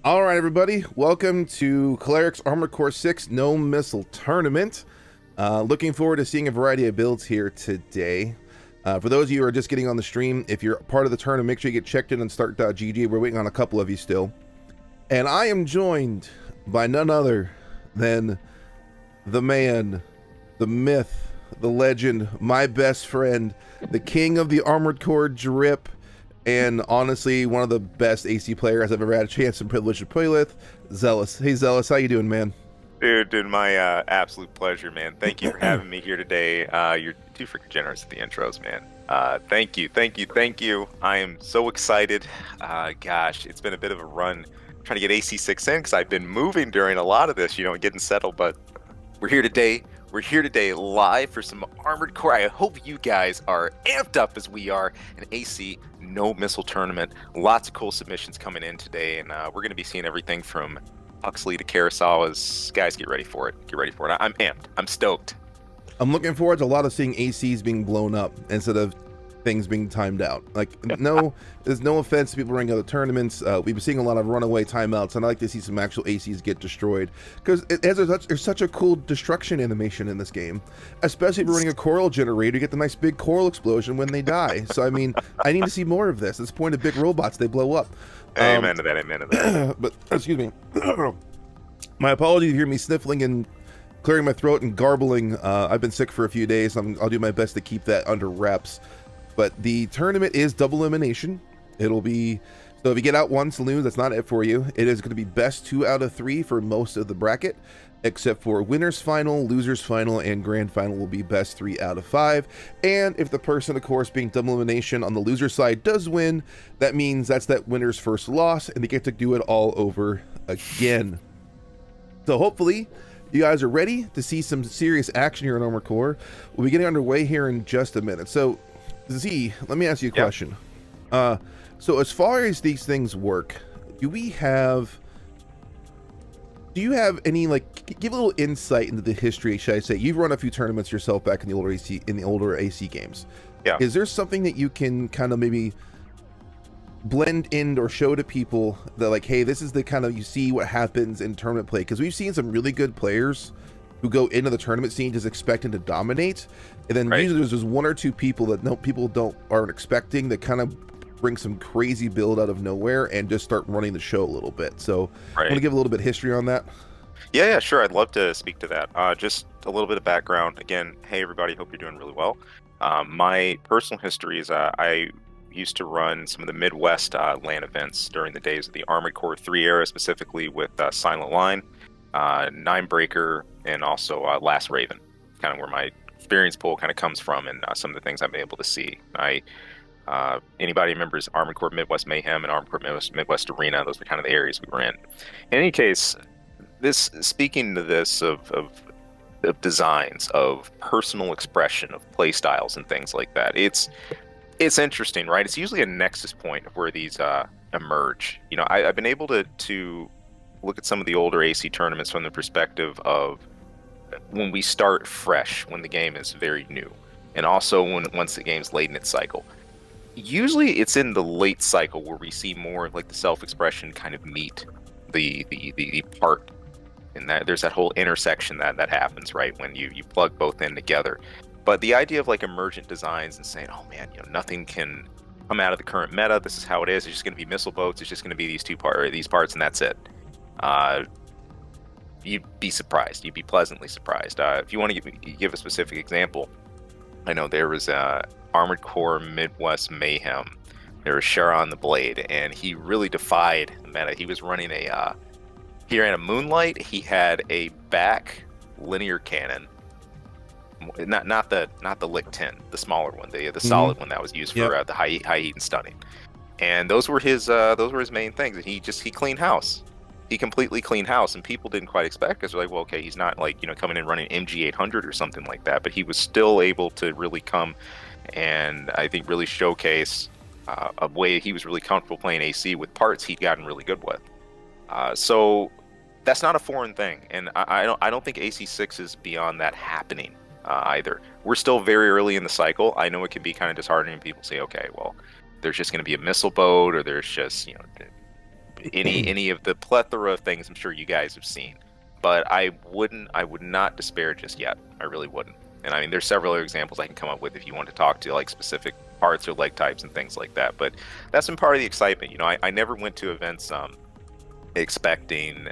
All right, everybody. Welcome to Cleric's Armored Core 6 No Missile Tournament. Looking forward to seeing a variety of builds here today. For those of you who are just getting on the stream, if you're part of the tournament, make sure you get checked in on start.gg. We're waiting on a couple of you still. And I am joined by none other than the man, the myth, the legend, my best friend, the king of the Armored Core drip, and honestly, one of the best AC players I've ever had a chance and privilege to play with, Zealous. Hey, Zealous, how you doing, man? Dude, my absolute pleasure, man. Thank you for having me here today. You're too freaking generous at the intros, man. Thank you. I am so excited. Gosh, it's been a bit of a run trying to get AC6 in because I've been moving during a lot of this, and getting settled, but we're here today. We're here today live for some Armored Core. I hope you guys are amped up as we are. An AC no missile tournament. Lots of cool submissions coming in today, and we're going to be seeing everything from Huxley to Kurosawa's. Guys, get ready for it. Get ready for it. I'm amped. I'm stoked. I'm looking forward to a lot of seeing ACs being blown up instead of things being timed out. Like, no, there's no offense to people running other tournaments. We've been seeing a lot of runaway timeouts, and I like to see some actual ACs get destroyed because there's such a cool destruction animation in this game, especially if you're running a coral generator. You get the nice big coral explosion when they die. So, I mean, I need to see more of this. It's the point of big robots, they blow up. Amen to that. But, excuse me. My apologies if you hear me sniffling and clearing my throat and garbling. I've been sick for a few days. I'll do my best to keep that under wraps. But the tournament is double elimination. It'll be, so if you get out once, lose, that's not it for you. It is going to be best 2 out of 3 for most of the bracket, except for winners final, losers final, and grand final will be best 3 out of 5. And if the person, of course, being double elimination on the loser side does win, that means that's that winner's first loss, and they get to do it all over again. So hopefully you guys are ready to see some serious action here in Armored Core. We'll be getting underway here in just a minute. So Z, let me ask you a question. So as far as these things work, do you have any, like, give a little insight into the history, should I say? You've run a few tournaments yourself back in the older AC games. Yeah. Is there something that you can kind of maybe blend in or show to people that, like, hey, this is the kind of, you see what happens in tournament play? Because we've seen some really good players who go into the tournament scene just expecting to dominate, and then usually there's just 1 or 2 people that people aren't expecting that kind of bring some crazy build out of nowhere and just start running the show a little bit. So I want to give a little bit of history on that. Yeah, sure. I'd love to speak to that. Just a little bit of background. Again, hey everybody, hope you're doing really well. My personal history is I used to run some of the Midwest LAN events during the days of the Armored Core 3 era, specifically with Silent Line, Ninebreaker, and also Last Raven. Kind of where my experience pool kind of comes from, and some of the things I've been able to see. Anybody remembers Armored Core Midwest Mayhem and Armored Core Midwest Arena? Those were kind of the areas we were in. In any case, speaking to this of designs, of personal expression, of play styles and things like that, it's interesting, right? It's usually a nexus point of where these emerge. I've been able to look at some of the older AC tournaments from the perspective of when we start fresh, when the game is very new, and also once the game's late in its cycle. Usually it's in the late cycle where we see more of like the self-expression kind of meet the part, and that there's that whole intersection that happens, right, when you plug both in together. But the idea of like emergent designs and saying, oh man, nothing can come out of the current meta, this is how it is, it's just going to be missile boats, it's just going to be these parts, and that's it. You'd be surprised. You'd be pleasantly surprised. If you want to give a specific example, I know there was Armored Core Midwest Mayhem. There was Sharon the Blade, and he really defied the meta. He was running he ran a Moonlight. He had a back linear cannon, not the Lick 10, the smaller one, the solid one that was used for the high heat and stunning. And those were his main things. And he cleaned house. He completely cleaned house, and people didn't quite expect, because they're like, well, okay, he's not like coming in running MG800 or something like that, but he was still able to really come and I think really showcase a way he was really comfortable playing AC with parts he'd gotten really good with. So that's not a foreign thing, and I don't think AC6 is beyond that happening either. We're still very early in the cycle. I know it can be kind of disheartening. People say, okay, well, there's just going to be a missile boat, or there's just any of the plethora of things I'm sure you guys have seen. But I would not despair just yet. I really wouldn't. And I mean, there's several other examples I can come up with if you want to talk to like specific parts or leg types and things like that. But that's been part of the excitement. You know, I never went to events expecting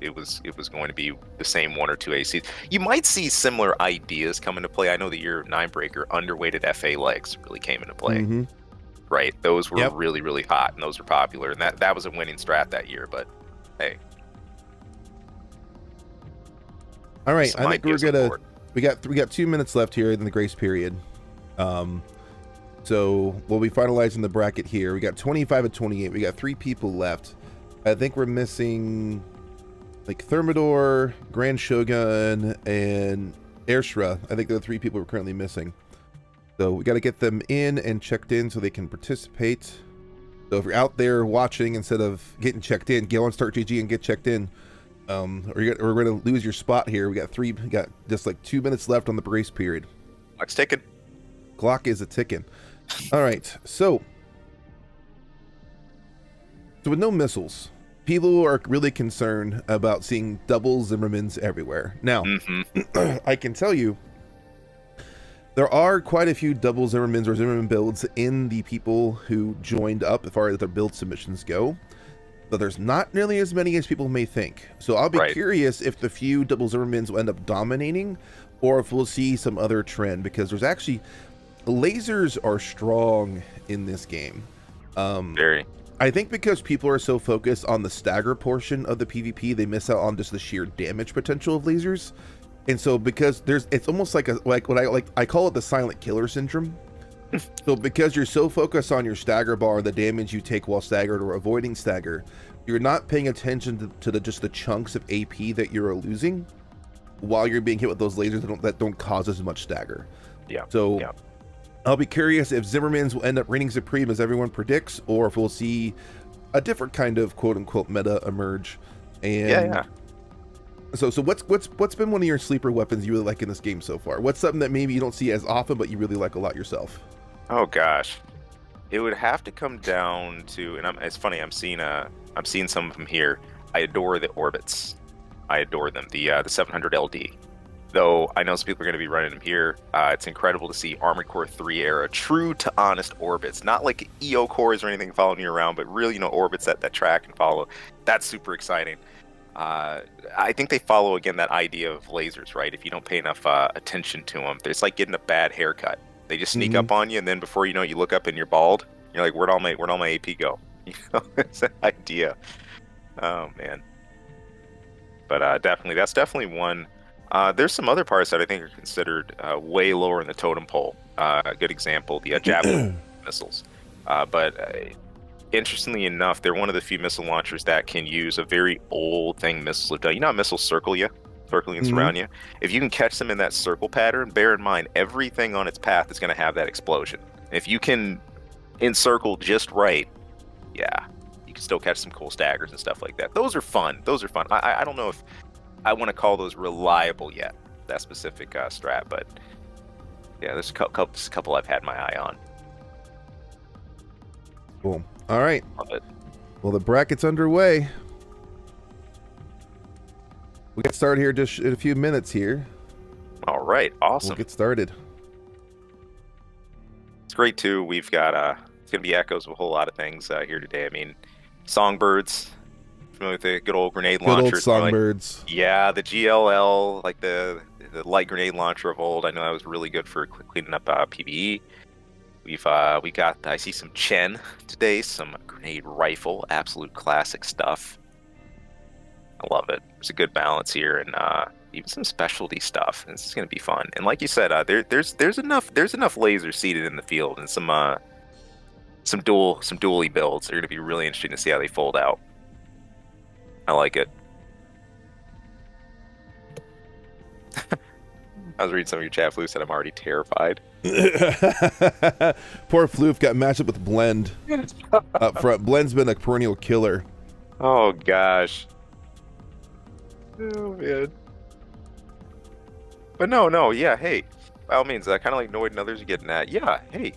it was going to be the same one or two ACs. You might see similar ideas come into play. I know the year of Ninebreaker, underweighted FA legs really came into play. Mm-hmm. Right, those were Yep. really, really hot, and those were popular, and that was a winning strat that year. But hey, All right, some I think we're ideas on gonna. board. We got 2 minutes left here in the grace period. So we'll be finalizing the bracket here. We got 25 and 28. We got 3 people left. I think we're missing like Thermidor, Grand Shogun, and Airshra. I think they're the 3 people we're currently missing. So we got to get them in and checked in so they can participate. So if you're out there watching instead of getting checked in, go on Start GG and get checked in. Or we're going to lose your spot here. We got just like 2 minutes left on the grace period. Clock's ticking. Clock is a ticking. All right, so with no missiles, people are really concerned about seeing double Zimmermans everywhere. Now, I can tell you, there are quite a few double Zimmermans or Zimmerman builds in the people who joined up as far as their build submissions go, but there's not nearly as many as people may think. So I'll be curious if the few double Zimmermans will end up dominating, or if we'll see some other trend, because there's actually lasers are strong in this game. Very. I think because people are so focused on the stagger portion of the PvP, they miss out on just the sheer damage potential of lasers. And so because it's almost like I call it the silent killer syndrome. So because you're so focused on your stagger bar, the damage you take while staggered or avoiding stagger, you're not paying attention to just the chunks of AP that you're losing while you're being hit with those lasers that don't cause as much stagger. Yeah. So I'll be curious if Zimmermans will end up reigning supreme as everyone predicts, or if we'll see a different kind of quote unquote meta emerge. And So what's been one of your sleeper weapons you really like in this game so far? What's something that maybe you don't see as often but you really like a lot yourself? Oh gosh, it would have to come down to, and it's funny, I'm seeing some of them here. I adore the orbits. I adore them. The 700 LD. Though I know some people are going to be running them here. It's incredible to see Armored Core 3 era true to honest orbits, not like EO cores or anything following you around, but really, orbits that track and follow. That's super exciting. I think they follow again that idea of lasers, right? If you don't pay enough attention to them, it's like getting a bad haircut. They just sneak up on you, and then before you know it, you look up and you're bald. You're like, where'd all my AP go? It's that idea. Oh man. But that's definitely one. There's some other parts that I think are considered way lower in the totem pole. A good example, the javelin missiles. But interestingly enough, they're one of the few missile launchers that can use a very old thing missiles have done. You know how missiles circle you and surround you? If you can catch them in that circle pattern, bear in mind, everything on its path is going to have that explosion. If you can encircle just right, you can still catch some cool staggers and stuff like that. Those are fun. I don't know if I want to call those reliable yet, that specific strat, but yeah, there's a couple I've had my eye on. Cool. All right. Love it. Well, the bracket's underway. We'll get started here just in a few minutes here. All right. Awesome. We'll get started. It's great, too. We've got, it's going to be echoes of a whole lot of things here today. I mean, Songbirds, familiar with the good old grenade launchers. Good old Songbirds. The GLL, like the light grenade launcher of old. I know that was really good for cleaning up PvE. We got, I see some Chen today, some grenade rifle, absolute classic stuff. I love it. There's a good balance here, and even some specialty stuff. This is going to be fun. And like you said, there's enough lasers seated in the field, and some dually builds. They're going to be really interesting to see how they fold out. I like it. I was reading some of your chat, Floof, said I'm already terrified. Poor Floof got matched up with Blend up front. Blend's been a perennial killer. Oh gosh. Oh man. But no, yeah, hey. By all means, kind of like Noid and others are getting at. Yeah, hey.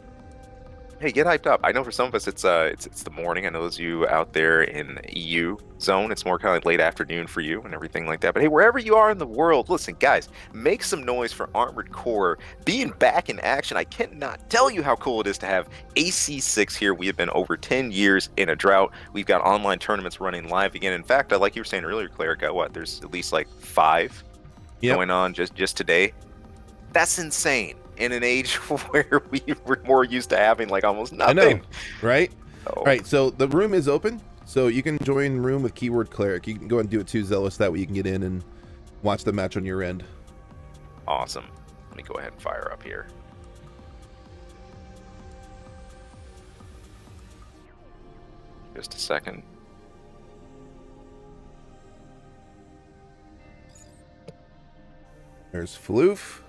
Hey, get hyped up. I know for some of us it's the morning. I know those of you out there in the EU zone, it's more kind of like late afternoon for you and everything like that. But hey, wherever you are in the world, listen, guys, make some noise for Armored Core being back in action. I cannot tell you how cool it is to have AC6 here. We have been over 10 years in a drought. We've got online tournaments running live again. In fact, like you were saying earlier, Cleric, what? There's at least like 5 Yep. going on just today. That's insane in an age where we were more used to having like almost I know, nothing. right? Oh, All right, so the room is open, so you can join room with keyword Cleric. You can go and do it too, Zealous. That way you can get in and watch the match on your end. awesome. Let me go ahead and fire up here. Just a second. There's Floof.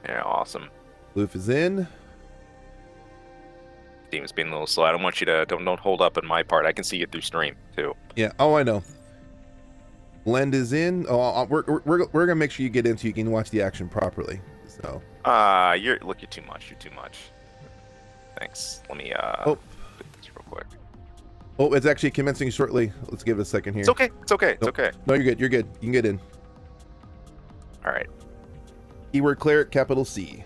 Yeah, awesome. Floof is in. Steam's being a little slow. I don't want you to don't hold up on my part. I can see you through stream too. Yeah. Oh, I know. Blend is in. Oh, we're gonna make sure you get in so you can watch the action properly. So. You're too much. You're too much. Thanks. Let me Oh. do this real quick. Oh, it's actually commencing shortly. Let's give it a second here. It's okay. It's okay. It's Nope. okay. No, you're good. You're good. You can get in. All right. Keyword Cleric, capital C.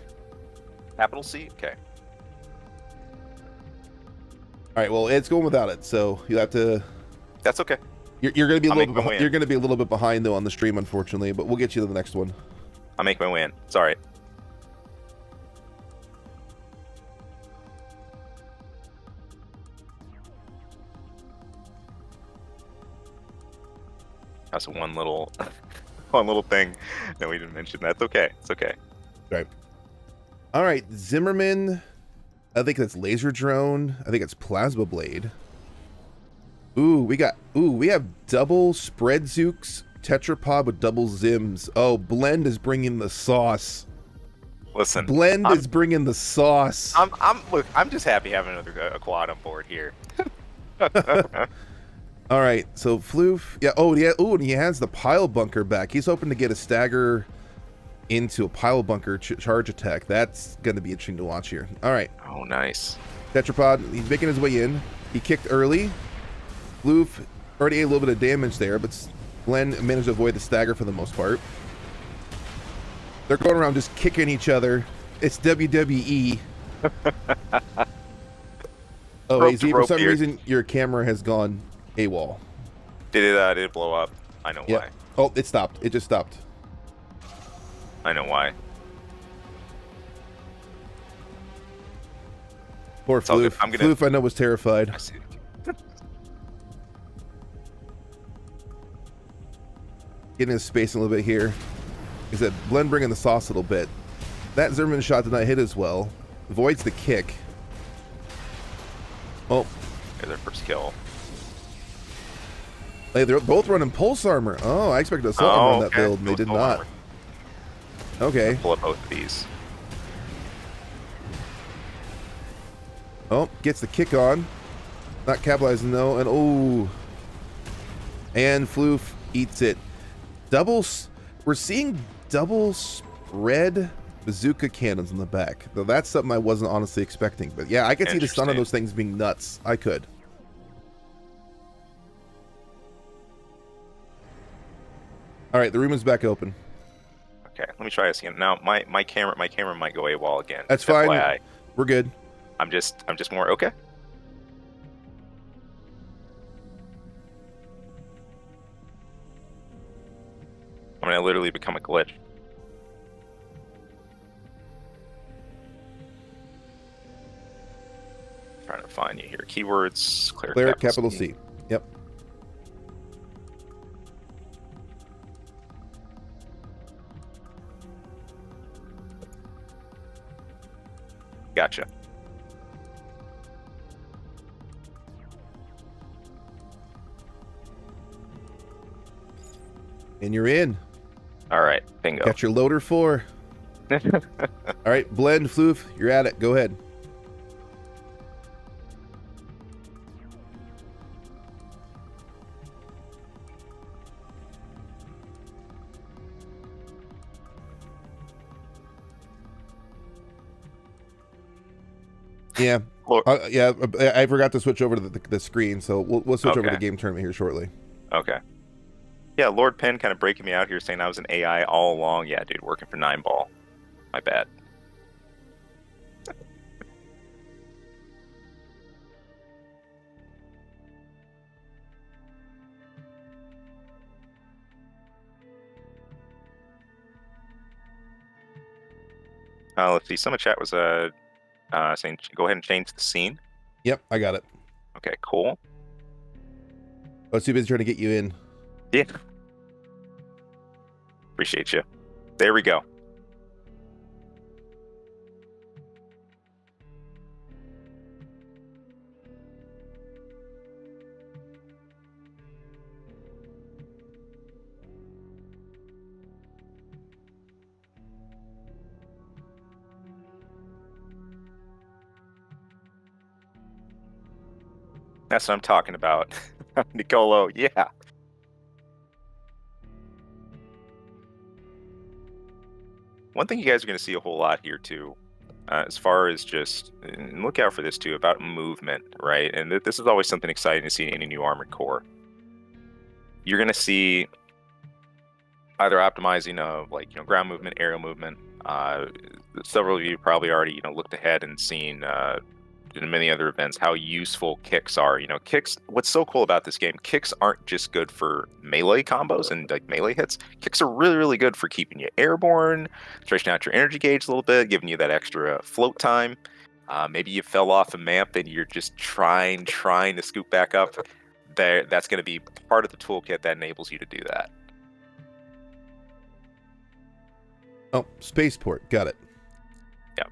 Capital C. Okay. All right. Well, it's going without it, so you have to. That's okay. You're going to be a I'll little make my bit. way in. You're going to be a little bit behind though on the stream, unfortunately, but we'll get you to the next one. I'll make my way in. It's all right. That's one little one little thing that we didn't mention. That's okay. It's okay. Right. All right, Zimmerman. I think that's laser drone. I think it's plasma blade. We have double spread zooks, tetrapod with double zims. Oh, Blend is bringing the sauce. Listen, Blend is bringing the sauce. Look, I'm just happy having another quad on board here. All right, so Floof, yeah. Oh, yeah. Oh, and he has the pile bunker back. He's hoping to get a stagger into a pile bunker charge attack. That's going to be interesting to watch here. All right. Oh, nice. Tetrapod, he's making his way in. He kicked early. Floof already ate a little bit of damage there, but Glenn managed to avoid the stagger for the most part. They're going around just kicking each other. It's WWE. Oh, Rope AZ, to for rope some here. reason, your camera has gone AWOL. Did it blow up? I know why. Oh, it stopped. It just stopped. I know why. Poor It's all good. Floof. Floof, I know, was terrified. I see. Getting his space a little bit here. He said, Blend bringing the sauce a little bit. That Zimmerman shot did not hit as well. Avoids the kick. Oh. There's their first kill. Hey, they're both running pulse armor. Oh, I expected assault armor on that build, and they did not. Armor. Okay. Pull up both of these. Oh, gets the kick on. Not capitalizing though, and oh. And Floof eats it. We're seeing double spread bazooka cannons in the back. Though that's something I wasn't honestly expecting. But yeah, I could see the stun on those things being nuts. I could. All right, the room is back open. Okay, let me try this again. Now my camera might go AWOL again. That's fine. FYI. We're good. I'm just more okay. I'm gonna literally become a glitch. Trying to find you here. Keywords. Cleric, capital C. Yep. Gotcha. And you're in. All right, bingo. Got your loader 4. All right, Blend, Floof, you're at it. Go ahead. Yeah. Lord, Yeah, I forgot to switch over to the screen, so we'll switch over to okay. game tournament here shortly. Okay. Yeah, Lord Penn kind of breaking me out here saying I was an AI all along. Yeah, dude, working for 9ball. My bad. Let's see. Some of chat was saying go ahead and change the scene. Yep, I got it. Okay, cool. I was too busy trying to get you in. Yeah. Appreciate you. There we go. That's what I'm talking about. Nicolo, yeah. One thing you guys are going to see a whole lot here too, as far as just, and look out for this too, about movement, right? And this is always something exciting to see in any new Armored Core. You're going to see either optimizing of ground movement, aerial movement. Several of you probably already looked ahead and seen in many other events how useful kicks are. Kicks. What's so cool about this game? Kicks aren't just good for melee combos and melee hits. Kicks are really, really good for keeping you airborne, stretching out your energy gauge a little bit, giving you that extra float time. Maybe you fell off a map and you're just trying to scoop back up. That's going to be part of the toolkit that enables you to do that. Oh, spaceport. Got it. Yep.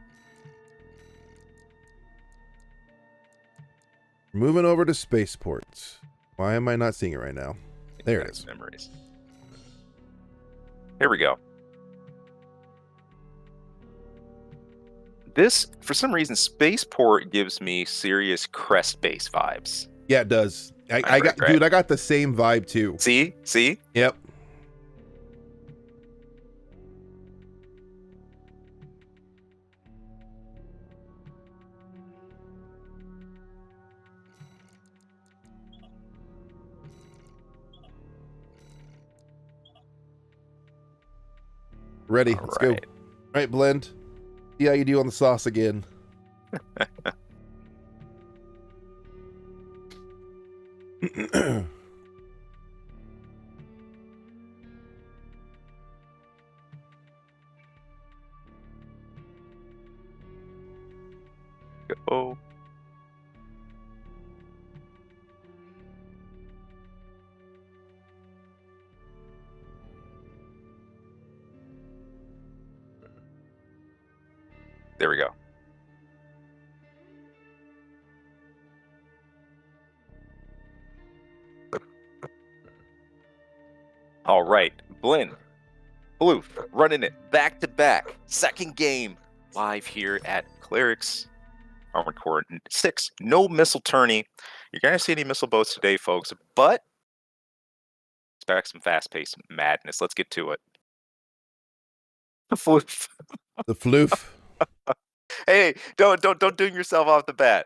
Moving over to spaceports. Why am I not seeing it right now? There it is. Memories. Here we go. This, for some reason, spaceport gives me serious crest base vibes. Yeah, it does. I got the same vibe too. See? Yep. Ready. Let's go. All right, Blend. See how you do on the sauce again. Go. There we go. All right, Blinn, Floof, running it back to back. Second game live here at Cleric's Armored Core 6. No missile tourney. You're gonna see any missile boats today, folks, but expect some fast-paced madness. Let's get to it. The Floof. The Floof. Hey, don't doom yourself off the bat.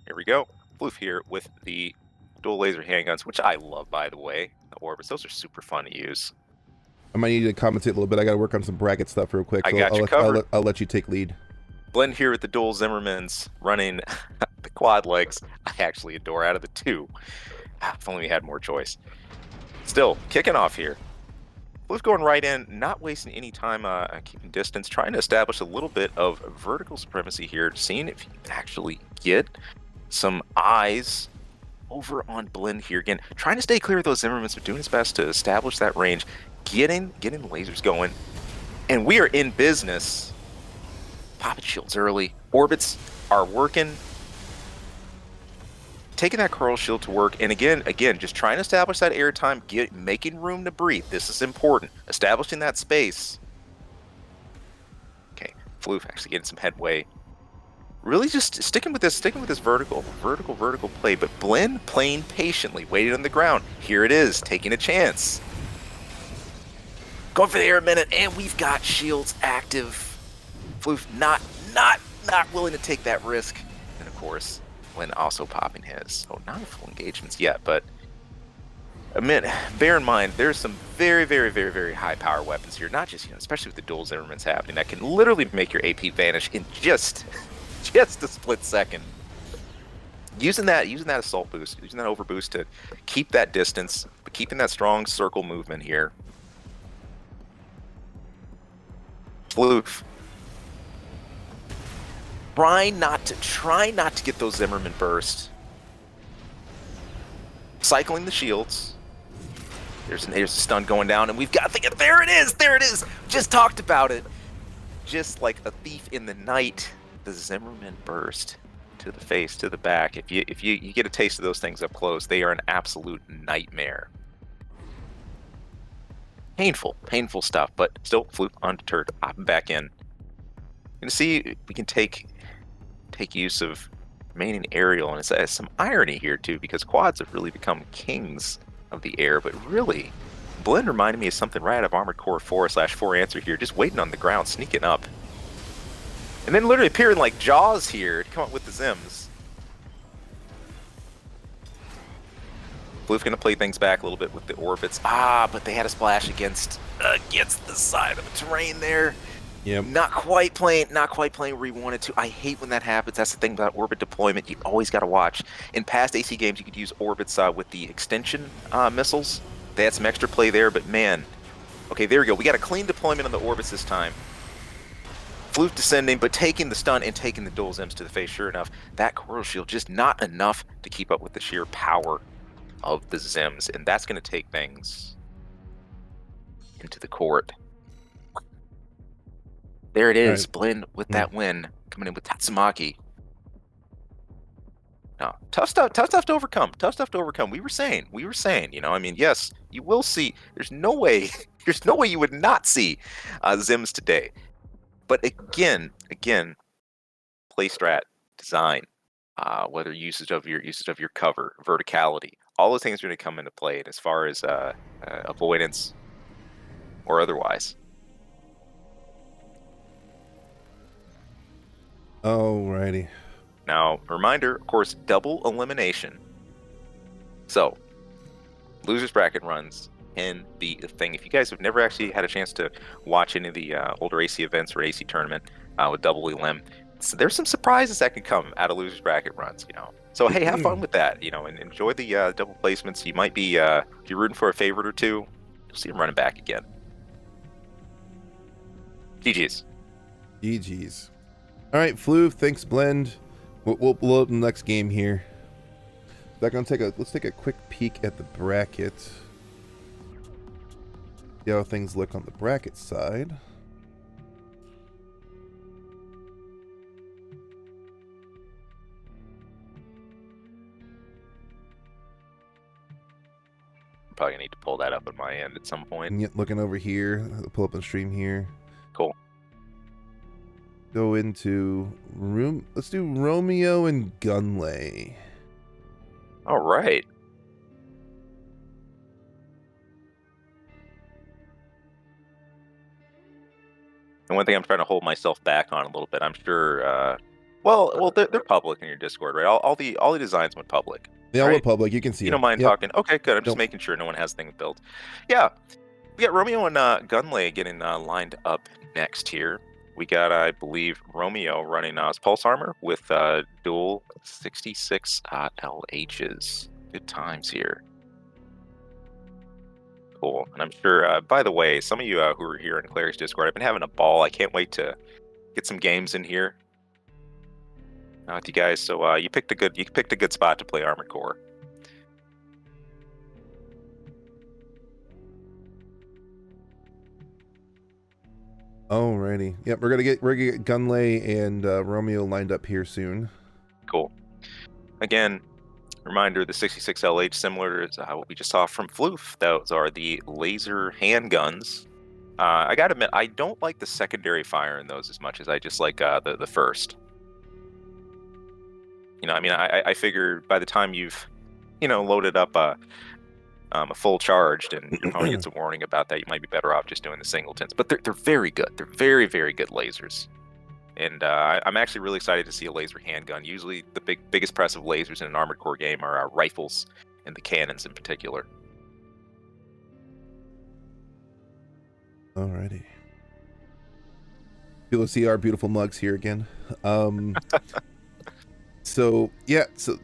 Here we go. Floof here with the dual laser handguns, which I love, by the way. The orbits, those are super fun to use. I might need to commentate a little bit. I got to work on some bracket stuff real quick. So I'll let you take lead. Blend here with the dual Zimmermans running the quad legs. I actually adore out of the two. If only we had more choice. Still, kicking off here. Floof going right in, not wasting any time keeping distance, trying to establish a little bit of vertical supremacy here, seeing if he can actually get some eyes over on Blend here. Again, trying to stay clear of those Zimmermans, but doing his best to establish that range, getting lasers going. And we are in business. Popping shields early. Orbits are working. Taking that Coral Shield to work, and again, just trying to establish that airtime, making room to breathe. This is important. Establishing that space. Okay, Floof actually getting some headway. really just sticking with this vertical play, but Blinn playing patiently, waiting on the ground. Here it is, taking a chance. Going for the air minute, and we've got shields active. Floof not willing to take that risk. And of course, Blinn also popping his. Oh, not full engagements yet, but bear in mind, there's some very high power weapons here. Not just, especially with the dual Zimmermans happening, that can literally make your AP vanish in just a split second. Using that assault boost, using that overboost to keep that distance, but keeping that strong circle movement here. Floof. Try not to get those Zimmerman burst. Cycling the shields. There's a stun going down, and we've got there it is. Just talked about it. Just like a thief in the night, the Zimmerman burst to the face, to the back. If you get a taste of those things up close, they are an absolute nightmare. Painful stuff, but still Floof undeterred, popping back in. Gonna see if we can take use of remaining aerial, and it's some irony here too, because quads have really become kings of the air, but really, Blinn reminded me of something right out of Armored Core 4/4 Answer here, just waiting on the ground, sneaking up. And then literally appearing like Jaws here to come up with the Zims. Floof gonna play things back a little bit with the orbits. But they had a splash against the side of the terrain there. Yep. Not quite playing where he wanted to. I hate when that happens. That's the thing about orbit deployment. You always got to watch. In past AC games, you could use orbits with the extension missiles. They had some extra play there, but man. Okay, there we go. We got a clean deployment on the orbits this time. Floof descending, but taking the stun and taking the dual Zims to the face. Sure enough, that coral shield just not enough to keep up with the sheer power of the Zims, and that's going to take things into the court. There it is, right. Blinn with that win, coming in with Tatsumaki. No, tough stuff to overcome. We were saying, yes, you will see. There's no way you would not see Zims today. But again, play strat, design, whether usage of your cover, verticality, all those things are going to come into play. And as far as avoidance or otherwise. Alrighty. Now, reminder, of course, double elimination. So, losers bracket runs can be a thing. If you guys have never actually had a chance to watch any of the older AC events or AC tournament with double elim, so there's some surprises that can come out of losers bracket runs, So hey, have fun with that, and enjoy the double placements. You might be, if you're rooting for a favorite or two, you'll see them running back again. GG's. All right, Floof, thanks, Blend. We'll blow up the next game here. Let's take a quick peek at the bracket. See how things look on the bracket side. I'm probably gonna need to pull that up on my end at some point. And yet, looking over here, I'll pull up the stream here. Cool. Go into room. Let's do Romeo and Gunlay. All right. And one thing I'm trying to hold myself back on a little bit. I'm sure. Well, they're public in your Discord, right? All the designs went public. They all went public. You can see. You don't mind talking? Okay, good. I'm just making sure no one has things built. Yeah, we got Romeo and Gunlay getting lined up next here. We got, I believe, Romeo running Pulse Armor with dual 66 LHs. Good times here. Cool. And I'm sure, by the way, some of you who are here in Cleric's Discord, I've been having a ball. I can't wait to get some games in here with you guys. So you picked a good spot to play Armored Core. Alrighty. Yep, we're gonna get Gunlay and Romeo lined up here soon. Cool. Again, reminder: the 66 LH, similar to what we just saw from Floof. Those are the laser handguns. I gotta admit, I don't like the secondary fire in those as much as I just like the first. You know, I mean, I figure by the time you've, loaded up a full charged and your opponent gets a warning about that, you might be better off just doing the singletons. But they're very good. They're very, very good lasers. And I'm actually really excited to see a laser handgun. Usually the biggest press of lasers in an Armored Core game are rifles and the cannons in particular. Alrighty. You'll see our beautiful mugs here again. So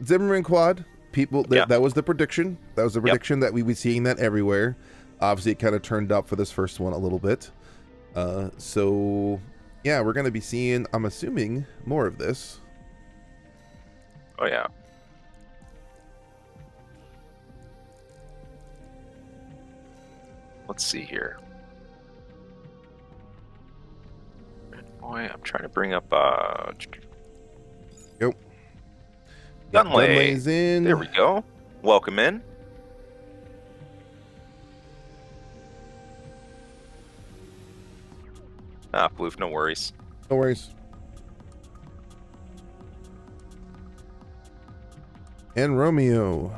Zimmerman Quad, people, that was the prediction. That was the prediction that we would be seeing that everywhere. Obviously, it kind of turned up for this first one a little bit. So yeah, we're going to be seeing, I'm assuming, more of this. Oh, yeah. Let's see here. Boy, I'm trying to bring up Yep. Gunlay's in. There we go. Welcome in. Floof, no worries. No worries. And Romeo.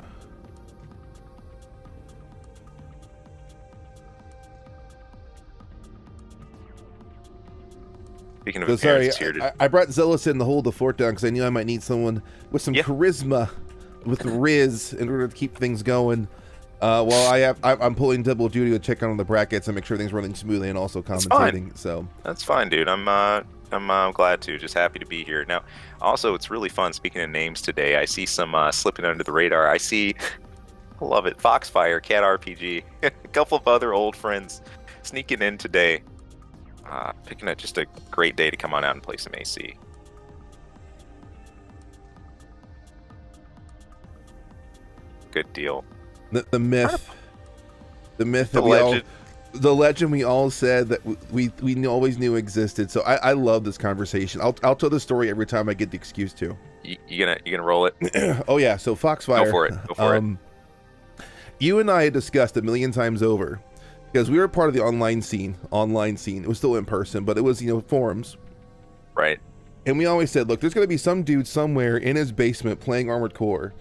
Speaking of So sorry, appearances here today. I brought Zealous in to hold the fort down because I knew I might need someone with some charisma, with Riz, in order to keep things going. While I'm pulling double duty to check on the brackets and make sure things are running smoothly, and also commentating. So that's fine, dude. I'm glad to. Just happy to be here. Now, also, it's really fun. Speaking of names today, I see some slipping under the radar. I see, I love it, Foxfire, Cat RPG, a couple of other old friends sneaking in today. Picking up just a great day to come on out and play some AC. Good deal. The myth, the legend we all said that we always knew existed. So I love this conversation. I'll tell the story every time I get the excuse to. You gonna roll it? Oh yeah. So Foxfire. Go for it. Go for it. You and I had discussed a million times over, because we were part of the online scene. It was still in person, but it was, forums. Right. And we always said, look, there's going to be some dude somewhere in his basement playing Armored Core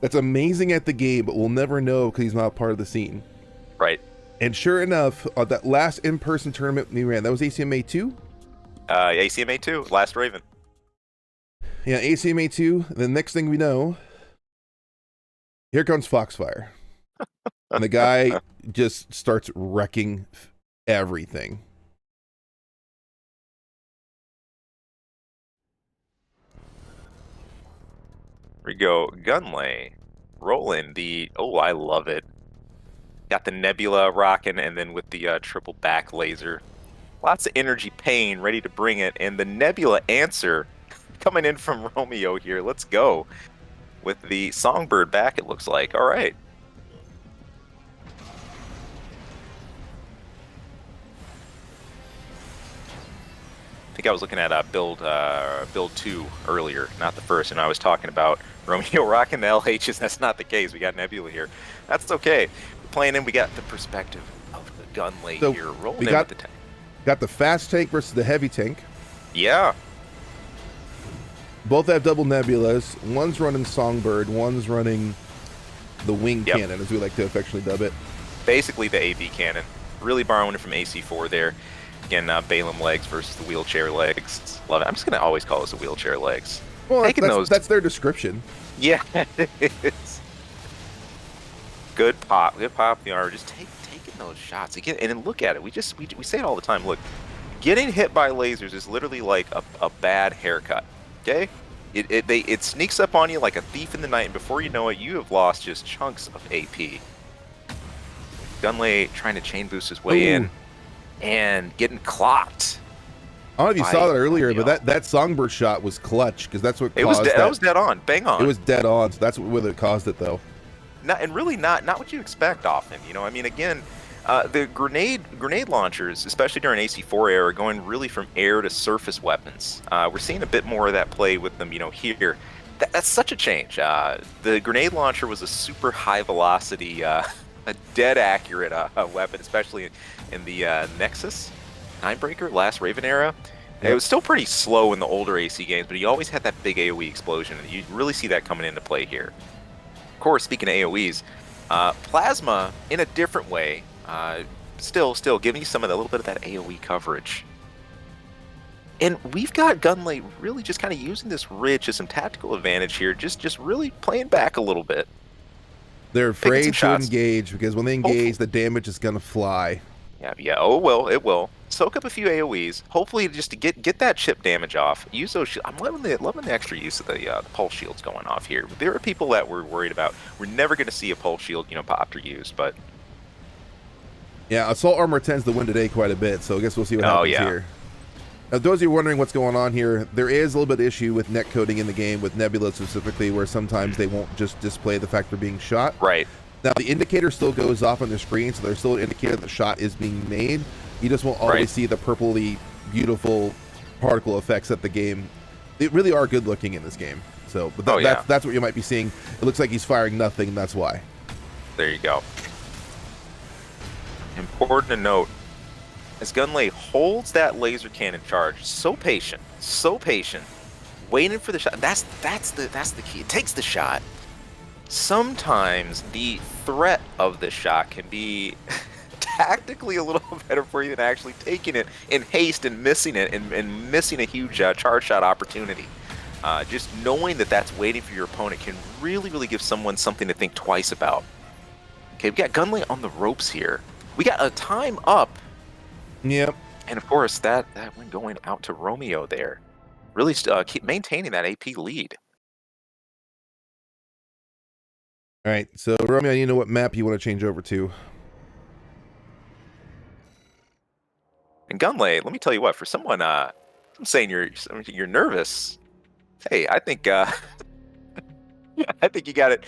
that's amazing at the game, but we'll never know because he's not a part of the scene. Right. And sure enough, that last in-person tournament we ran, that was ACMA 2? ACMA 2, Last Raven. Yeah, ACMA 2. The next thing we know, here comes Foxfire. And the guy just starts wrecking everything. Here we go. Gunlay. Rolling the... Oh, I love it. Got the Nebula rocking, and then with the triple back laser. Lots of energy pain, ready to bring it. And the Nebula answer coming in from Romeo here. Let's go. With the Songbird back, it looks like. All right. I think I was looking at build 2 earlier, not the first, and I was talking about Romeo rocking the LHs. That's not the case. We got Nebula here. That's okay. We're playing in. We got the perspective of the Gunlay here. Rolling in with the tank. Got the fast tank versus the heavy tank. Yeah. Both have double Nebulas. One's running Songbird. One's running the wing cannon, as we like to affectionately dub it. Basically the AV cannon. Really borrowing it from AC4 there. Again, Balaam legs versus the wheelchair legs. Love it. I'm just going to always call this the wheelchair legs. Well, that's their description. Yeah, it is. Good pop. Good pop in the armor. Just taking those shots. Again, and then look at it. We say it all the time. Look, getting hit by lasers is literally like a bad haircut. Okay? It sneaks up on you like a thief in the night, and before you know it, you have lost just chunks of AP. Gunlay trying to chain boost his way in. And getting clocked. I don't know if you saw that earlier, but that Songbird shot was clutch, because that's what caused that was dead on, bang on. It was dead on, so that's what caused it, though. Really not what you expect often. I mean, again, the grenade launchers, especially during AC4 era, are going really from air to surface weapons. We're seeing a bit more of that play with them, here. That's such a change. The grenade launcher was a super high velocity, a dead accurate weapon, especially in the Nexus, Ninebreaker, Last Raven era. It was still pretty slow in the older AC games, but he always had that big AoE explosion, and you really see that coming into play here. Of course, speaking of AoEs, Plasma, in a different way, still giving you some of the little bit of that AoE coverage. And we've got Gunlay really just kind of using this ridge as some tactical advantage here, just really playing back a little bit. They're afraid to engage because when they engage, the damage is going to fly. Yeah. Oh, well, it will. Soak up a few AoEs. Hopefully, just to get that chip damage off. Use those. I'm loving the extra use of the pulse shields going off here. There are people that we're worried about. We're never going to see a pulse shield, popped or used, but yeah, assault armor tends to win today quite a bit. So I guess we'll see what happens here. Now, those of you wondering what's going on here, there is a little bit of issue with net coding in the game with Nebula specifically, where sometimes they won't just display the fact they're being shot. Right. Now, the indicator still goes off on the screen, so there's still an indicator that the shot is being made. You just won't always see the purpley, beautiful particle effects that the game. They really are good looking in this game. So, but that's what you might be seeing. It looks like he's firing nothing, and that's why. There you go. Important to note, as Gunlay holds that laser cannon charge, so patient, waiting for the shot. That's the key. It takes the shot. Sometimes the threat of the shot can be tactically a little better for you than actually taking it in haste and missing it and missing a huge charge shot opportunity. Just knowing that that's waiting for your opponent can really give someone something to think twice about. Okay, we got Gunlay on the ropes here. We got a time up. Yep. And of course, that one going out to Romeo there. Really keep maintaining that AP lead. All right, so Romeo, you know what map you want to change over to. And Gunlay, let me tell you what, for someone I'm saying you're nervous. Hey, I think I think you got it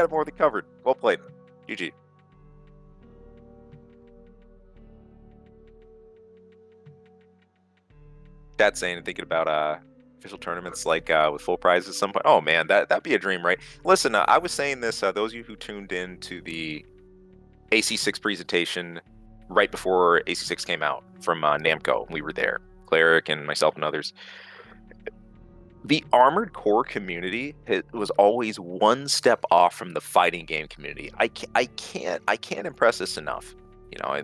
more than covered. Well played. GG. That's saying and thinking about official tournaments like with full prizes at some point. Oh man, that'd be a dream, right? Listen, I was saying this. Those of you who tuned in to the AC6 presentation right before AC6 came out from Namco, we were there, Cleric and myself and others. The Armored Core community was always one step off from the fighting game community. I can't impress this enough.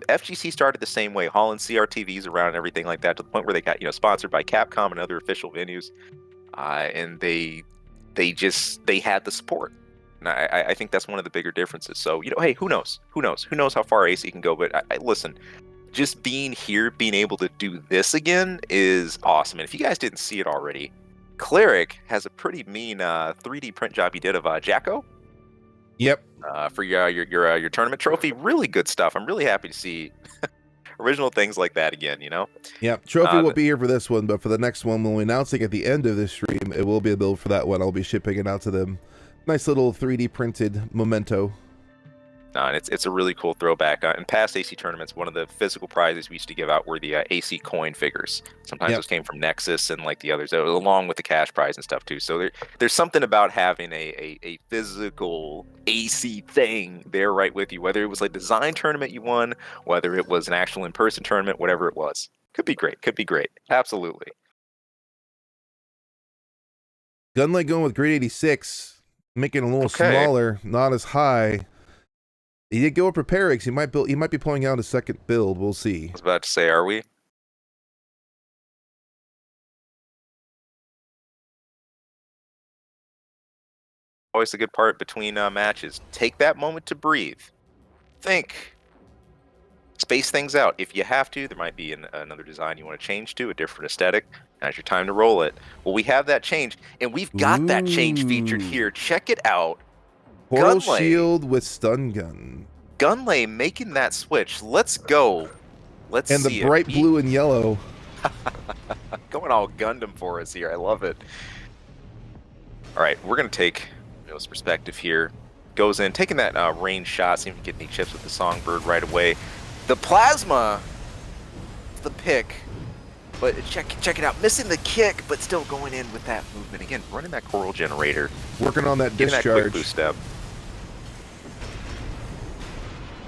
FGC started the same way, hauling CRTVs around and everything like that, to the point where they got sponsored by Capcom and other official venues, and they had the support. And I think that's one of the bigger differences. So hey, who knows how far AC can go? But listen, just being here, being able to do this again is awesome. And if you guys didn't see it already, Cleric has a pretty mean 3D print job he did of Jacko. Yep. For your tournament trophy. Really good stuff. I'm really happy to see original things like that again, Yeah, trophy won't be here for this one, but for the next one, when we announce it at the end of this stream, it will be a build for that one. I'll be shipping it out to them. Nice little 3D printed memento. And it's a really cool throwback. In past AC tournaments, one of the physical prizes we used to give out were the AC coin figures. Sometimes those came from Nexus and like the others, along with the cash prize and stuff too. So there's something about having a physical AC thing there right with you, whether it was like design tournament you won, whether it was an actual in-person tournament, whatever it was. Could be great. Absolutely. Gunlay going with grade 86, making it a little smaller, not as high. He did go with Preparix. He might be pulling out a second build. We'll see. I was about to say, are we? Always a good part between matches. Take that moment to breathe. Think. Space things out. If you have to, there might be another design you want to change to, a different aesthetic. Now's your time to roll it. Well, we have that change, and we've got that change featured here. Check it out. Portal shield with stun gun. Gunlay making that switch. Let's go. Let's see it. And the bright blue and yellow. Going all Gundam for us here. I love it. All right, we're going to take Romeo's perspective here. Goes in, taking that range shot. See if we can get any chips with the Songbird right away. The Plasma, the pick. But check it out. Missing the kick, but still going in with that movement. Again, running that coral generator. Working on that discharge. That quick boost step.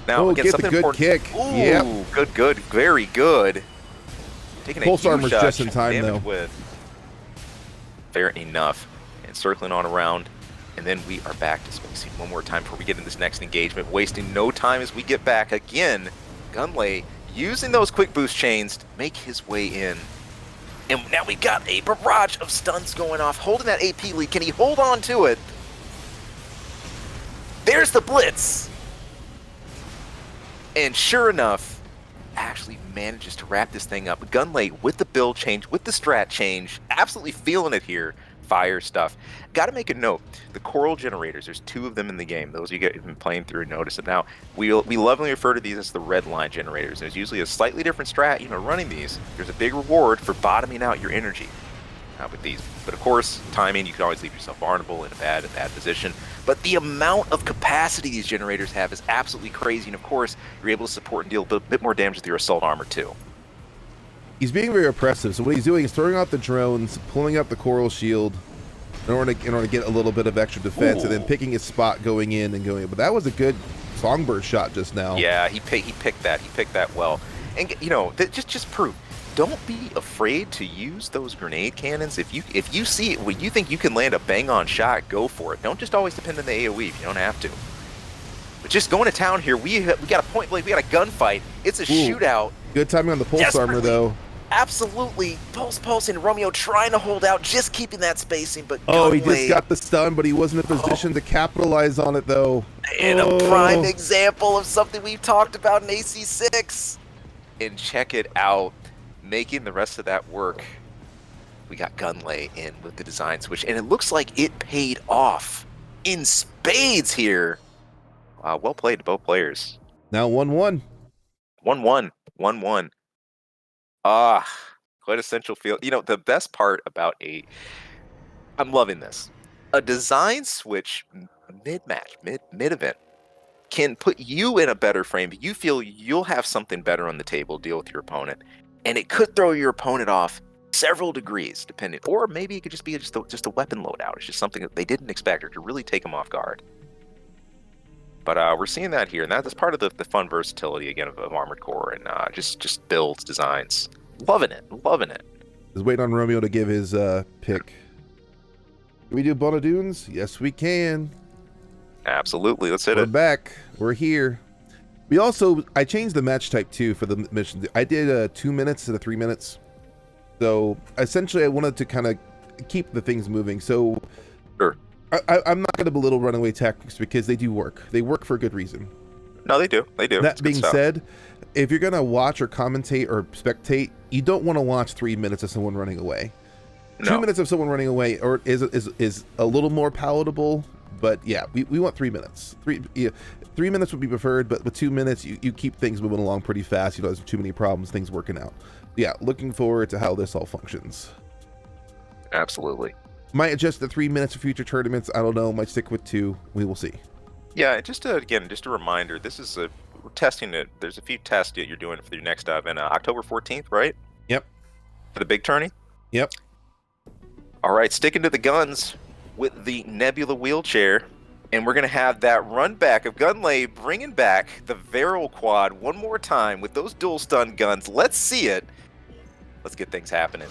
Now, get the good kick. Ooh, yep. Good. Very good. Taking Pulse a armor's huge just in time, damage though. with. Fair enough. And circling on around. And then we are back to spacing one more time before we get in this next engagement. Wasting no time as we get back. Again, Gunlay using those quick boost chains to make his way in. And now we got a barrage of stuns going off. Holding that AP lead. Can he hold on to it? There's the blitz. And sure enough, actually manages to wrap this thing up. Gunlay with the build change, with the strat change, absolutely feeling it here. Fire stuff. Got to make a note. The coral generators, there's 2 of them in the game. Those of you guys have been playing through notice it now. We lovingly refer to these as the red line generators. There's usually a slightly different strat, running these. There's a big reward for bottoming out your energy with these. But of course, timing, you can always leave yourself vulnerable in a bad position. But the amount of capacity these generators have is absolutely crazy. And of course, you're able to support and deal a bit more damage with your assault armor too. He's being very oppressive. So what he's doing is throwing out the drones, pulling up the coral shield in order to get a little bit of extra defense, and then picking his spot going in and going in. But that was a good songbird shot just now. Yeah, he picked that. He picked that well. And just prove. Don't be afraid to use those grenade cannons. If you see it, when you think you can land a bang-on shot, go for it. Don't just always depend on the AoE if you don't have to. But just going to town here, we got a point blank, we got a gunfight. It's a shootout. Good timing on the pulse armor, though. Absolutely. Pulse and Romeo trying to hold out, just keeping that spacing, but he just got the stun, but he wasn't in a position to capitalize on it, though. And a prime example of something we've talked about in AC6. And check it out. Making the rest of that work. We got Gunlay in with the design switch, and it looks like it paid off in spades here. Well played to both players. Now 1-1. 1-1. 1-1. Quintessential feel. The best part about I'm loving this. A design switch mid-match, mid-event can put you in a better frame. You feel you'll have something better on the table to deal with your opponent. And it could throw your opponent off several degrees, depending. Or maybe it could just be just a weapon loadout. It's just something that they didn't expect or to really take them off guard. But we're seeing that here, and that's part of the fun versatility, again, of Armored Core, and just builds, designs. Loving it. Just waiting on Romeo to give his pick. Can we do Bonadunes? Yes, we can. Absolutely. Let's hit We're it. back. We're here. I changed the match type too for the mission. I did 2 minutes to 3 minutes. So essentially I wanted to kind of keep the things moving. So sure. I'm not going to belittle runaway tactics because they do work. They work for a good reason. No, they do. That being said, if you're going to watch or commentate or spectate, you don't want to watch 3 minutes of someone running away. No. 2 minutes of someone running away is a little more palatable. But yeah, we want 3 minutes. 3 minutes would be preferred, but with 2 minutes, you keep things moving along pretty fast. You don't have too many problems, things working out. Yeah, looking forward to how this all functions. Absolutely. Might adjust the 3 minutes for future tournaments. I don't know. Might stick with 2. We will see. Yeah, just a reminder. This is we're testing it. There's a few tests that you're doing for your next event, October 14th, right? Yep. For the big tourney. Yep. All right, sticking to the guns with the Nebula wheelchair, and we're going to have that run back of Gunlay bringing back the Varel quad one more time with those dual stun guns. Let's see it. Let's get things happening.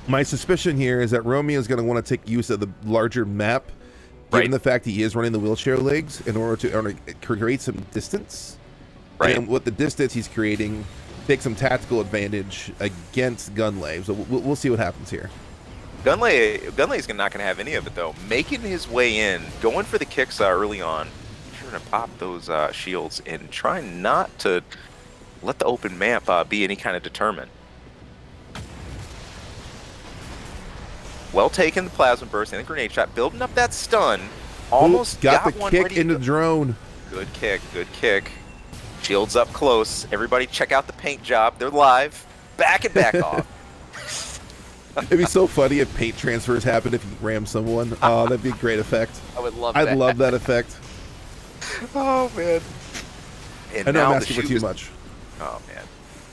My suspicion here is that Romeo is going to want to take use of the larger map, given the fact he is running the wheelchair legs, in order to create some distance. Right. And with the distance he's creating, take some tactical advantage against Gunlay. So we'll see what happens here. Gunlay's not going to have any of it, though. Making his way in, going for the kicks early on. Sure to pop those shields and trying not to let the open map be any kind of deterrent. Well taken, the plasma burst and the grenade shot, building up that stun. Almost got the kick into the drone. Good kick. Shields up close. Everybody check out the paint job. They're live. Back and back off. It'd be so funny if paint transfers happened if you ram someone. Oh, that'd be a great effect. I would love that. I'd love that effect. Oh, man. And I know I'm asking for too much. Oh, man.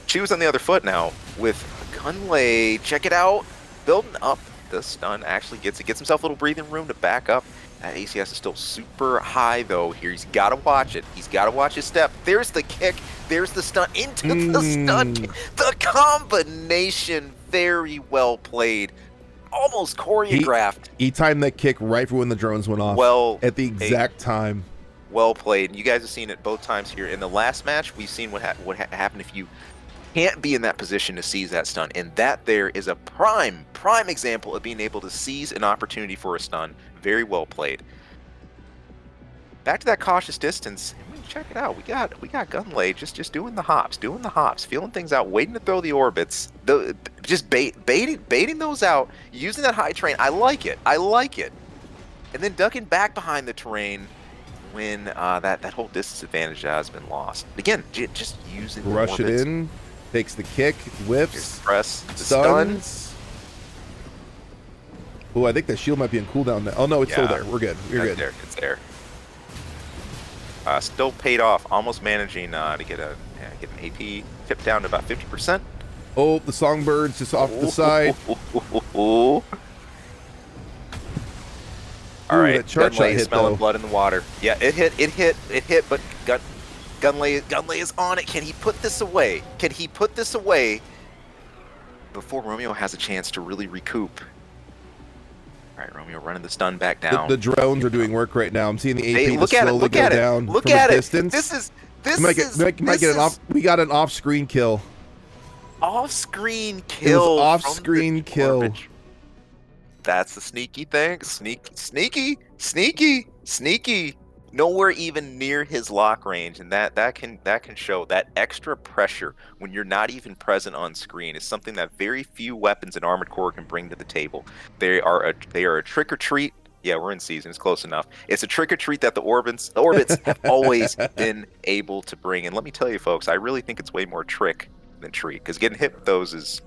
She was on the other foot now with Gunlay. Check it out. Building up the stun actually gets himself a little breathing room to back up. That ACS is still super high though here. He's got to watch it. He's got to watch his step. There's the kick. There's the stun into the stun kick. The combination, very well played. Almost choreographed. He timed that kick right for when the drones went off. Well, at the exact time. Well played. You guys have seen it both times here. In the last match, we've seen what happened if you can't be in that position to seize that stun. And that there is a prime example of being able to seize an opportunity for a stun. Very well played. Back to that cautious distance. Check it out. We got Gunlay just doing the hops, feeling things out, waiting to throw the orbits, just baiting those out, using that high terrain. I like it. And then ducking back behind the terrain when that whole distance advantage has been lost. Again, just using the rush orbits. It in, takes the kick, whips, press, stuns. Oh, I think the shield might be in cooldown now. Oh no, it's still there. We're good. You're good. It's there. Still paid off, almost managing to get an AP tip down to about 50%. Oh, the songbirds just off the side. All right, that charge shot hit smelling though. blood in the water. Yeah, it hit, but Gunlay is on it. Can he put this away? Before Romeo has a chance to really recoup? All right, Romeo running the stun back down. The drones are doing work right now. I'm seeing the AP slowly go down Look from at a it. distance. This is. We got an off-screen kill. Off-screen kill. It was off-screen kill. Garbage. That's the sneaky thing. Sneaky. Nowhere even near his lock range, and that can show that extra pressure when you're not even present on screen is something that very few weapons in Armored Core can bring to the table. They are a trick or treat. Yeah, we're in season. It's close enough. It's a trick or treat that the orbits have always been able to bring. And let me tell you, folks, I really think it's way more trick than treat, because getting hit with those is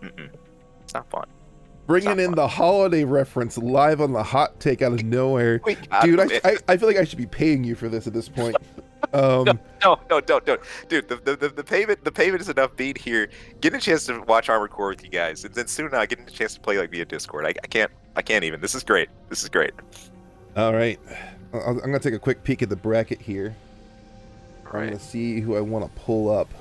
it's not fun. Bringing in the holiday reference live on the hot take out of nowhere. Dude, I feel like I should be paying you for this at this point. No, don't. Dude, the payment is enough being here, getting a chance to watch Armored Core with you guys, and then soon getting a chance to play like via Discord. I can't even. This is great. All right. I'm going to take a quick peek at the bracket here. I'm going to see who I want to pull up.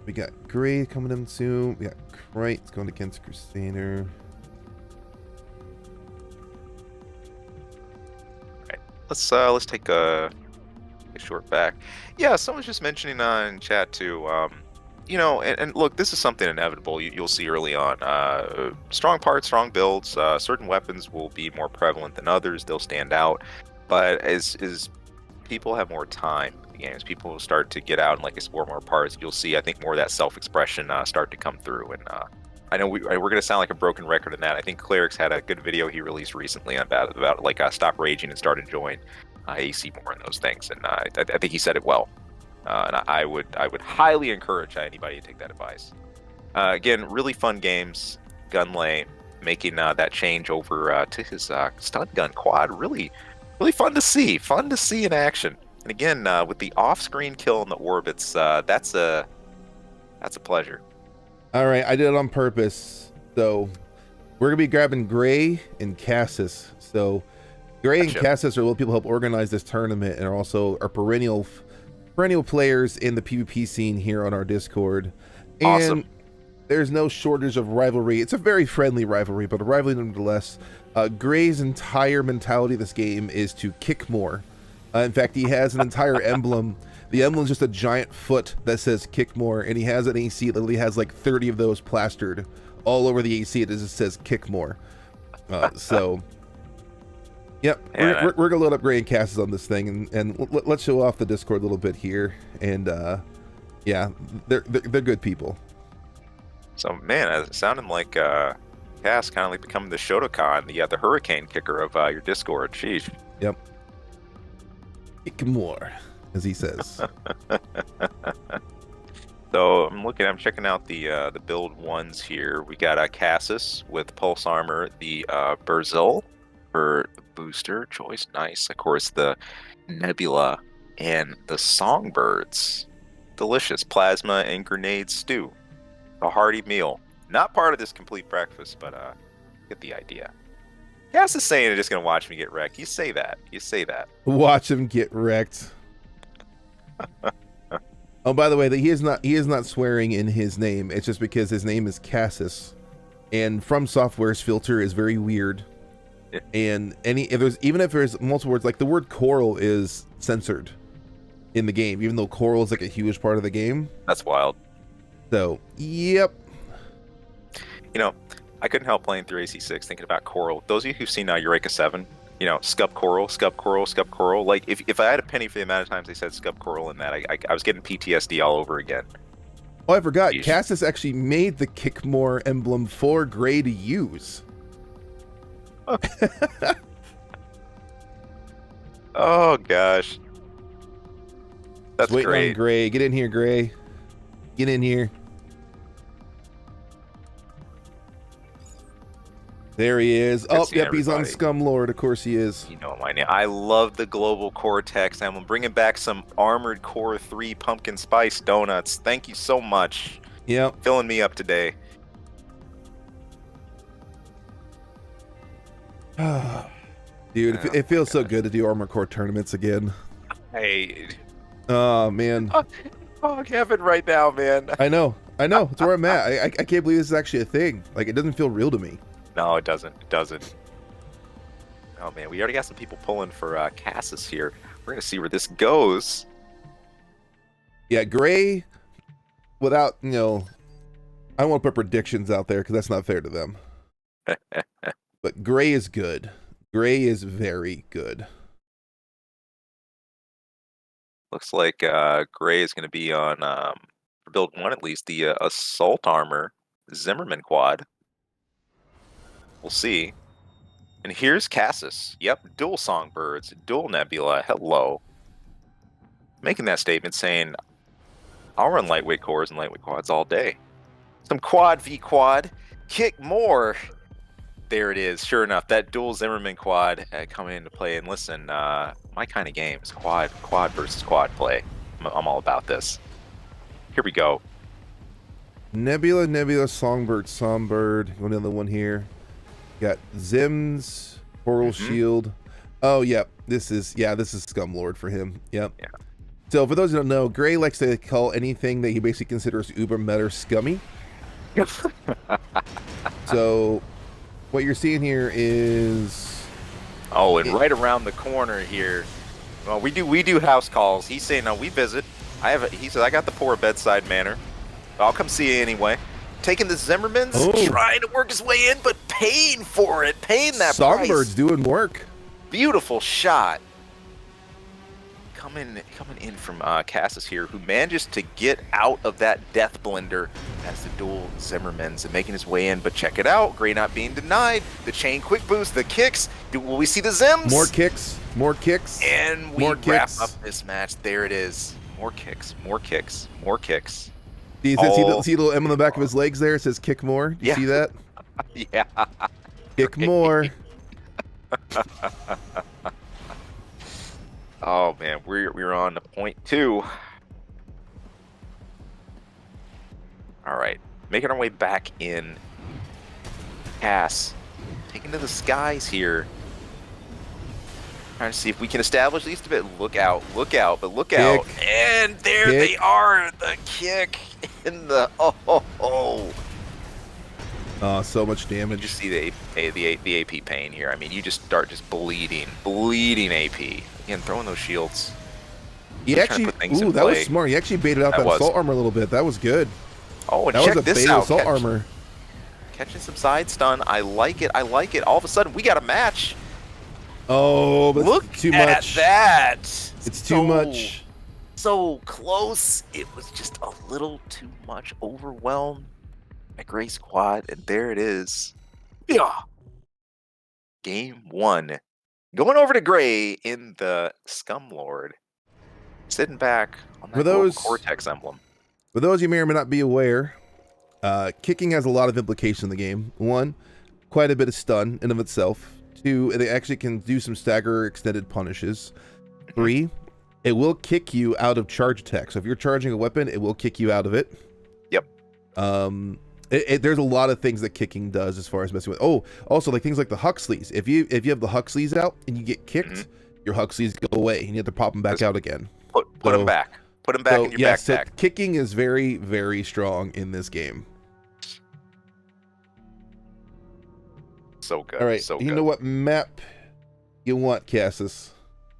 We got Gray coming in soon. We got Krites going against Crusader. Right. Let's take a short back. Yeah, someone's just mentioning in chat too. And look, this is something inevitable. You'll see early on. Strong parts, strong builds. Certain weapons will be more prevalent than others. They'll stand out. But as people have more time, games, people will start to get out and explore more parts. You'll see, I think, more of that self-expression start to come through. And I know we're going to sound like a broken record in that. I think Cleric's had a good video he released recently about stop raging and start enjoying AC more and those things. And I think he said it well. And I would highly encourage anybody to take that advice. Again, really fun games. Gunlay making that change over to his stun gun quad. Really fun to see. Fun to see in action. And again, with the off-screen kill in the orbits, that's a pleasure. All right, I did it on purpose. So we're gonna be grabbing Gray and Cassis. So Gray and Cassis are what people help organize this tournament, and are also our perennial players in the PvP scene here on our Discord. And awesome. There's no shortage of rivalry. It's a very friendly rivalry, but a rivalry nonetheless. Gray's entire mentality of this game is to kick more. In fact, he has an entire emblem. The emblem is just a giant foot that says kick more, and he has an AC that literally has 30 of those plastered all over the AC. It just says kick more. So, yep, we're going to load up Gray and Cassis on this thing, and let's show off the Discord a little bit here. And, yeah, they're good people. So, man, it sounded like Cass kind of becoming the Shotokan, the hurricane kicker of your Discord. Sheesh. Yep. Kick more, as he says. So I'm checking out the build ones here. We got Cassis with Pulse Armor, the Burzil for the booster choice. Nice. Of course, the Nebula and the Songbirds. Delicious. Plasma and Grenade Stew. A hearty meal. Not part of this complete breakfast, but get the idea. Cass is saying you're just gonna watch me get wrecked. You say that. You say that. Watch him get wrecked. Oh, by the way, that he is not swearing in his name. It's just because his name is Cassis, and From Software's filter is very weird. Yeah. And even if there's multiple words, like the word coral is censored in the game, even though coral is like a huge part of the game. That's wild. So, yep. You know, I couldn't help playing through AC6 thinking about coral. Those of you who've seen Eureka 7, you know, scub coral, scub coral, scub coral. Like, if I had a penny for the amount of times they said scub coral in that, I was getting PTSD all over again. Oh, I forgot. Jeez. Cassis actually made the Kickmore emblem for Gray to use. Oh, gosh. That's Waiting great. on Gray. Get in here, Gray. Get in here. There he is. Good Oh, seeing yep, he's on everybody. Scum Lord. Of course he is. You know my name. I love the Global Cortex emblem. Bringing back some Armored Core 3 pumpkin spice donuts. Thank you so much. Yep. Filling me up today. Dude, it feels so good to do Armor Core tournaments again. Hey. Oh, man. Oh, Kevin, right now, man. I know. It's where I'm at. I can't believe this is actually a thing. Like, it doesn't feel real to me. No, it doesn't. It doesn't. Oh, man. We already got some people pulling for Cassis here. We're going to see where this goes. Yeah, Gray, without, you know, I don't want to put predictions out there because that's not fair to them. But Gray is good. Gray is very good. Looks like Gray is going to be on, for build 1 at least, the Assault Armor Zimmerman quad. We'll see. And here's Cassis. Yep, dual Songbirds, dual Nebula. Hello. Making that statement saying, I'll run lightweight cores and lightweight quads all day. Some quad v quad. Kick more. There it is. Sure enough, that dual Zimmerman quad coming into play. And listen, my kind of game is quad versus quad play. I'm all about this. Here we go. Nebula, Songbird. Another one here. Got Zims, Coral Shield. Oh, yep. This is Scum Lord for him. Yep. Yeah. So for those who don't know, Gray likes to call anything that he basically considers uber meta scummy. So what you're seeing here is and right around the corner here. Well, we do house calls. He's saying, no, we visit. He said, I got the poor bedside manner. I'll come see you anyway. Taking the Zimmermans, trying to work his way in, but paying for it, paying that Songbirds price. doing work. Beautiful shot. Coming in from Cassis here, who manages to get out of that death blender as the dual Zimmermans and making his way in. But check it out, Gray not being denied. The chain quick boost, the kicks. Will we see the Zims? More kicks. And we wrap up this match. There it is. More kicks. See the little M on the back of his legs there? It says kick more. Do you see that? Yeah. Kick more. Oh man, we're on to point 2. All right, making our way back in. Cass, taking to the skies here. Trying to see if we can establish at least a bit. Look out, but look out. And there they are, the kick in the So much damage. You see the AP pain here. I mean, you just start bleeding AP. Again, throwing those shields. He actually, that was smart. He actually baited out that assault armor a little bit. That was good. Oh, and that check was a this bait out. assault armor. Catching some side stun. I like it. All of a sudden, we got a match. Oh, but look too at much. that. It's too much. So close. It was just a little too much. Overwhelmed. A Gray squad, and there it is. Yeah. Game 1. Going over to Gray in the Scum Lord. Sitting back on that Cortex emblem. For those you may or may not be aware, kicking has a lot of implications in the game. 1, quite a bit of stun in of itself. 2, they actually can do some stagger extended punishes. 3, it will kick you out of charge attack. So if you're charging a weapon, it will kick you out of it. Yep. There's a lot of things that kicking does as far as messing with. Oh, also like things like the Huxleys. If you have the Huxleys out and you get kicked, your Huxleys go away and you have to pop them back out again. Put them back. Put them back in your backpack. So kicking is very, very strong in this game. So good. All right, so you good. know what map you want, Cassis?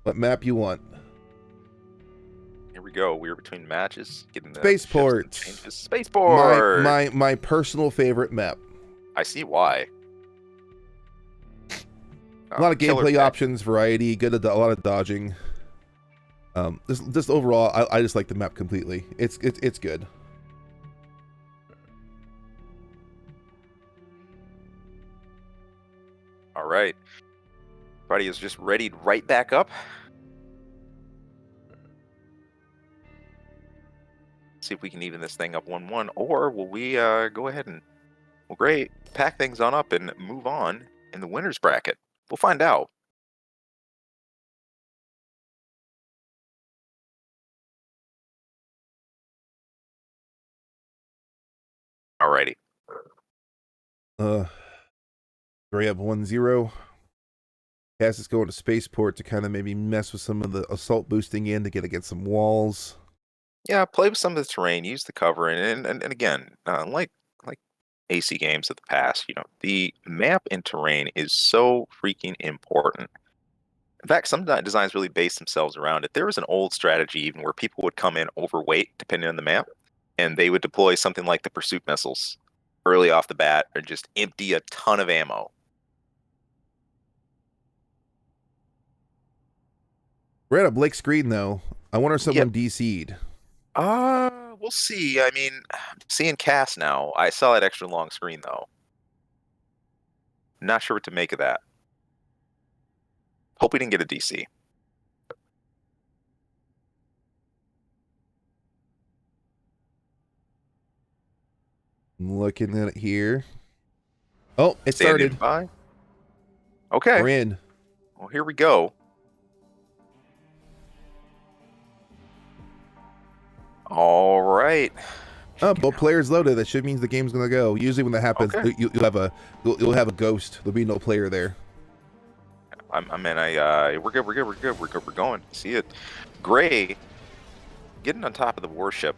What map you want? Here we go. We're between matches. Getting the Spaceport. Spaceport. My personal favorite map. I see why. A lot of gameplay options, variety, a lot of dodging. Just overall, I just like the map completely. It's good. All right. Everybody is just readied right back up. See if we can even this thing up 1-1, or will we go ahead and, well, great, pack things on up and move on in the winner's bracket? We'll find out. Alrighty. Gray up 1-0. Cassis going to Spaceport to kind of maybe mess with some of the assault boosting in to get against some walls. Yeah, play with some of the terrain, use the cover, and again, like AC games of the past, the map and terrain is so freaking important. In fact, some designs really base themselves around it. There was an old strategy even where people would come in overweight, depending on the map, and they would deploy something like the pursuit missiles early off the bat and just empty a ton of ammo. We're at a Blake screen, though. I wonder if someone DC'd. We'll see. I mean, I'm seeing Cass now. I saw that extra long screen, though. Not sure what to make of that. Hope we didn't get a DC. I'm looking at it here. Oh, it started. By. Okay. We're in. Well, here we go. All right. Both players loaded. That should mean the game's gonna go. Usually, when that happens, you'll have a ghost. There'll be no player there. We're good. We're going. See it. Gray getting on top of the warship,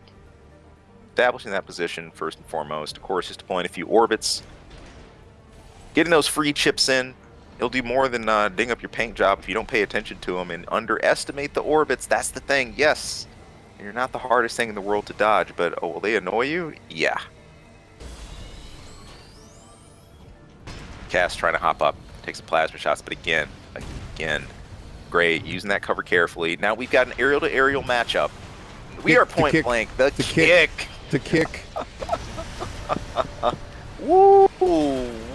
establishing that position first and foremost. Of course, just deploying a few orbits, getting those free chips in. It'll do more than ding up your paint job if you don't pay attention to them and underestimate the orbits. That's the thing. Yes. You're not the hardest thing in the world to dodge, but will they annoy you? Yeah. Cass trying to hop up, take some plasma shots, but again, great, using that cover carefully. Now we've got an aerial-to-aerial matchup. We are point blank. The kick. To kick. Woo!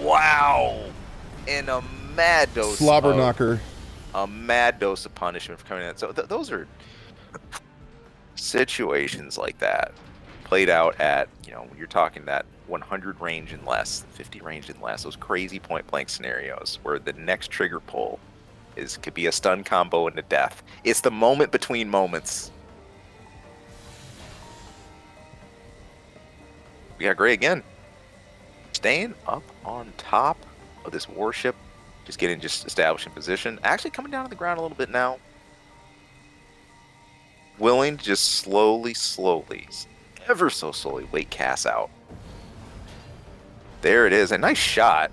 Wow! And a mad dose. Slobber knocker. A mad dose of punishment for coming in. So those are situations like that played out at, you're talking that 100 range and less, 50 range and less, those crazy point blank scenarios where the next trigger pull could be a stun combo into death. It's the moment between moments. We got Gray again, staying up on top of this warship, just establishing position, actually coming down to the ground a little bit now. Willing to just slowly, ever so slowly, wait Cass out. There it is. A nice shot.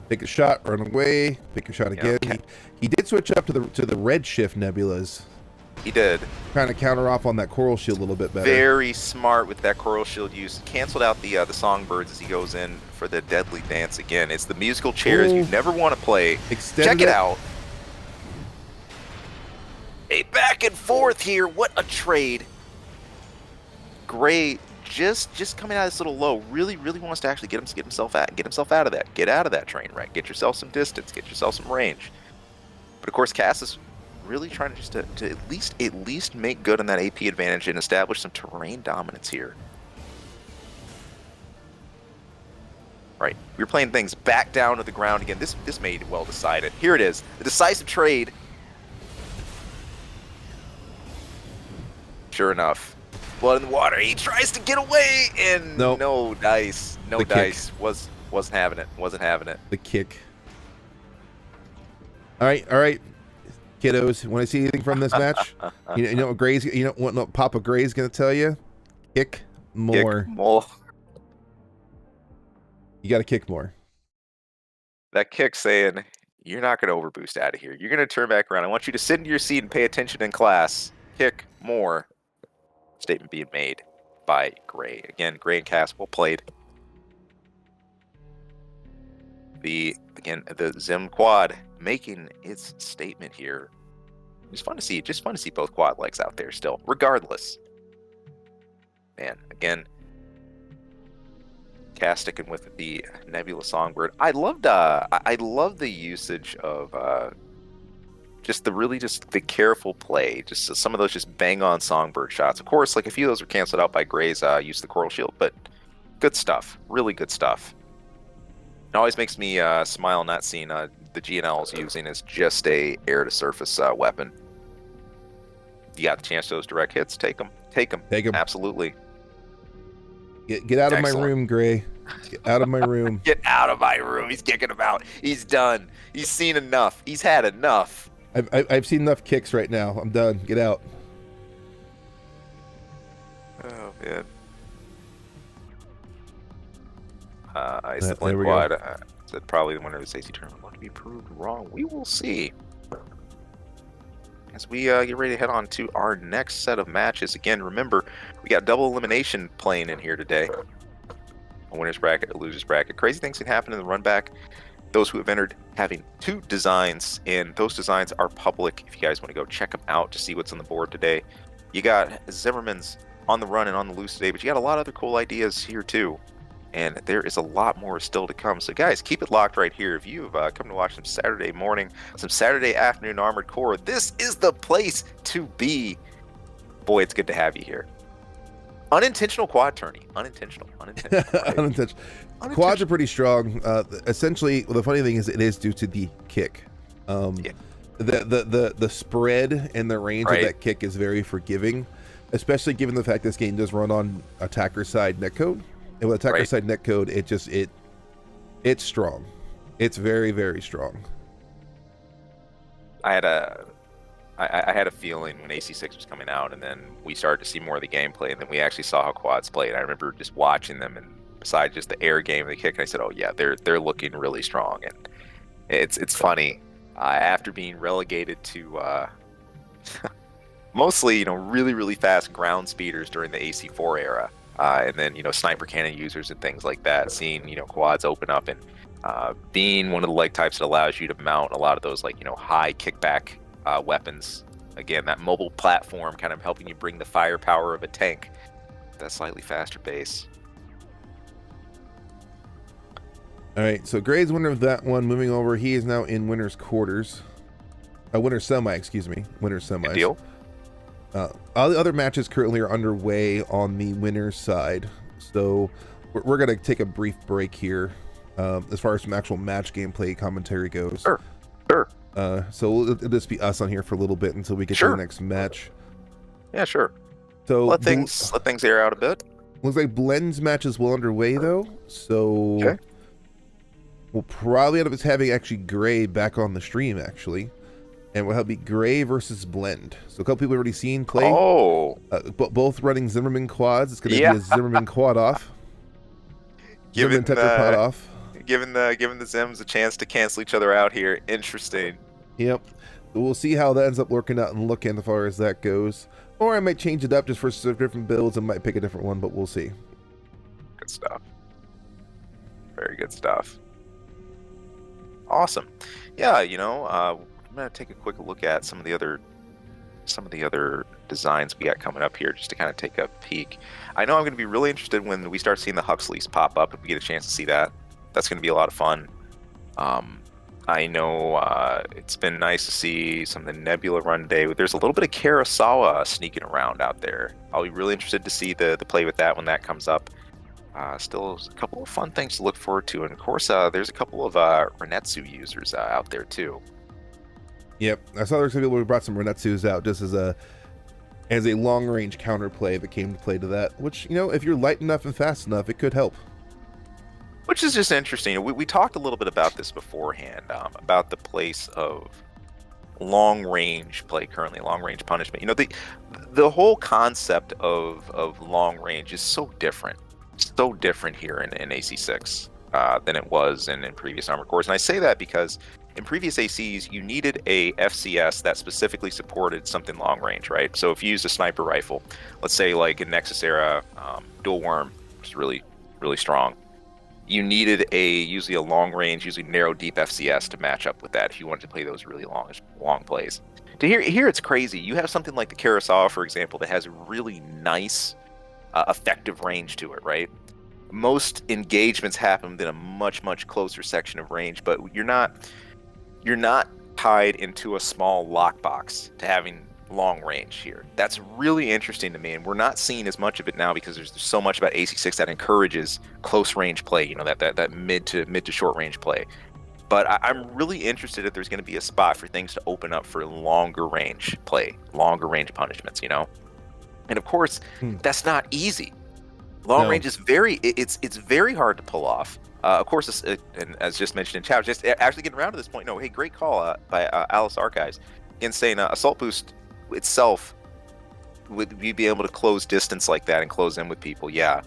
Take a shot, run away, pick a shot again. Okay. He did switch up to the red shift nebulas. He did. Kind of counter off on that coral shield a little bit better. Very smart with that coral shield use. Canceled out the songbirds as he goes in for the deadly dance again. It's the musical chairs you never want to play. Check it out. A back and forth here. What a trade. Gray just coming out of this little low. Really wants to actually get himself out of that. Get out of that train wreck. Get yourself some distance. Get yourself some range. But of course, Cass is really trying to at least make good on that AP advantage and establish some terrain dominance here. Right. We're playing things back down to the ground again. This made it well decided. Here it is. The decisive trade. Sure enough, blood in the water. He tries to get away, and Nope. no dice. No The dice. Wasn't having it. Wasn't having it. The kick. All right, kiddos. Want to see anything from this match? You know what Gray's? You know what Papa Gray's gonna tell you? Kick more. Kick more. You got to kick more. That kick saying, you're not going to overboost out of here. You're going to turn back around. I want you to sit in your seat and pay attention in class. Kick more. Statement being made by Gray. Again, Gray and Cass well played. The Zim quad making its statement here. Just fun to see both quad legs out there still, regardless. Man, again, Cass sticking with the Nebula Songbird. I love the usage of just the careful play, just some of those just bang on Songbird shots. Of course, like a few of those were canceled out by Gray's use of the Coral Shield, but good stuff, really good stuff. It always makes me smile not seeing the GNLs using as just a air to surface weapon. You got the chance to those direct hits, take them. Absolutely. Get out of my room, Gray. Get out of my room. Get out of my room. He's kicking him out. He's done. He's seen enough. He's had enough. I've seen enough kicks right now. I'm done. Get out. Oh, man. Ice the Blink Quad said probably the winner of the AC tournament. Will to be proved wrong. We will see. As we get ready to head on to our next set of matches. Again, remember, we got double elimination playing in here today. A winner's bracket, a loser's bracket. Crazy things can happen in the run back. Those who have entered having 2 designs, and those designs are public if you guys want to go check them out to see what's on the board today. You got Zimmerman's on the run and on the loose today, but you got a lot of other cool ideas here too. And there is a lot more still to come. So guys, keep it locked right here. If you've come to watch some Saturday morning, some Saturday afternoon Armored Core, this is the place to be. Boy, it's good to have you here. Unintentional quad tourney. Unintentional. Unintentional. Quads are pretty strong. Essentially, well, the funny thing is it is due to the kick. Yeah. The spread and the range of that kick is very forgiving, especially given the fact this game does run on attacker side netcode. And with attacker side netcode, it's strong. It's very, very strong. I had a feeling when AC6 was coming out, and then we started to see more of the gameplay, and then we actually saw how quads played. I remember just watching them, and besides just the air game and the kick, and I said, "Oh yeah, they're looking really strong." And it's funny after being relegated to mostly really really fast ground speeders during the AC4 era. And then, sniper cannon users and things like that, seeing, quads open up and being one of the leg types that allows you to mount a lot of those, high kickback weapons. Again, that mobile platform kind of helping you bring the firepower of a tank, that slightly faster base. All right, so Gray's winner of that one. Moving over, he is now in winner's quarters. Winner's semi, excuse me. Winner's semi. Good deal. All the other matches currently are underway on the winner's side, so we're going to take a brief break here as far as some actual match gameplay commentary goes. Sure. So it'll just be us on here for a little bit until we get to the next match. Yeah, sure. So let things air out a bit. Looks like Blend's match is well underway though, so we'll probably end up having actually Gray back on the stream actually. And we'll have Gray versus Blend. So a couple people already seen play. Oh. Both running Zimmerman quads. It's going to be a Zimmerman quad off. Zimmerman tetrapod off. Giving the Zims a chance to cancel each other out here. Interesting. Yep. So we'll see how that ends up working out and looking as far as that goes. Or I might change it up just for some different builds and might pick a different one, but we'll see. Good stuff. Very good stuff. Awesome. Yeah, I'm going to take a quick look at some of the other designs we got coming up here just to kind of take a peek. I know I'm going to be really interested when we start seeing the Huxleys pop up if we get a chance to see that. That's going to be a lot of fun. I know it's been nice to see some of the Nebula run day. There's a little bit of Kurosawa sneaking around out there. I'll be really interested to see the play with that when that comes up. Still a couple of fun things to look forward to. And of course, there's a couple of Renetsu users out there too. Yep, I saw there's some people who brought some Renetsus out just as a as a long-range counterplay that came to play to that, which, you know, if you're light enough and fast enough, it could help. Which is just interesting. We talked a little bit about this beforehand, about the place of long range play currently, long range punishment. You know, the whole concept of long range is so different here in AC6 than it was in previous Armored Cores. And I say that because in previous ACs, you needed a FCS that specifically supported something long range, right? So if you used a sniper rifle, let's say like in Nexus era, Dual Worm was really, really strong. You needed usually a long range, usually narrow deep FCS to match up with that if you wanted to play those really long plays. Here it's crazy. You have something like the Kurosawa, for example, that has really nice, effective range to it, right? Most engagements happen within a much closer section of range, but you're not tied into a small lockbox to having long range here. That's really interesting to me, and we're not seeing as much of it now because there's so much about AC6 that encourages close range play, you know, that mid to short range play. But I'm really interested if there's going to be a spot for things to open up for longer range play, longer range punishments, you know. And of course, that's not easy. Long range is very hard to pull off. Of course, and as just mentioned in chat, just actually getting around to this point. No, hey, great call by Alias Archives, again saying Assault Boost itself, would you be able to close distance like that and close in with people? Yeah.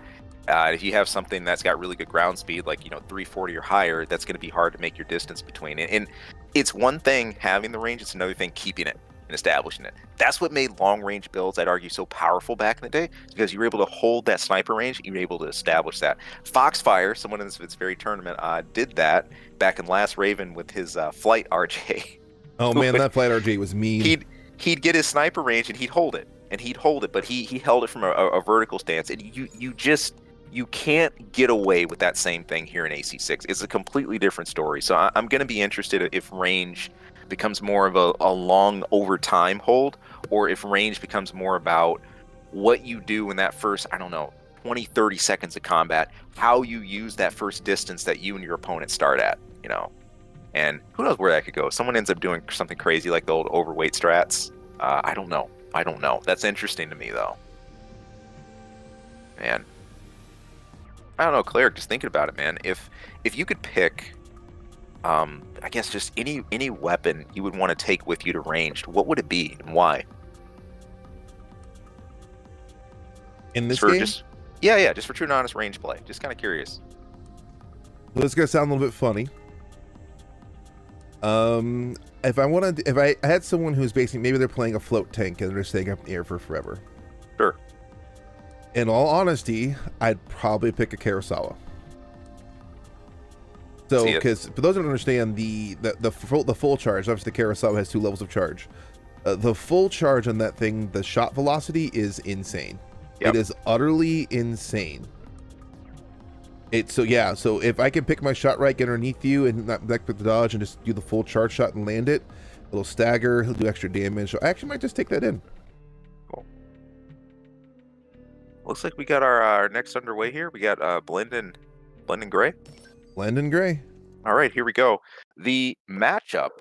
If you have something that's got really good ground speed, like, you know, 340 or higher, that's going to be hard to make your distance between it. And it's one thing having the range, it's another thing keeping it and establishing it. That's what made long range builds, I'd argue, so powerful back in the day, because you were able to hold that sniper range, you were able to establish that. Foxfire, someone in this very tournament, did that back in Last Raven with his Flight RJ. Oh man, that Flight RJ was mean. He'd get his sniper range and he'd hold it, but he held it from a vertical stance, and you can't get away with that same thing here in AC6. It's a completely different story. So I'm going to be interested if range becomes more of a long overtime hold, or if range becomes more about what you do in that first, I don't know, 20, 30 seconds of combat, how you use that first distance that you and your opponent start at, you know. And who knows where that could go? Someone ends up doing something crazy like the old overweight strats. I don't know. That's interesting to me, though. Man. I don't know, Cleric, just thinking about it, man. If you could pick, I guess just any weapon you would want to take with you to ranged, what would it be and why? In this game? Just for true and honest range play. Just kind of curious. Well, this is gonna sound a little bit funny. If I had someone who's basically, maybe they're playing a float tank and they're staying up in the air for forever. Sure. In all honesty, I'd probably pick a Kurosawa. So, because for those who don't understand, the full charge, obviously the Kurosawa has 2 levels of charge. The full charge on that thing, the shot velocity is insane. Yep. It is utterly insane. So if I can pick my shot right, get underneath you, and not back with the dodge, and just do the full charge shot and land it, it'll stagger, he'll do extra damage. So I actually might just take that in. Cool. Looks like we got our next underway here. We got Blendon Gray. Blendon Gray. All right, here we go. The matchup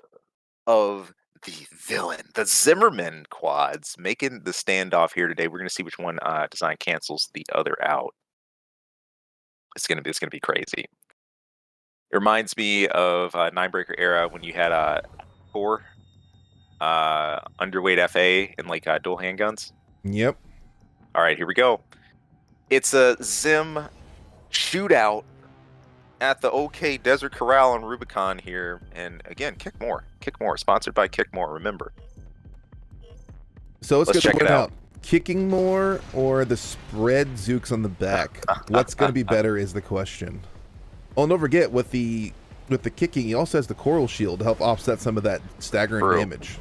of the villain, the Zimmerman quads, making the standoff here today. We're going to see which one design cancels the other out. It's gonna be crazy. It reminds me of Ninebreaker era when you had 4 underweight FA and like dual handguns. Yep. All right, here we go. It's a Zim shootout at the OK Desert Corral on Rubicon here, and again, Kick More, sponsored by Kick More. Remember. So let's check it out. Kicking more or the spread Zooks on the back? What's going to be better is the question. Oh, and don't forget, with the kicking, he also has the coral shield to help offset some of that staggering damage.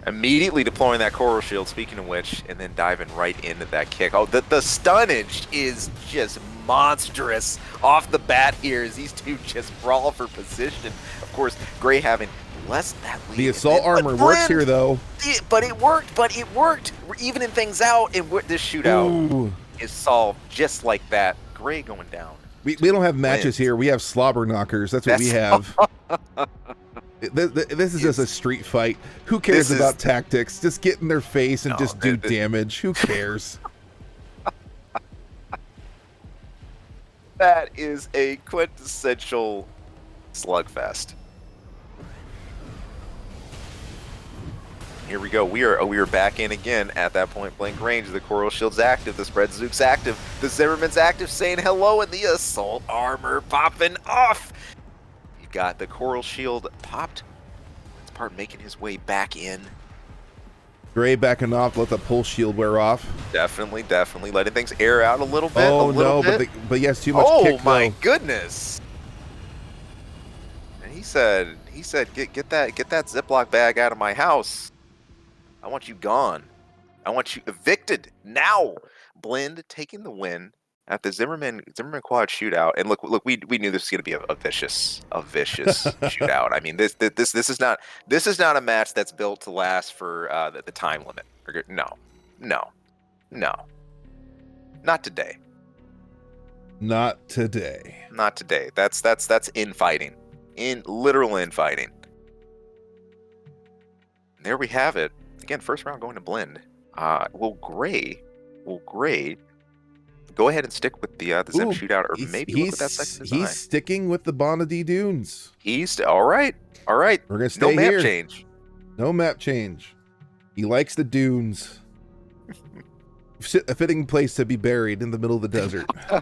Immediately deploying that coral shield, speaking of which, and then diving right into that kick. Oh, the stunnage is just monstrous off the bat here as these two just brawl for position. Of course, Gray having less than that lead. The assault armor works here, though. But it worked. We're evening things out, and this shootout is solved just like that. Gray going down. We don't have matches here. We have slobber knockers. That's what we have. This is just a street fight. Who cares about tactics? Just get in their face and just do damage. Who cares? That is a quintessential slugfest. Here we go. We are back in again at that point blank range. The coral shield's active. The spread zook's active. The Zimmerman's active, saying hello, and the assault armor popping off. You've got the coral shield popped. It's part making his way back in. Gray backing off. Let the pulse shield wear off. Definitely letting things air out a little bit. Oh no, but yes, too much. Oh my goodness! And he said, get that Ziploc bag out of my house. I want you gone. I want you evicted now. Blend taking the win at the Zimmerman quad shootout. And look, we knew this was going to be a vicious shootout. I mean, this is not a match that's built to last for the time limit. No, not today. Not today. Not today. That's infighting, literal infighting. There we have it. Again, first round going to Blend. Will Gray go ahead and stick with the Zim shootout, or maybe look at that second design? He's sticking with the Bonadi Dunes. All right. We're gonna stay no here. Map change. No map change. He likes the dunes. A fitting place to be buried in the middle of the desert. I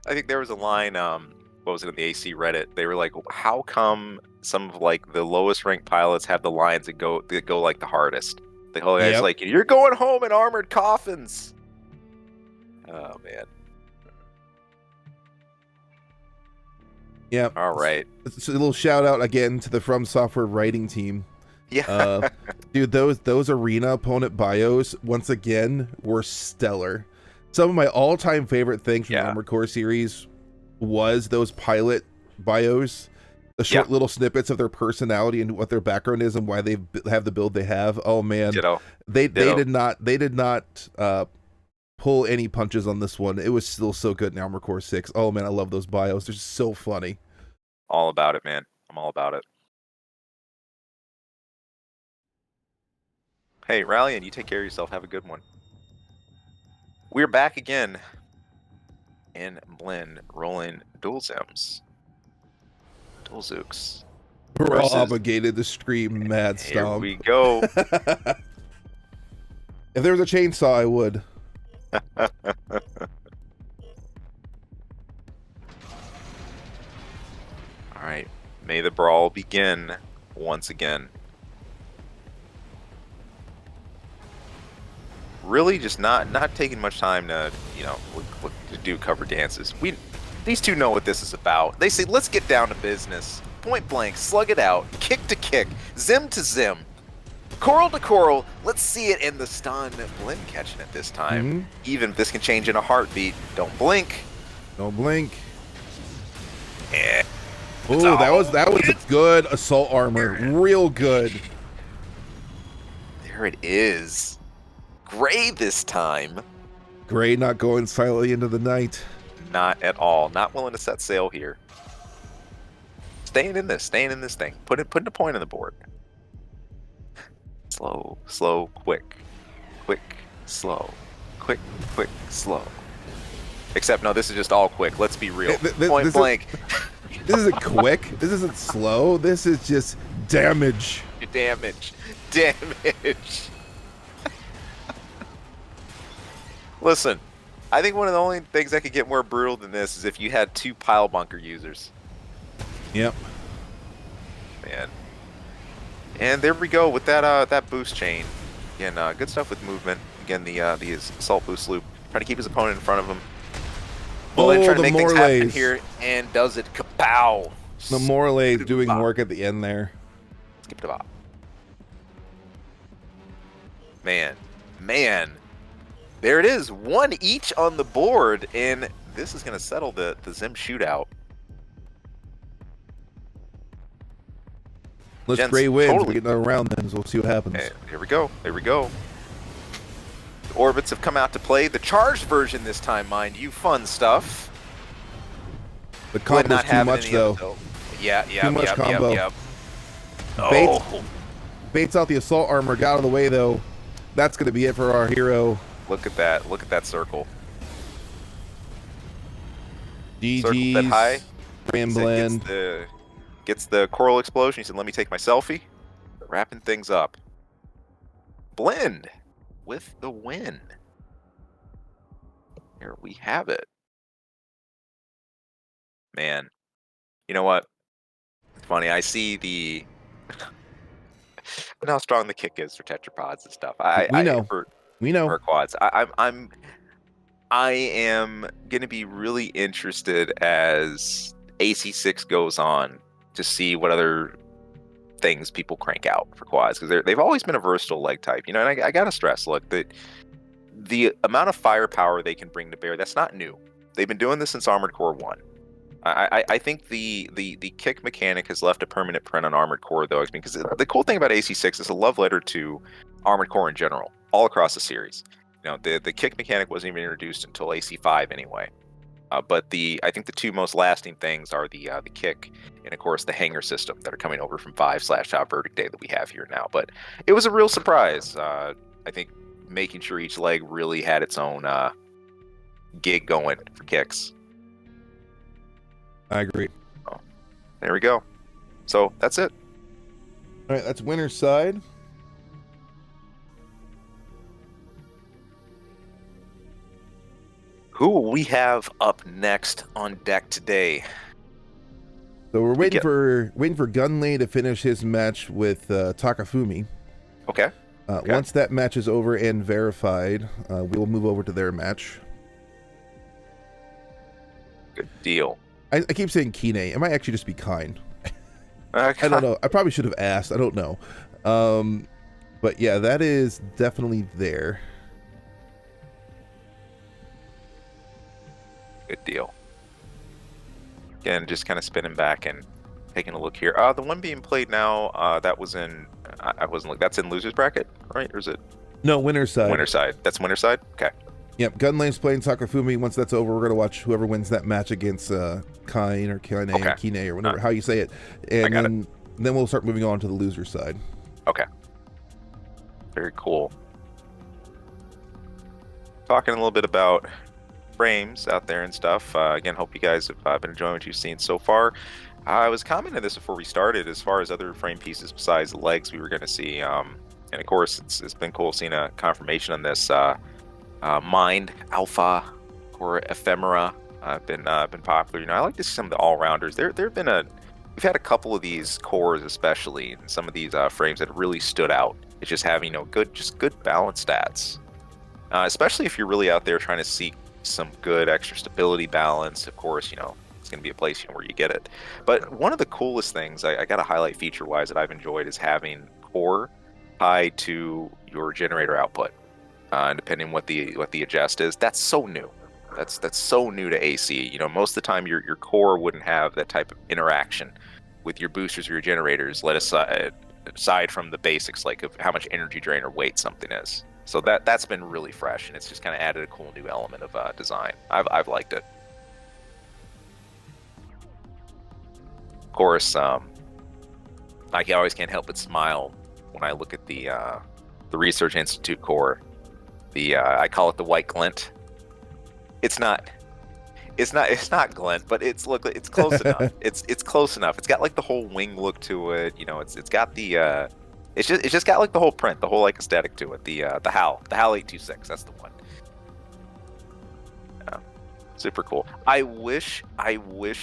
think there was a line. What was it in the AC Reddit? They were like, "How come some of like the lowest ranked pilots have the lines that go like the hardest?" The whole guy's like, "You're going home in armored coffins." Oh man. Yeah. All right. It's a little shout out again to the From Software writing team. Yeah. Dude, those arena opponent bios once again were stellar. Some of my all-time favorite things from the Armored Core series was those pilot bios, the short little snippets of their personality and what their background is and why they have the build they have. Oh man, they did not pull any punches on this one. It was still so good in Armored Core 6. Oh man, I love those bios. They're so funny. All about it, man. I'm all about it. Hey, Rallian, you take care of yourself. Have a good one. We're back again in Blend, rolling dual Zims. Dual Zooks. We're all obligated to scream Mad Stomp. Here we go. If there was a chainsaw, I would. All right. May the brawl begin once again. Really just not taking much time to, look to do cover dances. These two know what this is about. They say, let's get down to business. Point blank, slug it out, kick to kick, Zim to Zim, coral to coral. Let's see it in the stun. Blend catching it this time. Even if this can change in a heartbeat. Don't blink. Don't blink. Yeah. Oh, that was a good assault armor. Real good. There it is. Gray this time. Gray not going silently into the night. Not at all. Not willing to set sail here. Staying in this thing. Putting a point on the board. Slow, quick. Quick, slow. Quick, slow. Except no, this is just all quick. Let's be real. Point blank. This isn't quick. This isn't slow. This is just damage. Damage. Listen, I think one of the only things that could get more brutal than this is if you had two pile bunker users. Yep. Man. And there we go with that boost chain. Again, good stuff with movement. Again, the assault boost loop. Trying to keep his opponent in front of him. Trying to make things happen here, and does it. Kapow! The Morley doing work at the end there. Skip the bop. Man. There it is. One each on the board, and this is going to settle the Zim shootout. Let's Gray wins. We get another round then, so we'll see what happens. Hey, here we go. The orbits have come out to play. The charged version this time, mind you. Fun stuff. The combo's too much, though. Yeah. Too much combo. Oh, Baits out the assault armor, got out of the way though. That's going to be it for our hero. look at that! Look at that circle. Circle that GG's. high. Ramblin. Gets the coral explosion. He said, "Let me take my selfie." Wrapping things up. Blend with the win. Here we have it. Man, you know what? It's funny. I see the how strong the kick is for tetrapods and stuff. We know. For quads. I am gonna be really interested as AC6 goes on to see what other things people crank out for quads, because they've always been a versatile leg type, you know. And I gotta stress, look, that the amount of firepower they can bring to bear, that's not new. They've been doing this since Armored Core 1. I think the kick mechanic has left a permanent print on Armored Core, though, because the cool thing about AC6 is a love letter to Armored Core in general, all across the series. You know, the kick mechanic wasn't even introduced until AC5 anyway. But I think the two most lasting things are the kick and, of course, the hanger system that are coming over from 5/Top Verdict Day that we have here now. But it was a real surprise. I think making sure each leg really had its own gig going for kicks. I agree. Oh, there we go. So that's it. All right, that's winner's side. Who will we have up next on deck today? So we're waiting for Gunlay to finish his match with Takafumi. Okay. Once that match is over and verified, we will move over to their match. Good deal. I keep saying Kaine. It might actually just be Kaine. I don't know. I probably should have asked. I don't know. But yeah, that is definitely there. Good deal. Again, just kind of spinning back and taking a look here. The one being played now, that was in. I wasn't. That's in losers bracket, right? Or is it? No, winner's side. Winner's side. That's winner's side. Okay. Yep. Gunlay's playing Takafumi. Once that's over, we're gonna watch whoever wins that match against Kaine or Kaine or Kaine or whatever how you say it, and then we'll start moving on to the loser side. Okay. Very cool. Talking a little bit about frames out there and stuff. Again, hope you guys have been enjoying what you've seen so far. I was commenting this before we started as far as other frame pieces besides the legs we were going to see. And of course, it's been cool seeing a confirmation on this. Mind, Alpha, or Ephemera have been popular. You know, I like to see some of the all-rounders. We've had a couple of these cores, especially, and some of these frames that really stood out. It's just having, good balanced stats. Especially if you're really out there trying to seek some good extra stability balance. Of course, it's going to be a place where you get it. But one of the coolest things I got to highlight feature-wise that I've enjoyed is having core tied to your generator output. And depending on what the adjust is, that's so new. That's so new to AC. Most of the time your core wouldn't have that type of interaction with your boosters or your generators. Aside from the basics, like of how much energy drain or weight something is. So that's been really fresh, and it's just kind of added a cool new element of design. I've liked it. Of course, I always can't help but smile when I look at the Research Institute core. I call it the white glint. It's not glint, but it's close enough. It's close enough. It's got like the whole wing look to it. It's got the it's just got like the whole print, the whole like aesthetic to it. The HAL 826, that's the one. Super cool. I wish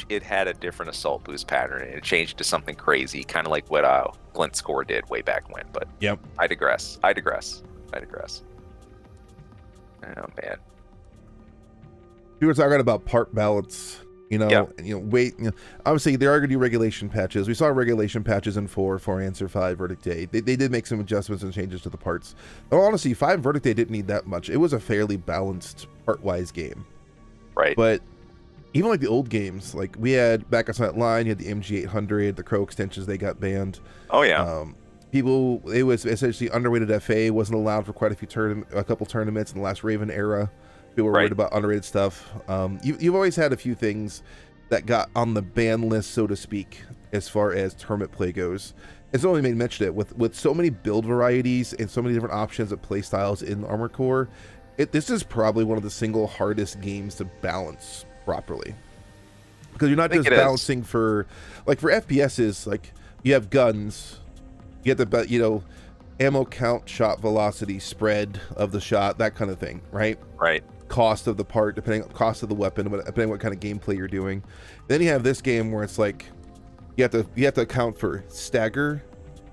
it had a different assault boost pattern and it changed to something crazy, kind of like what Glint's core did way back when. But yep. I digress. Oh man. We were talking about part balance, weight. Obviously, there are going to be regulation patches. We saw regulation patches in 4 Answer 5 Verdict Day. They did make some adjustments and changes to the parts. Though honestly, 5 Verdict Day didn't need that much. It was a fairly balanced part-wise game. Right. But even like the old games, like we had back on that line, you had the MG800, the Crow extensions, they got banned. Oh yeah. It was essentially underrated FA, wasn't allowed for quite a couple tournaments in the last Raven era. People were worried about underrated stuff. You've always had a few things that got on the ban list, so to speak, as far as tournament play goes. it's only made mention it with so many build varieties and so many different options of play styles in Armored Core. This is probably one of the single hardest games to balance properly, because you're not just balancing for FPSs. Like, you have guns, you have the ammo count, shot velocity, spread of the shot, that kind of thing, right? Right. Cost of the part, depending on cost of the weapon, depending on what kind of gameplay you're doing. Then you have this game where it's like you have to account for stagger,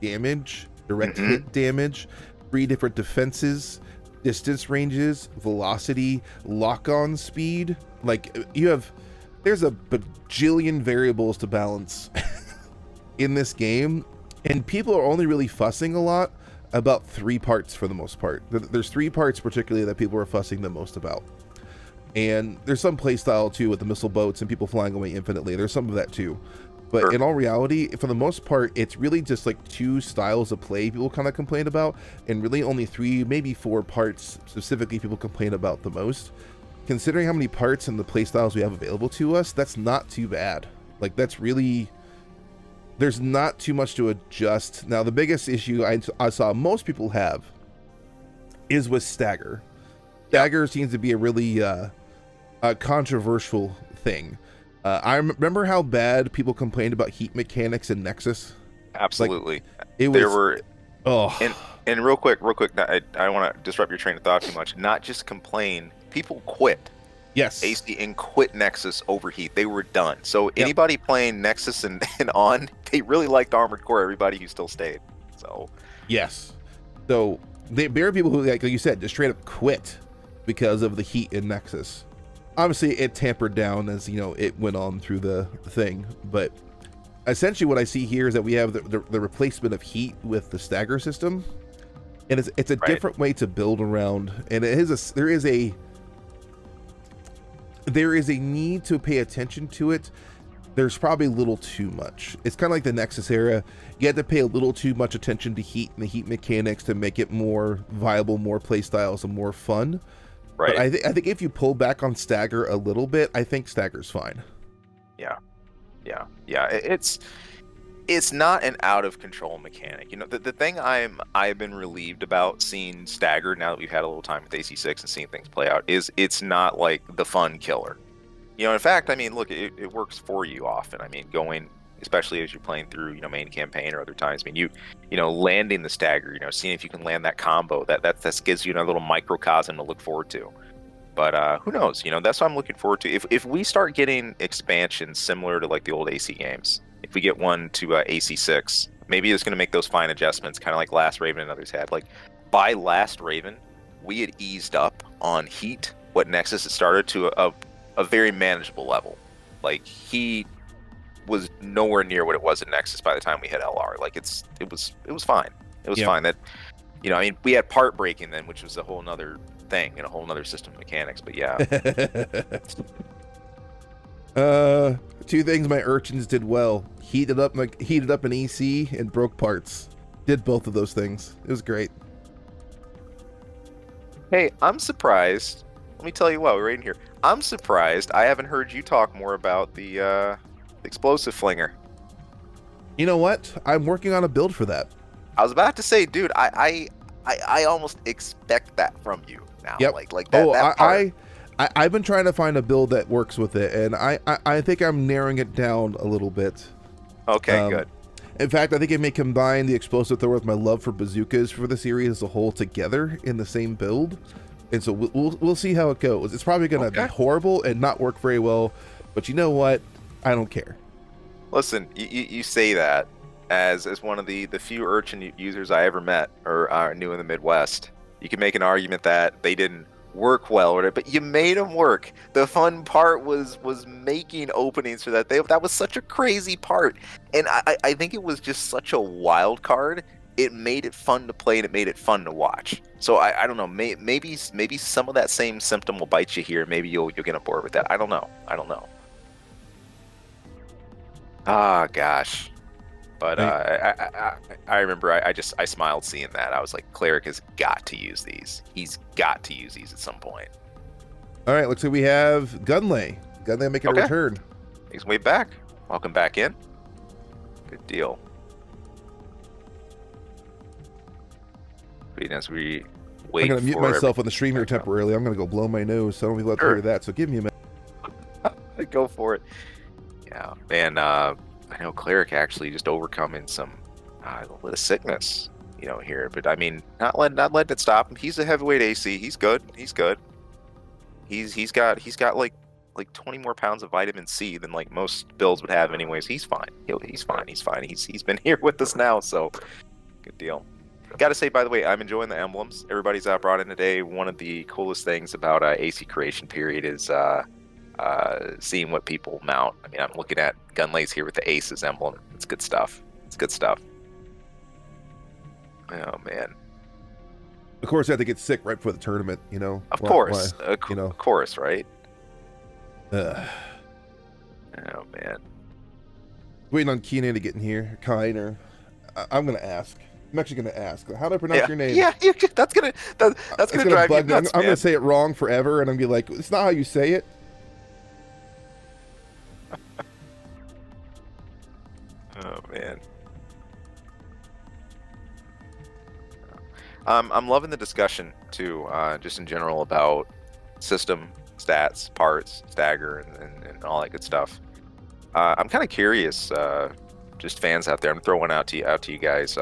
damage, direct hit damage, 3 different defenses, distance ranges, velocity, lock-on speed. Like, there's a bajillion variables to balance in this game, and people are only really fussing a lot about 3 parts for the most part. There's 3 parts particularly that people are fussing the most about. And there's some playstyle too with the missile boats and people flying away infinitely. There's some of that too. But Sure. In all reality, for the most part, it's really just like 2 styles of play people kind of complain about, and really only 3, maybe 4 parts specifically people complain about the most. Considering how many parts and the play styles we have available to us, that's not too bad. Like, that's really, there's not too much to adjust. Now, the biggest issue I saw most people have is with stagger. Stagger seems to be a really controversial thing. I remember how bad people complained about heat mechanics in Nexus. Absolutely. Like, And real quick, I don't want to disrupt your train of thought too much. Not just complain, people quit. Yes. AC and quit Nexus over heat. They were done. So anybody playing Nexus and on, they really liked Armored Core. Everybody who still stayed. So yes. So there are people who, like you said, just straight up quit because of the heat in Nexus. Obviously, it tampered down as it went on through the thing, but essentially what I see here is that we have the replacement of heat with the stagger system, and it's a different way to build around, and there is a need to pay attention to it. There's probably a little too much. It's kind of like the Nexus era. You had to pay a little too much attention to heat and the heat mechanics to make it more viable, more play styles, and more fun. right. But I think if you pull back on stagger a little bit, I think stagger's fine. Yeah. It's not an out of control mechanic. The thing I've been relieved about seeing stagger now that we've had a little time with AC6 and seeing things play out is it's not like the fun killer. In fact, I mean, look, it works for you often. I mean, going, especially as you're playing through, main campaign or other times. I mean, landing the stagger, seeing if you can land that combo, that gives you a little microcosm to look forward to. But who knows? That's what I'm looking forward to. If we start getting expansions similar to like the old AC games, if we get one to AC6, maybe it's going to make those fine adjustments, kind of like Last Raven and others had. Like, by Last Raven, we had eased up on heat what Nexus had started to a very manageable level. Like, heat was nowhere near what it was in Nexus by the time we hit LR. Like, it was fine. It was fine. That I mean, we had part breaking then, which was a whole nother thing and a whole nother system of mechanics. But yeah. 2 things my urchins did well: heated up an EC and broke parts. Did both of those things. It was great. Hey, I'm surprised. Let me tell you what, we're right in here. I'm surprised I haven't heard you talk more about the explosive flinger. You know what? I'm working on a build for that. I was about to say, dude, I almost expect that from you now. Yep. Like that. That part. I've been trying to find a build that works with it, and I think I'm narrowing it down a little bit. Okay, good. In fact, I think I may combine the explosive thrower with my love for bazookas for the series as a whole together in the same build, and so we'll see how it goes. It's probably going to be horrible and not work very well, but you know what? I don't care. Listen, you say that as one of the few urchin users I ever met or knew in the Midwest. You can make an argument that they didn't work well or but you made them work. The fun part was making openings for that. That was such a crazy part, and I think it was just such a wild card. It made it fun to play and it made it fun to watch. So I don't know, maybe some of that same symptom will bite you here. Maybe you'll get on board with that. I don't know. Ah, gosh. But I remember I smiled seeing that. I was like, Cleric has got to use these. He's got to use these at some point. All right, looks like we have Gunlay. Gunlay making a return. He's way back. Welcome back in. Good deal. as we I'm wait gonna mute for myself on the stream here temporarily. I'm gonna go blow my nose, so I don't be allowed to hear that. So give me a minute. Go for it. Yeah, and I know Cleric actually just overcoming some a little bit of sickness, here. But I mean, not letting it stop him. He's a heavyweight AC. He's good. He's good. He's got like 20 more pounds of vitamin C than like most builds would have, anyways. He's fine. He's fine. He's fine. He's been here with us now, so good deal. Got to say, by the way, I'm enjoying the emblems everybody's brought in today. One of the coolest things about AC creation period is seeing what people mount. I mean, I'm looking at Gunlay's here with the Aces emblem. It's good stuff. It's good stuff. Oh man. Of course, I had to get sick right before the tournament. Of course, of course, right? Oh man. Waiting on Kaine to get in here. Kaine, or I'm gonna ask. I'm actually gonna ask. How do I pronounce your name? Yeah, that's gonna drive you nuts, I'm gonna say it wrong forever, and I'm gonna be like, it's not how you say it. Oh man. I'm loving the discussion too, just in general about system, stats, parts, stagger, and all that good stuff. I'm kind of curious, just fans out there. I'm throwing out to you guys.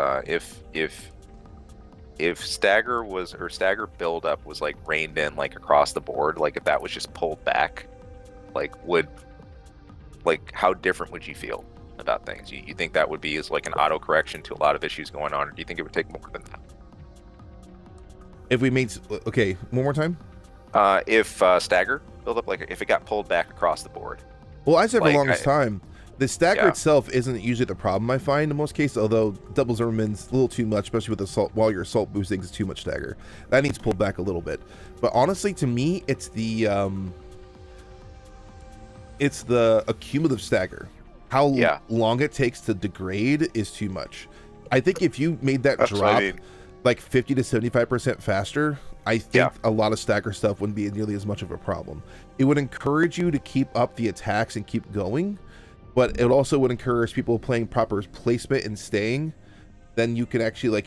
If stagger buildup was like reined in like across the board, like if that was just pulled back, how different would you feel about things? You think that would be as like an auto correction to a lot of issues going on, or do you think it would take more than that? If we made one more time. If stagger buildup, like if it got pulled back across the board. Well, I said for the longest time, the stagger itself isn't usually the problem I find in most cases, although double Zimmerman's a little too much, especially with assault. While you're assault boosting, it's too much stagger. That needs pulled back a little bit. But honestly, to me, it's the accumulative stagger. How long it takes to degrade is too much. I think if you made that drop like 50 to 75% faster, I think a lot of stagger stuff wouldn't be nearly as much of a problem. It would encourage you to keep up the attacks and keep going, but it also would encourage people playing proper placement and staying. Then you can actually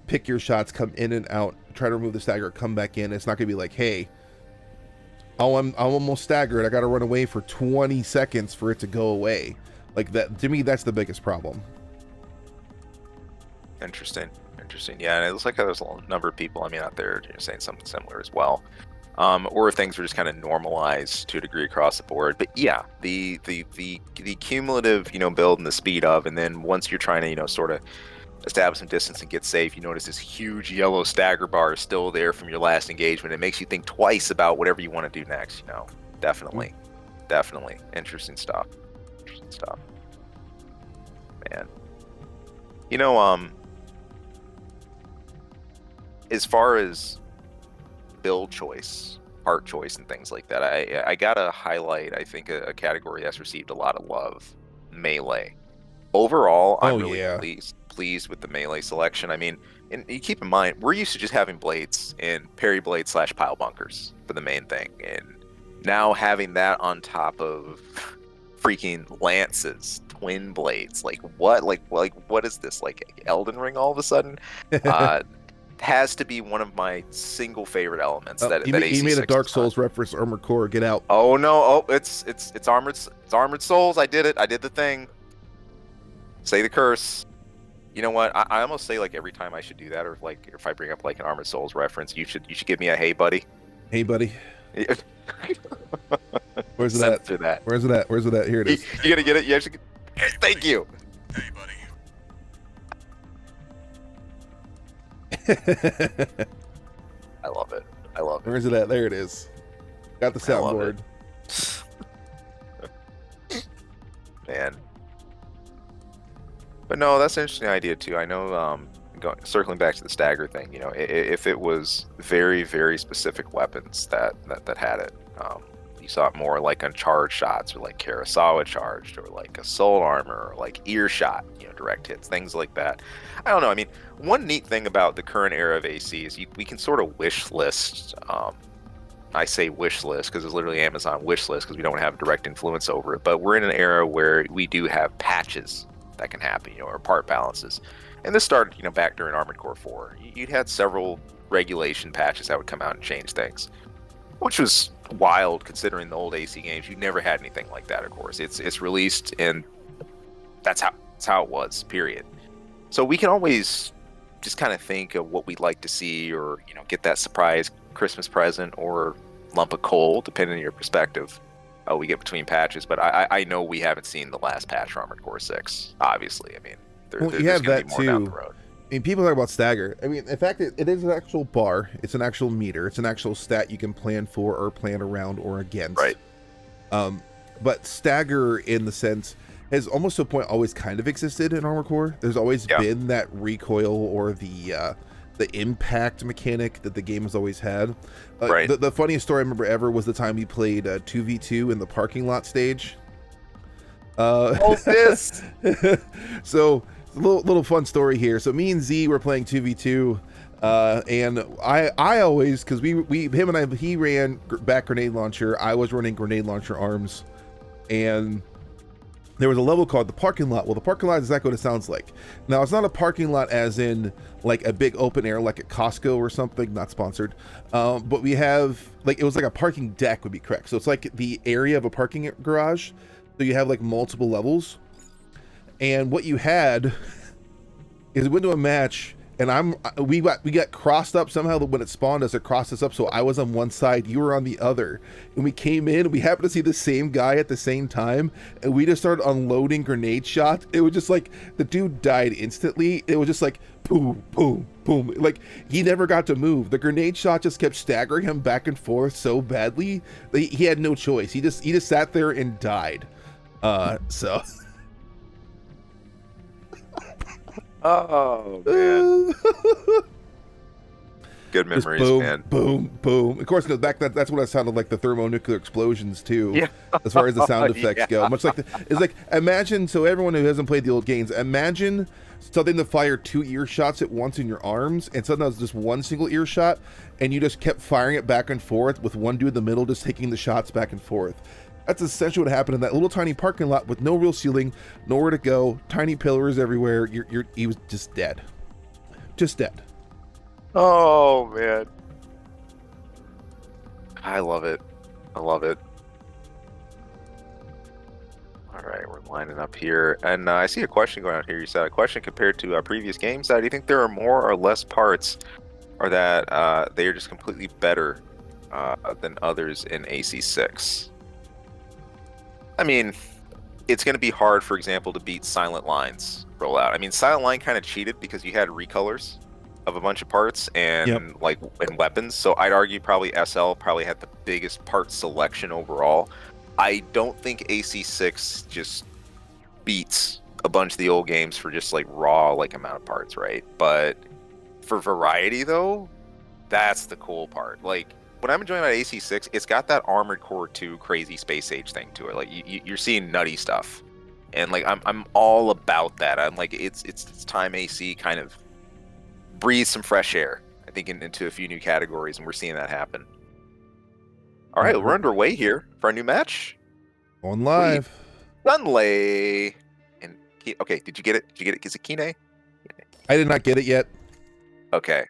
pick your shots, come in and out, try to remove the stagger, come back in. It's not gonna be like, hey, I'm almost staggered, I gotta run away for 20 seconds for it to go away. Like that, to me, that's the biggest problem. Interesting. Yeah, and it looks like there's a number of people out there saying something similar as well, or things are just kind of normalized to a degree across the board. But yeah, the cumulative build and the speed of, and then once you're trying to sort of establish some distance and get safe, you notice this huge yellow stagger bar is still there from your last engagement. It makes you think twice about whatever you want to do next. Definitely interesting stuff. Man, as far as build choice, part choice, and things like that, I gotta highlight, I think, a category that's received a lot of love: melee. Overall, I'm really pleased with the melee selection. I mean, and you keep in mind, we're used to just having blades and parry blades / pile bunkers for the main thing, and now having that on top of freaking lances, twin blades, like what is this, like Elden Ring all of a sudden? Has to be one of my single favorite elements. He made a Dark Souls reference. Armored Core, get out! Oh no! It's Armored Souls. I did it. I did the thing. Say the curse. You know what? I almost say like every time I should do that, or like if I bring up like an Armored Souls reference, you should give me a hey buddy. Hey buddy. Where's it at? Where's it at? Here it is. You gotta get it. You actually. Thank you. Hey buddy. I love it. Where is it at? There it is. Got the soundboard. Man. But no, that's an interesting idea too. I know, circling back to the stagger thing, if it was very, very specific weapons that had it, you saw it more like on charged shots, or like Kurosawa charged, or like assault armor, or like earshot, direct hits, things like that. I don't know. I mean, one neat thing about the current era of AC is we can sort of wish list. I say wish list because it's literally Amazon wish list because we don't have direct influence over it. But we're in an era where we do have patches that can happen, or part balances. And this started, back during Armored Core 4. You'd had several regulation patches that would come out and change things, which was wild considering the old AC games. You never had anything like that, of course. It's released, and that's how it was, period. So we can always just kind of think of what we'd like to see, or get that surprise Christmas present or lump of coal, depending on your perspective. We get between patches, but I know we haven't seen the last patch for Armored Core 6. Obviously, I mean, you have that be more down the too. road. I mean, people talk about stagger. I mean, in fact, it is an actual bar. It's an actual meter. It's an actual stat you can plan for or plan around or against. Right. But stagger, in the sense, has almost to a point always kind of existed in Armored Core. There's always been that recoil or the impact mechanic that the game has always had. Right. The funniest story I remember ever was the time we played 2v2 in the parking lot stage. This. So a little fun story here. So me and Z were playing 2v2, and I always, because he ran back grenade launcher, I was running grenade launcher arms, and there was a level called the parking lot. Well, the parking lot is exactly what it sounds like. Now, it's not a parking lot as in like a big open air like at Costco or something, not sponsored, but we have, like, it was like a parking deck would be correct. So it's like the area of a parking garage. So you have like multiple levels, and what you had is we went to a match, and we got crossed up somehow. When it spawned us, it crossed us up, so I was on one side, you were on the other, and we came in, we happened to see the same guy at the same time, and we just started unloading grenade shots. It was just like the dude died instantly. It was just like boom, boom, boom. Like, he never got to move. The grenade shot just kept staggering him back and forth so badly that he had no choice. He just sat there and died. So oh man, good memories, boom, man. Boom, boom. Of course, back that's what it sounded like, the thermonuclear explosions too. Yeah. As far as the sound effects go, much like it's like, imagine. So everyone who hasn't played the old games, imagine something to fire 2 ear shots at once in your arms, and sometimes just one single ear shot, and you just kept firing it back and forth with one dude in the middle just taking the shots back and forth. That's essentially what happened in that little tiny parking lot with no real ceiling, nowhere to go, tiny pillars everywhere. He was just dead. Just dead. Oh man, I love it. I love it. All right, we're lining up here, and I see a question going out here. You said a question compared to previous games. Do you think there are more or less parts, or that they are just completely better than others in AC6? I mean, it's going to be hard, for example, to beat Silent Line's rollout. I mean, Silent Line kind of cheated because you had recolors of a bunch of parts and and weapons. So I'd argue probably SL probably had the biggest part selection overall. I don't think AC6 just beats a bunch of the old games for just like raw amount of parts, right? But for variety though, that's the cool part. Like, what I'm enjoying about AC6, it's got that Armored Core 2 crazy space age thing to it. Like, you're seeing nutty stuff, and like I'm all about that. I'm like, it's time AC kind of breathe some fresh air, I think, into a few new categories, and we're seeing that happen. All right, we're underway here for our new match. On live. Gunlay. And okay, did you get it? Did you get it? Is it Kaine? I did not get it yet. Okay.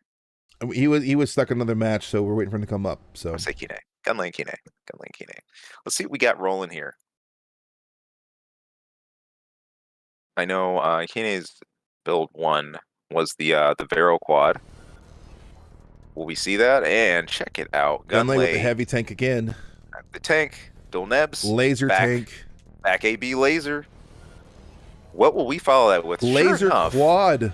He was stuck in another match, so we're waiting for him to come up. So I'll say Kaine. Gunlay and Kaine. Gunlay and Kaine. Let's see what we got rolling here. I know Kaine's build 1 was the Vero quad. Will we see that? And check it out. Gunlay with the heavy tank again. The tank. Dual Nebs. Laser tank. Back AB laser. What will we follow that with? Laser quad.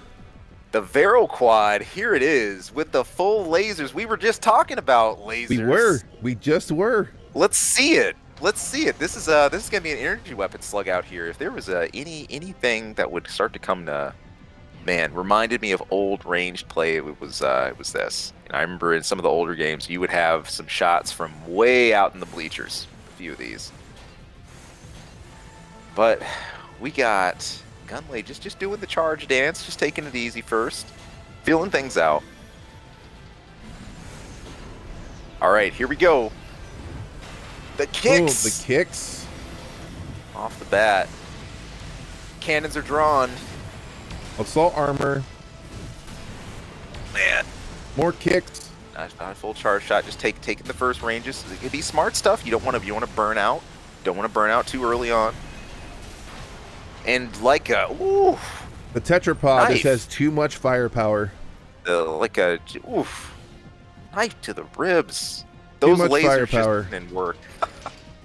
The Vero quad, here it is, with the full lasers. We were just talking about lasers. We just were. Let's see it. Let's see it. This is gonna be an energy weapon slug out here. If there was anything that would start to come to, man, reminded me of old ranged play, it was this. And I remember in some of the older games, you would have some shots from way out in the bleachers. A few of these, but we got Gunlay just doing the charge dance, just taking it easy first, feeling things out. All right, here we go. The kicks. Oh, the kicks. Off the bat. Cannons are drawn. Assault armor. Man. More kicks. Not a full charge shot. Just taking the first ranges. It could be smart stuff. You don't want to burn out. Don't want to burn out too early on. And like a oof. The tetrapod Knife. just has too much firepower. Like a oof. Knife to the ribs. Those much lasers firepower. just didn't work.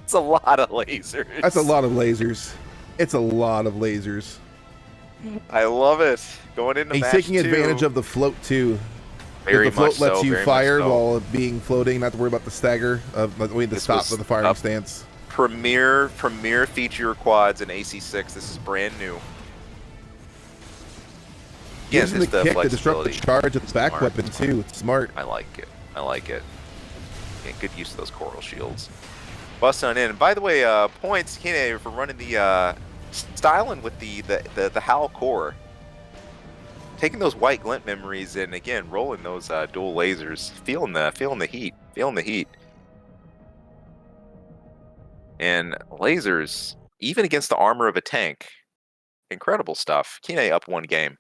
It's a lot of lasers. That's a lot of lasers. It's a lot of lasers. I love it. Going into He's match taking 2. advantage of the float too. Very The float much lets so, you very fire much so. while being floating, not to worry about the stagger of the This stop was of the firing up. stance. Premier feature quads in AC6. This is brand new. Gives him the it's the kick to disrupt the flexibility. charge of the back Smart. weapon too. It's smart. I like it. I like it. Yeah, good use of those coral shields. Bust on in. And by the way, points Kaine for running the styling with the Howl core. Taking those white glint memories and again rolling those dual lasers, feeling the heat. And lasers, even against the armor of a tank, incredible stuff. Kaine up 1 game.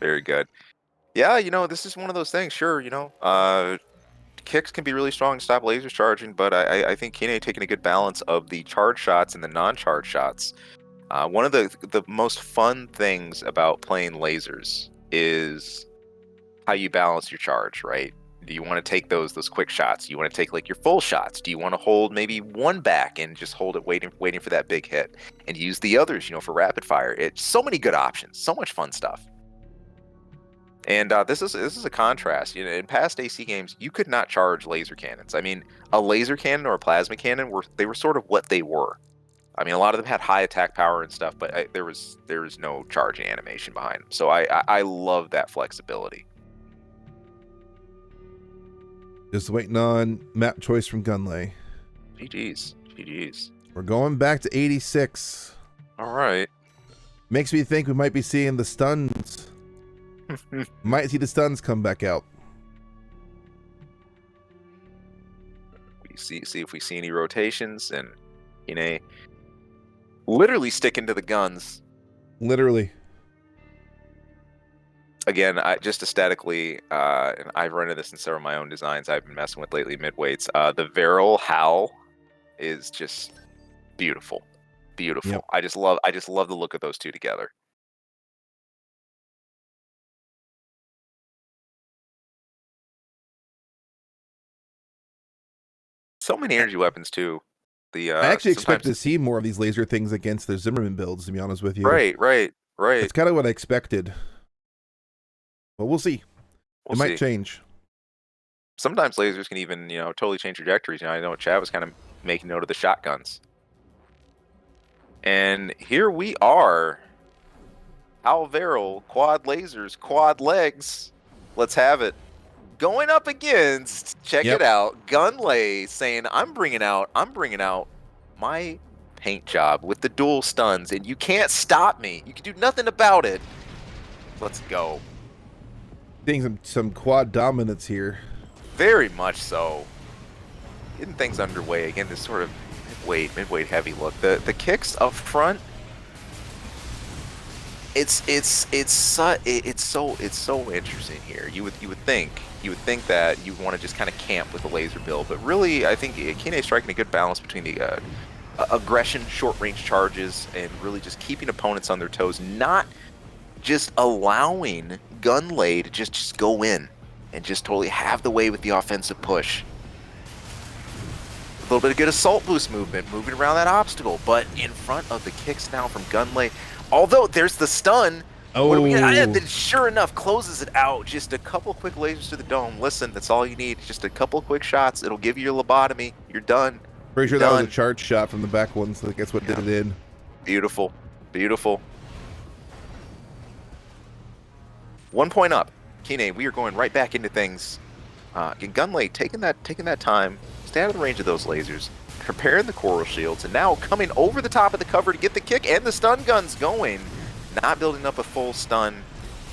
Very good. Yeah, this is one of those things. Sure, kicks can be really strong to stop lasers charging, but I think Kaine taking a good balance of the charge shots and the non-charge shots. One of the most fun things about playing lasers is how you balance your charge, right? Do you want to take those quick shots? Do you want to take like your full shots? Do you want to hold maybe one back and just hold it waiting for that big hit and use the others, for rapid fire? It's so many good options, so much fun stuff. And this is a contrast. In past AC games, you could not charge laser cannons. I mean, a laser cannon or a plasma cannon were sort of what they were. I mean, a lot of them had high attack power and stuff, but there was no charging animation behind them. So I love that flexibility. Just waiting on map choice from Gunlay. GG's. We're going back to 86. All right. Makes me think we might be seeing the stuns. Might see the stuns come back out. We see if we see any rotations and literally sticking to the guns. Literally. Again, just aesthetically, and I've run into this in several of my own designs I've been messing with lately, midweights. The Viral Howl is just beautiful. Yep. I just love the look of those two together. So many energy weapons too. I actually expect to see more of these laser things against the Zimmerman builds, to be honest with you. Right. It's kind of what I expected. But we'll see. It might change. Sometimes lasers can even, totally change trajectories. I know Chad was kind of making note of the shotguns. And here we are. Alvaro, quad lasers, quad legs. Let's have it. Going up against, check it out, Gunlay saying, I'm bringing out my paint job with the dual stuns, and you can't stop me. You can do nothing about it. Let's go. Seeing some quad dominance here. Very much so. Getting things underway again. This sort of midweight heavy look. The kicks up front. It's so interesting here. You would think that you want to just kind of camp with the laser build, but really I think Kaine is striking a good balance between the aggression, short range charges, and really just keeping opponents on their toes, not just allowing Gunlay to just go in and just totally have the way with the offensive push. A little bit of good assault boost movement, moving around that obstacle, but in front of the kicks now from Gunlay. Although there's the stun, then sure enough closes it out. Just a couple quick lasers to the dome. Listen, that's all you need. Just a couple quick shots. It'll give you your lobotomy. You're done. Pretty sure that was a charge shot from the back one, so that's what did it in. Beautiful. 1 point up. Kaine, we are going right back into things. Gunlay taking that time, stay out of the range of those lasers, preparing the coral shields, and now coming over the top of the cover to get the kick and the stun guns going. Not building up a full stun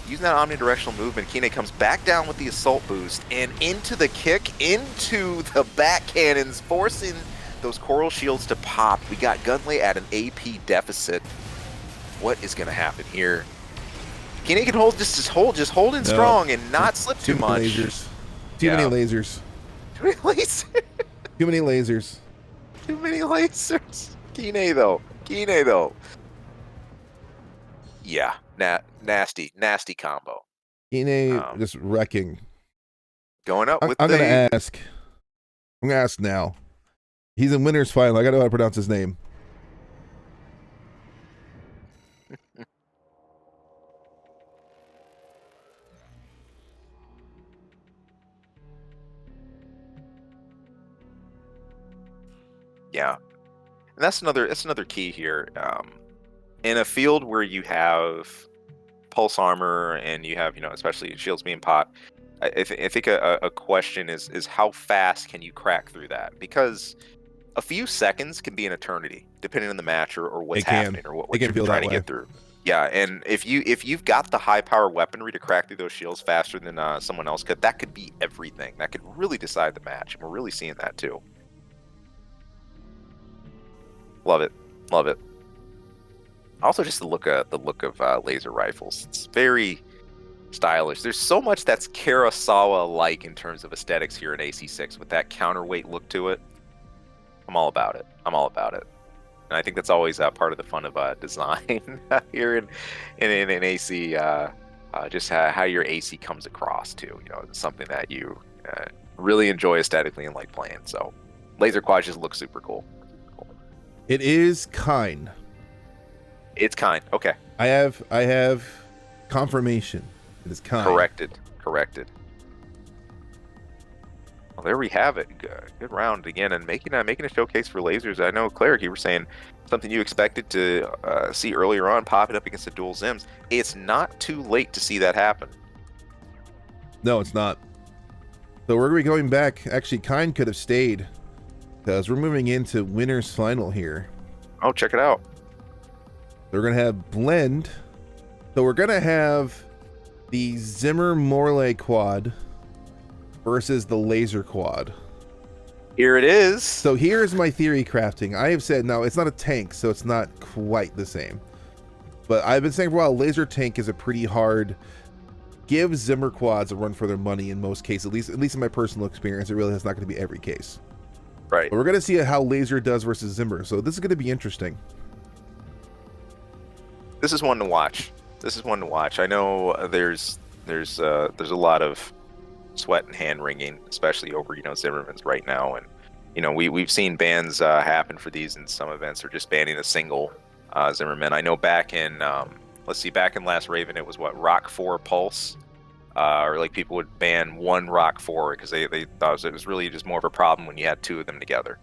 using that omnidirectional movement, Kaine comes back down with the assault boost and into the kick, into the back cannons, forcing those coral shields to pop. We got Gunlay at an AP deficit. What is going to happen here? Kaine can hold, just holding strong and not slip too much. Lasers. Too many lasers. Too many lasers. Too many lasers. Too many lasers. Kaine though. Yeah, nasty combo. Kaine just wrecking. Going up with I'm gonna ask. I'm gonna ask now. He's in winner's final. I gotta know how to pronounce his name. Yeah, and that's another key here. In a field where you have pulse armor and you have, especially shields being popped, I think a question is how fast can you crack through that? Because a few seconds can be an eternity, depending on the match or what's happening or what you're trying to get through. Yeah, and if you've got the high power weaponry to crack through those shields faster than someone else could, that could be everything. That could really decide the match, and we're really seeing that too. Love it. Also, just the look of laser rifles. It's very stylish. There's so much that's Kurosawa-like in terms of aesthetics here in AC6 with that counterweight look to it. I'm all about it. And I think that's always part of the fun of design here in AC. Just how your AC comes across too. It's something that you really enjoy aesthetically and like playing. So, laser quads just look super cool. It is Kaine. It's Kaine. Okay. I have confirmation. It is Kaine. Corrected. Well, there we have it. Good round again, and making a showcase for lasers. I know, Cleric, you were saying something you expected to see earlier on, popping up against the dual Zims. It's not too late to see that happen. No, it's not. So we're going to be going back. Actually, Kaine could have stayed because we're moving into winner's final here. Oh, check it out. We're going to have blend. So we're going to have the Zimmer Morley quad versus the laser quad. Here it is. So here's my theory crafting. I have said, now it's not a tank, so it's not quite the same. But I've been saying for a while, laser tank is a pretty hard. Give Zimmer quads a run for their money in most cases, at least in my personal experience. It really is not going to be every case. Right. But we're going to see how laser does versus Zimmer. So this is going to be interesting. This is one to watch. I know there's a lot of sweat and hand wringing, especially over Zimmerman's right now, and we've seen bans happen for these in some events, or just banning a single Zimmerman. I know back in back in last Raven, it was Rock 4 Pulse, or like people would ban one Rock 4 because they thought it was really just more of a problem when you had two of them together,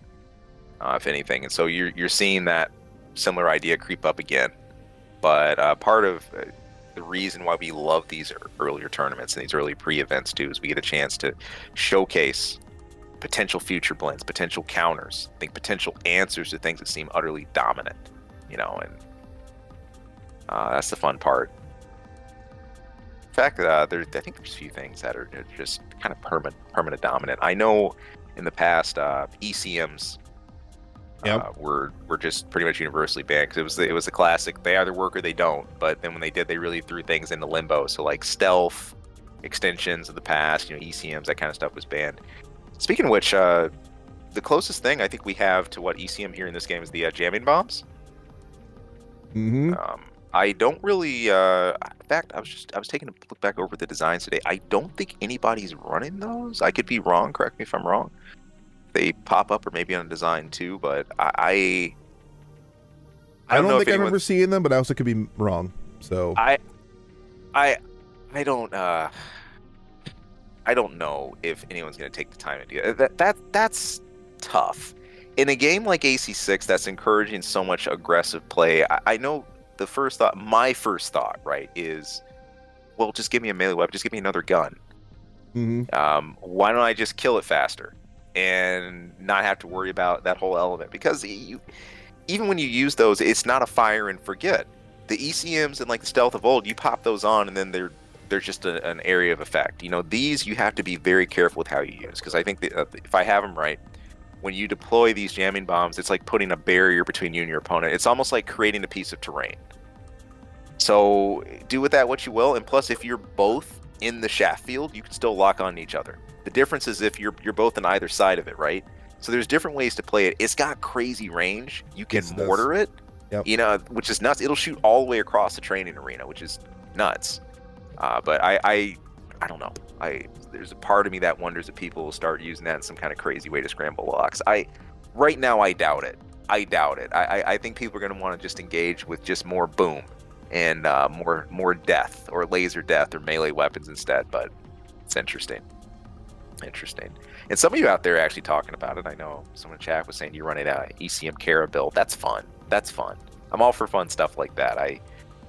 if anything. And so you're seeing that similar idea creep up again. But part of the reason why we love these earlier tournaments and these early pre-events too is we get a chance to showcase potential future blends, potential counters, potential answers to things that seem utterly dominant, and that's the fun part. In fact, I think there's a few things that are just kind of permanent dominant. I know in the past ECMs were just pretty much universally banned because it was the classic. They either work or they don't. But then when they did, they really threw things into limbo. So like stealth extensions of the past, ECMs, that kind of stuff was banned. Speaking of which, the closest thing I think we have to what ECM here in this game is the jamming bombs. Mm-hmm. I don't really. In fact, I was taking a look back over the designs today. I don't think anybody's running those. I could be wrong. Correct me if I'm wrong. They pop up or maybe on a design too, but I don't think I remember seeing them, but I also could be wrong. So I don't know if anyone's going to take the time to do it. That's tough in a game like AC6 that's encouraging so much aggressive play. I know my first thought, right, is, well, just give me a melee weapon, just give me another gun. Mm-hmm. Why don't I just kill it faster and not have to worry about that whole element? Because even when you use those, it's not a fire and forget. The ECMs and like the stealth of old, you pop those on and then they're there's just an area of effect. You know, these you have to be very careful with how you use, because I think that, if I have them right, when you deploy these jamming bombs, it's like putting a barrier between you and your opponent. It's almost like creating a piece of terrain. So do with that what you will. And plus, if you're both in the shaft field, you can still lock on each other. The difference is if you're both on either side of it, right? So there's different ways to play it. It's got crazy range. You can mortar it, you know, which is nuts. It'll shoot all the way across the training arena, which is nuts. But I don't know. There's a part of me that wonders if people will start using that in some kind of crazy way to scramble locks. Right now I doubt it. I think people are going to want to just engage with just more boom and more death or laser death or melee weapons instead. But it's interesting. And some of you out there are actually talking about it. I know someone in chat was saying you're running a ECM Kara build. That's fun. I'm all for fun stuff like that.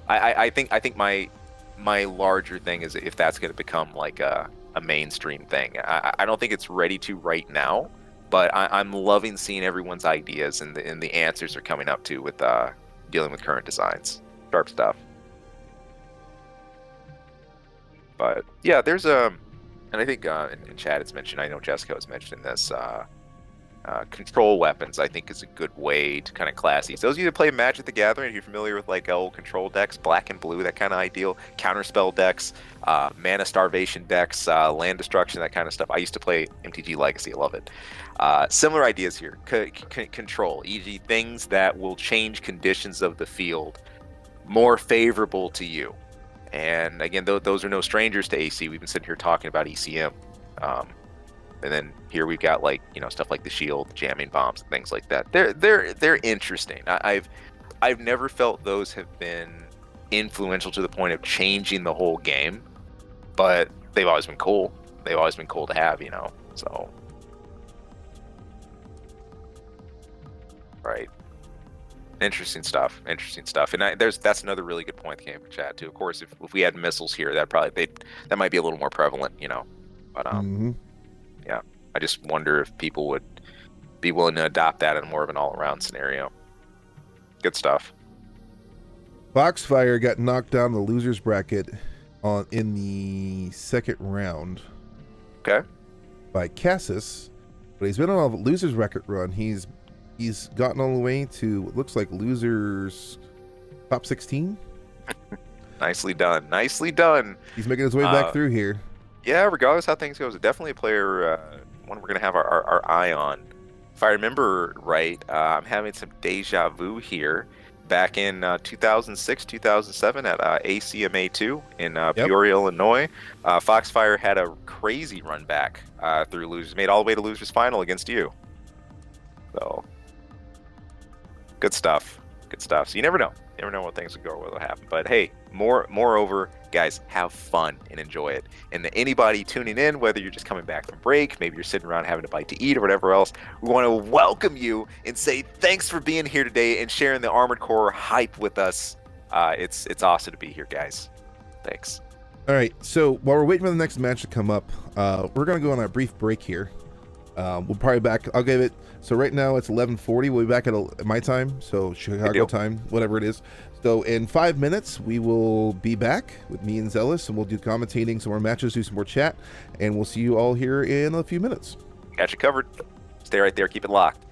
I think my larger thing is if that's going to become like a mainstream thing. I don't think it's ready to right now, but I'm loving seeing everyone's ideas and the answers are coming up to with dealing with current designs. Sharp stuff. But yeah, there's and I think in chat it's mentioned, I know Jessica was mentioning this, control weapons I think is a good way to kind of class these. Those of you that play Magic the Gathering, if you're familiar with like old control decks, black and blue, that kind of ideal, counterspell decks, mana starvation decks, land destruction, that kind of stuff. I used to play MTG Legacy, I love it. Similar ideas here. Control, e.g. things that will change conditions of the field more favorable to you. And again, those are no strangers to AC. We've been sitting here talking about ECM. And then here we've got like, you know, stuff like the shield, jamming bombs, and things like that. They're interesting. I've never felt those have been influential to the point of changing the whole game, but they've always been cool. They've always been cool to have, you know. So, right. Interesting stuff. And that's another really good point that came from chat too. Of course, if we had missiles here, that might be a little more prevalent, you know. But yeah, I just wonder if people would be willing to adopt that in more of an all-around scenario. Good stuff. Foxfire got knocked down the losers bracket in the second round. Okay. By Cassis, but he's been on a losers bracket run. He's gotten all the way to what looks like losers top 16. Nicely done. He's making his way back through here. Yeah, regardless how things goes, definitely a player, one we're going to have our eye on. If I remember right, I'm having some deja vu here. Back in 2006, 2007 at ACMA2 in Peoria, Illinois, Foxfire had a crazy run back through losers, made all the way to losers final against you. So, good stuff. So you never know. What things will go or what will happen. But hey, moreover, guys, have fun and enjoy it. And to anybody tuning in, whether you're just coming back from break, maybe you're sitting around having a bite to eat or whatever else, we want to welcome you and say thanks for being here today and sharing the Armored Core hype with us. It's awesome to be here, guys. Thanks. All right, so while we're waiting for the next match to come up, we're going to go on a brief break here. We'll probably back. I'll give it. So right now it's 11:40. We'll be back at my time, so Chicago time, whatever it is. So in 5 minutes we will be back with me and Zealous, and we'll do commentating some more matches, do some more chat, and we'll see you all here in a few minutes. Got you covered. Stay right there. Keep it locked.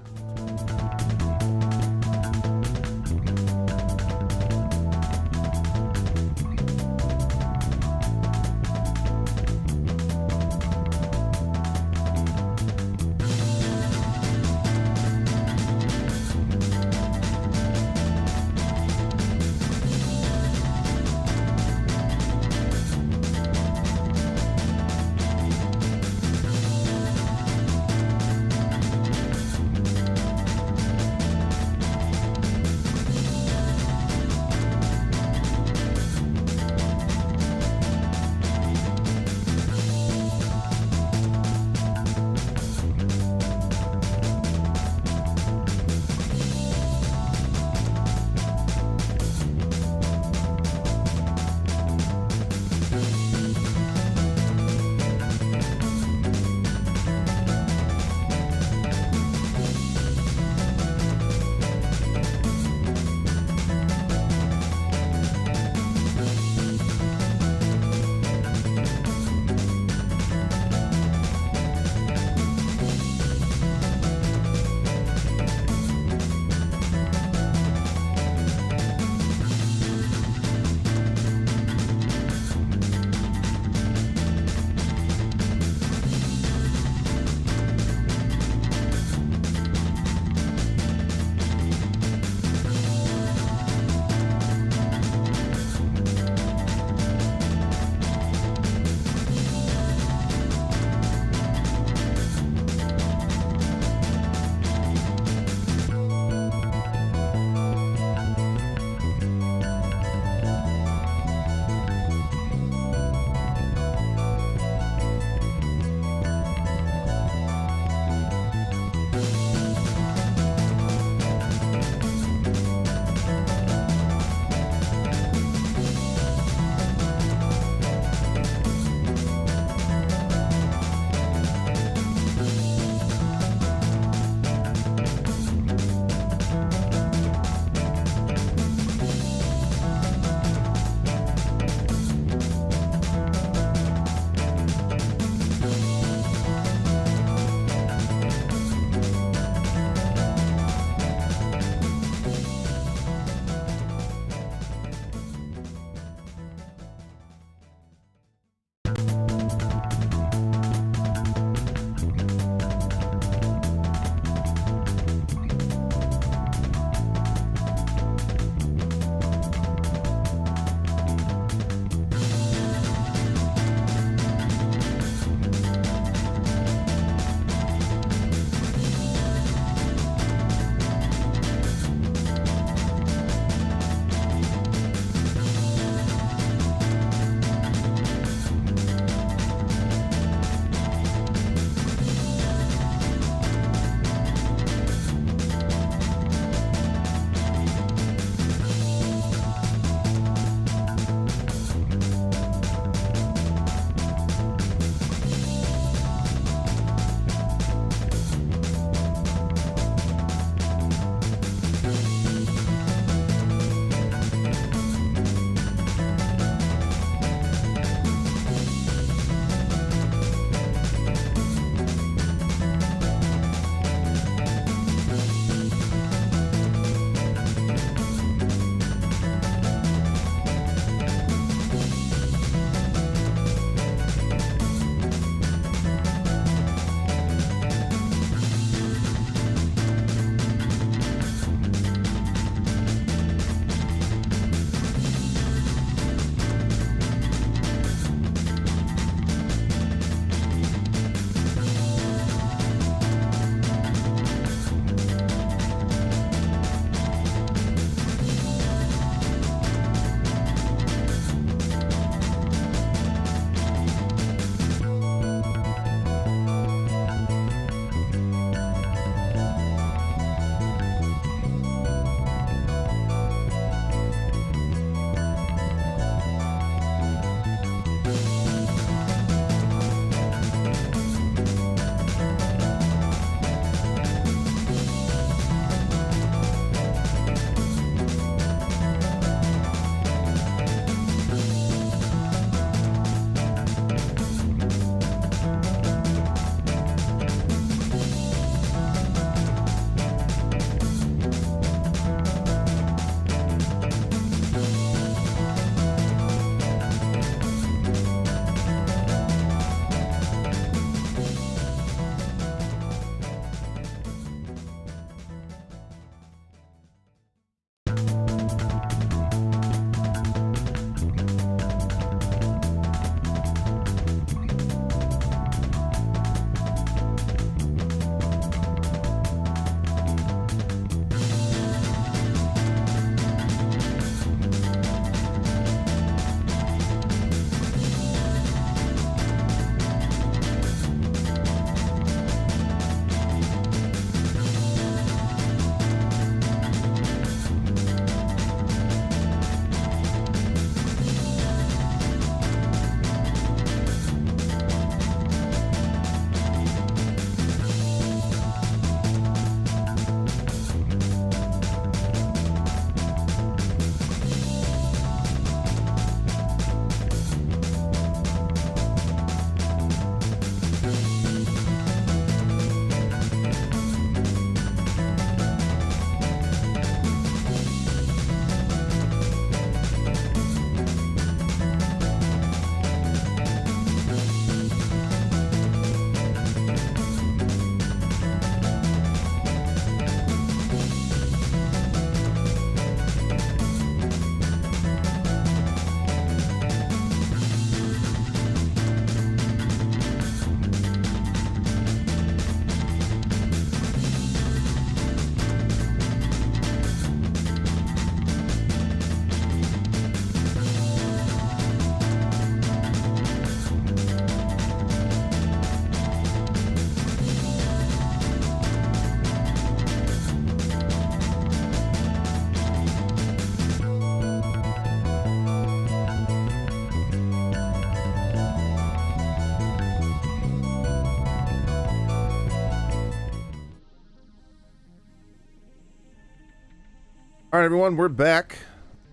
All right, everyone, we're back.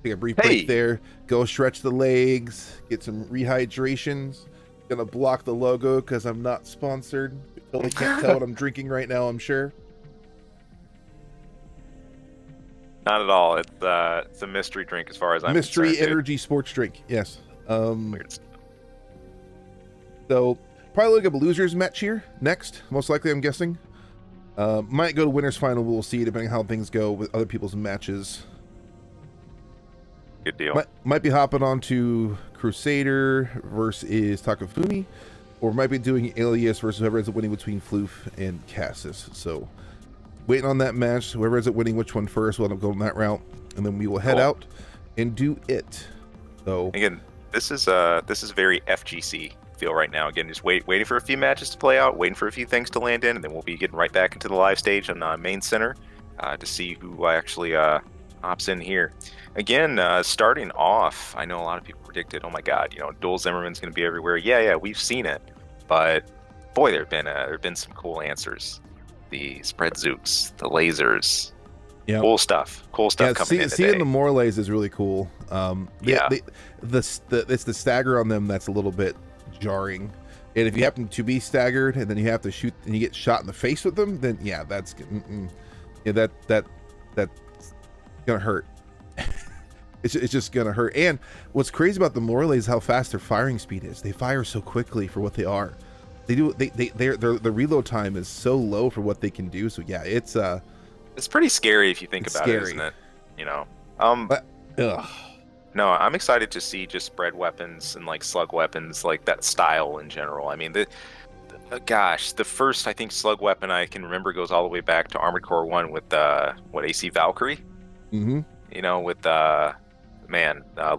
Take a brief break Hey! there. Go stretch the legs, get some rehydrations. Gonna block the logo because I'm not sponsored. You totally can't tell what I'm drinking right now, I'm sure. Not at all. It's a mystery drink as far as I'm Mystery concerned, dude. energy sports drink. Yes. Weird stuff. So probably look up a losers match here next. Most likely, I'm guessing. Might go to winners final. We'll see depending on how things go with other people's matches. Good deal. Might be hopping on to Crusader versus Takafumi, or might be doing Alias versus whoever ends up winning between Floof and Cassis. So waiting on that match. Whoever ends up winning which one first will end up going that route, and then we will head out and do it. So again, this is very FGC feel right now. Again, just waiting for a few matches to play out, waiting for a few things to land in, and then we'll be getting right back into the live stage on main center to see who actually hops in here. Again, starting off, I know a lot of people predicted, oh my God, Duel Zimmerman's going to be everywhere. Yeah, we've seen it, but boy, there've been some cool answers. The spread zooks, the lasers, cool stuff coming in today. Seeing the Morlays is really cool. It's the stagger on them that's a little bit jarring, and if you happen to be staggered and then you have to shoot and you get shot in the face with them, then that's gonna hurt. It's just gonna hurt. And what's crazy about the Morlays is how fast their firing speed is. They fire so quickly for what they are. Their reload time is so low for what they can do. So yeah, it's pretty scary if you think about it, isn't it? No, I'm excited to see just spread weapons and like slug weapons, like that style in general. I mean, the first I think slug weapon I can remember goes all the way back to Armored Core 1 with AC Valkyrie. Mm-hmm. With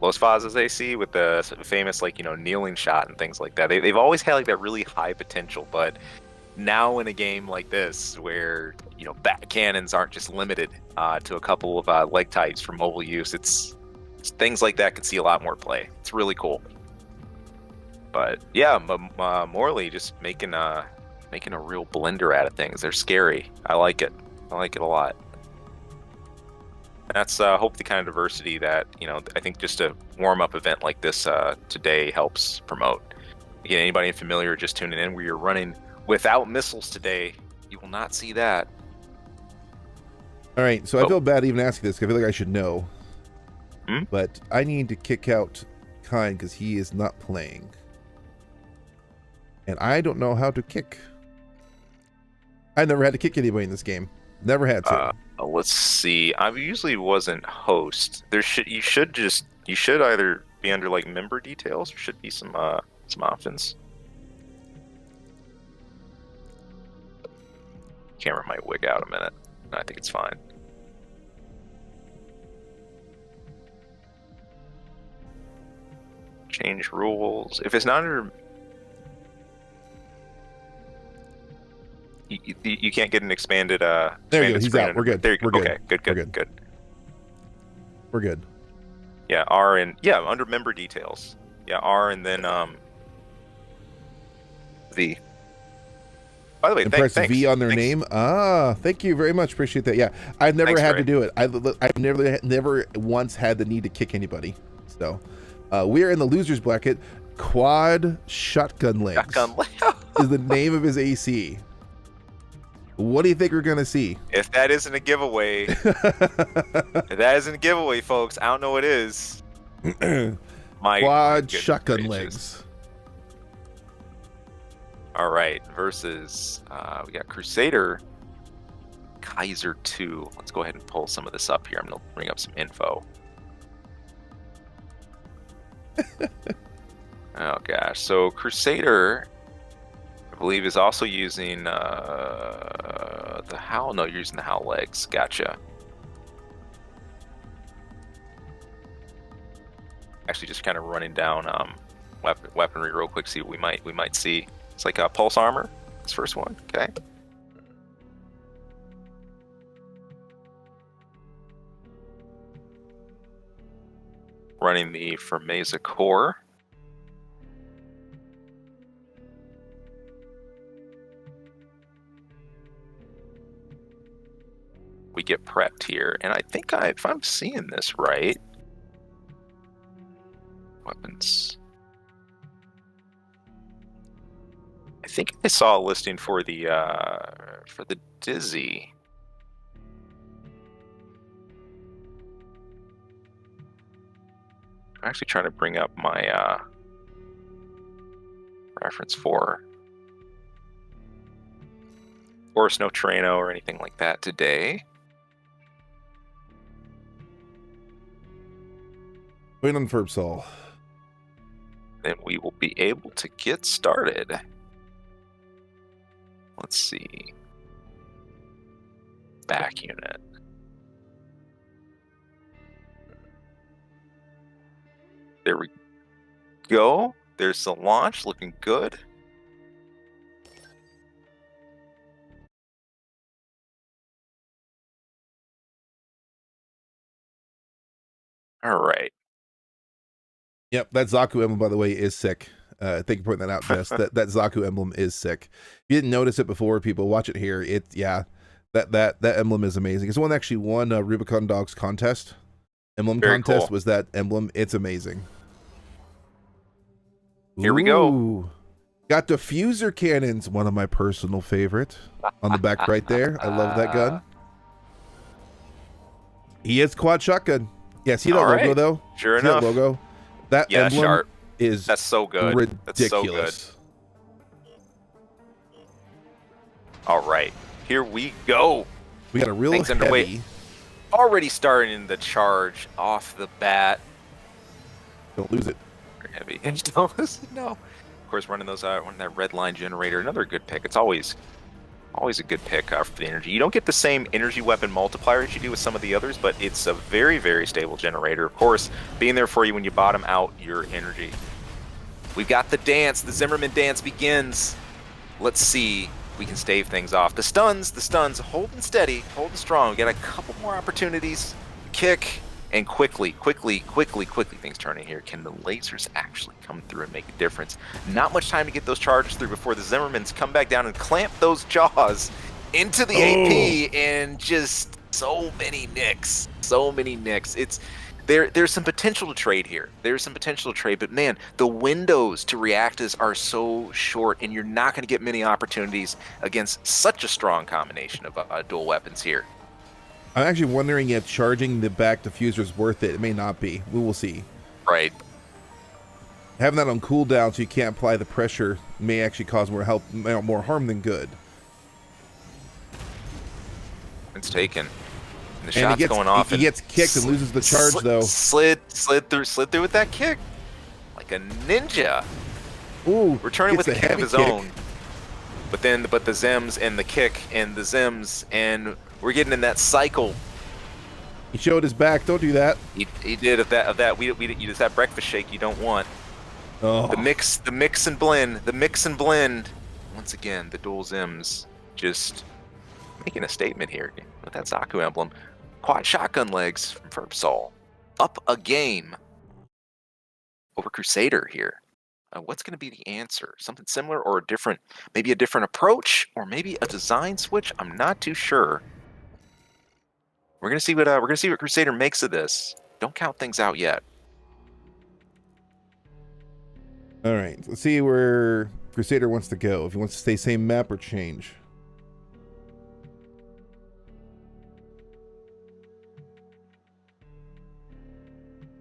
Los Faz's AC with the famous kneeling shot and things like that. They've always had like that really high potential, but now in a game like this where bat cannons aren't just limited to a couple of leg types for mobile use, it's things like that could see a lot more play. It's really cool. But yeah, Morley just making a real blender out of things. They're scary. I like it a lot. That's hopefully the kind of diversity that I think just a warm-up event like this today helps promote. Again, anybody familiar just tuning in, where you're running without missiles today, you will not see that. All right, so I feel bad even asking this, because I feel like I should know. But I need to kick out Kaine because he is not playing. And I don't know how to kick. I've never had to kick anybody in this game. Never had to. Let's see. I usually wasn't host. You should either be under like member details, or should be some options. Camera might wig out a minute. I think it's fine. Change rules. If it's not under, you can't get an expanded. There you go. He's out. We're good. There you go. We're Okay. Good. We're good. Yeah. R and under member details. Yeah. R and then V. By the way, press thanks. V on their name. Thank you very much. Appreciate that. Yeah, I've never had to do it. I've never once had the need to kick anybody. So we are in the losers bracket. Quad Shotgun Legs is the name of his AC. What do you think we're gonna see? If that isn't a giveaway, folks, I don't know what is. Quad Shotgun Legs. All right, versus we got Crusader, Kaiser 2. Let's go ahead and pull some of this up here. I'm gonna bring up some info. Oh gosh, so Crusader, I believe, is also using the Howl. No, you're using the Howl legs. Gotcha. Actually, just kind of running down weaponry real quick. See what we might see. It's like a pulse armor. This first one. Okay. Running the Fermeza core. we get prepped here. And I think if I'm seeing this right, weapons. I think I saw a listing for the Dizzy. I'm actually trying to bring up my reference for. Of course, no Trano or anything like that today. Wait on Furbsol. Then we will be able to get started. Let's see. Back unit. There we go. There's the launch, looking good. All right. Yep, that Zaku emblem, by the way, is sick. Thank you for pointing that out, Jess. that Zaku emblem is sick. If you didn't notice it before, people watch it here. That emblem is amazing. It's the one that actually won Rubicon Dogs contest. Emblem Very contest cool. was that emblem. It's amazing. Here we go. Ooh. Got diffuser cannons, one of my personal favorite. On the back right there. I love that gun. He is quad shotgun. Yeah, see that All logo right. though? Sure See enough. that logo? That emblem sharp. is That's so good. ridiculous. That's so good. All right. Here we go. We got a real Things heavy. underway. Already starting the charge off the bat. Don't lose it. Very heavy. No. Of course, running that red line generator. Another good pick. It's always a good pick for the energy. You don't get the same energy weapon multiplier as you do with some of the others, but it's a very, very stable generator. Of course, being there for you when you bottom out your energy. We've got the dance. The Zimmerman dance begins. Let's see if we can stave things off. The stuns, holding steady, holding strong. We got a couple more opportunities. Kick, and quickly, things turning here. Can the lasers actually come through and make a difference? Not much time to get those charges through before the Zimmermans come back down and clamp those jaws into the AP, and just so many nicks. There's some potential to trade here. But man, the windows to Reactus are so short, and you're not going to get many opportunities against such a strong combination of dual weapons here. I'm actually wondering if charging the back diffuser is worth it. It may not be. We will see. Right. Having that on cooldown so you can't apply the pressure may actually cause more harm than good. It's taken. And the And shot's going off. He gets kicked and loses the charge, though. Slid through with that kick. Like a ninja. Ooh, Returning with a gets kick of heavy his kick. own. But the Zims and the kick and the Zims, and we're getting in that cycle. He showed his back. Don't do that. He did of that. We it's that breakfast shake you don't want. Oh. The mix and blend. Once again, the dual Zims just making a statement here with that Zaku emblem. Quad shotgun legs from Furbsol. Up a game over Crusader here. What's going to be the answer? Something similar or maybe a different approach, or maybe a design switch? I'm not too sure. We're gonna see what Crusader makes of this. Don't count things out yet. All right, let's see where Crusader wants to go. If he wants to stay same map or change.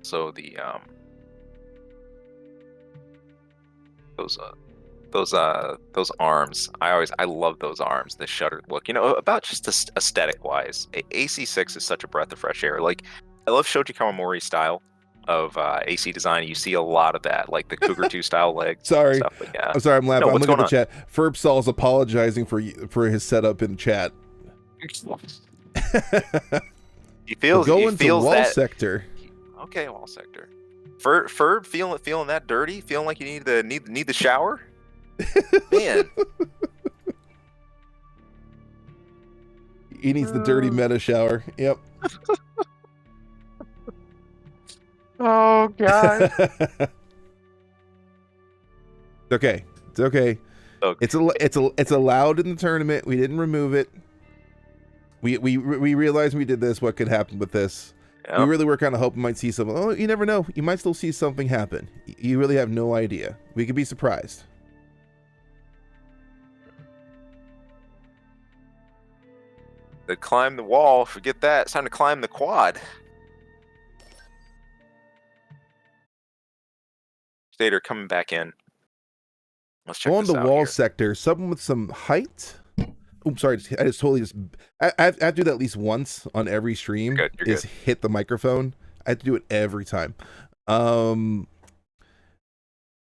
So the those arms. I love those arms. The shuttered look. About just aesthetic wise, AC6 is such a breath of fresh air. Like, I love Shoji Kawamori's style of AC design. You see a lot of that, like the Cougar 2 style legs. Sorry, stuff, but yeah. I'm sorry. I'm laughing. No, I'm what's looking at the going chat. Furbsol's apologizing for his setup in chat. He feels wall that sector. Okay, wall sector. Ferb feeling that dirty, feeling like you need the shower. Man, He needs the dirty meta shower. Yep. oh god. It's okay. It's okay. Okay. It's allowed in the tournament. We didn't remove it. We realized when we did this what could happen with this. Yep. We really were kind of hoping we might see something. Oh, you never know. You might still see something happen. You really have no idea. We could be surprised. To climb the wall, forget that. It's time to climb the quad. Stater coming back in. Let's check On this the out wall here. sector, someone with some height. Oops, sorry. I just totally just. I have to do that at least once on every stream. You're good. Hit the microphone. I have to do it every time.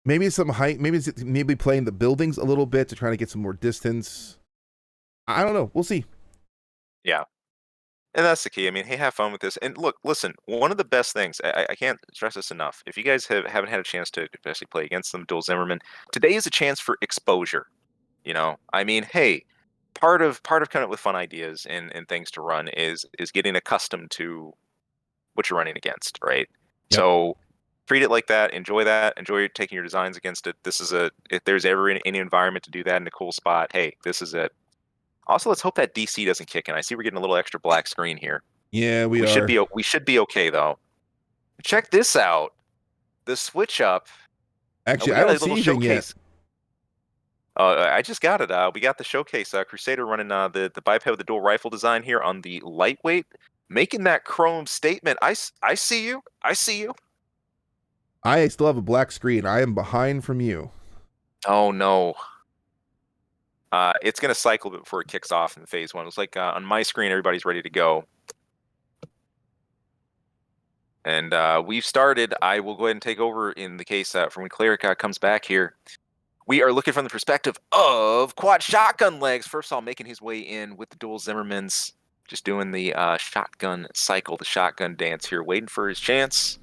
Maybe some height. Maybe playing the buildings a little bit to try to get some more distance. I don't know. We'll see. Yeah. And that's the key. I mean, hey, have fun with this. And look, listen, one of the best things, I can't stress this enough. If you guys haven't had a chance to especially play against them, dual Zimmerman, today is a chance for exposure. You know, I mean, hey, part of coming up with fun ideas and things to run is getting accustomed to what you're running against, right? Yep. So treat it like that. Enjoy taking your designs against it. This is if there's ever any environment to do that in a cool spot, hey, this is it. Also, let's hope that DC doesn't kick in. I see we're getting a little extra black screen here. Yeah, we should be okay though. Check this out. The switch up. Actually, I don't see anything yet. I just got it. We got the showcase. Crusader running the biped with the dual rifle design here on the lightweight, making that chrome statement. I see you. I see you. I still have a black screen. I am behind from you. Oh no. It's going to cycle before it kicks off in phase 1. It's like on my screen, everybody's ready to go. And we've started. I will go ahead and take over in the case from when Cleric comes back here. We are looking from the perspective of quad shotgun legs. First of all, making his way in with the dual Zimmermans. Just doing the shotgun cycle, the shotgun dance here, waiting for his chance.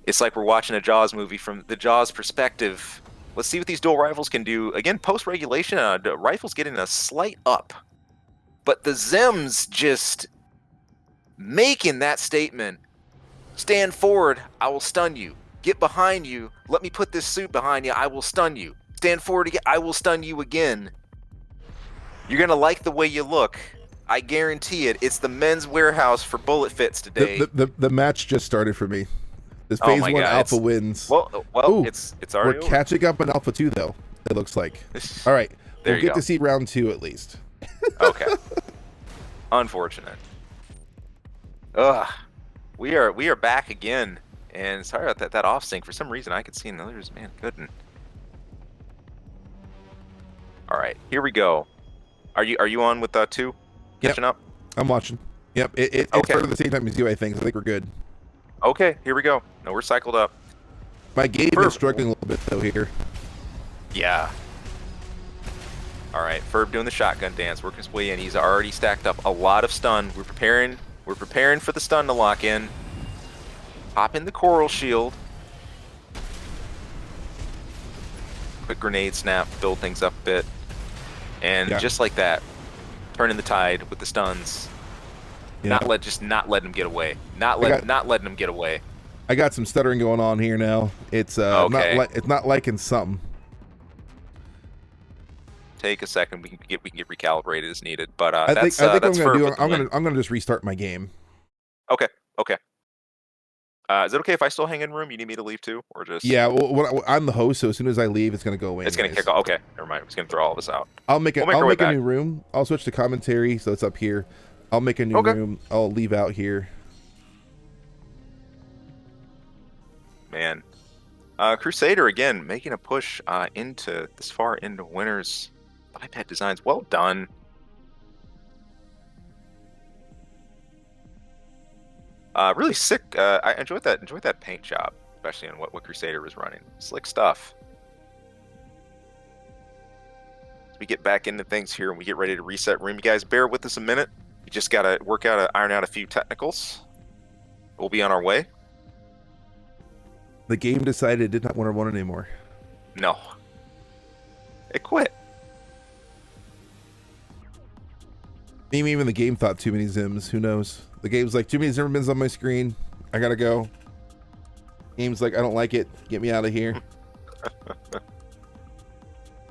It's like we're watching a Jaws movie from the Jaws perspective. Let's see what these dual rifles can do. Again, post-regulation, the rifle's getting a slight up. But the Zims just making that statement. Stand forward, I will stun you. Get behind you, let me put this suit behind you, I will stun you. Stand forward again, I will stun you again. You're going to like the way you look. I guarantee it. It's the men's warehouse for bullet fits today. The match just started for me. This phase 1 alpha wins. Well, ooh, it's already we're over. catching up on alpha 2 though. It looks like. All right, we'll get to see round 2 at least. Okay. Unfortunate. Ugh. We are back again, and sorry about that off sync. For some reason, I could see others. Man, couldn't. All right, here we go. Are you on with 2? Catching up? I'm watching. Yep. It okay. started at the same time as you, I think. So I think we're good. Okay, here we go. No, we're cycled up. My game is struggling a little bit though here. Yeah. All right, Ferb doing the shotgun dance, working his way in. He's already stacked up a lot of stun. We're preparing for the stun to lock in. Pop in the coral shield. Quick grenade snap, build things up a bit. And just like that, turning the tide with the stuns. Yeah. Not letting him get away. Not letting him get away. I got some stuttering going on here now. It's okay. it's not liking something. Take a second. We can get recalibrated as needed. But I think I'm gonna just restart my game. Okay. Is it okay if I still hang in room? You need me to leave too, or just? Yeah. Well, I'm the host, so as soon as I leave, it's gonna go away. It's gonna kick off. Okay, never mind. It's gonna throw all of us out. I'll make a new room. I'll switch to commentary, so it's up here. I'll make a new room. I'll leave out here. Man, Crusader again making a push into this far into winners. iPad designs, well done. Really sick. I enjoyed that paint job, especially on what Crusader was running. Slick stuff. As we get back into things here and we get ready to reset room, you guys bear with us a minute. We just gotta iron out a few technicals. We'll be on our way. The game decided it did not want to run anymore. No. It quit. Maybe even the game thought too many Zims. Who knows? The game's like, too many Zimmermans on my screen. I gotta go. Game's like, I don't like it. Get me out of here.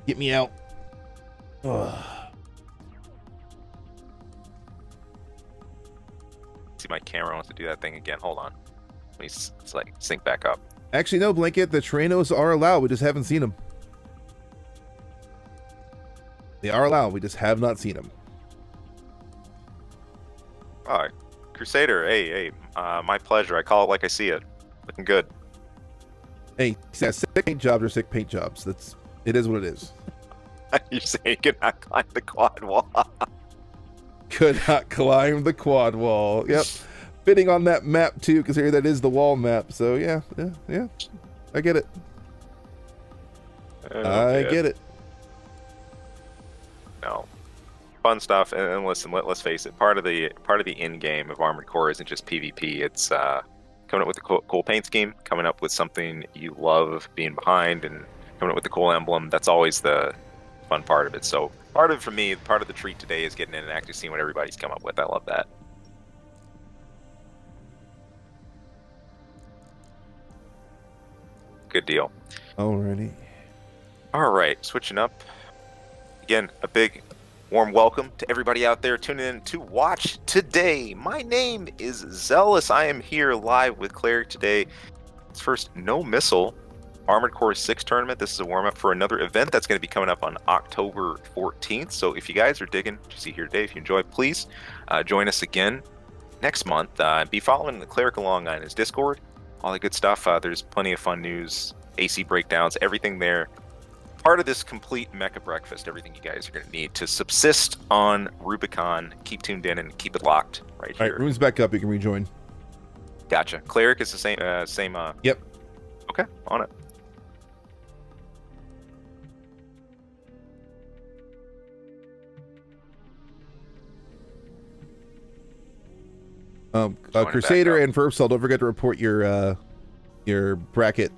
Get me out. Ugh. see my camera wants to do that thing again. Hold on. Let me like sync back up. Actually, no, Blanket. The Terrenos are allowed. We just haven't seen them. They are allowed. We just have not seen them. All right. Crusader, hey, my pleasure. I call it like I see it. Looking good. Hey, sick paint jobs are sick paint jobs. It is what it is. You're saying you cannot climb the quad wall. Could not climb the quad wall. Yep. Fitting on that map too, because here that is the wall map. So yeah. I get it. I get it. No. Fun stuff, and listen, let's face it. Part of the end game of Armored Core isn't just PvP. It's coming up with a cool paint scheme, coming up with something you love being behind, and coming up with the cool emblem. That's always the fun part of it. So part of it for me, part of the treat today is getting in and actually seeing what everybody's come up with. I love that. Good deal. Alrighty. All right, switching up. Again, a big warm welcome to everybody out there tuning in to watch today. My name is Zealous. I am here live with Cleric today. It's first No Missile Armored Core 6 tournament. This is a warm-up for another event that's going to be coming up on October 14th. So if you guys are digging what you see here today, if you enjoy, please join us again next month. Be following the Cleric along on his Discord. All the good stuff. There's plenty of fun news, AC breakdowns, everything there. Part of this complete mecha breakfast, everything you guys are going to need to subsist on Rubicon. Keep tuned in and keep it locked right here. All right, room's back up. You can rejoin. Gotcha. Cleric is the same. Yep. Okay, on it. Crusader and Verbsol, don't forget to report your bracket.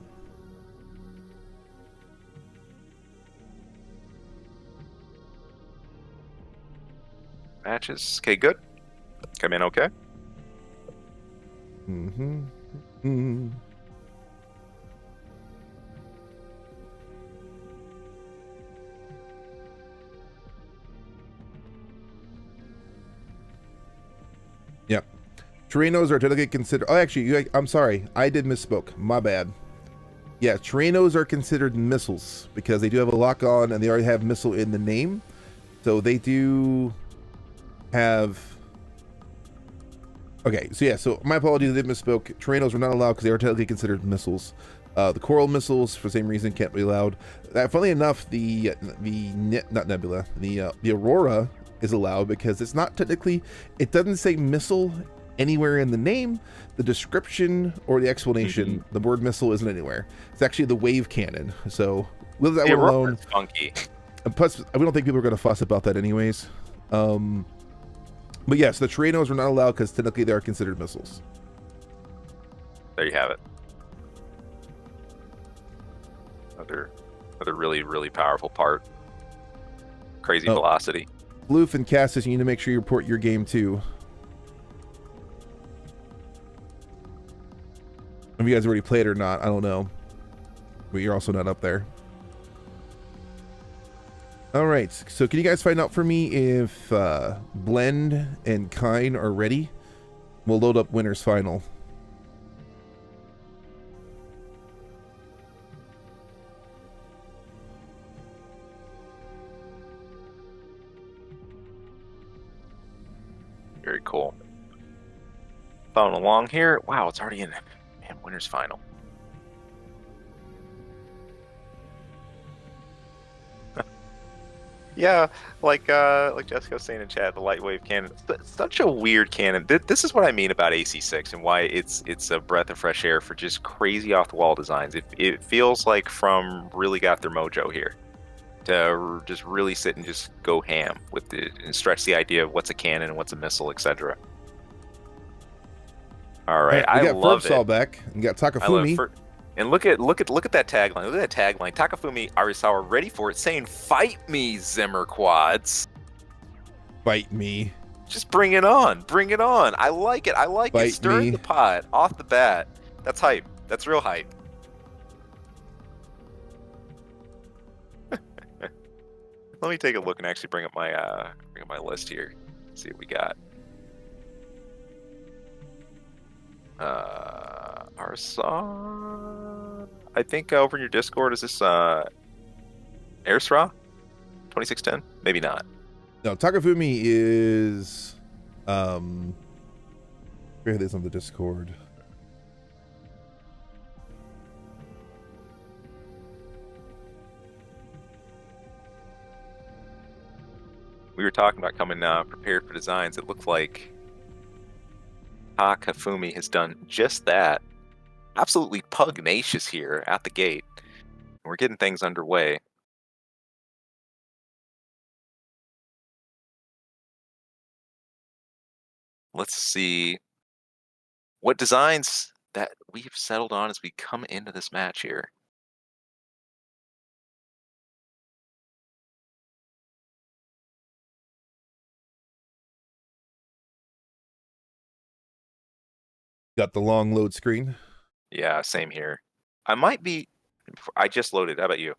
Matches. Okay, good. Come in okay. Mm-hmm. Yep. Terrenos are technically considered... Oh, actually, I'm sorry. I did misspoke. My bad. Yeah, Terrenos are considered missiles because they do have a lock on and they already have missile in the name. So they do have... Okay, so yeah, so my apologies, I did misspoke. Terrenos were not allowed because they are technically considered missiles. The coral missiles, for the same reason, can't be allowed. Funnily enough, not Nebula, the Aurora is allowed because it's not technically... It doesn't say missile anywhere in the name, the description, or the explanation. The word missile isn't anywhere. It's actually the wave cannon. So with that one alone, funky. And plus, we don't think people are going to fuss about that anyways. But yes, the Terrenos are not allowed because technically they are considered missiles. There you have it. Another really, really powerful part. Crazy velocity. Floof and Cassis, you need to make sure you report your game too. If you guys already played or not, I don't know. But you're also not up there. Alright, so can you guys find out for me if Blend and Kaine are ready? We'll load up Winner's Final. Very cool. Following along here. Wow, it's already in Winner's Final. Yeah, like Jessica was saying in chat, the light wave cannon. Such a weird cannon. This is what I mean about AC6 and why it's a breath of fresh air for just crazy off the wall designs. It feels like From really got their mojo here to just really sit and just go ham with and stretch the idea of what's a cannon and what's a missile, etc. All right, I love it. We got Verbsol back. You got Takafumi. And look at that tagline. Look at that tagline. Takafumi Arisawa, ready for it, saying, "Fight me, Zimmer quads." Fight me. Just bring it on. Bring it on. I like it. I like Fight it. Stirring the pot off the bat. That's hype. That's real hype. Let me take a look and actually bring up my list here. See what we got. Arsaw. I think over in your Discord is this Airsra 2610? Maybe not. No, Takafumi is where it is on the Discord. We were talking about coming prepared for designs. It looks like Takafumi has done just that. Absolutely pugnacious here at the gate. We're getting things underway. Let's see what designs that we've settled on as we come into this match here. Got the long load screen. Yeah, same here. I just loaded. How about you?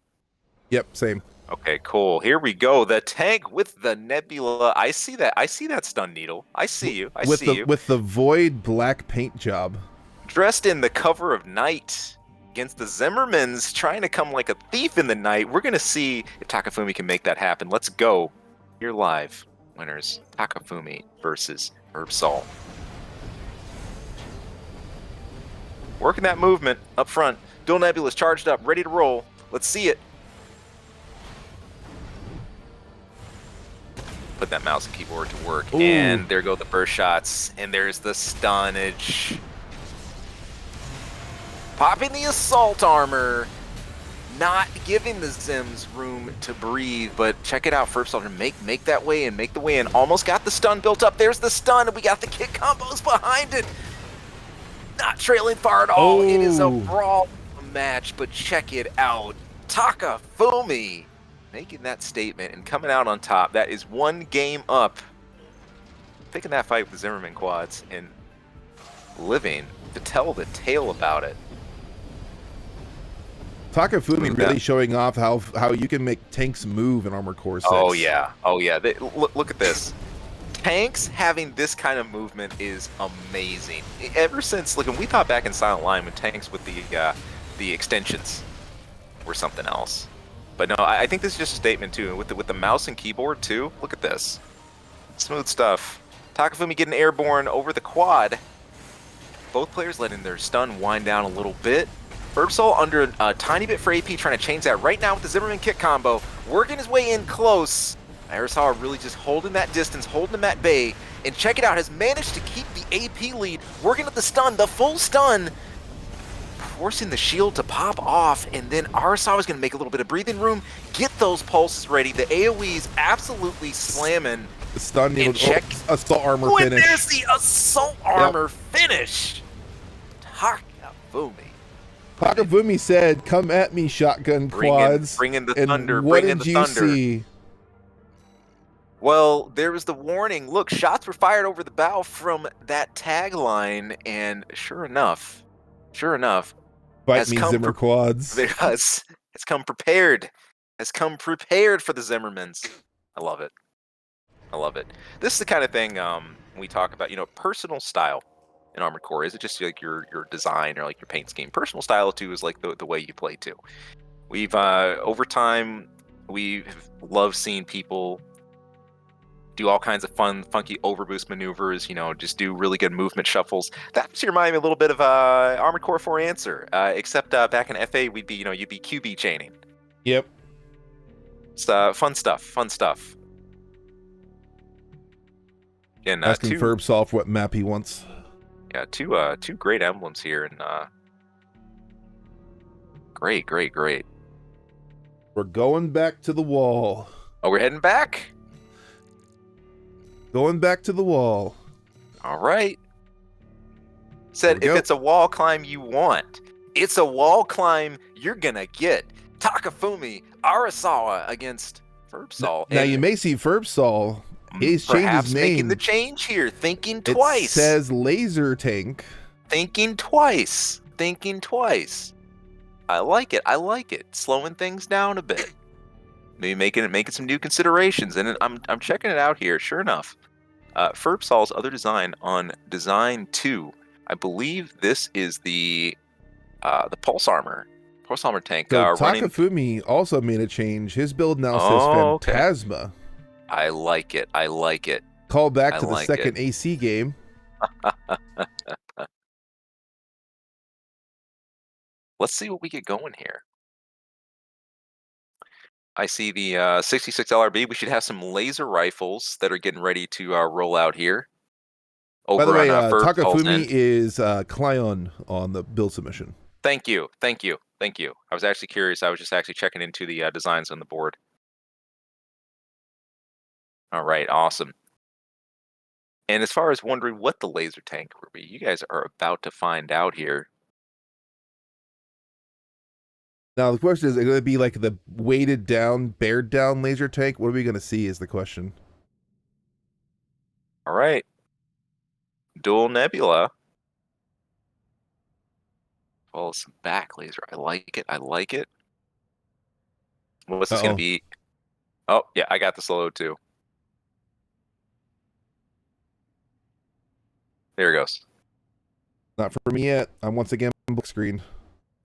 Yep, same. Okay, cool. Here we go. The tank with the nebula. I see that. I see that stun needle. I see you. I see you. With the void black paint job. Dressed in the cover of night against the Zimmermans, trying to come like a thief in the night. We're gonna see if Takafumi can make that happen. Let's go. Here live. Winners. Takafumi versus Herbsol. Working that movement up front. Dual Nebula's charged up, ready to roll. Let's see it. Put that mouse and keyboard to work. Ooh. And there go the burst shots. And there's the stunnage. Popping the assault armor. Not giving the Zims room to breathe. But check it out, First Soldier. Make that way in. Make the way in. Almost got the stun built up. There's the stun. And we got the kick combos behind it. Not trailing far at all. It is a brawl match, but check it out. Takafumi making that statement and coming out on top. That is one game up. Picking that fight with the Zimmerman quads and living to tell the tale about it. Takafumi really showing off how you can make tanks move in Armored Core 6. Oh yeah, oh yeah. Look at this. Tanks having this kind of movement is amazing. Ever since, like when we thought back in Silent Line, when tanks with the extensions were something else. But no, I think this is just a statement too. With the mouse and keyboard too. Look at this, smooth stuff. Takafumi getting airborne over the quad. Both players letting their stun wind down a little bit. Herbsol under a tiny bit for AP, trying to change that right now with the Zimmerman kick combo, working his way in close. Arisawa really just holding that distance, holding him at bay, and check it out, has managed to keep the AP lead, working with the stun, the full stun, forcing the shield to pop off, and then Arisawa is going to make a little bit of breathing room, get those pulses ready. The AoE's absolutely slamming. The stun needle, check assault armor and finish. There's the assault armor finish. Takafumi. Takafumi said, "Come at me, shotgun quads." Bringing the and thunder. What Bringing did the you thunder. see? Well, there was the warning. Look, shots were fired over the bow from that tagline, and sure enough, Fight me, Zimmer quads. Has come prepared. Has come prepared for the Zimmermans. I love it. I love it. This is the kind of thing we talk about. You know, personal style in Armored Core. Is it just like your design or like your paint scheme? Personal style too is like the way you play too. We've over time we've loved seeing people do all kinds of fun, funky overboost maneuvers, you know, just do really good movement shuffles. That actually reminds me a little bit of Armored Core 4 Answer, except back in FA, you'd be QB chaining. Yep. It's fun stuff. And asking Ferbsoft what map he wants. Yeah, two great emblems here, and great. We're going back to the wall. Oh, we're heading back? Going back to the wall. All right. Said if it's a wall climb you want, it's a wall climb you're gonna get. Takafumi Arisawa against Ferbsol. Now you may see Ferbsol. He's changed his name. Making the change here, thinking twice. It says Laser Tank. Thinking twice. I like it. Slowing things down a bit. Maybe making some new considerations. And I'm checking it out here. Sure enough, Ferbsol's other design on Design 2 I believe this is the pulse armor tank So running. Takafumi also made a change. His build now says Oh, okay. Phantasma. I like it. I like it. Call back I to the like second it. AC game. Let's see what we get going here. I see the 66 LRB. We should have some laser rifles that are getting ready to roll out here. By the Over way, on Takafumi end. is Clyon on the build submission. Thank you. Thank you. Thank you. I was actually curious. I was just actually checking into the designs on the board. All right. Awesome. And as far as wondering what the laser tank will be, you guys are about to find out here. Now, the question is it going to be like the weighted down, bared down laser tank? What are we going to see is the question. All right. Dual nebula. Well, some back laser. I like it. I like it. What's this going to be? Oh, yeah, I got the solo too. There it goes. Not for me yet. I'm once again book screen.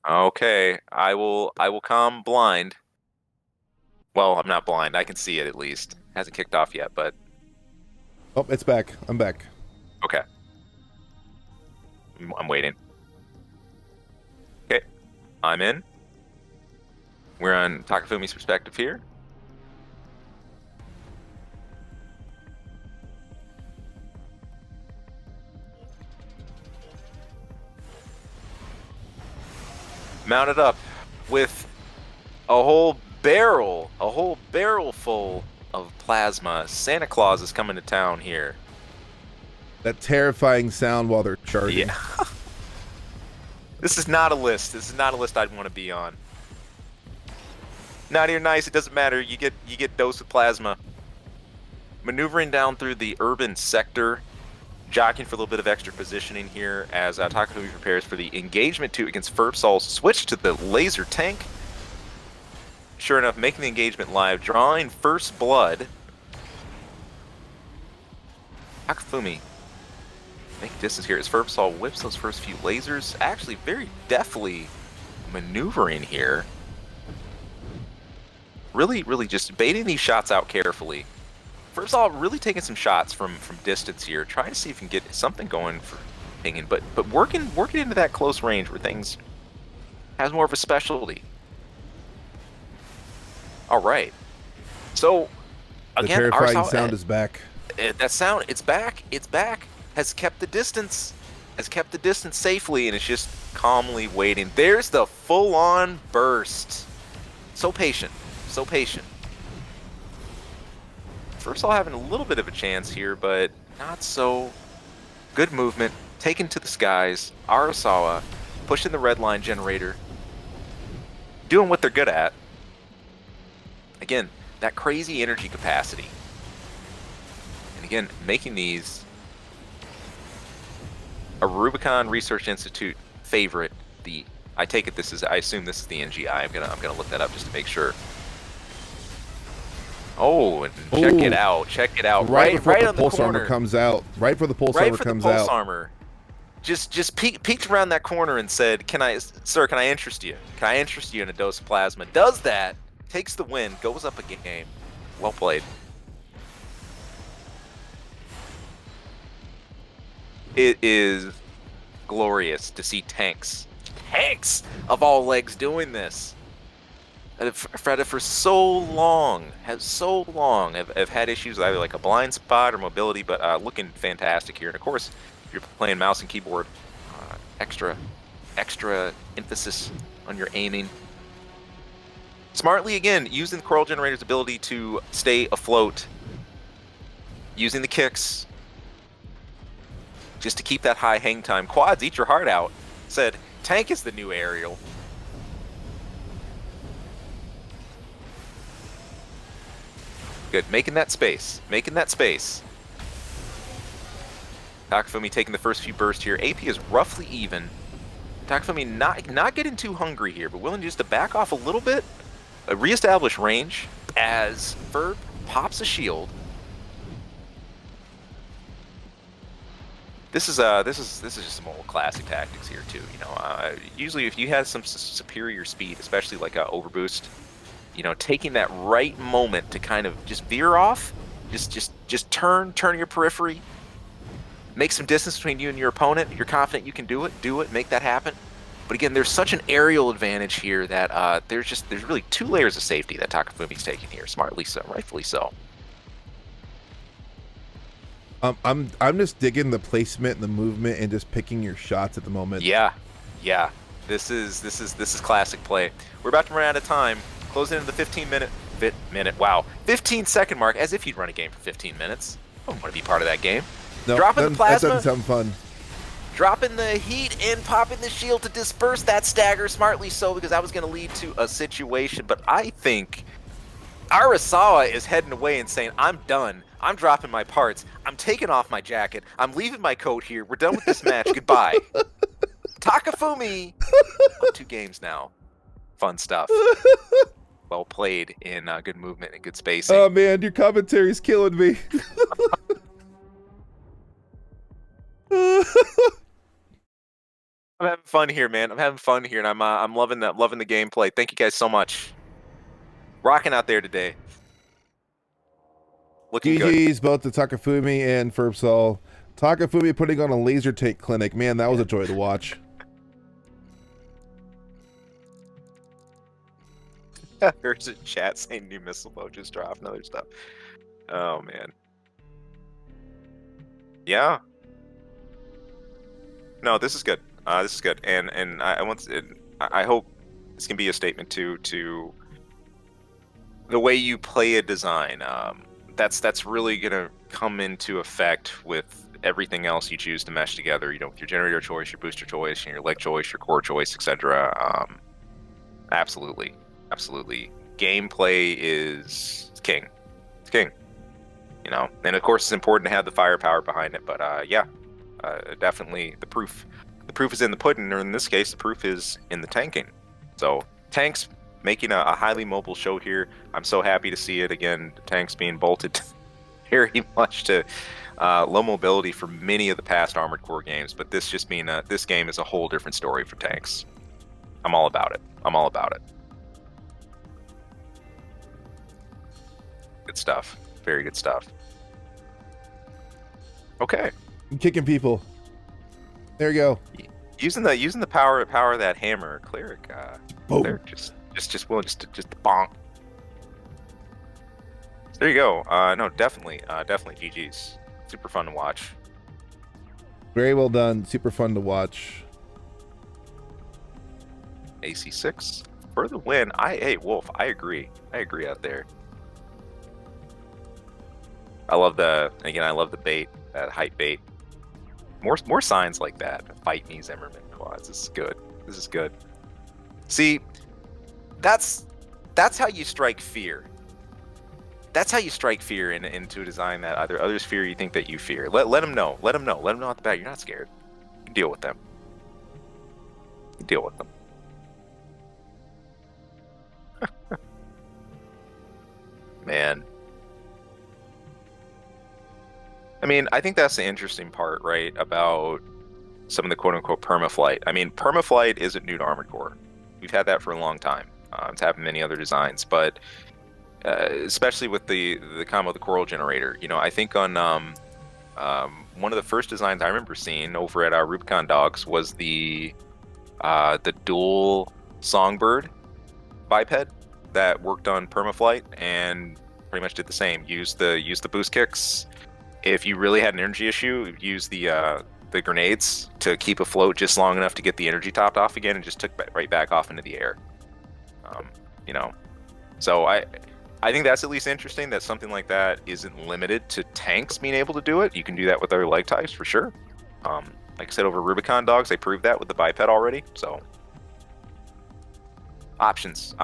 Okay, I will calm blind. Well, I'm not blind. I can see it at least. Hasn't kicked off yet, but Oh, it's back. I'm back. okay. I'm waiting. Okay, I'm in. We're on Takafumi's perspective here. Mounted up with a whole barrel full of plasma. Santa Claus is coming to town here. That terrifying sound while they're charging. Yeah. This is not a list. This is not a list I'd want to be on. Naughty or nice, it doesn't matter. You get dosed with plasma. Maneuvering down through the urban sector, jockeying for a little bit of extra positioning here as Takafumi prepares for the engagement 2 against Furbsol's switch to the laser tank. Sure enough, making the engagement live, drawing first blood. Takafumi make distance here as Furbsol whips those first few lasers. Actually very deftly maneuvering here. Really just baiting these shots out carefully. Furbsol really taking some shots from distance here, trying to see if he can get something going for pinging, but working into that close range where things has more of a specialty. All right. So again, the terrifying sound is back. That sound, it's back. It's back. Has kept the distance. Has kept the distance safely, and it's just calmly waiting. There's the full-on burst. So patient. So patient. Furbsol having a little bit of a chance here, but not so. Good movement. Taken to the skies. Arasawa pushing the red line generator. Doing what they're good at. Again, that crazy energy capacity. And again, making these a Rubicon Research Institute favorite. I take it I assume this is the NGI. I'm gonna look that up just to make sure. Oh, and check it out. Check it out. Right on the pulse corner. Armor comes out. Right for the pulse armor comes out. Pulse armor. Just peeked around that corner and said, "Sir, can I interest you? Can I interest you in a dose of plasma?" Does that, takes the win, goes up a game. Well played. It is glorious to see tanks of all legs doing this. Fred for so long have had issues with either like a blind spot or mobility, but looking fantastic here. And of course, if you're playing mouse and keyboard, extra emphasis on your aiming. Smartly again, using the Coral Generator's ability to stay afloat, using the kicks just to keep that high hang time. Quads, eat your heart out. Said, tank is the new aerial. Good, making that space. Takafumi taking the first few bursts here. AP is roughly even. Takafumi not getting too hungry here, but willing just to back off a little bit. Reestablish range as Ferb pops a shield. this is just some old classic tactics here too. You know, usually if you have some superior speed, especially like a overboost, you know, taking that right moment to kind of just veer off, just turn your periphery, make some distance between you and your opponent. You're confident you can do it, make that happen. But again, there's such an aerial advantage here that there's really two layers of safety that Takafumi's taking here, smartly so, rightfully so. I'm just digging the placement and the movement and just picking your shots at the moment. Yeah. This is classic play. We're about to run out of time. Closing into the 15 second mark, as if you'd run a game for 15 minutes. I don't want to be part of that game. No, Dropping the plasma. That doesn't sound fun. Dropping the heat and popping the shield to disperse that stagger, smartly so, because that was going to lead to a situation. But I think Arasawa is heading away and saying, I'm done. I'm dropping my parts. I'm taking off my jacket. I'm leaving my coat here. We're done with this match. Goodbye. Takafumi. 2 games now. Fun stuff. Well played in good movement and good spacing. Oh, man, your commentary's killing me. I'm having fun here, man. I'm having fun here, and I'm loving the gameplay. Thank you guys so much. Rocking out there today. Looking GG's good. both to Takafumi and Furbsol. Takafumi putting on a laser tank clinic. Man, that was a joy to watch. There's a chat saying new missile boat just dropped and other stuff. Oh man. Yeah. No, this is good. This is good, and I hope this can be a statement to the way you play a design. That's really gonna come into effect with everything else you choose to mesh together. You know, with your generator choice, your booster choice, your leg choice, your core choice, etc. Absolutely. Gameplay is king. It's king. You know, and of course it's important to have the firepower behind it. But definitely the proof is in the pudding, or in this case, the proof is in the tanking. So tanks making a highly mobile show here. I'm so happy to see it again. The tanks being bolted very much to low mobility for many of the past Armored Core games. But this just mean this game is a whole different story for tanks. I'm all about it. Good stuff. Very good stuff. Okay. I'm kicking people. There you go. Using the power of that hammer, Cleric. Cleric just bonk. There you go. No, definitely GG's. Super fun to watch. Very well done. Super fun to watch. AC6 for the win. Hey Wolf, I agree out there. I love the bait, that hype bait. More signs like that. Fight me, Zimmerman quads. This is good. See, that's how you strike fear. That's how you strike fear into a design that either others fear, or you think that you fear. Let them know. Let them know at the bat. You're not scared. You deal with them. Man. I mean, I think that's the interesting part, right, about some of the quote-unquote permaflight. I mean, permaflight isn't new to Armored Core. We've had that for a long time. It's happened in many other designs, but especially with the combo, the Coral Generator. You know, I think on one of the first designs I remember seeing over at our Rubicon Dogs was the dual Songbird biped that worked on permaflight and pretty much did the same. Use the boost kicks. If you really had an energy issue, use the grenades to keep afloat just long enough to get the energy topped off again, and just took right back off into the air. You know, so I think that's at least interesting that something like that isn't limited to tanks being able to do it. You can do that with other leg types for sure. Like I said, over Rubicon Dogs, they proved that with the biped already. So options,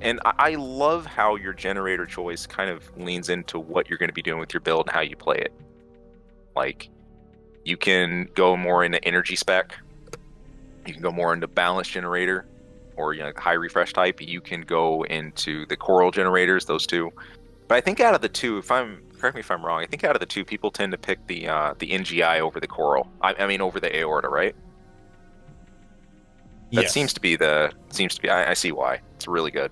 and I love how your generator choice kind of leans into what you're going to be doing with your build and how you play it. Like, you can go more into energy spec, you can go more into balance generator, or high refresh type. You can go into the coral generators, those two. But I think out of the two, if I'm correct me if I'm wrong. I think out of the two, people tend to pick the NGI over the Coral. I mean, over the Aorta, right? That Yes. seems to be I see why. It's really good.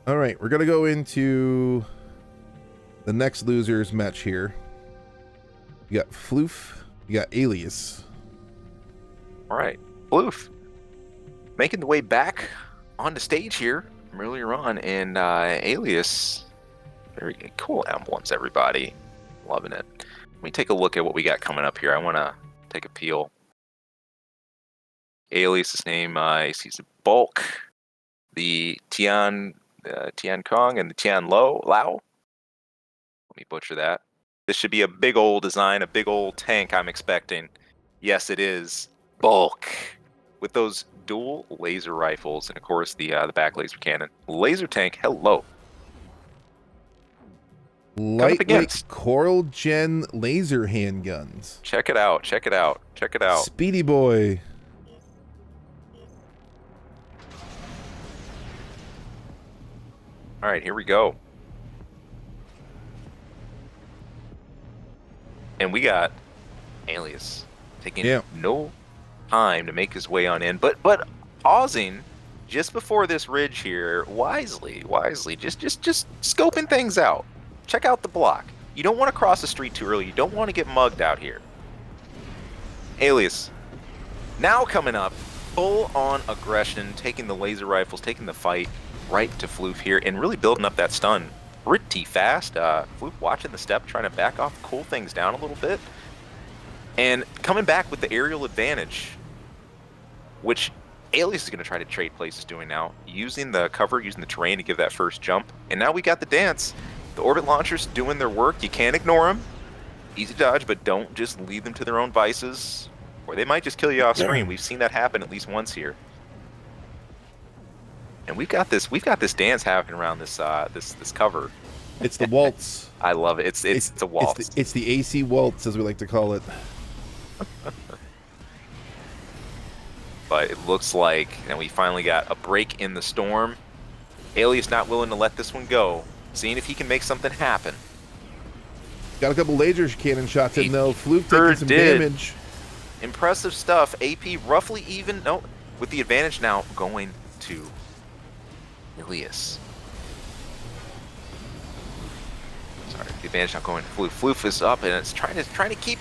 All right, we're gonna go into the next losers match here. You got Floof, you got Alias. All right, Floof making the way back on the stage here from earlier on, and Alias, very cool emblems, everybody, loving it. Let me take a look at what we got coming up here. I want to take a peel. Alias's name, he's a bulk, the Tian Kong and the Tian Lao. Let me butcher that. This should be a big old design, a big old tank I'm expecting. Yes, it is. Bulk. With those dual laser rifles and, of course, the back laser cannon. Laser tank, hello. Lightweight Coral Gen laser handguns. Check it out, check it out, check it out. Speedy boy. All right, here we go. And we got Alias taking no time to make his way on in, but pausing just before this ridge here, wisely, just scoping things out. Check out the block. You don't want to cross the street too early. You don't want to get mugged out here. Alias, now coming up, full-on aggression, taking the laser rifles, taking the fight right to Floof here, and really building up that stun pretty fast. Floof watching the step, trying to back off, cool things down a little bit, and coming back with the aerial advantage, which Alias is going to try to trade places doing now, using the cover, using the terrain to give that first jump. And now we got the dance. The orbit launchers doing their work. You can't ignore them. Easy dodge, but don't just leave them to their own vices, or they might just kill you off screen. We've seen that happen at least once here. And we've got this dance happening around this this cover. It's the waltz. I love it. It's a waltz. It's the AC waltz, as we like to call it. But it looks like, and we finally got a break in the storm. Alias not willing to let this one go, seeing if he can make something happen. Got a couple laser cannon shots in though. Floof taking some damage. Impressive stuff. AP roughly even. No, with the advantage now going to Alias. Sorry, the advantage now going to Floof. Floof is up and it's trying to keep.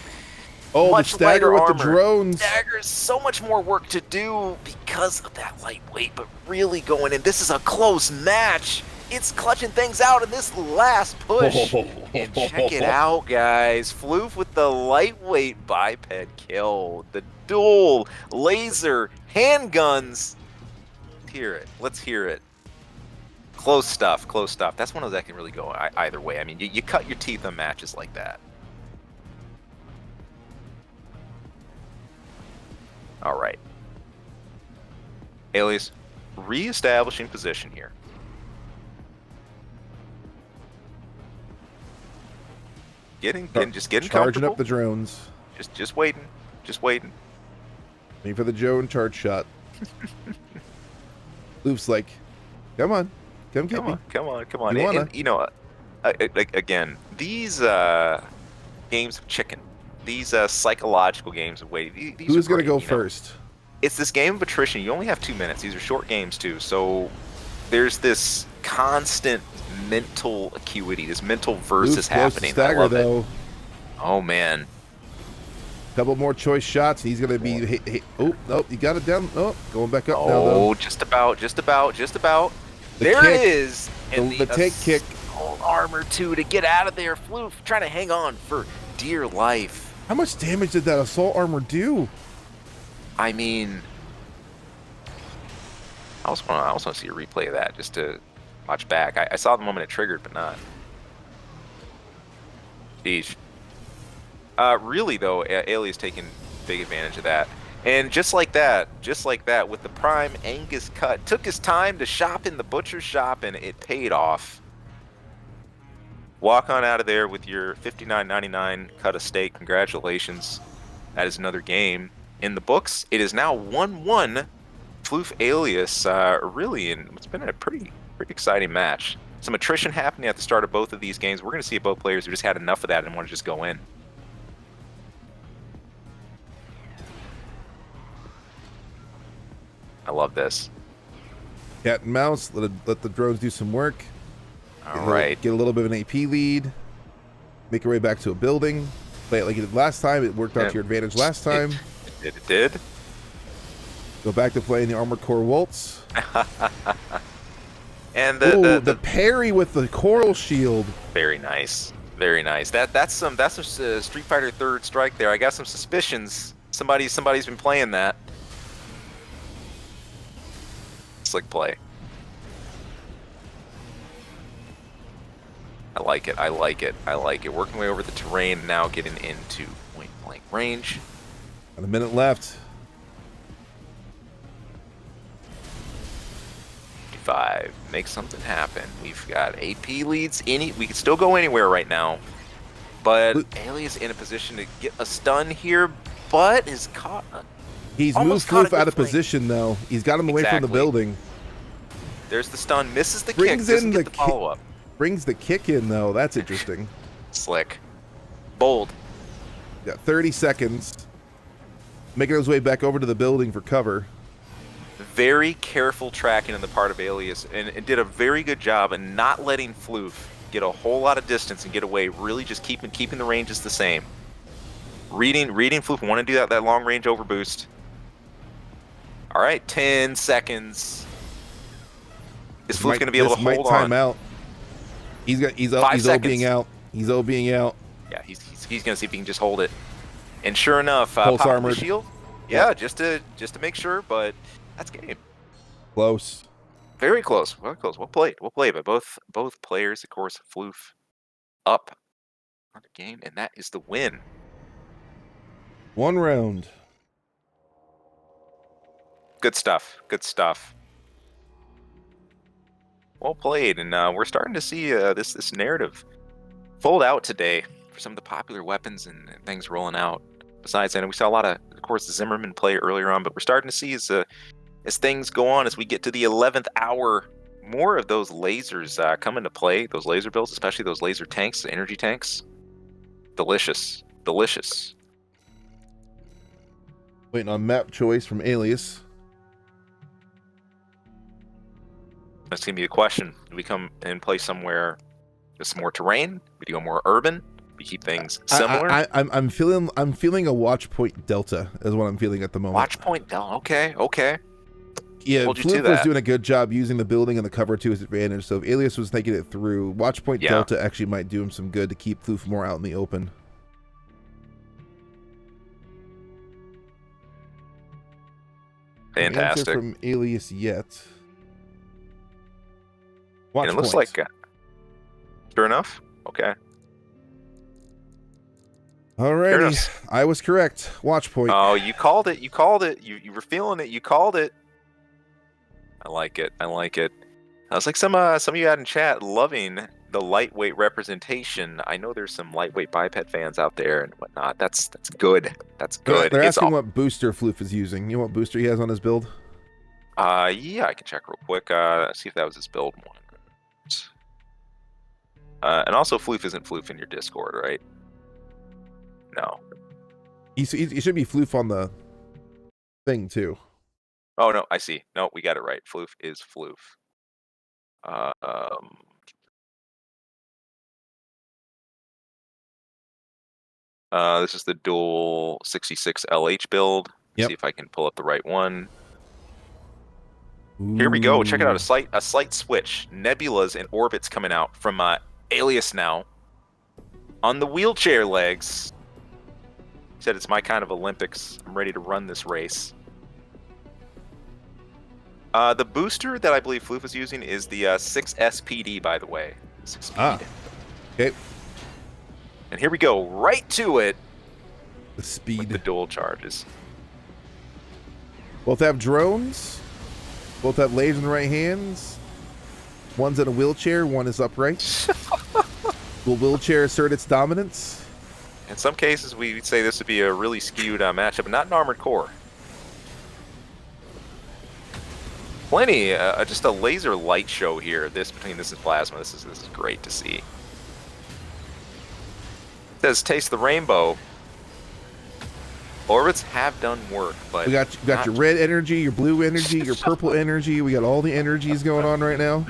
Oh, much the stagger with armor. the drones. Stagger's so much more work to do because of that lightweight, but really going in. This is a close match. It's clutching things out in this last push. And check it out, guys. Floof with the lightweight biped kill. The dual laser handguns. Let's hear it. Let's hear it. Close stuff. Close stuff. That's one of those that can really go either way. I mean, you cut your teeth on matches like that. All right. Alias, reestablishing position here. Just getting charging comfortable. Up the drones. Just waiting. Just waiting. Waiting for the Joan charge shot. Floof's like, come on. Come get me. Come on. And, you know, again, these games of chicken, these psychological games of waiting. Who's going to go first? It's this game of attrition. You only have 2 minutes. These are short games, too. So there's this constant mental acuity, this mental versus happening. Stagger, though. Oh, man. Couple more choice shots. He's going to be... Oh, nope. You got it down. Oh, going back up now, though. Oh, just about. There it is. And the take kick. Old armor, too, to get out of there. Floof trying to hang on for dear life. How much damage did that assault armor do? I mean, I also want to see a replay of that just to watch back. I saw the moment it triggered, but not. Jeez. Really, though, Alias taking big advantage of that. And just like that, with the prime Angus cut, took his time to shop in the butcher's shop, and it paid off. Walk on out of there with your $59.99 cut of steak. Congratulations. That is another game in the books. It is now 1-1. Floof Alias, really, and it's been a pretty exciting match. some attrition happening at the start of both of these games. We're going to see both players who just had enough of that and want to just go in. I love this. Cat and mouse. Let the drones do some work. All right. Get a little bit of an AP lead. Make your way back to a building. Play it like you did last time. It worked out to your advantage last time. It did. Go back to playing the Armored Core Waltz. And the parry with the coral shield. Very nice. Very nice. That's some Street Fighter Third Strike there. I got some suspicions. Somebody's been playing that. Slick play. I like it. I like it. I like it. Working way over the terrain, now getting into point blank range. Got a minute left. 5. Make something happen. We've got AP leads. We can still go anywhere right now. But Alias in a position to get a stun here, but is caught. He's moved Floof out of position, though. He's got him away from the building. There's the stun. Misses the kick. Doesn't get the follow-up. Brings the kick in, though. That's interesting. Slick. Bold. Got 30 seconds. Making his way back over to the building for cover. Very careful tracking on the part of Alias, and did a very good job in not letting Floof get a whole lot of distance and get away. Really just keeping the ranges the same. Reading Floof, want to do that long range overboost. All right, 10 seconds. Is Floof going to be able to hold on? Out. He's OBing out. He's OBing out. Yeah, he's going to see if he can just hold it. And sure enough, pulse pop armored the shield. Yeah, just to make sure, but that's game. Close. Very close. Well close. Well played. Well played. But both players, of course, Floof up on the game, and that is the win. 1 round. Good stuff. Good stuff. Well played, and we're starting to see this narrative fold out today for some of the popular weapons and things rolling out. Besides that, we saw a lot of course, Zimmerman play earlier on, but we're starting to see as things go on, as we get to the 11th hour, more of those lasers come into play. Those laser builds, especially those laser tanks, the energy tanks. Delicious, delicious. Waiting on map choice from Alias. That's gonna be the question. Do we come and play somewhere with some more terrain? Do we go more urban? We keep things similar. I'm feeling a watch point delta is what I'm feeling at the moment. Watch point delta. Okay. Yeah, Floof was doing a good job using the building and the cover to his advantage. So if Alias was taking it through, watch point delta actually might do him some good to keep Floof more out in the open. Fantastic. No answer from Alias yet. Watch and it looks points. like sure enough. Okay. Alrighty, I was correct. Watch point. Oh, you called it. You called it. You were feeling it. You called it. I like it. I like it. I was like some of you out in chat loving the lightweight representation. I know there's some lightweight biped fans out there and whatnot. That's good. That's good. They're asking what booster Floof is using. You know what booster he has on his build? Yeah, I can check real quick. See if that was his build one. And also, Floof isn't Floof in your Discord, right? No. He should be Floof on the thing too. Oh no, I see. No, we got it right. Floof is Floof. This is the dual 66 LH build. Yep. See if I can pull up the right one. Ooh. Here we go. Check it out. A slight switch. Nebulas and orbits coming out from Alias now. On the wheelchair legs. He said it's my kind of Olympics. I'm ready to run this race. The booster that I believe Floof is using is the 6 SPD, by the way. 6 speed. Okay. And here we go, right to it. The speed. With the dual charges. Both have drones. Both have lasers in the right hands. One's in a wheelchair, one is upright. Will wheelchair assert its dominance? In some cases, we'd say this would be a really skewed matchup, but not an Armored Core. Plenty, just a laser light show here. Between this and plasma, this is great to see. It says taste the rainbow. Orbits have done work, but we got your red energy, your blue energy, your purple energy. We got all the energies going on right now.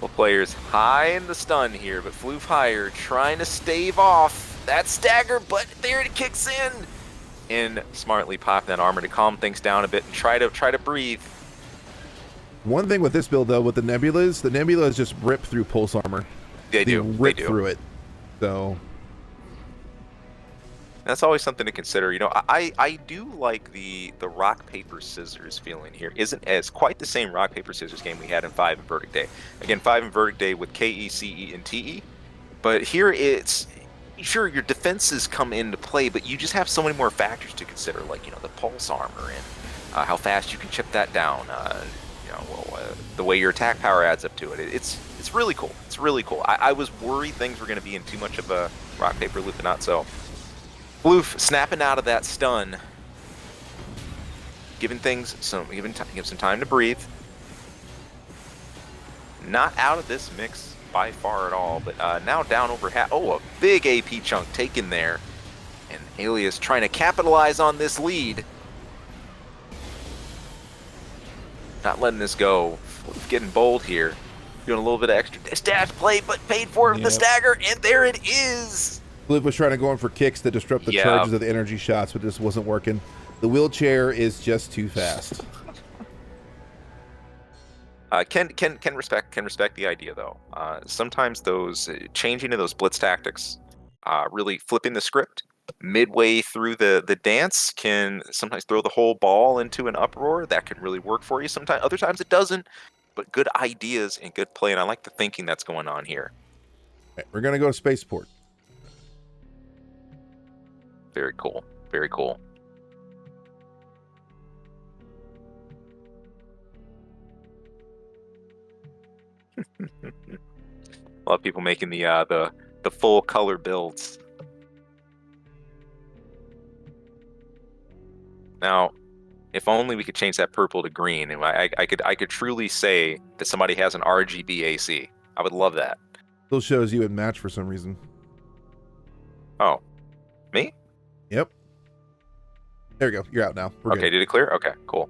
Well, players high in the stun here, but Floof higher, trying to stave off that stagger, but there it kicks in. And smartly popping that armor to calm things down a bit and try to breathe. One thing with this build though, with the nebulas just rip through pulse armor. They do. Rip through it. So that's always something to consider. You know, I do like the rock paper scissors feeling here. Isn't as quite the same rock paper scissors game we had in 5 and Verdict Day. Again, 5 and Verdict Day with KE, CE, and TE. But here it's sure your defenses come into play, but you just have so many more factors to consider, like the pulse armor and how fast you can chip that down. The way your attack power adds up to it. It's really cool. It's really cool. I was worried things were going to be in too much of a rock paper loop, but not so. Floof snapping out of that stun, giving some time to breathe. Not out of this mix by far at all, but now down over half. Oh, a big AP chunk taken there, and Alias trying to capitalize on this lead. Not letting this go. Floof getting bold here, doing a little bit of extra stash play, but paid for it with the stagger, and there it is. Floof was trying to go in for kicks to disrupt the charges of the energy shots, but this wasn't working. The wheelchair is just too fast. Can respect the idea though. Sometimes those changing to those blitz tactics, really flipping the script midway through the dance can sometimes throw the whole ball into an uproar. That can really work for you. Sometimes, other times it doesn't. But good ideas and good play, and I like the thinking that's going on here. Okay, we're gonna go to spaceport. Very cool. Very cool. A lot of people making the full color builds. Now, if only we could change that purple to green, and I could truly say that somebody has an RGB AC. I would love that. Still shows you in match for some reason. Oh, me? Yep. There we go. You're out now. We're okay, good. Did it clear? Okay, cool.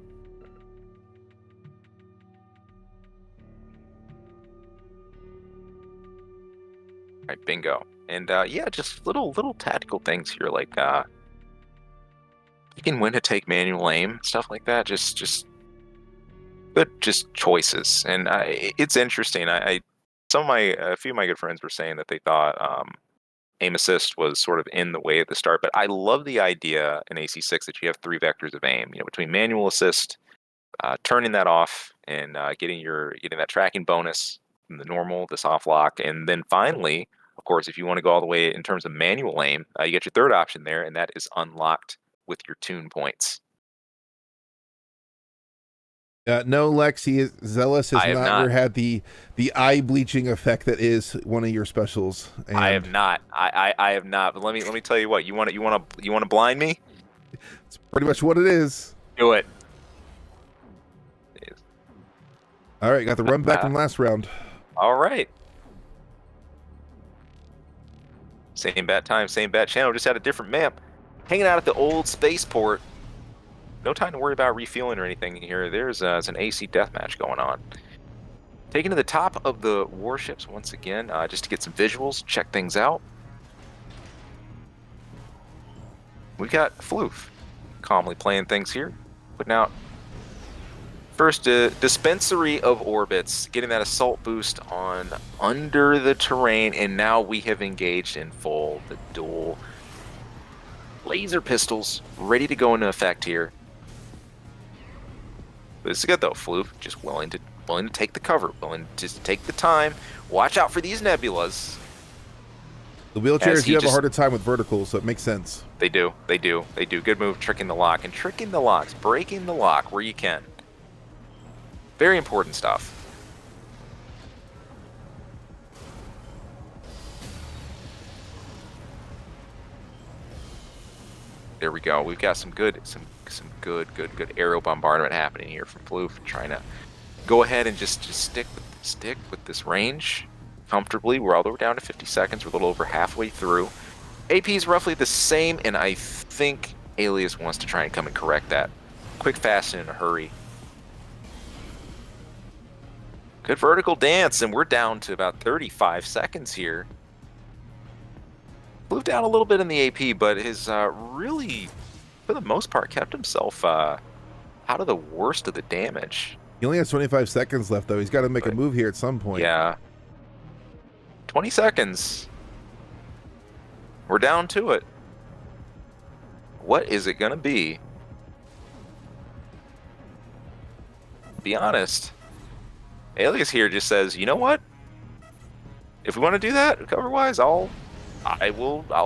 All right, bingo. And yeah, just little tactical things here, like you can win to take manual aim, stuff like that. Just choices. And it's interesting. A few of my good friends were saying that they thought aim assist was sort of in the way at the start, but I love the idea in AC6 that you have 3 vectors of aim. Between manual assist, turning that off, and getting that tracking bonus from the normal, the soft lock, and then finally, of course, if you want to go all the way in terms of manual aim, you get your third option there, and that is unlocked with your tune points. No, Lexi, Zealous has not had the eye bleaching effect that is one of your specials. And I have not. I have not. But let me tell you what. You want to blind me? It's pretty much what it is. Do it. All right, got the run back from last round. All right. Same bat time, same bat channel. Just had a different map. Hanging out at the old spaceport. No time to worry about refueling or anything here. There's an AC deathmatch going on. Taking to the top of the warships once again, just to get some visuals, check things out. We got Floof calmly playing things here, putting out first dispensary of orbits, getting that assault boost on under the terrain, and now we have engaged in full the dual laser pistols ready to go into effect here. This is good though. Floof just willing to take the cover, willing to take the time. Watch out for these nebulas. The wheelchairs do have a harder time with verticals, so it makes sense. They do. Good move, tricking the lock and tricking the locks, breaking the lock where you can. Very important stuff. There we go. We've got some good aerial bombardment happening here from Floof, trying to go ahead and just stick with this range comfortably. We're all the way down to 50 seconds. We're a little over halfway through. AP is roughly the same, and I think Alias wants to try and come and correct that. Quick, fast, and in a hurry. Good vertical dance, and we're down to about 35 seconds here. Moved down a little bit in the AP, but has really, for the most part, kept himself out of the worst of the damage. He only has 25 seconds left, though. He's got to make a move here at some point. Yeah. 20 seconds. We're down to it. What is it going to be? Be honest. Alias here just says, you know what? If we want to do that, cover-wise, I'll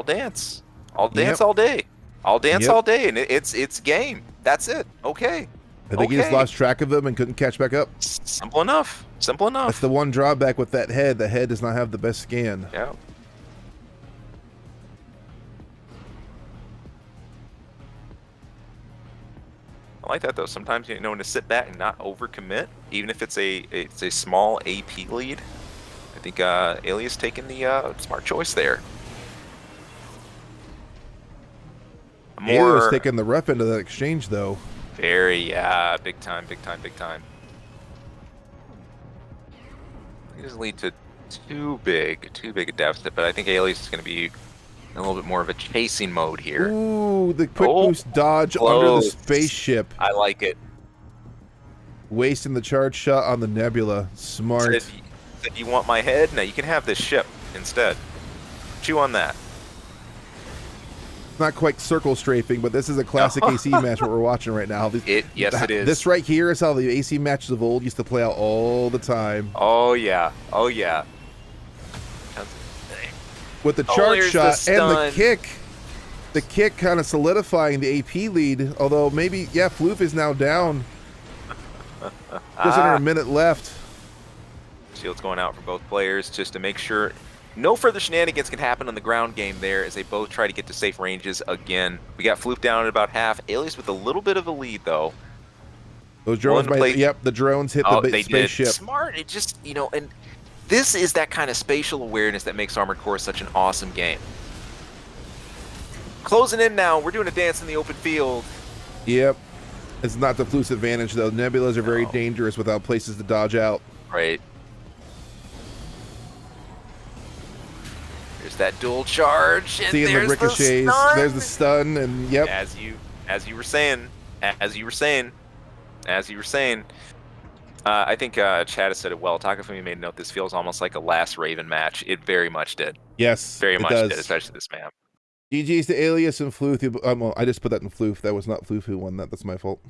dance. I'll dance all day. I'll dance all day, and it's game. That's it. Okay. I think he just lost track of him and couldn't catch back up. Simple enough. Simple enough. That's the one drawback with that head. The head does not have the best scan. Yeah. I like that though. Sometimes you know when to sit back and not overcommit, even if it's a small AP lead. I think Alias taking the smart choice there. Alias taking the rough end of that exchange though. Very big time. It doesn't lead to too big a deficit, but I think Alias is going to be in a little bit more of a chasing mode here. Ooh, the quick boost dodge under the spaceship. I like it. Wasting the charge shot on the Nebula. Smart. Said you want my head? No, you can have this ship instead. Chew on that. Not quite circle strafing, but this is a classic AC match what we're watching right now. Yes, it is. This right here is how the AC matches of old used to play out all the time. Oh, yeah. Oh, yeah. With the charge shot and the kick kind of solidifying the AP lead, although maybe, yeah, Floof is now down. Just under a minute left. Shields going out for both players just to make sure no further shenanigans can happen on the ground game there as they both try to get to safe ranges again. We got Floof down at about half. Alias with a little bit of a lead, though. Those drones the drones hit the spaceship. Smart. It just, and this is that kind of spatial awareness that makes Armored Core such an awesome game. Closing in now. We're doing a dance in the open field. Yep. It's not the Floof's advantage, though. Nebulas are very dangerous without places to dodge out. Right. There's that dual charge. And seeing the ricochets. There's the stun, and yep. As you were saying. I think Chad has said it well. Takafumi made a note. This feels almost like a last Raven match. It very much did. Yes, very much did, especially this map. GG's to Alias and Floof. Well, I just put that in Floof. That was not Floof who won that. That's my fault.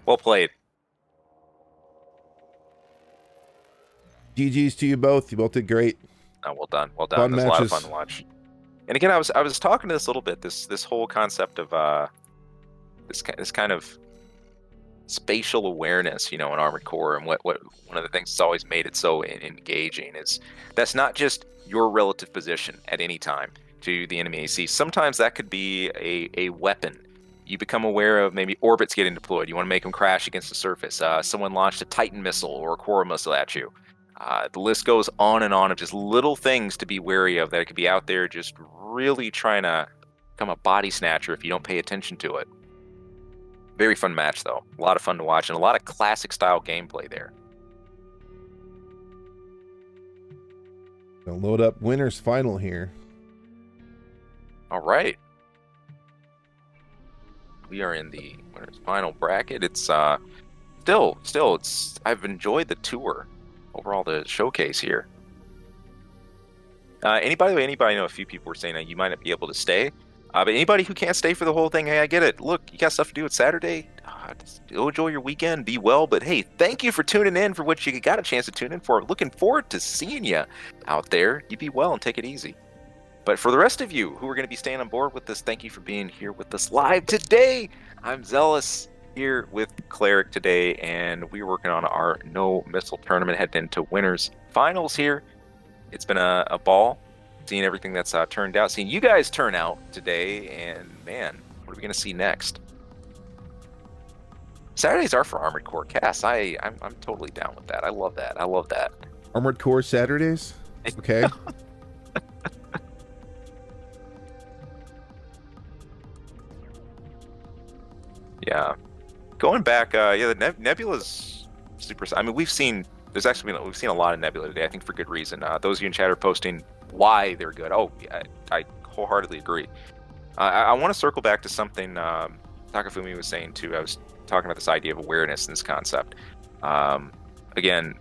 Well played. GG's to you both. You both did great. Oh, well done. Well done. It was a lot of fun to watch. And again, I was talking to this a little bit. This whole concept of this kind of spatial awareness, in Armored Core, and what one of the things that's always made it so engaging is that's not just your relative position at any time to the enemy AC. Sometimes that could be a weapon. You become aware of maybe orbits getting deployed. You want to make them crash against the surface. Someone launched a Titan missile or a Quora missile at you. The list goes on and on of just little things to be wary of that could be out there just really trying to become a body snatcher if you don't pay attention to it. Very fun match, though. A lot of fun to watch and a lot of classic style gameplay there. Gonna load up winners final here. All right. We are in the winners final bracket. It's still I've enjoyed the tour. Overall, the showcase here. Anybody know a few people were saying that you might not be able to stay. But anybody who can't stay for the whole thing, hey, I get it. Look, you got stuff to do. It's Saturday. Go enjoy your weekend. Be well. But hey, thank you for tuning in for what you got a chance to tune in for. Looking forward to seeing you out there. You be well and take it easy. But for the rest of you who are going to be staying on board with this, thank you for being here with us live today. I'm Zealous here with Cleric today, and we're working on our no missile tournament heading into winners finals here. It's been a ball. seeing everything that's turned out, seeing you guys turn out today, and man, what are we gonna see next? Saturdays are for Armored Core Cass. I'm totally down with that. I love that. I love that. Armored Core Saturdays. Okay. Yeah. Going back, yeah, the Nebula's super. I mean, we've seen a lot of Nebula today. I think for good reason. Those of you in chat are posting why they're good. Oh, yeah, I wholeheartedly agree. I want to circle back to something Takafumi was saying too. I was talking about this idea of awareness and this concept. Again,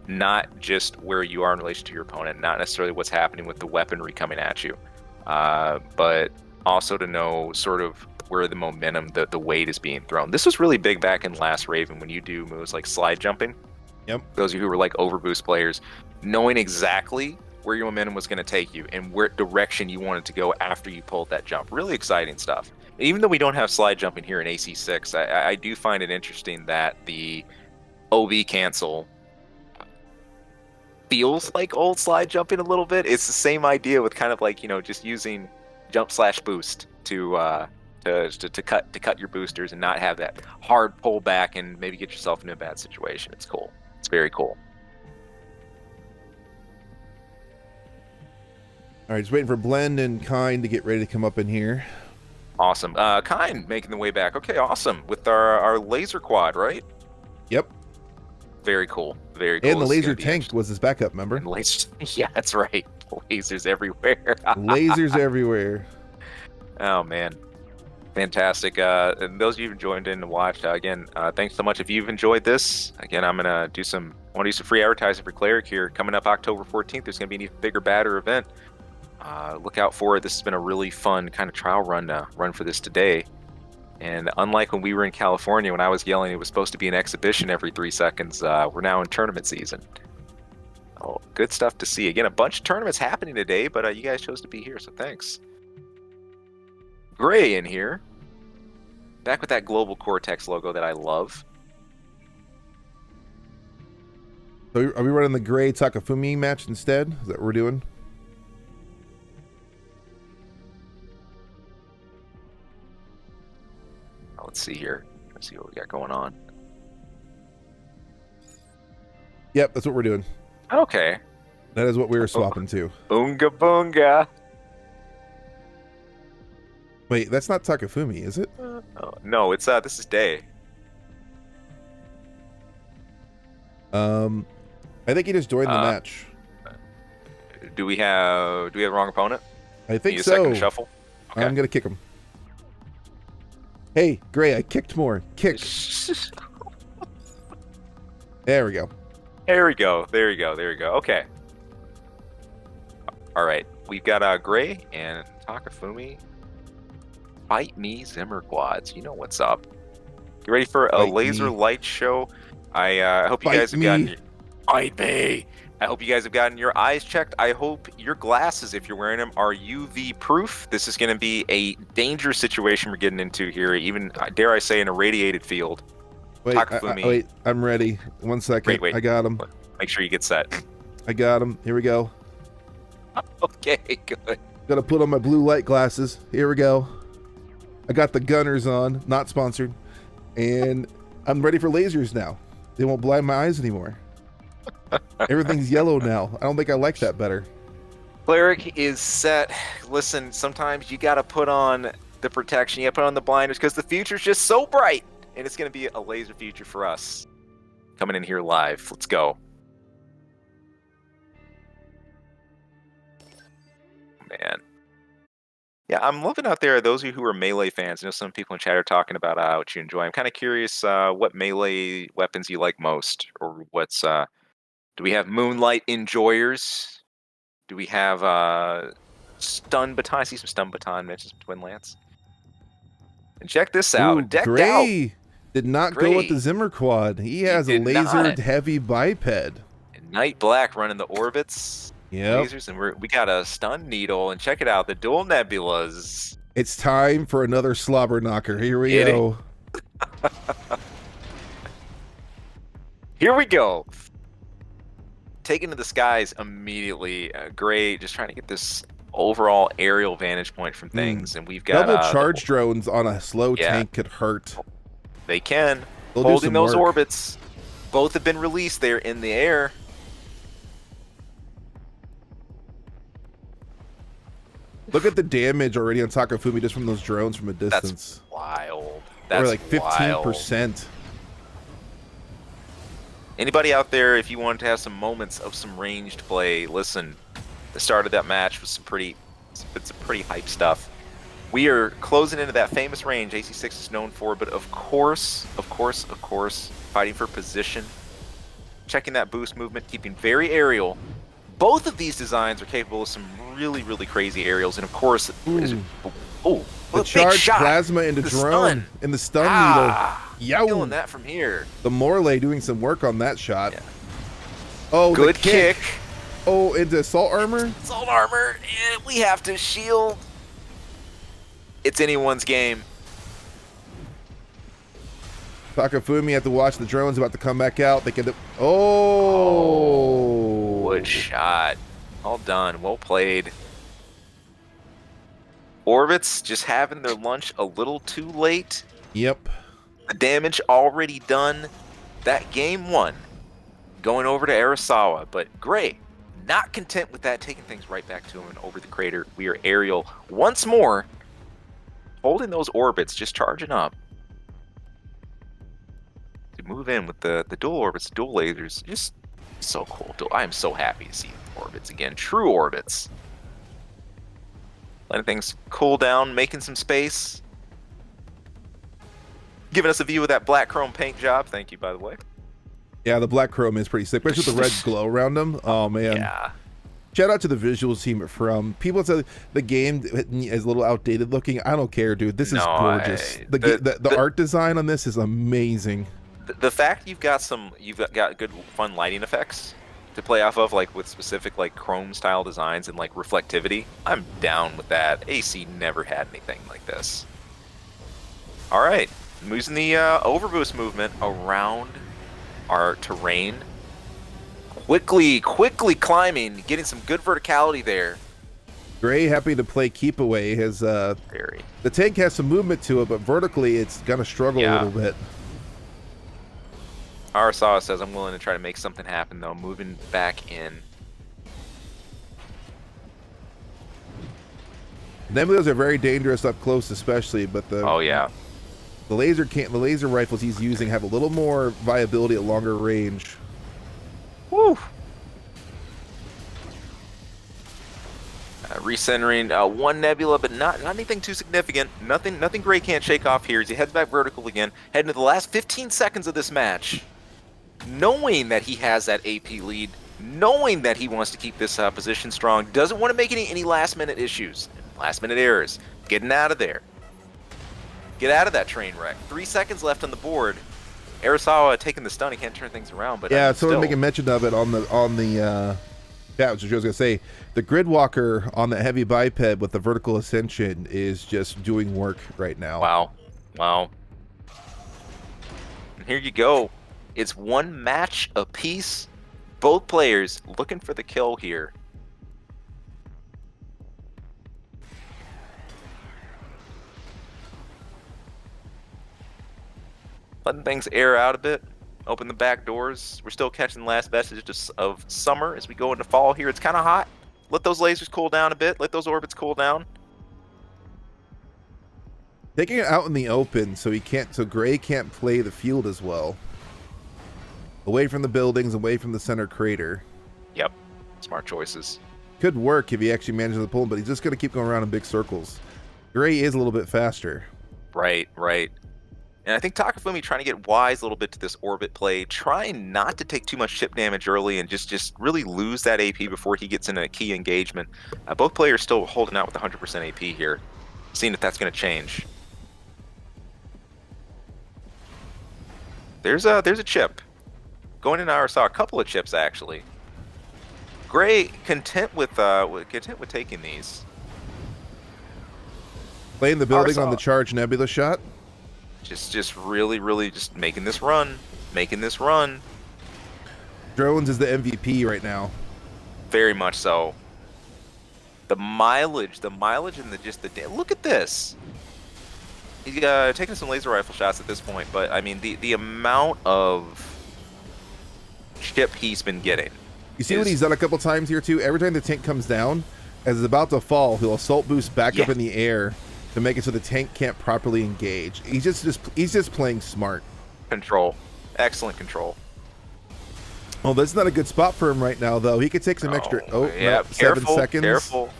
not just where you are in relation to your opponent, not necessarily what's happening with the weaponry coming at you, but also to know sort of where the momentum, the weight is being thrown. This was really big back in Last Raven when you do moves like slide jumping. Yep. Those of you who were like overboost players, knowing exactly where your momentum was going to take you and where direction you wanted to go after you pulled that jump. Really exciting stuff. Even though we don't have slide jumping here in AC6, I do find it interesting that the OB cancel feels like old slide jumping a little bit. It's the same idea with kind of like, just using jump/boost to cut your boosters and not have that hard pullback and maybe get yourself into a bad situation. It's cool. It's very cool. All right, just waiting for Blend and Kaine to get ready to come up in here. Awesome. Kaine making the way back. Okay, awesome. With our laser quad, right? Yep. Very cool. Very cool. And the laser tank was his backup, remember? Yeah, that's right. Lasers everywhere. Lasers everywhere. Oh, man. Fantastic. And those of you who joined in and watched, again, thanks so much. If you've enjoyed this, again, I want to do some free advertising for Cleric here. Coming up October 14th, there's going to be an even bigger, badder event. Look out for it. This has been a really fun kind of trial run for this today. And unlike when we were in California, when I was yelling it was supposed to be an exhibition every 3 seconds, we're now in tournament season. Oh, good stuff to see. Again, a bunch of tournaments happening today, but you guys chose to be here, so thanks. Gray in here. Back with that Global Cortex logo that I love. So are we running the Gray Takafumi match instead? Is that what we're doing? Let's see here. Let's see what we got going on. Yep, that's what we're doing. Okay. That is what we were swapping to. Boonga boonga. Wait, that's not Takafumi, is it? Oh, no, it's this is Day. I think he just joined the match. Do we have the wrong opponent? I think Need a so. second shuffle? Okay. I'm gonna kick him. Hey, Gray, I kicked more. Kick. There we go. There we go. There you go. There you go. Okay. All right. We've got Gray and Takafumi. Fight me, Zimmer quads. You know what's up. You ready for a laser light show? I hope you guys have gotten. Fight me. I hope you guys have gotten your eyes checked. I hope your glasses, if you're wearing them, are UV proof. This is going to be a dangerous situation we're getting into here. Even dare I say, in a radiated field. Wait, wait, I'm ready. 1 second. Wait. I got him. Make sure you get set. I got him. Here we go. Okay, good. Gotta put on my blue light glasses. Here we go. I got the gunners on, not sponsored. And I'm ready for lasers now. They won't blind my eyes anymore. Everything's yellow now. I don't think I like that better. Cleric is set. Listen, sometimes you gotta put on the protection. You gotta put on the blinders because the future's just so bright. And it's gonna be a laser future for us. Coming in here live. Let's go. Man. Yeah, I'm loving out there those of you who are melee fans. I know some people in chat are talking about what you enjoy. I'm kind of curious what melee weapons you like most, or what's. Do we have Moonlight enjoyers? Do we have stun baton? I see some stun baton mentions Twin Lance. And check this out. Ooh, Decked Gray out. did not go with the Zimmer quad. He has a lasered heavy biped. And Night Black running the orbits. Yep. Lasers, and we got a stun needle, and check it out, the dual nebulas. It's time for another slobber knocker. Here we go. Here we go. taken to the skies immediately. Gray just trying to get this overall aerial vantage point from things, and we've got double charge drones on a slow yeah. tank could hurt. They can. They'll Holding those work. orbits. Both have been released. They're in the air. Look at the damage already on Takafumi just from those drones from a distance. That's wild. That's or like 15%. Anybody out there, if you want to have some moments of some ranged play, listen. The start of that match was some pretty hype stuff. We are closing into that famous range AC6 is known for, but of course, fighting for position, checking that boost movement, keeping very aerial. Both of these designs are capable of some really, really crazy aerials, and of course, the charged plasma into drone in the stun needle. Yow! Feeling that from here. The Morley doing some work on that shot. Yeah. Oh, good kick. Oh, into assault armor. Assault armor. We have to shield. It's anyone's game. Takafumi had to watch the drones about to come back out. They can. Oh, good shot. All done. Well played. Orbits just having their lunch a little too late. Yep. The damage already done. That game one. Going over to Arisawa, but Gray not content with that, taking things right back to him and over the crater. We are aerial once more. Holding those orbits, just charging up. To move in with the dual orbits, dual lasers, just so cool. I am so happy to see orbits again. True orbits. Letting things cool down, making some space. Giving us a view of that black chrome paint job. Thank you, by the way. Yeah, the black chrome is pretty sick, especially with the red glow around them. Oh, man. Yeah. Shout out to the visuals team from people say the game is a little outdated looking. I don't care, dude. This is gorgeous. The art design on this is amazing. The fact you've got good fun lighting effects to play off of, like with specific like chrome style designs and like reflectivity, I'm down with that. AC never had anything like this. All right, using the overboost movement around our terrain. Quickly climbing, getting some good verticality there. Gray happy to play keep away. His the tank has some movement to it, but vertically it's gonna struggle a little bit. Arisawa says, I'm willing to try to make something happen though, moving back in. Nebulas are very dangerous up close, especially, but the the laser rifles he's using have a little more viability at longer range. Woo! Recentering one nebula, but not anything too significant. Nothing Gray can't shake off here as he heads back vertical again, heading to the last 15 seconds of this match. Knowing that he has that AP lead, knowing that he wants to keep this position strong, doesn't want to make any last-minute issues, last-minute errors. Getting out of there. Get out of that train wreck. 3 seconds left on the board. Arisawa taking the stun. He can't turn things around, but yeah, someone making mention of it on the yeah, which I was gonna say, the Gridwalker on the heavy biped with the vertical ascension is just doing work right now. Wow. And here you go. It's one match apiece. Both players looking for the kill here. Letting things air out a bit. Open the back doors. We're still catching the last vestiges of summer as we go into fall here. It's kind of hot. Let those lasers cool down a bit. Let those orbits cool down. Taking it out in the open so Gray can't play the field as well. Away from the buildings, away from the center crater. Yep. Smart choices. Could work if he actually manages to pull him, but he's just going to keep going around in big circles. Gray is a little bit faster. Right. And I think Takafumi trying to get wise a little bit to this orbit play, trying not to take too much ship damage early and just really lose that AP before he gets in a key engagement. Both players still holding out with 100% AP here, seeing if that's going to change. There's a chip. Going in Arisawa, a couple of chips actually. Gray content with taking these. Playing the building on the charge nebula shot. Just really just making this run. Drones is the MVP right now. Very much so. The mileage and look at this. He's taking some laser rifle shots at this point, but I mean the amount of chip he's been getting. You see what he's done a couple times here too? Every time the tank comes down, as it's about to fall, he'll assault boost back up in the air to make it so the tank can't properly engage. He's just playing smart. Control. Excellent control. Well, this is not a good spot for him right now, though. He could take some extra. Oh, yeah. No, 7 seconds. Careful.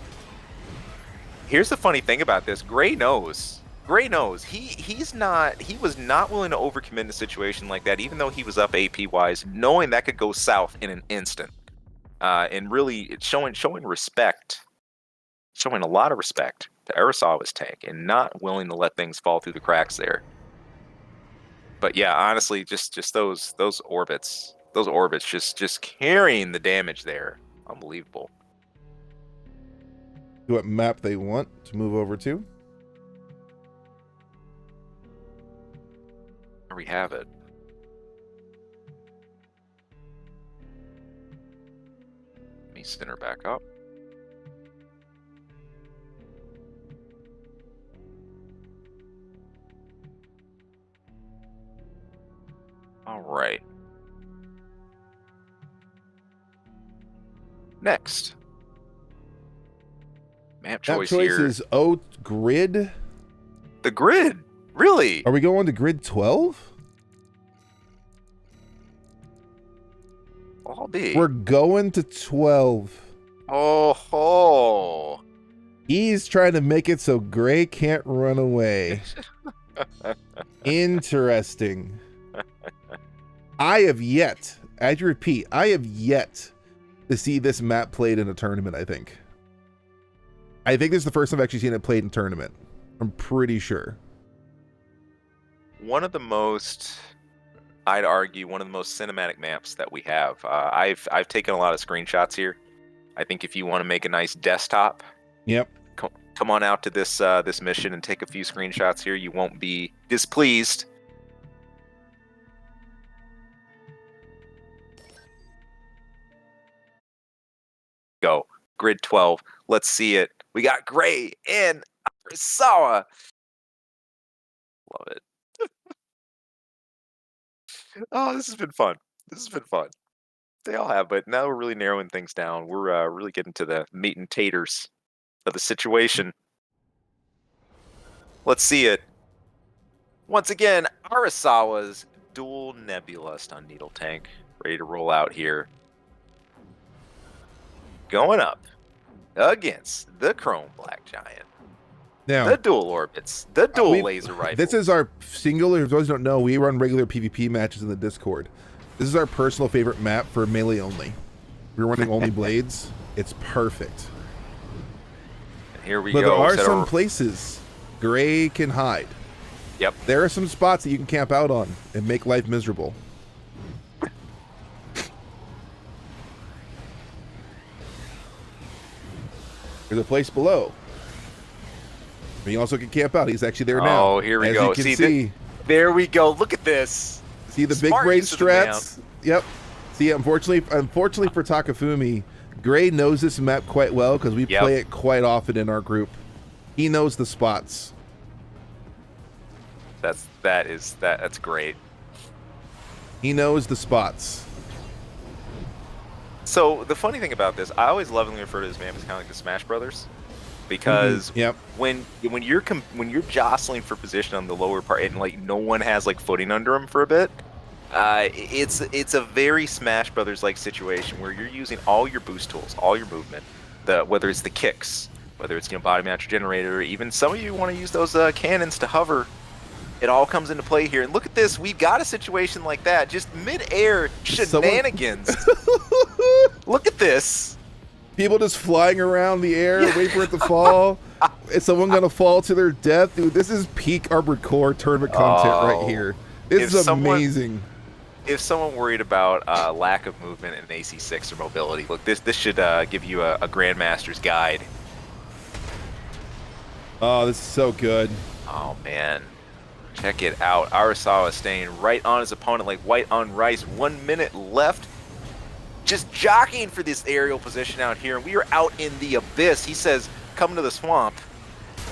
Here's the funny thing about this. Gray knows. Gray knows. He was not willing to overcommit in a situation like that, even though he was up AP wise, knowing that could go south in an instant. And really showing respect, showing a lot of respect to Arisawa's tank, and not willing to let things fall through the cracks there. But yeah, honestly, just those orbits. Those orbits just carrying the damage there. Unbelievable. What map they want to move over to? There we have it. Let me center back up. All right. Next. Map choice here. Is grid. The grid? Really? Are we going to grid 12? I'll be. We're going to 12. Oh. He's trying to make it so Gray can't run away. Interesting. I have yet to see this map played in a tournament, I think. I think this is the first time I've actually seen it played in a tournament. I'm pretty sure. One of the most, I'd argue, one of the most cinematic maps that we have. I've taken a lot of screenshots here. I think if you want to make a nice desktop, yep, come on out to this this mission and take a few screenshots here. You won't be displeased. Go. Grid 12. Let's see it. We got Gray and Arisawa. Love it. Oh, this has been fun. They all have, but now we're really narrowing things down. We're really getting to the meat and taters of the situation. Let's see it. Once again, Arisawa's dual nebula stun needle tank ready to roll out here. Going up against the Chrome Black Giant. Now, the dual orbits, the dual laser rifle. This is our singular, for those who don't know, we run regular PvP matches in the Discord. This is our personal favorite map for melee only. We're running only blades. It's perfect. And here we go. But there are some over. places Gray can hide. Yep. There are some spots that you can camp out on and make life miserable. There's a place below. But he also can camp out. He's actually there now. Oh, here we go. As you can see. There we go. Look at this. See the big brain strats? Yep. See, unfortunately for Takafumi, Gray knows this map quite well because we play it quite often in our group. He knows the spots. That's great. He knows the spots. So the funny thing about this, I always lovingly refer to this map as kind of like the Smash Brothers, because when you're jostling for position on the lower part and like no one has like footing under them for a bit, it's a very Smash Brothers like situation where you're using all your boost tools, all your movement, whether it's the kicks, whether it's body match generator, or even some of you want to use those cannons to hover. It all comes into play here. And look at this. We've got a situation like that. Just mid-air shenanigans. Look at this. People just flying around the air, wait for it to fall. Is someone going to fall to their death? Dude, this is peak Arbor Core tournament content right here. This is amazing. If someone worried about lack of movement in AC6 or mobility, look, this should give you a Grandmaster's guide. Oh, this is so good. Oh, man. Check it out. Arisawa staying right on his opponent like white on rice. 1 minute left. just jockeying for this aerial position out here, and we are out in the abyss. He says, come to the swamp.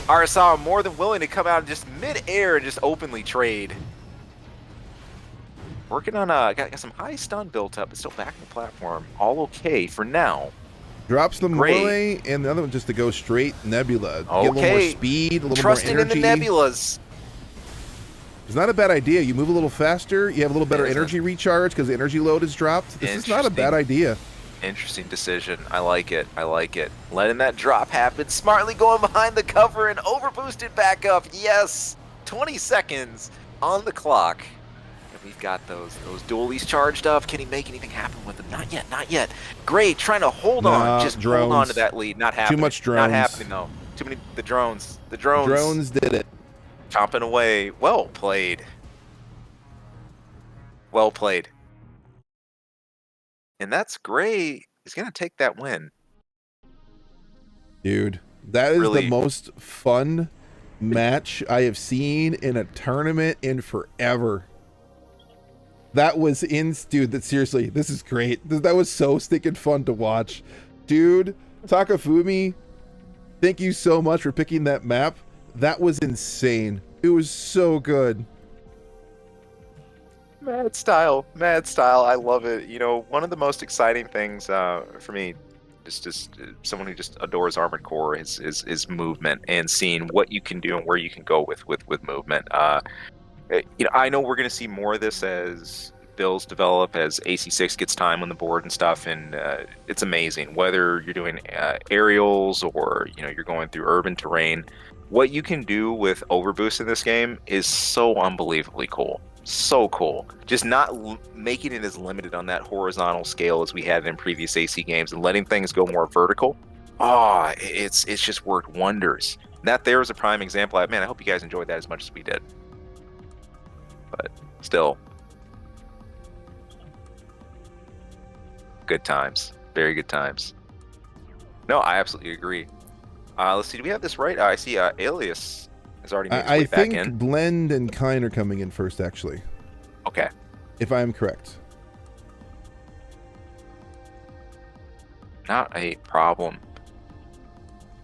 Arasawa more than willing to come out and just mid-air and just openly trade. Working on got some high stun built up, but still back on the platform. All okay for now. Drops the Morley, and the other one just to go straight Nebula. Okay. Get a little more speed, a little Trusting more energy. in the Nebulas. It's not a bad idea. You move a little faster, you have a little better energy recharge because the energy load is dropped. This is not a bad idea. Interesting decision. I like it. I like it. Letting that drop happen. Smartly going behind the cover and overboosted back up. Yes. 20 seconds on the clock. And we've got those dualies charged up. Can he make anything happen with them? Not yet. Not yet. Gray trying to hold on. Just hold on to that lead. Not happening. Too much drones. Not happening though. Too many. The drones. The drones. Drones did it. Chomping away. Well played. Well played. And that's Gray is going to take that win. Dude, that is Really? the most fun match I have seen in a tournament in forever. That was dude, seriously, this is great. That was so stinking fun to watch. Dude, Takafumi, thank you so much for picking that map. That was insane. It was so good. Mad style. I love it. You know, one of the most exciting things for me, just someone who just adores Armored Core, is movement and seeing what you can do and where you can go with movement. You know, I know we're going to see more of this as builds develop, as AC6 gets time on the board and stuff, and it's amazing. Whether you're doing aerials or you're going through urban terrain, what you can do with overboost in this game is so unbelievably cool. So cool. Just not making it as limited on that horizontal scale as we had in previous AC games and letting things go more vertical. Oh, it's just worked wonders. That there is a prime example. Man, I hope you guys enjoyed that as much as we did. But still, good times. Very good times. No, I absolutely agree. Let's see. Do we have this right? I see Alias has already made his way back in. I think Blend and Kaine are coming in first, actually. Okay. If I am correct. Not a problem.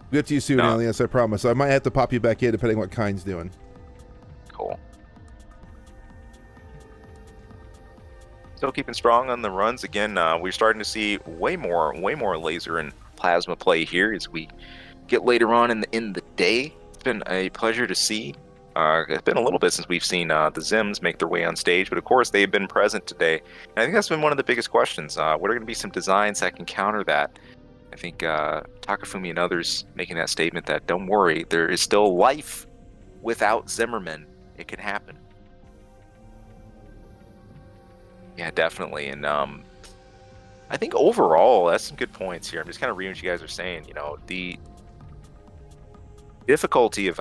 We'll get to you soon, Alias, I promise. I might have to pop you back in depending on what Kaine's doing. Cool. Still keeping strong on the runs. Again, we're starting to see way more laser and plasma play here as we get later on in the day. It's been a pleasure to see. It's been a little bit since we've seen the Zims make their way on stage, but of course they've been present today. And I think that's been one of the biggest questions. What are going to be some designs that can counter that? I think Takafumi and others making that statement that don't worry, there is still life without Zimmerman. It can happen. Yeah, definitely. And I think overall, that's some good points here. I'm just kind of reading what you guys are saying. You know, the difficulty of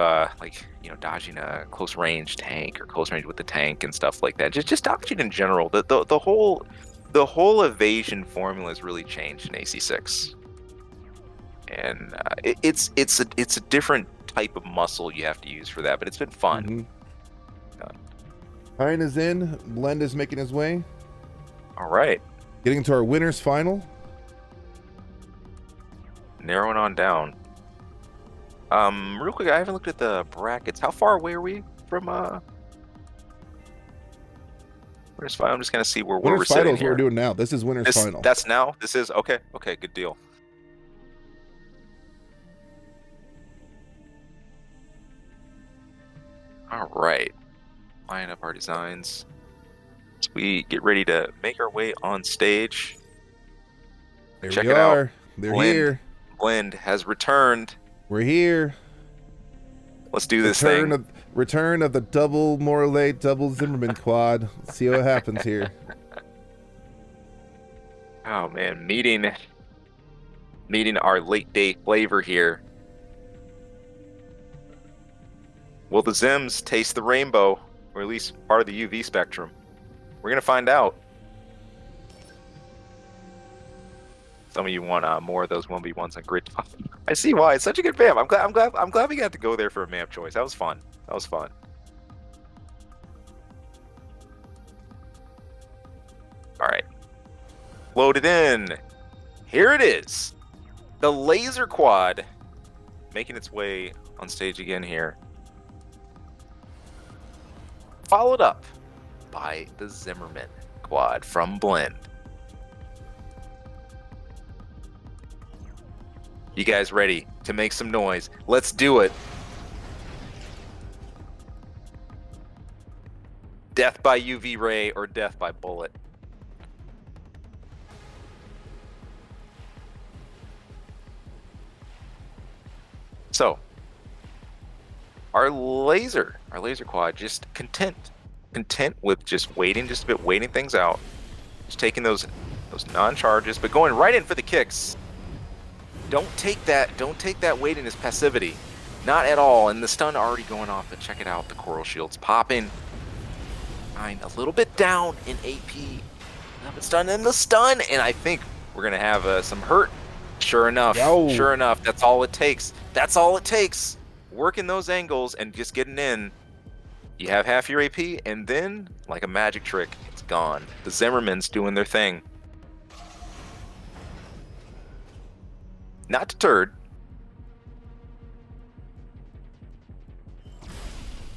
dodging a close range tank or close range with the tank and stuff like that. Just dodging in general. The whole evasion formula has really changed in AC6, and it's a different type of muscle you have to use for that. But it's been fun. Kaine is in. Blend is making his way. All right. Getting to our winners final. Narrowing on down. Real quick, I haven't looked at the brackets. How far away are we from winners final? I'm just gonna see where we're sitting here. What we're doing now. This is winners final. That's now. This is okay. Okay, good deal. All right. Line up our designs. As we get ready to make our way on stage. There Check we it are. out. They're here. Blend has returned. We're here. Let's do this thing. Return of the double Morley, double Zimmerman quad. Let's see what happens here. Oh man, meeting our late day flavor here. Will the Zims taste the rainbow, or at least part of the UV spectrum? We're gonna find out. Some of you want more of those 1v1s on grid. I see why. It's such a good map. I'm glad we got to go there for a map choice. That was fun. All right. Loaded in. Here it is. The laser quad making its way on stage again here. Followed up by the Zimmerman quad from Blend. You guys ready to make some noise? Let's do it. Death by UV ray or death by bullet. So, our laser quad, just content with just waiting just a bit, waiting things out, just taking those non-charges, but going right in for the kicks. Don't take that waiting as passivity, not at all. And the stun already going off. But check it out, the coral shield's popping. A little bit down in AP, but stun in the stun, and I think we're gonna have some hurt. Sure enough, that's all it takes. That's all it takes. Working those angles and just getting in. You have half your AP, and then, like a magic trick, it's gone. The Zimmerman's doing their thing. Not deterred.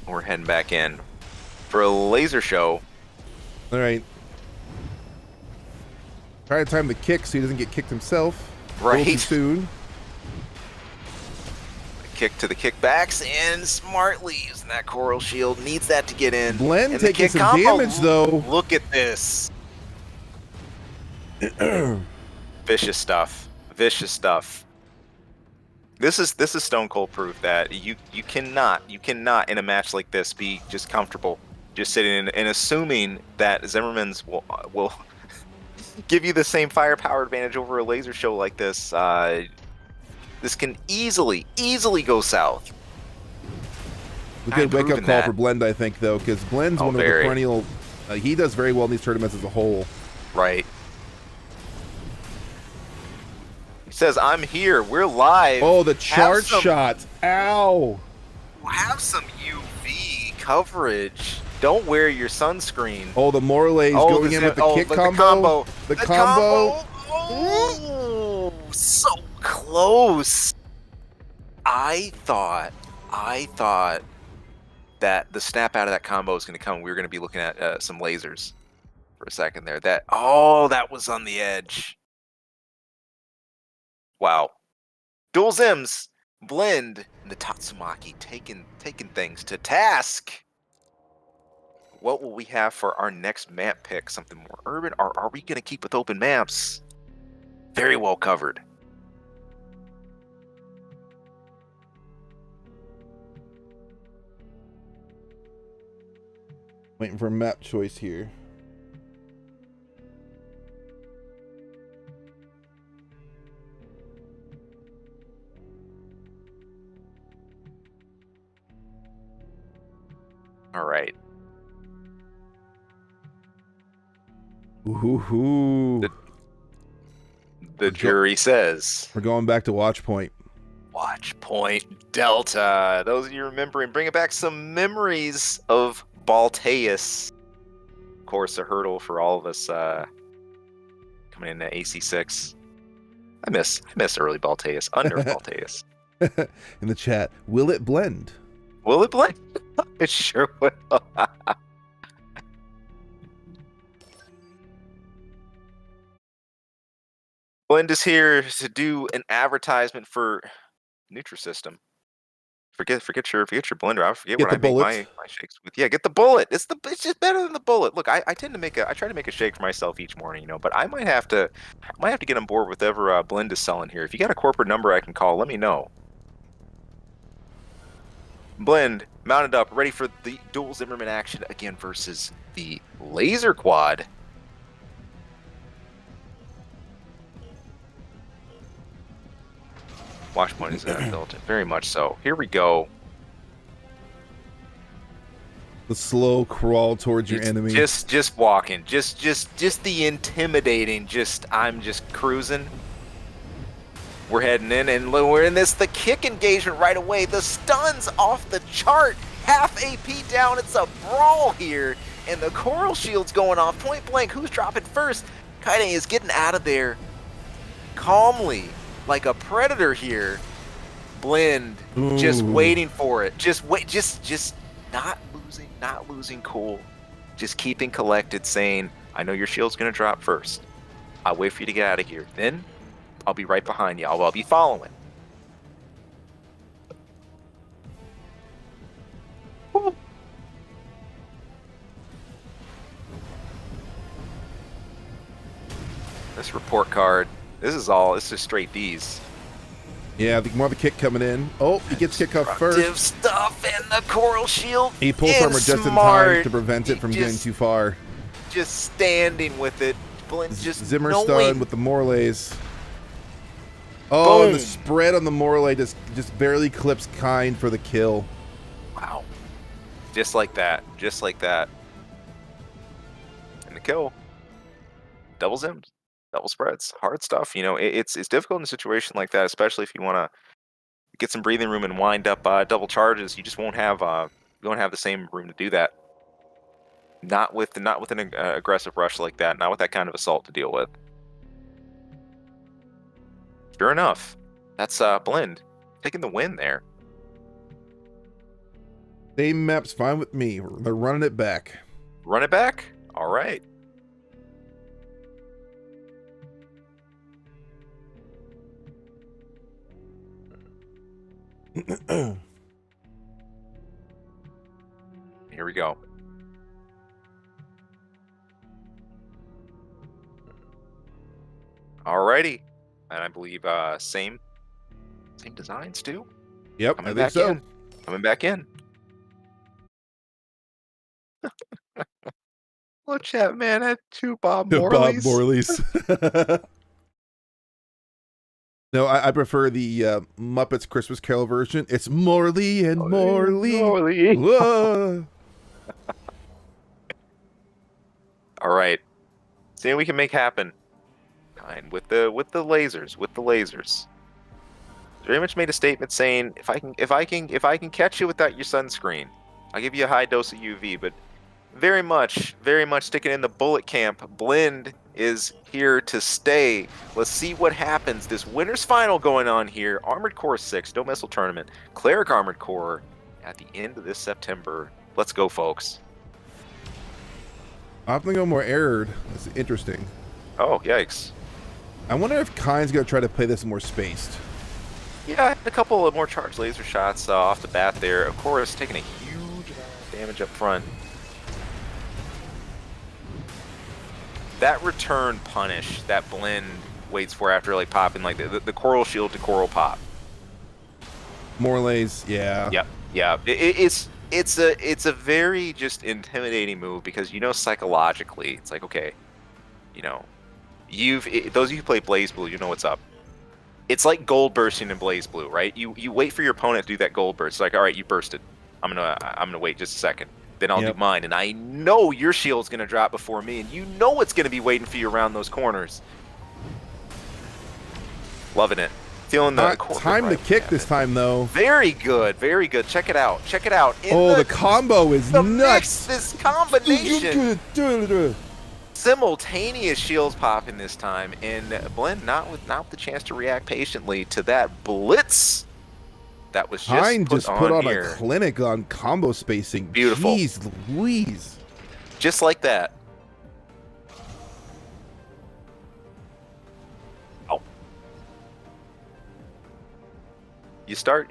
We're heading back in for a laser show. All right. Try to time the kick so he doesn't get kicked himself. Right. Soon. Kick to the kickbacks, and smartly using that coral shield. Needs that to get in. Blend taking some damage, though. Look at this. Vicious stuff. Vicious stuff. This is stone cold proof that you cannot in a match like this be just comfortable just sitting in and assuming that Zimmerman's will give you the same firepower advantage over a laser show like this. This can easily go south. A good wake up call for Blend, I think, though, because Blend's one of the perennial. He does very well in these tournaments as a whole. Right. Says, I'm here. We're live. Oh, the charge shot. Ow. Have some UV coverage. Don't wear your sunscreen. Oh, the Morlays going in with the kick combo. The combo. Oh, so close. I thought that the snap out of that combo was going to come. We were going to be looking at some lasers for a second there. That was on the edge. Wow. Dual Zims, Blend, and the Tatsumaki taking things to task. What will we have for our next map pick? Something more urban? Or are we going to keep with open maps? Very well covered. Waiting for a map choice here. All right. Ooh. The jury says we're going back to Watch Point. Watch Point Delta. Those of you remembering, bringing back some memories of Balteus. Of course, a hurdle for all of us coming into AC6. I miss early Balteus, under Balteus. In the chat, will it blend? Will it blend? It sure will. Blend is here to do an advertisement for Nutrisystem. Forget your blender. I forget what I make my shakes with. Yeah, get the bullet. It's just better than the bullet. Look, I try to make a shake for myself each morning, but I might have to get on board with whatever Blend is selling here. If you got a corporate number I can call, let me know. Blend mounted up, ready for the dual Zimmerman action again versus the laser quad. Watch Point is built, very much so. Here we go. The slow crawl towards your enemy. Just walking, just the intimidating. I'm just cruising. We're heading in, and we're in the kick engagement right away. The stun's off the chart. Half AP down. It's a brawl here, and the coral shield's going off. Point blank, who's dropping first? Kaine is getting out of there calmly, like a predator here. Blend, just Ooh. waiting for it. Just wait, just not losing cool. Just keeping collected, saying, I know your shield's gonna drop first. I'll wait for you to get out of here. Then I'll be right behind you. I'll be following. Woo. This report card, this is just straight D's. Yeah, more of the kick coming in. Oh, he gets kicked off first. Stuff and the coral shield. He pulls armor just in time to prevent it from getting too far. Just standing with it. Just Zimmer knowing. stun with the Morlays. Oh, Boom. and the spread on the Morlay just barely clips Kaine for the kill. Wow. Just like that. Just like that. And the kill. Double zims. Double spreads. Hard stuff. You know, it's difficult in a situation like that, especially if you want to get some breathing room and wind up double charges. You just won't have the same room to do that. Not with an aggressive rush like that. Not with that kind of assault to deal with. Sure enough, that's Blend taking the win there. Same map's fine with me. They're running it back. Run it back. All right. Here we go. Alrighty. And I believe same designs too. Yep, Coming I think back so. in. Coming back in. Look, chat man had two Bob Morleys. Bob Morleys. No, I prefer the Muppets Christmas Carol version. It's Morley and Morley. Whoa. All right. See what we can make happen. Fine. With the lasers. Very much made a statement saying if I can catch you without your sunscreen, I'll give you a high dose of UV, but very much sticking in the bullet camp. Blend is here to stay. Let's see what happens. This winner's final going on here. Armored Core 6, no missile tournament. Cleric Armored Core at the end of this September. Let's go, folks. I'm gonna go more errored. That's interesting. Oh, yikes. I wonder if Kaine's gonna try to play this more spaced. Yeah, a couple of more charged laser shots off the bat there. Of course, taking a huge amount of damage up front. That return punish that Blend waits for after like popping like the coral shield to coral pop. Morlays, yeah. Yep. It's a very just intimidating move because psychologically it's like, okay, those of you who play Blaze Blue, you know what's up. It's like gold bursting in Blaze Blue, right? You wait for your opponent to do that gold burst. It's like, all right, you bursted. I'm gonna wait just a second. Then I'll do mine, and I know your shield's gonna drop before me, and you know it's gonna be waiting for you around those corners. Loving it. Feeling the time to kick this time though. Very good. Check it out. The combo is nuts. This combination. Simultaneous shields popping this time, and Blend not with the chance to react patiently to that blitz that was just put on a clinic on combo spacing. Beautiful. Jeez Louise. Just like that. Oh. You start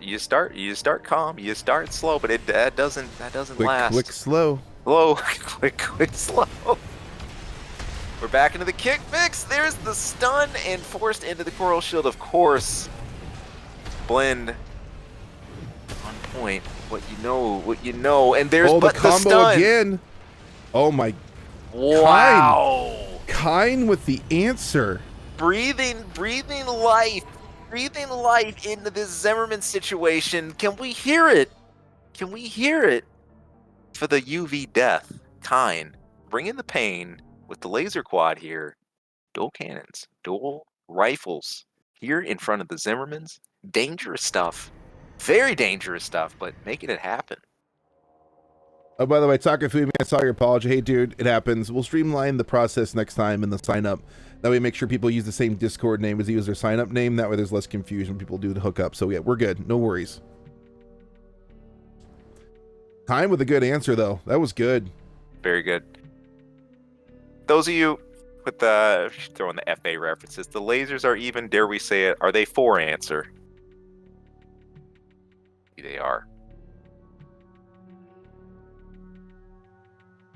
calm, you start slow, but that doesn't last. Quick, slow. Slow, quick, slow. We're back into the kick mix. There's the stun and forced into the coral shield, of course. Blend on point. What you know. And there's the combo stun again. Oh my. Wow. Kaine with the answer. Breathing life into this Zimmerman situation. Can we hear it? For the UV death. Kaine bringing the pain with the laser quad here. Dual cannons, dual rifles here in front of the Zimmermans. Dangerous stuff. Very dangerous stuff, but making it happen. Oh, by the way, Takafumi, I saw your apology. Hey, dude, it happens. We'll streamline the process next time in the sign up. That way, make sure people use the same Discord name as they use their sign up name. That way, there's less confusion when people do the hookup. So, yeah, we're good. No worries. Time with a good answer, though. That was good. Very good. Those of you with the throwing the FA references, the lasers are even, dare we say it, are they for answer? They are.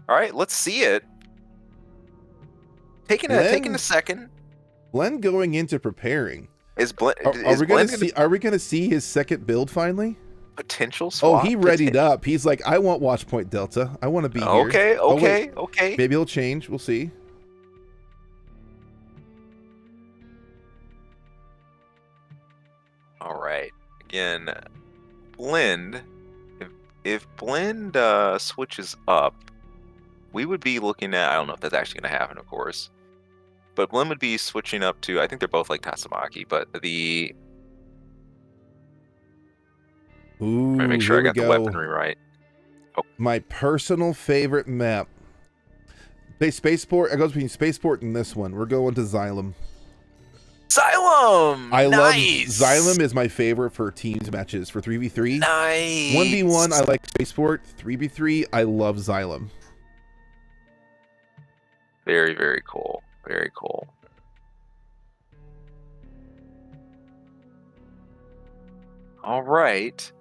All right, let's see it. Taking a second. Glenn going into preparing. Are we gonna see his second build finally? Potential swap? Oh, he readied up. He's like, I want Watchpoint Delta. I want to be here. Okay. Maybe he'll change. We'll see. All right. Again, Blend. If Blend switches up, we would be looking at, I don't know if that's actually going to happen, of course, but Blend would be switching up to, I think they're both like Tatsumaki, but the... Ooh, let me make sure I got the weaponry right. Oh. My personal favorite map. Spaceport. It goes between Spaceport and this one. We're going to Xylem. Xylem! I love Xylem is my favorite for teams matches for 3v3. Nice. 1v1 I like Spaceport. 3v3 I love Xylem. Very, very cool. Very cool. All right.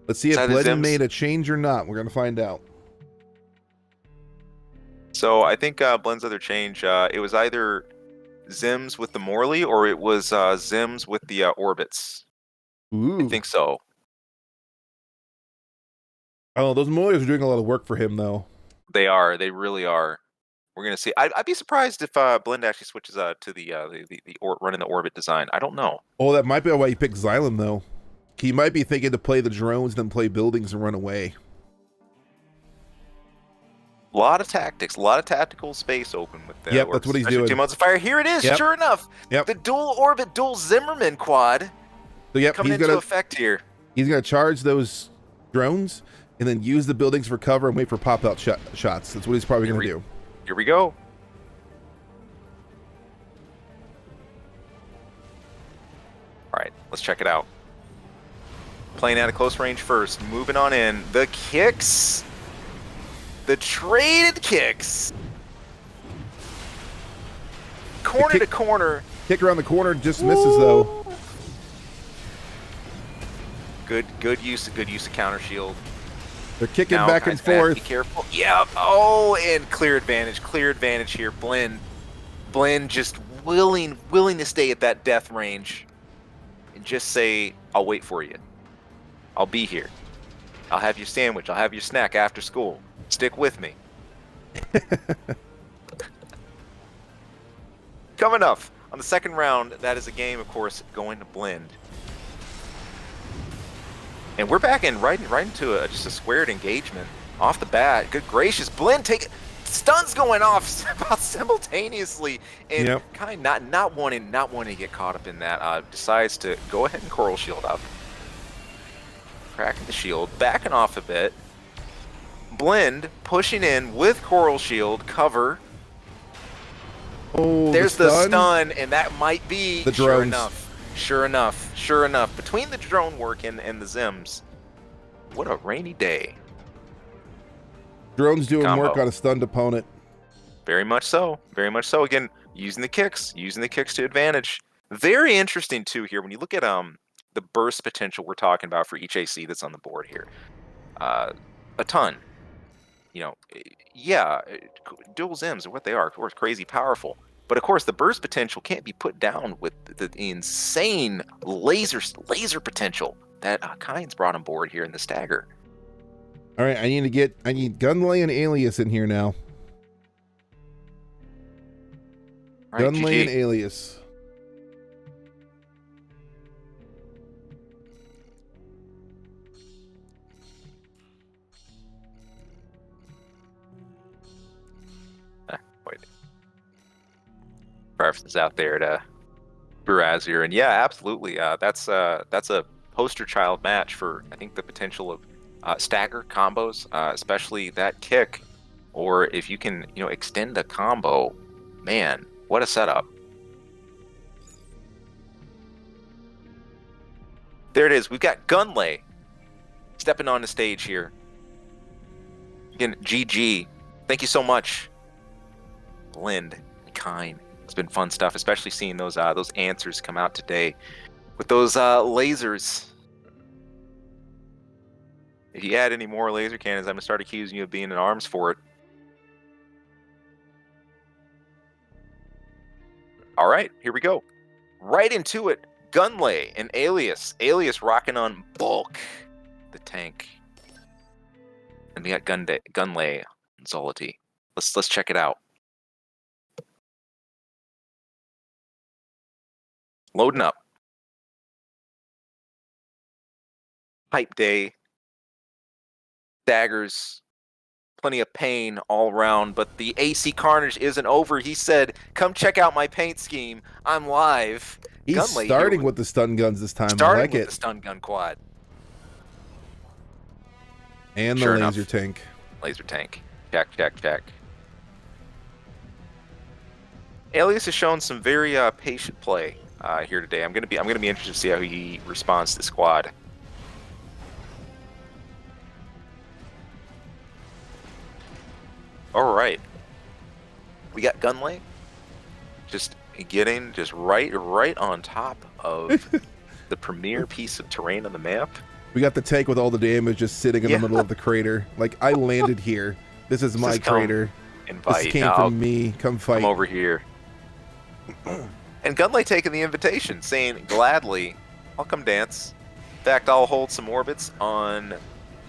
Let's see if Blend made a change or not. We're going to find out. So I think Blend's other change, it was either Zims with the Morley or it was Zims with the Orbits. Ooh. I think so. Oh, those Morleys are doing a lot of work for him, though. They are. They really are. We're going to see. I'd be surprised if Blend actually switches to the running the Orbit design. I don't know. Oh, that might be why he picked Xylem, though. He might be thinking to play the drones, then play buildings and run away. A lot of tactics, a lot of tactical space open with that. Yep, that's what he's doing. 2 months of fire. Here it is, sure enough. Yep. The dual orbit, dual Zimmerman quad. So, yep, coming into effect here. He's going to charge those drones and then use the buildings for cover and wait for pop-out shots. That's what he's probably going to do. Here we go. All right, let's check it out. Playing at a close range first, moving on in. The kicks. The traded kicks. Corner to corner. Kick around the corner, just misses though. Good use of counter shield. They're kicking back and forth. Be careful. Yep. Oh, and clear advantage here. Blend just willing to stay at that death range and just say, I'll wait for you. I'll be here. I'll have your sandwich. I'll have your snack after school. Stick with me. Coming up on the second round, that is a game, of course, going to Blend. And we're back in right into just a squared engagement off the bat. Good gracious, Blend stuns going off about simultaneously, and Kaine not wanting to get caught up in that, decides to go ahead and coral shield up. Cracking the shield, backing off a bit. Blend pushing in with coral shield cover. Oh, there's the stun, and that might be the drones. Sure enough. Between the drone work and the Zims, what a rainy day. Drones doing work on a stunned opponent. Very much so. Again, using the kicks to advantage. Very interesting too here when you look at the burst potential we're talking about for each AC that's on the board here. A ton. Dual Zims are what they are, of course, crazy powerful. But of course, the burst potential can't be put down with the insane laser potential that Kaine's brought on board here in the stagger. All right, I need Gunlay and Alias in here now. Right, Gunlay and Alias. References out there to Burazir, and yeah, absolutely. That's a poster child match for, I think, the potential of stagger combos, especially that kick, or if you can, extend a combo, man, what a setup. There it is. We've got Gunlay stepping on the stage here. Again, GG. Thank you so much, Lind and Kaine. It's been fun stuff, especially seeing those answers come out today with those lasers. If you add any more laser cannons, I'm gonna start accusing you of being in arms for it. All right, here we go. Right into it. Gunlay and Alias. Alias rocking on Bulk, the tank. And we got Gunlay and Zolity. Let's check it out. Loading up. Hype day. Daggers. Plenty of pain all around, but the AC carnage isn't over. He said, "Come check out my paint scheme. I'm live." He's Gunlay starting with the stun guns this time. Starting I like with it. the stun gun quad. And the Sure laser enough. tank. Laser tank. Check, check, check. Alias has shown some very patient play here today. I'm gonna be interested to see how he responds to the squad. All right, we got Gunlay just getting right on top of the premier piece of terrain on the map. We got the tank with all the damage just sitting in the Yeah. middle of the crater. Like, I landed here. This is my crater. Invite. This came No, from me. Come fight. come over here. And Gunlay taking the invitation, saying, "Gladly, I'll come dance. In fact, I'll hold some orbits on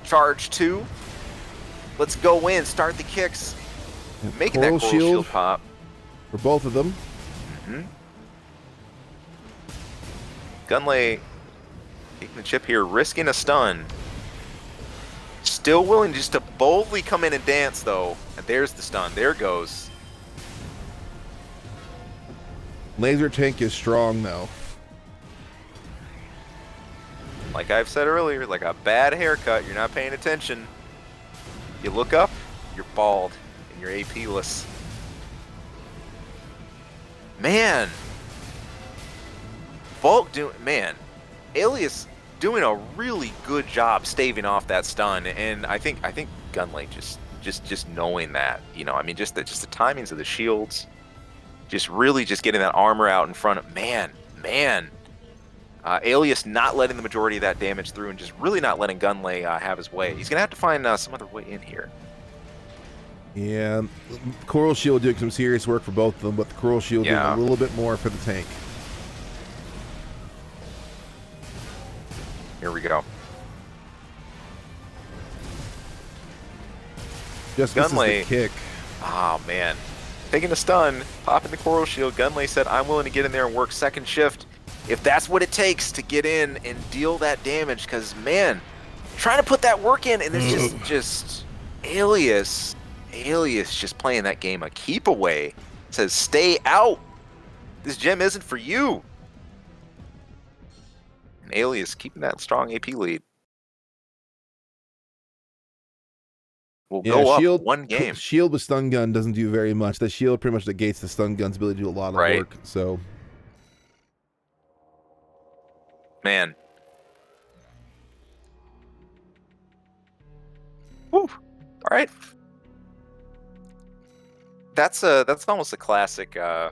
charge 2. Let's go in, start the kicks, making that coral shield pop." For both of them. Gunlay taking the chip here, risking a stun. Still willing just to boldly come in and dance, though. And there's the stun. There it goes. Laser tank is strong, though. Like I've said earlier, like a bad haircut, you're not paying attention. You look up, you're bald, and you're AP-less. Man. Alias doing a really good job staving off that stun, and I think Gunlay just knowing that, I mean, just the timings of the shields, just really just getting that armor out in front of man. Alias not letting the majority of that damage through, and just really not letting Gunlay have his way. He's gonna have to find some other way in here. Yeah, Coral Shield doing some serious work for both of them, but the Coral Shield doing a little bit more for the tank. Here we go. Just misses Gunlay. the kick. Oh, man. Taking a stun, popping the Coral Shield. Gunlay said, "I'm willing to get in there and work second shift if that's what it takes to get in and deal that damage." Because, man, trying to put that work in, and it's just Alias just playing that game a keep away. Says, "Stay out. This gem isn't for you." And Alias keeping that strong AP lead. We'll go shield, up one game. Shield with stun gun doesn't do very much. The shield pretty much negates the stun gun's ability to do a lot of work. So, man. Woo. All right. That's almost a classic. I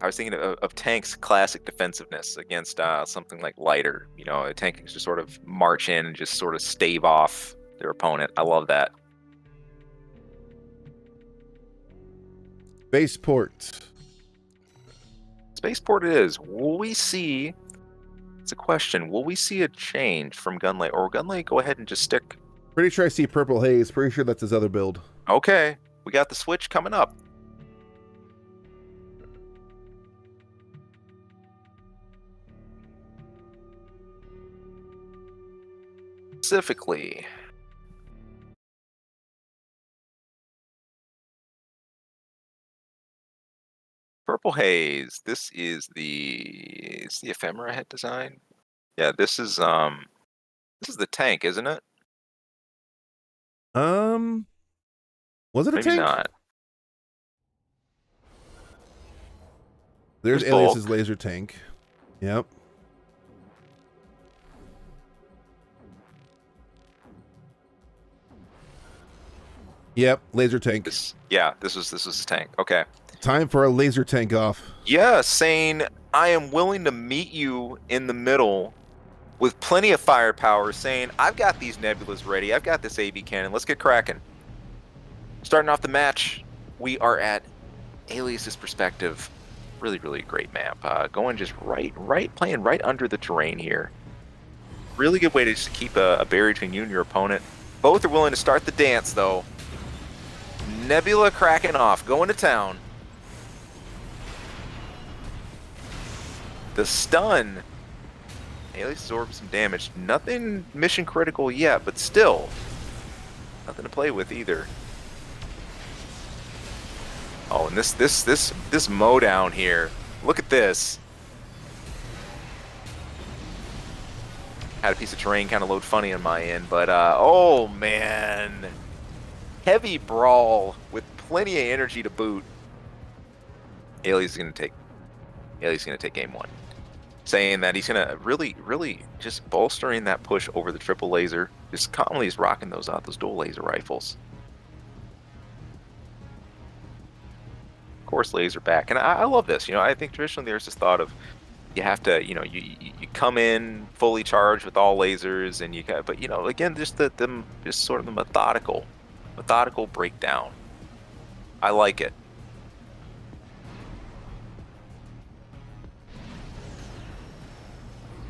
was thinking of Tank's classic defensiveness against something like Lighter. A tank can just sort of march in and just sort of stave off their opponent. I love that. Spaceport. Spaceport it is. Will we see? It's a question. Will we see a change from Gunlay, or will Gunlay go ahead and just stick? Pretty sure I see Purple Haze. Pretty sure that's his other build. Okay, we got the switch coming up. Specifically, Purple Haze. This is the ephemera head design. Yeah, this is the tank, isn't it? Um, was it a Maybe tank? not. There's There's bulk. Alias's laser tank. Yep. Yep, laser tank. This was his tank. Okay. Time for a laser tank off. Yeah, saying I am willing to meet you in the middle with plenty of firepower, saying I've got these nebulas ready. I've got this AV cannon. Let's get cracking. Starting off the match, we are at Alias's perspective. Really, really great map. Going just playing right under the terrain here. Really good way to just keep a barrier between you and your opponent. Both are willing to start the dance, though. Nebula cracking off, going to town. The stun. Alias absorbs some damage. Nothing mission critical yet, but still. Nothing to play with either. Oh, and this mow down here. Look at this. Had a piece of terrain kind of load funny on my end, but oh man. Heavy brawl with plenty of energy to boot. Alias is gonna take game one. Saying that he's gonna really just bolstering that push over the triple laser. Just calmly is rocking those dual laser rifles. Of course, laser back, and I love this. I think traditionally there's this thought of you have to, you come in fully charged with all lasers, and but again, just just sort of the methodical breakdown. I like it.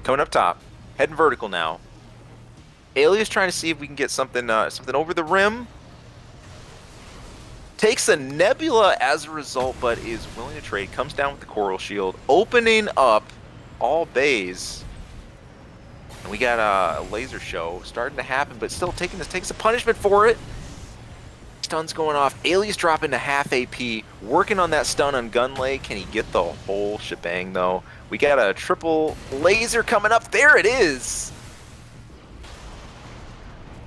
Coming up top, heading vertical now. Alias trying to see if we can get something over the rim. Takes a nebula as a result, but is willing to trade. Comes down with the coral shield, opening up all bays. And we got a laser show starting to happen, but still takes a punishment for it. Stun's going off. Alias dropping to half AP, working on that stun on Gunlay. Can he get the whole shebang though? We got a triple laser coming up. There it is.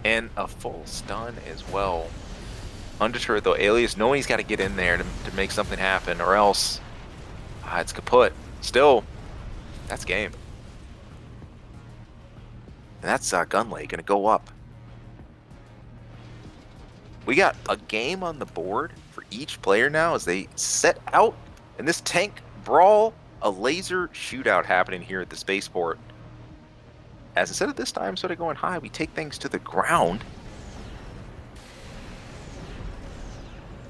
And a full stun as well. Undeterred though, Alias knowing he's got to get in there to make something happen, or else it's kaput. Still, that's game. And that's Gunlay gonna go up. We got a game on the board for each player now as they set out in this tank brawl, a laser shootout happening here at the spaceport. As instead of this time sort of going high, we take things to the ground.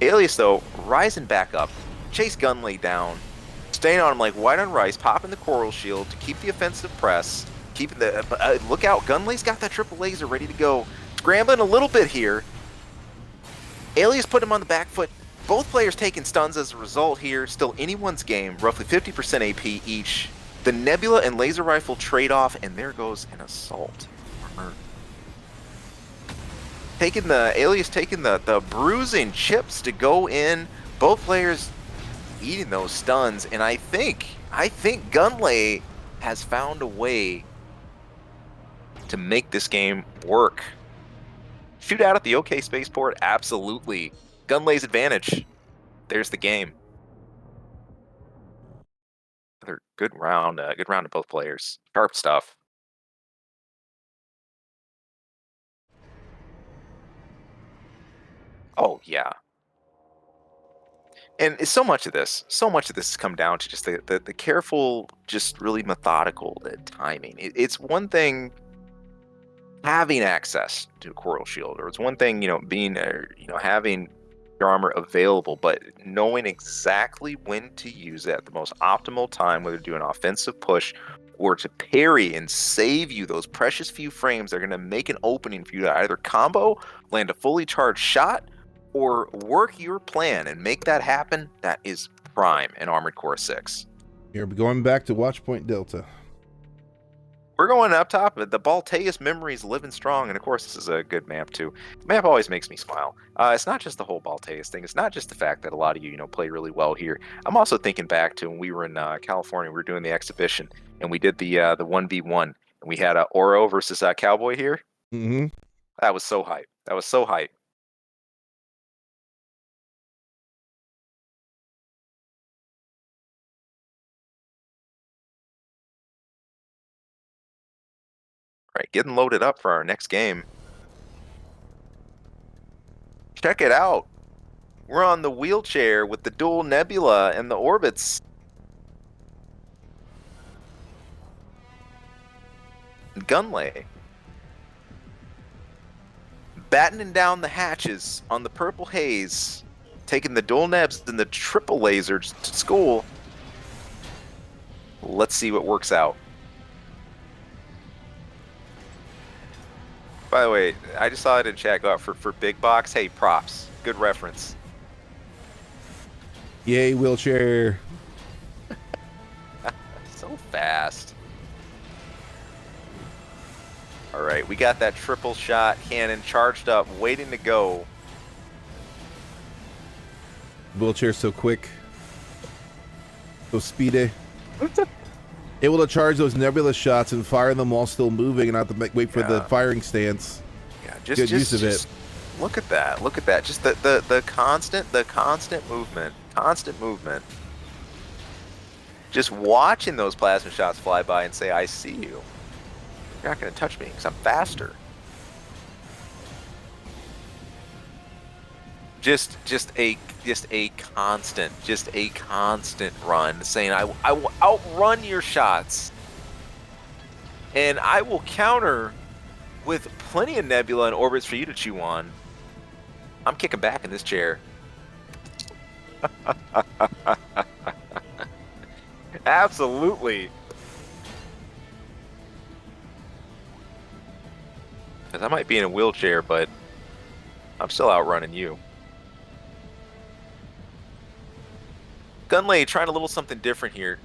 Alias, though, rising back up, chase Gunlay down, staying on him like white on rice, popping the coral shield to keep the offensive press, keeping the... look out, Gunlay's got that triple laser ready to go. Scrambling a little bit here. Alias put him on the back foot. Both players taking stuns as a result here. Still anyone's game, roughly 50% AP each. The Nebula and laser rifle trade-off, and there goes an assault. Alias taking the bruising chips to go in. Both players eating those stuns, and I think Gunlay has found a way to make this game work. Shootout at the OK spaceport, absolutely. Gunlay's advantage. There's the game. Another good round to both players. Sharp stuff. Oh yeah. And so much of this has come down to just the careful, just really methodical timing. It's one thing having access to a coral shield, or it's one thing, being, having your armor available, but knowing exactly when to use it at the most optimal time, whether to do an offensive push or to parry and save you those precious few frames that are going to make an opening for you to either combo, land a fully charged shot, or work your plan and make that happen. That is prime in Armored Core 6. Here, going back to Watchpoint Delta. We're going up top. The Balteus memory is living strong, and of course, this is a good map too. The map always makes me smile. It's not just the whole Balteus thing. It's not just the fact that a lot of you, played really well here. I'm also thinking back to when we were in California. We were doing the exhibition, and we did the 1v1, and we had Oro versus Cowboy here. Mm-hmm. That was so hype. Right, getting loaded up for our next game. Check it out. We're on the wheelchair with the dual nebula and the orbits. Gunlay. Battening down the hatches on the purple haze. Taking the dual nebs and the triple lasers to school. Let's see what works out. By the way, I just saw it in chat go out for Big Box. Hey, props. Good reference. Yay, wheelchair. So fast. All right, we got that triple shot cannon charged up, waiting to go. Wheelchair so quick. So speedy. Able to charge those nebula shots and fire them while still moving and not to wait for the firing stance. Yeah, good use of it. Look at that. Look at that. Just the constant movement. Just watching those plasma shots fly by and say, I see you. You're not going to touch me because I'm faster. Just a constant run, saying I will outrun your shots, and I will counter with plenty of nebula and orbits for you to chew on. I'm kicking back in this chair. Absolutely. Because I might be in a wheelchair, but I'm still outrunning you. Gunlay trying a little something different here.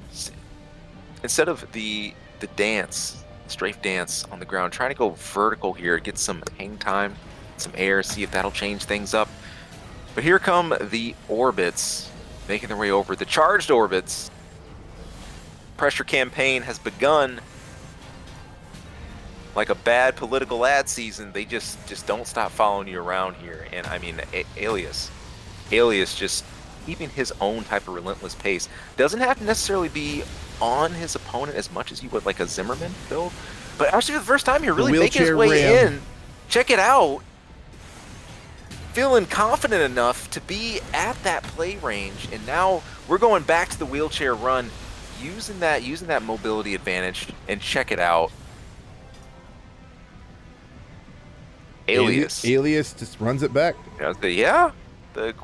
Instead of the dance, strafe dance on the ground, trying to go vertical here, get some hang time, some air, see if that'll change things up. But here come the orbits, making their way over. The charged orbits. Pressure campaign has begun. Like a bad political ad season, they just don't stop following you around here. And I mean, Alias just keeping his own type of relentless pace. Doesn't have to necessarily be on his opponent as much as you would like a Zimmerman build, but actually for the first time here, really making his way in. Check it out. Feeling confident enough to be at that play range, and now we're going back to the wheelchair run, using that mobility advantage. And check it out. Alias just runs it back.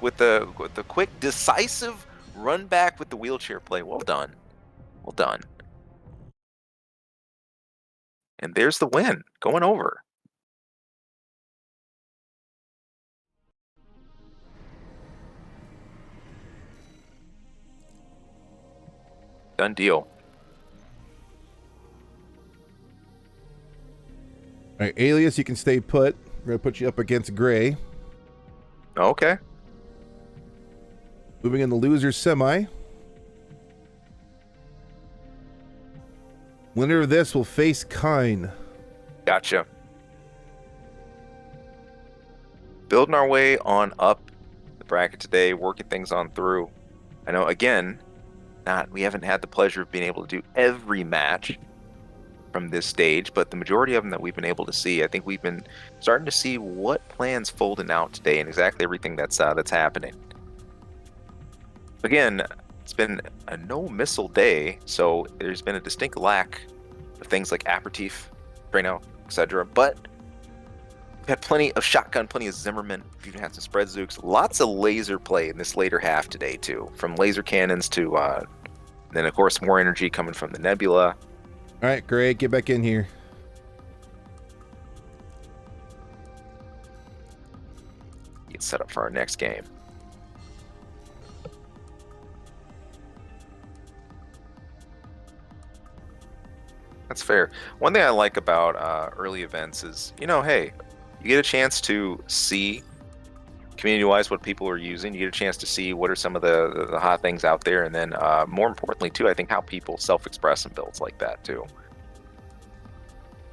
With the quick, decisive run back with the wheelchair play. Well done. And there's the win, going over. Done deal. All right, Alias, you can stay put. We're gonna put you up against Gray. Okay. Moving in the loser semi. Winner of this will face Kaine. Gotcha. Building our way on up the bracket today, working things on through. I know, again, we haven't had the pleasure of being able to do every match from this stage, but the majority of them that we've been able to see, I think we've been starting to see what plans folding out today and exactly everything that's happening. Again, it's been a no-missile day, so there's been a distinct lack of things like aperitif, Drano, etc. But we've had plenty of shotgun, plenty of Zimmerman, we've even had some spread zooks, lots of laser play in this later half today too, from laser cannons to then of course more energy coming from the nebula. All right, Gray, get back in here. Get set up for our next game. That's fair. One thing I like about early events is, hey, you get a chance to see community-wise what people are using. You get a chance to see what are some of the hot things out there, and then more importantly too, I think how people self-express in builds like that too.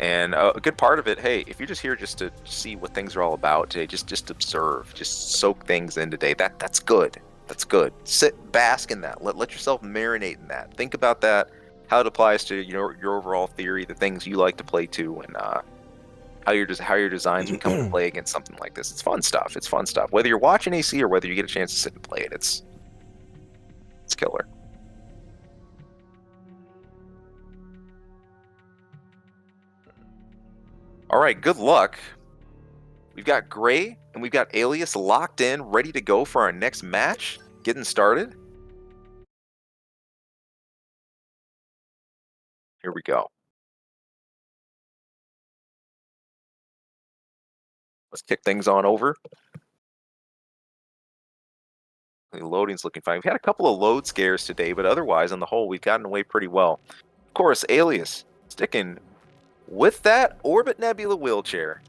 And a good part of it, hey, if you're just here just to see what things are all about today, just observe, just soak things in today. That's good. That's good. Sit, bask in that. Let yourself marinate in that. Think about that. how it applies to your overall theory, the things you like to play to, and how your designs would come into play against something like this. It's fun stuff. It's fun stuff. Whether you're watching AC or whether you get a chance to sit and play it, it's killer. All right, good luck. We've got Gray and we've got Alias locked in, ready to go for our next match. Getting started. Here we go. Let's kick things on over. The loading's looking fine. We've had a couple of load scares today, but otherwise, on the whole, we've gotten away pretty well. Of course, Alias sticking with that Orbit Nebula wheelchair.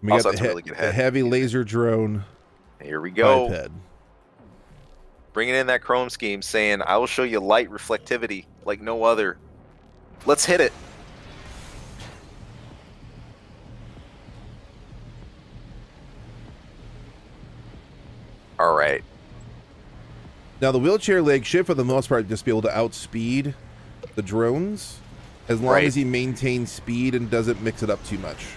We Also, got that's a really good the head. heavy laser drone. Here we go. Biped. Bringing in that chrome scheme, saying, I will show you light reflectivity like no other. Let's hit it. All right. Now, the wheelchair leg should, for the most part, just be able to outspeed the drones, as long as he maintains speed and doesn't mix it up too much.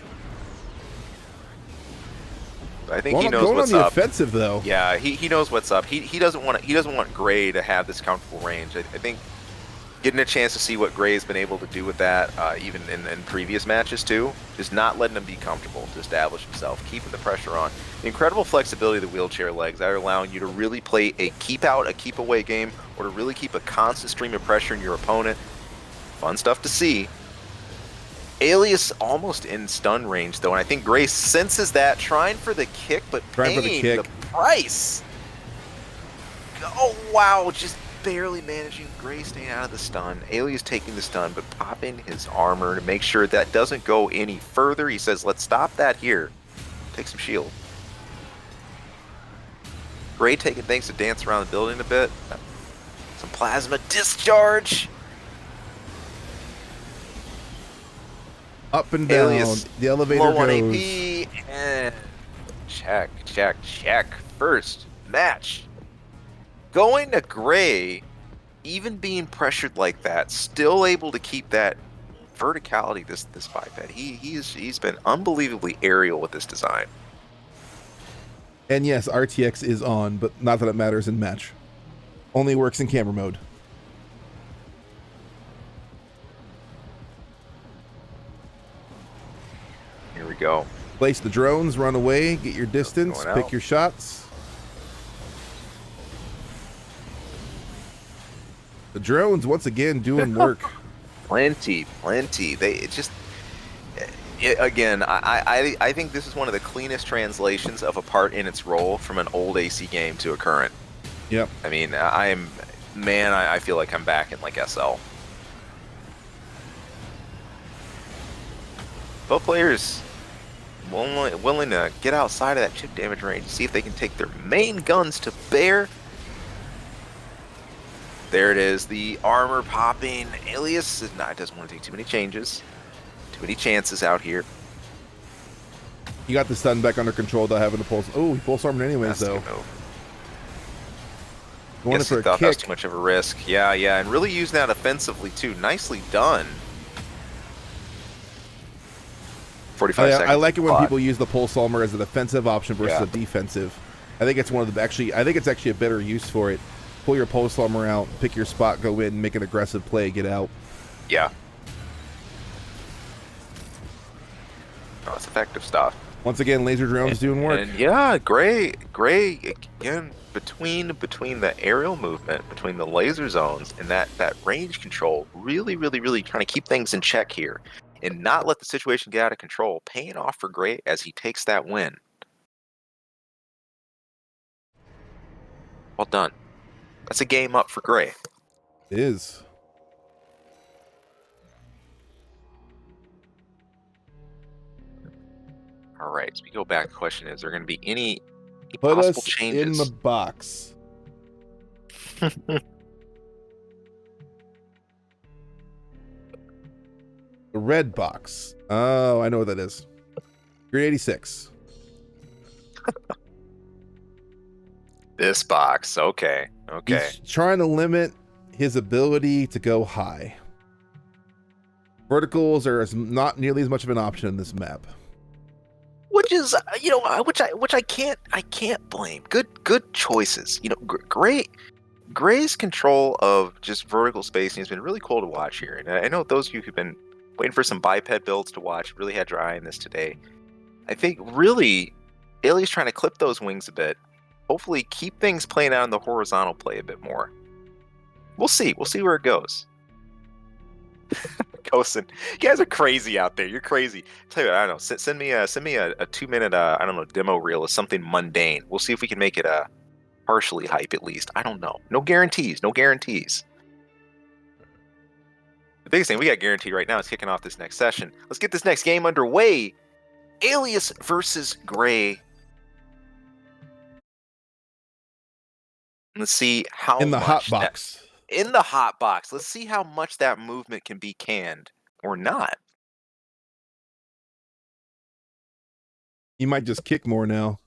I think he knows what's on the up. offensive, though. Yeah, he knows what's up. He doesn't want Gray to have this comfortable range. I think getting a chance to see what Gray's been able to do with that, even in previous matches too, just not letting him be comfortable to establish himself, keeping the pressure on. The incredible flexibility of the wheelchair legs that are allowing you to really play a keep out, a keep away game, or to really keep a constant stream of pressure in your opponent. Fun stuff to see. Alias almost in stun range though, and I think Gray senses that, trying for the kick, but paying the price. Oh wow, just barely managing. Gray staying out of the stun. Alias taking the stun, but popping his armor to make sure that doesn't go any further. He says, let's stop that here. Take some shield. Gray taking things to dance around the building a bit. Some plasma discharge. Up and down. Alias, the elevator low goes. on AP, and check. First match. Going to Gray, even being pressured like that, still able to keep that verticality, this biped. He's been unbelievably aerial with this design. And yes, RTX is on, but not that it matters in match. Only works in camera mode. Here we go. Place the drones, run away, get your distance, pick your shots. The drones, once again, doing work. Plenty. They just... Again, I think this is one of the cleanest translations of a part in its role from an old AC game to a current. Yep. I mean, I feel like I'm back in like SL. Both players willing to get outside of that chip damage range, see if they can take their main guns to bear. There it is, the armor popping. Alias doesn't want to take too many changes. Too many chances out here. You got the stun back under control without having to pulse. Oh, he pulse armored anyways, though. Going for a kick. That was too much of a risk. Yeah, and really using that offensively too. Nicely done. 45 seconds. I like it when people use the pulse armor as a defensive option versus a defensive. I think it's one of the I think it's actually a better use for it. Pull your pulse armor out, pick your spot, go in, make an aggressive play, get out. Yeah. Oh, it's effective stuff. Once again, laser drones doing work. And yeah, Gray again between the aerial movement, between the laser zones and that range control, really trying to keep things in check here and not let the situation get out of control. Paying off for Gray as he takes that win. Well done. That's a game up for Gray. It is. All right, so we go back. The question is, there going to be any Put possible us changes? in the box. The red box. Oh, I know what that is. Grade 86. This box. Okay. He's trying to limit his ability to go high. Verticals are not nearly as much of an option in this map. Which is, which I can't blame. Good choices. Gray's control of just vertical spacing has been really cool to watch here. And I know those of you who've been waiting for some biped builds to watch really had your eye on this today. I think really, Alias trying to clip those wings a bit. Hopefully keep things playing out in the horizontal play a bit more. We'll see. We'll see where it goes. Kosin, you guys are crazy out there. You're crazy. Tell you what, I don't know. Send me a 2-minute demo reel of something mundane. We'll see if we can make it partially hype at least. I don't know. No guarantees. No guarantees. The biggest thing we got guaranteed right now is kicking off this next session. Let's get this next game underway. Alias versus Gray. Let's see how in the much hot box. In the hot box. Let's see how much that movement can be canned or not. He might just kick more now.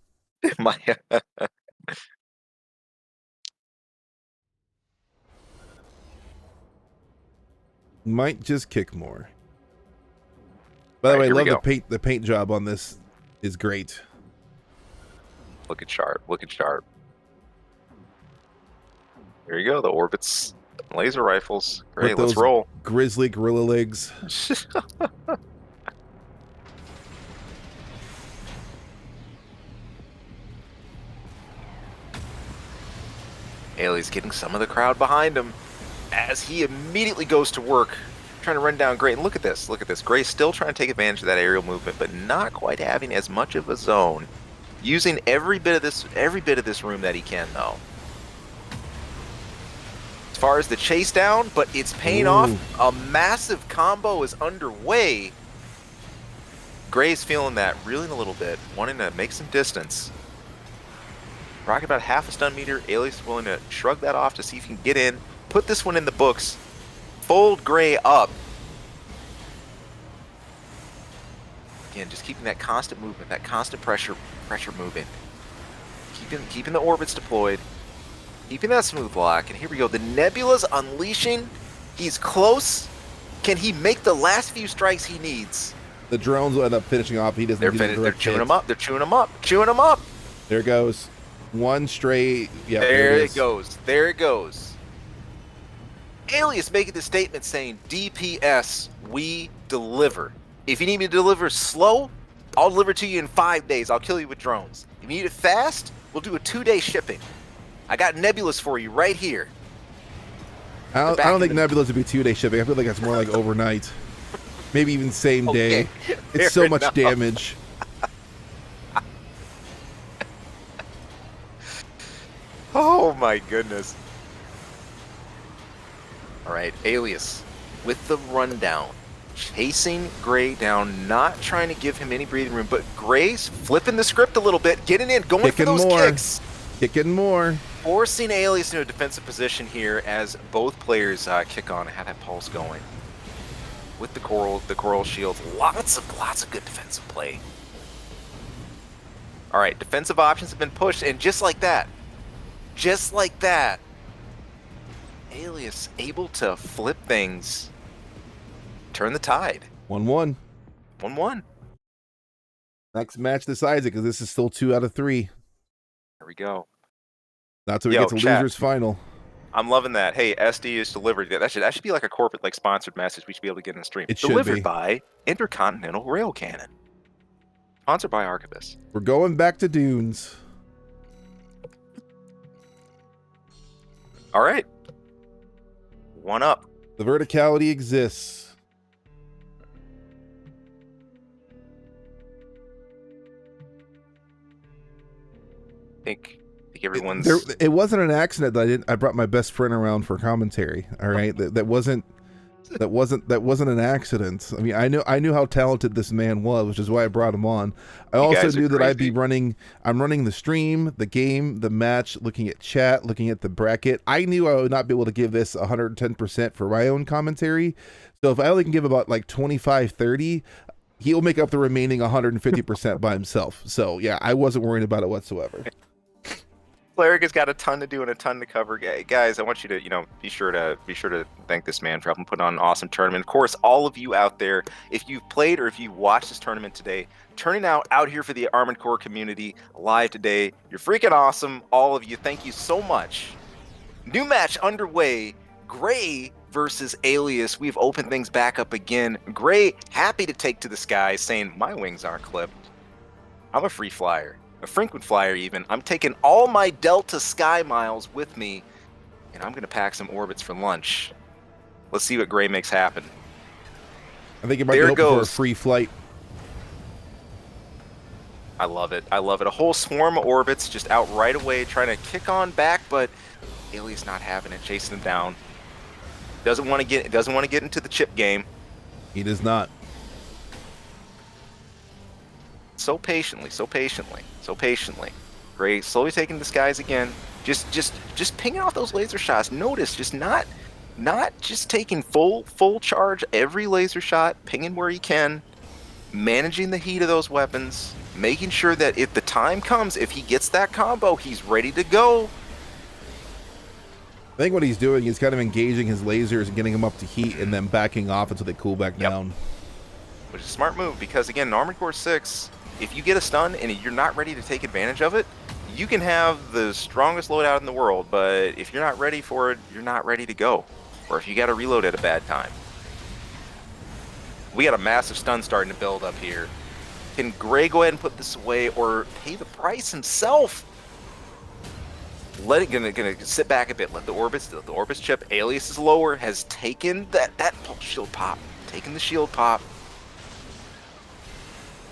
Might just kick more. By the way, I love the paint job on this is great. Looking sharp. Looking sharp. There you go. The orbits, laser rifles. Great. Let's roll. Grizzly gorilla legs. Alias getting some of the crowd behind him as he immediately goes to work trying to run down Gray. And look at this. Look at this. Gray's still trying to take advantage of that aerial movement, but not quite having as much of a zone. Using every bit of this room that he can, though. As far as the chase down, but it's paying off. A massive combo is underway. Gray's feeling that, reeling a little bit, wanting to make some distance. Rocking about half a stun meter. Alias is willing to shrug that off to see if he can get in. Put this one in the books. Fold Gray up. Again, just keeping that constant movement, that constant pressure moving. Keeping the orbits deployed. Keeping that smooth lock. And here we go. The Nebula's unleashing. He's close. Can he make the last few strikes he needs? The drones will end up finishing off. He doesn't. They're chewing him up. They're chewing him up. Chewing him up. There it goes. One straight. Yeah. There it goes. There it goes. Alias making the statement saying, DPS, we deliver. If you need me to deliver slow, I'll deliver to you in 5 days. I'll kill you with drones. If you need it fast, we'll do a 2-day shipping. I got Nebulas for you right here. I don't think Nebulas would be 2-day shipping. I feel like it's more like overnight. Maybe even same day. It's so much damage. Oh my goodness. All right, Alias with the rundown. Chasing Gray down, not trying to give him any breathing room, but Gray's flipping the script a little bit, getting in, going for those kicks. Kicking more. Forcing Alias into a defensive position here as both players kick on and have that pulse going. With the coral shield, lots of good defensive play. All right, defensive options have been pushed, and just like that, Alias able to flip things, turn the tide. 1-1. 1-1. Next match decides it because this is still 2 out of 3. There we go. That's what we get to losers final. I'm loving that. Hey, SD is delivered. That should be like a corporate sponsored message we should be able to get in the stream. It delivered should be. By Intercontinental Rail Cannon. Sponsored by Archivist. We're going back to Dunes. All right. 1 up. The verticality exists. I think everyone's. It wasn't an accident that I brought my best friend around for commentary. All right, that wasn't an accident. I mean, I knew how talented this man was, which is why I brought him on. I also knew that I'd be running. I'm running the stream, the game, the match, looking at chat, looking at the bracket. I knew I would not be able to give this 110% for my own commentary. So if I only can give about 25-30, he'll make up the remaining 150% by himself. So yeah, I wasn't worried about it whatsoever. Cleric has got a ton to do and a ton to cover. Guys, I want you to, be sure to thank this man for helping put on an awesome tournament. Of course, all of you out there, if you've played or if you watched this tournament today, turning out here for the Armored Core community live today, you're freaking awesome. All of you, thank you so much. New match underway. Gray versus Alias. We've opened things back up again. Gray happy to take to the sky, saying my wings aren't clipped. I'm a free flyer. A frequent flyer even. I'm taking all my Delta Sky miles with me, and I'm going to pack some orbits for lunch. Let's see what Gray makes happen. I think it might be hoping for a free flight. I love it. I love it. A whole swarm of orbits just out right away, trying to kick on back, but Alias not having it, chasing him down. Doesn't want to get into the chip game. He does not. So patiently. Gray slowly taking the skies again. Just pinging off those laser shots. Notice, just not just taking full charge every laser shot, pinging where he can, managing the heat of those weapons, making sure that if the time comes, if he gets that combo, he's ready to go. I think what he's doing is kind of engaging his lasers and getting them up to heat and then backing off until they cool back down. Which is a smart move because, again, in Armored Core 6, if you get a stun and you're not ready to take advantage of it, you can have the strongest loadout in the world, but if you're not ready for it, you're not ready to go. Or if you got to reload at a bad time. We got a massive stun starting to build up here. Can Gray go ahead and put this away or pay the price himself? Gonna sit back a bit. Let the orbits chip. Alias is lower. Has taken that pulse shield pop. Taking the shield pop.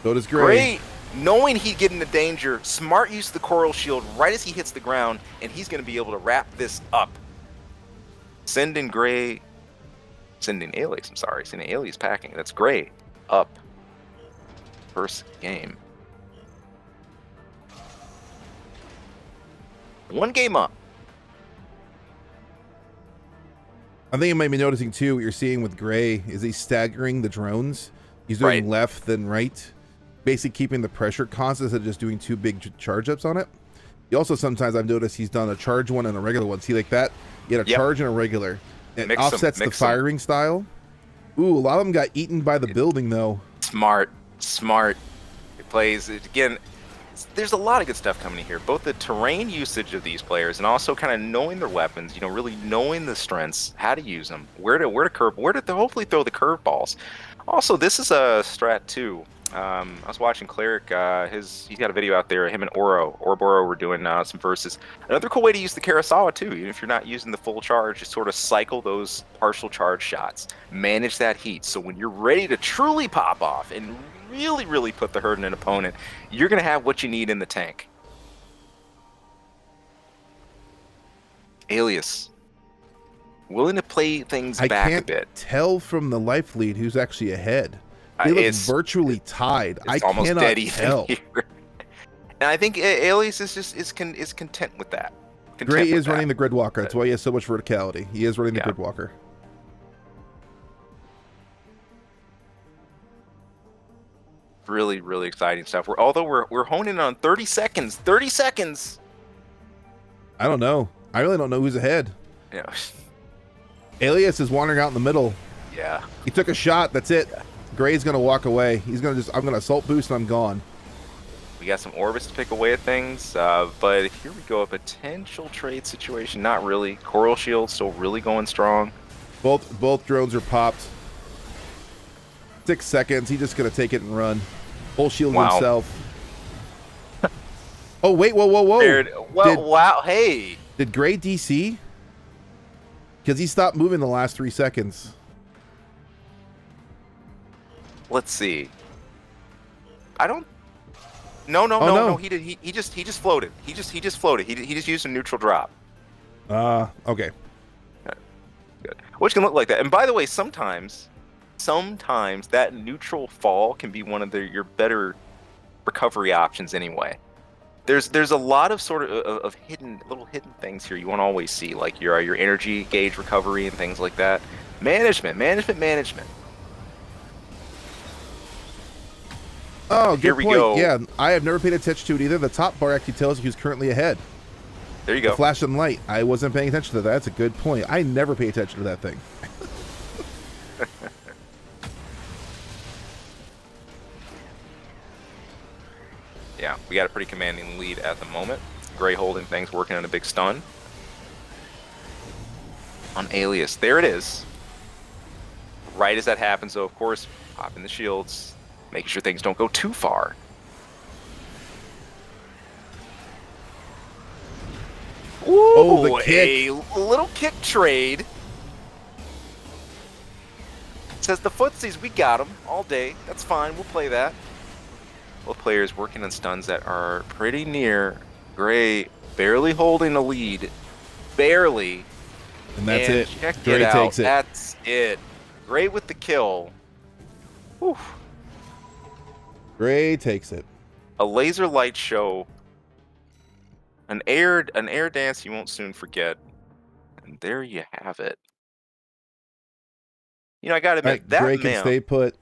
So does Gray. Knowing he'd get into danger, smart use of the coral shield right as he hits the ground, and he's going to be able to wrap this up. Sending Alias packing. That's Gray up. First game. One game up. I think you might be noticing too, what you're seeing with Gray is he's staggering the drones. He's doing left then right, basically keeping the pressure constant instead of just doing two big charge ups on it. He also, sometimes I've noticed he's done a charge one and a regular one. See, like that? He had a charge and a regular. It offsets the firing style. Ooh, a lot of them got eaten by the building though. Smart. It plays, again, there's a lot of good stuff coming in here. Both the terrain usage of these players and also kind of knowing their weapons, really knowing the strengths, how to use them, where to hopefully throw the curveballs. Also, this is a strat too. I was watching Cleric. He's got a video out there. Him and Ouroboros were doing some verses. Another cool way to use the Kurosawa too. Even if you're not using the full charge, just sort of cycle those partial charge shots. Manage that heat. So when you're ready to truly pop off and really put the hurt in an opponent, you're going to have what you need in the tank. Alias. Willing to play things back a bit. I can't tell from the life lead who's actually ahead. He looks virtually tied. I almost cannot tell. Here. And I think Alias is content with that. Gray is running the Gridwalker. That's why he has so much verticality. He is running the Gridwalker. Really exciting stuff. Although we're honing on 30 seconds. 30 seconds. I don't know. I really don't know who's ahead. Yeah. Alias is wandering out in the middle. Yeah. He took a shot. That's it. Yeah. Gray's gonna walk away. He's gonna I'm gonna assault boost and I'm gone. We got some orbits to pick away at things, but here we go. A potential trade situation. Not really. Coral shield still really going strong. Both drones are popped. 6 seconds. He's just gonna take it and run. Full shield himself. Oh wait! Whoa! Wow! Hey! Did Gray DC? Because he stopped moving the last 3 seconds. Let's see. I don't. No. He did. He just floated. He just floated. He just used a neutral drop. Okay. Good. Which can look like that. And by the way, sometimes that neutral fall can be one of your better recovery options anyway. There's a lot of sort of little hidden things here you won't always see, like your energy gauge recovery and things like that. Management. Oh, here good we point. go. Yeah, I have never paid attention to it either. The top bar actually tells you who's currently ahead. There you The go. flashing light. I wasn't paying attention to that. That's a good point. I never pay attention to that thing. Yeah, we got a pretty commanding lead at the moment. Gray holding things, working on a big stun. On Alias. There it is. Right as that happens, though, of course, popping the shields, making sure things don't go too far. Ooh, Oh, the kick. A little kick trade. Says the footsies, we got them all day. That's fine, we'll play that. Both players working on stuns that are pretty near. Gray barely holding the lead. Barely. And that's and it. Check Gray it out. takes it. That's it. Gray with the kill. Whew. Gray takes it. A laser light show. An air dance you won't soon forget. And there you have it. You know, I gotta admit, that Gray can map, stay put.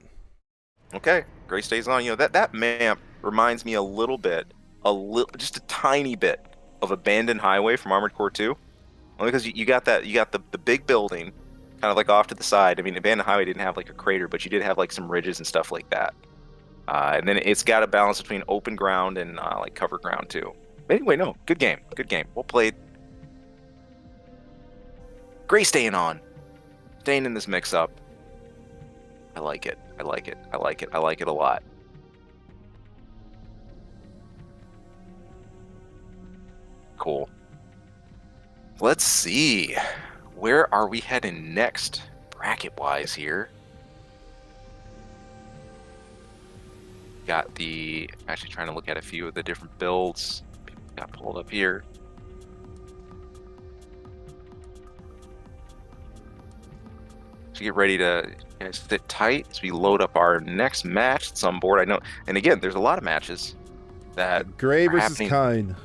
okay, Gray stays on. You know, that map reminds me a little bit, just a tiny bit of Abandoned Highway from Armored Core 2. Only because you got the big building, kind of like off to the side. I mean, Abandoned Highway didn't have like a crater, but you did have like some ridges and stuff like that. And then it's got a balance between open ground and like cover ground too. Anyway, no, good game, well played. Gray staying on, staying in this mix-up. I like it. I like it a lot. Cool. Let's see. Where are we heading next, bracket-wise here? Got actually trying to look at a few of the different builds. Got pulled up here. So get ready to sit tight as we load up our next match that's on board. I know, and again, there's a lot of matches that Gray are versus happening. Kaine.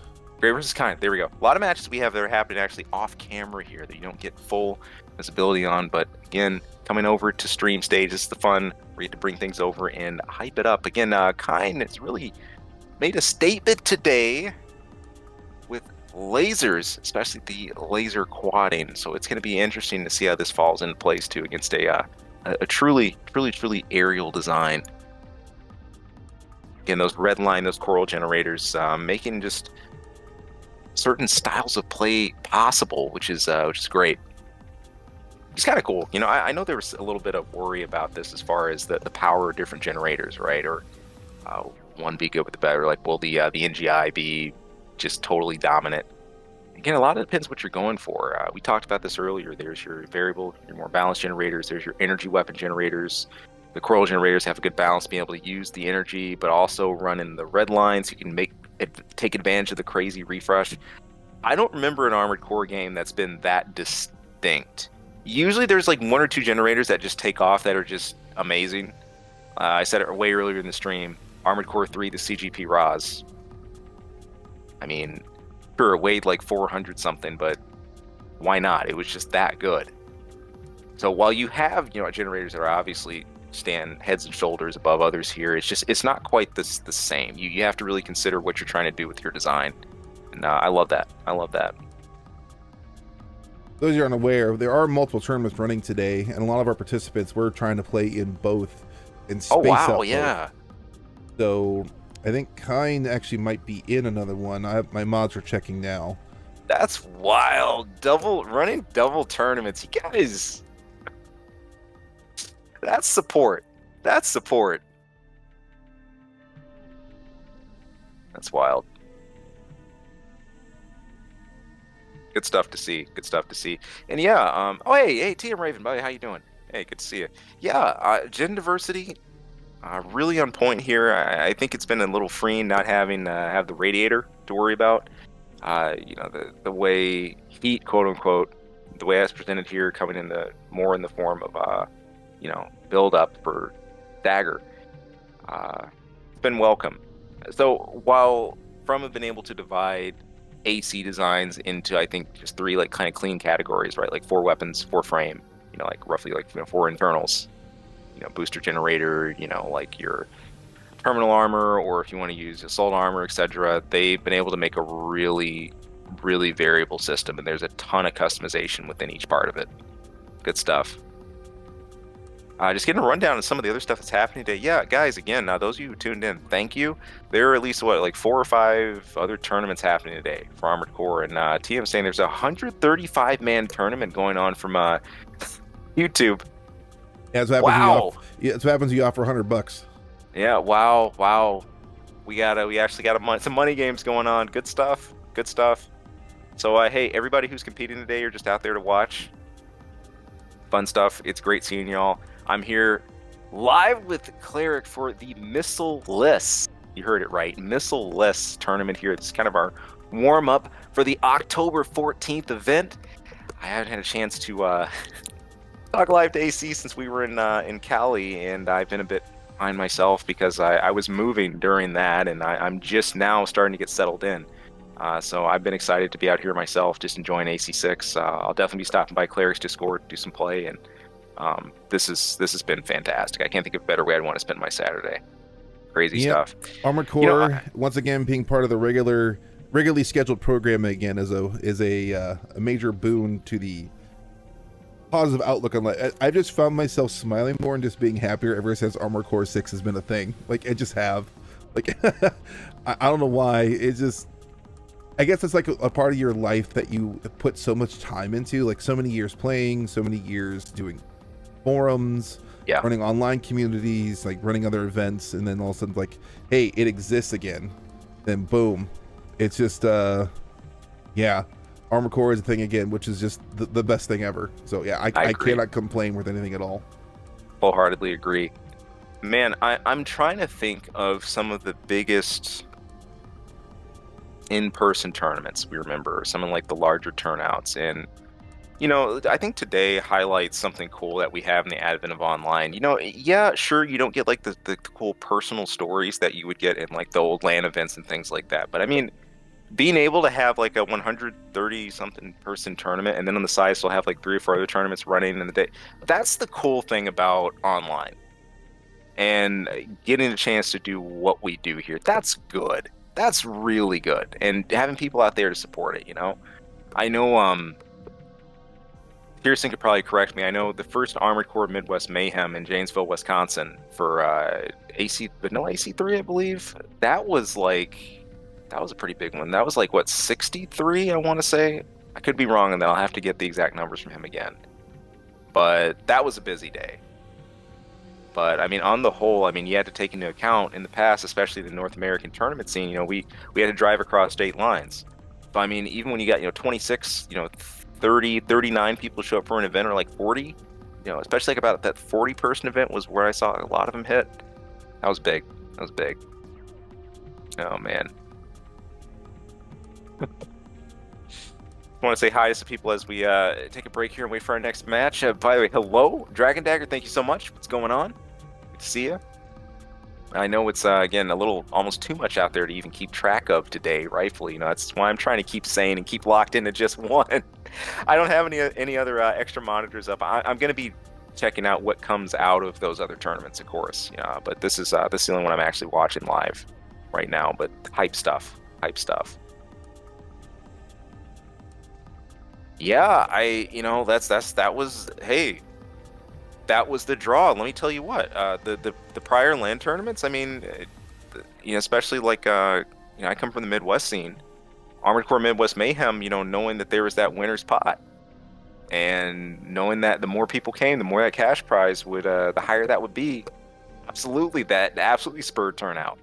Gray versus Kaine. There we go. A lot of matches we have that are happening actually off camera here that you don't get full visibility on. But again, coming over to stream stage is the fun. We get to bring things over and hype it up. Again, Kaine has really made a statement today with lasers, especially the laser quadding. So it's going to be interesting to see how this falls into place too against a truly aerial design. Again, those red line, those coral generators, making just certain styles of play possible, which is great. It's kind of cool. You know, I know there was a little bit of worry about this as far as the power of different generators, right? Or one be good with the better, like will the NGI be just totally dominant? Again, a lot of it depends what you're going for. We talked about this earlier. There's your variable, your more balanced generators. There's your energy weapon generators. The coral generators have a good balance, being able to use the energy, but also run in the red lines. You can take advantage of the crazy refresh. I don't remember an Armored Core game that's been that distinct. Usually there's like one or two generators that just take off that are just amazing. I said it way earlier in the stream. Armored Core 3, the CGP RAS. I mean, sure, it weighed like 400 something, but why not? It was just that good. So while you have, generators that are obviously stand heads and shoulders above others here, it's not quite the same. You have to really consider what you're trying to do with your design. And I love that. Those of you unaware, there are multiple tournaments running today, and a lot of our participants were trying to play in both and space out both. Yeah. So I think Kaine actually might be in another one. My mods are checking now. That's wild. Running double tournaments. You guys, that's support. That's wild. Good stuff to see. And yeah, hey, TM Raven, buddy, how you doing? Hey, good to see you. Yeah, gen diversity, really on point here. I think it's been a little freeing not having have the radiator to worry about. The way heat, quote unquote, the way that's presented here, coming in more in the form of build up for dagger. It's been welcome. So while From have been able to divide AC designs into, I think, just three like kind of clean categories, right? Like 4 weapons, 4 frame, like roughly like 4 internals, booster generator, like your terminal armor, or if you want to use assault armor, etc. They've been able to make a really really variable system, and there's a ton of customization within each part of it. Good stuff. Just getting a rundown of some of the other stuff that's happening today. Yeah, guys, again, those of you who tuned in, thank you. There are at least, like 4 or 5 other tournaments happening today for Armored Core. And TM saying there's a 135-man tournament going on from YouTube. Yeah, that's what happens. Wow. That's what happens when you offer $100. Yeah, wow. We actually got some money games going on. Good stuff. So, hey, everybody who's competing today or just out there to watch, fun stuff. It's great seeing y'all. I'm here live with Cleric for the Missileless. You heard it right, Missileless tournament here. It's kind of our warm-up for the October 14th event. I haven't had a chance to talk live to AC since we were in Cali, and I've been a bit behind myself because I was moving during that, and I'm just now starting to get settled in. So I've been excited to be out here myself, just enjoying AC6. I'll definitely be stopping by Cleric's Discord, do some play, and this has been fantastic. I can't think of a better way I'd want to spend my Saturday. Crazy stuff. Armored Core, once again, being part of the regularly scheduled program again is a major boon to the positive outlook on life. I've just found myself smiling more and just being happier ever since Armored Core 6 has been a thing. Like, I just have. Like, I don't know why. It's just, I guess it's like a part of your life that you put so much time into, like so many years playing, so many years doing forums, running online communities, like running other events, and then all of a sudden, like, hey, it exists again. Then boom, it's just Armored Core is a thing again, which is just the best thing ever. So yeah, I cannot complain with anything at all. Wholeheartedly agree. Man, I'm trying to think of some of the biggest in-person tournaments we remember, some of like the larger turnouts, and I think today highlights something cool that we have in the advent of online. Yeah, sure, you don't get like the cool personal stories that you would get in like the old LAN events and things like that, but I mean, being able to have like a 130 something person tournament, and then on the side still have like 3 or 4 other tournaments running in the day, that's the cool thing about online. And getting a chance to do what we do here, that's good. That's really good. And having people out there to support it, I know Pearson could probably correct me. I know the first Armored Core Midwest Mayhem in Janesville, Wisconsin for AC3, I believe. That was a pretty big one. That was like, what, 63, I want to say? I could be wrong, and then I'll have to get the exact numbers from him again. But that was a busy day. But, I mean, on the whole, I mean, you had to take into account in the past, especially the North American tournament scene, we had to drive across state lines. So, I mean, even when you got, 26, 30, 39 people show up for an event, or like 40, especially like about that 40-person event was where I saw a lot of them hit. That was big. Oh, man. I want to say hi to some people as we take a break here and wait for our next match. By the way, hello, Dragon Dagger. Thank you so much. What's going on? Good to see you. I know it's again a little almost too much out there to even keep track of today, rightfully. That's why I'm trying to keep sane and keep locked into just one. I don't have any other extra monitors up. I'm going to be checking out what comes out of those other tournaments, of course. But this is the only one I'm actually watching live right now. But hype stuff. Yeah, that was the draw. Let me tell you what, the prior LAN tournaments, I mean, especially like, I come from the Midwest scene, Armored Core Midwest Mayhem, knowing that there was that winner's pot, and knowing that the more people came, the more that cash prize would, the higher that would be, that absolutely spurred turnout.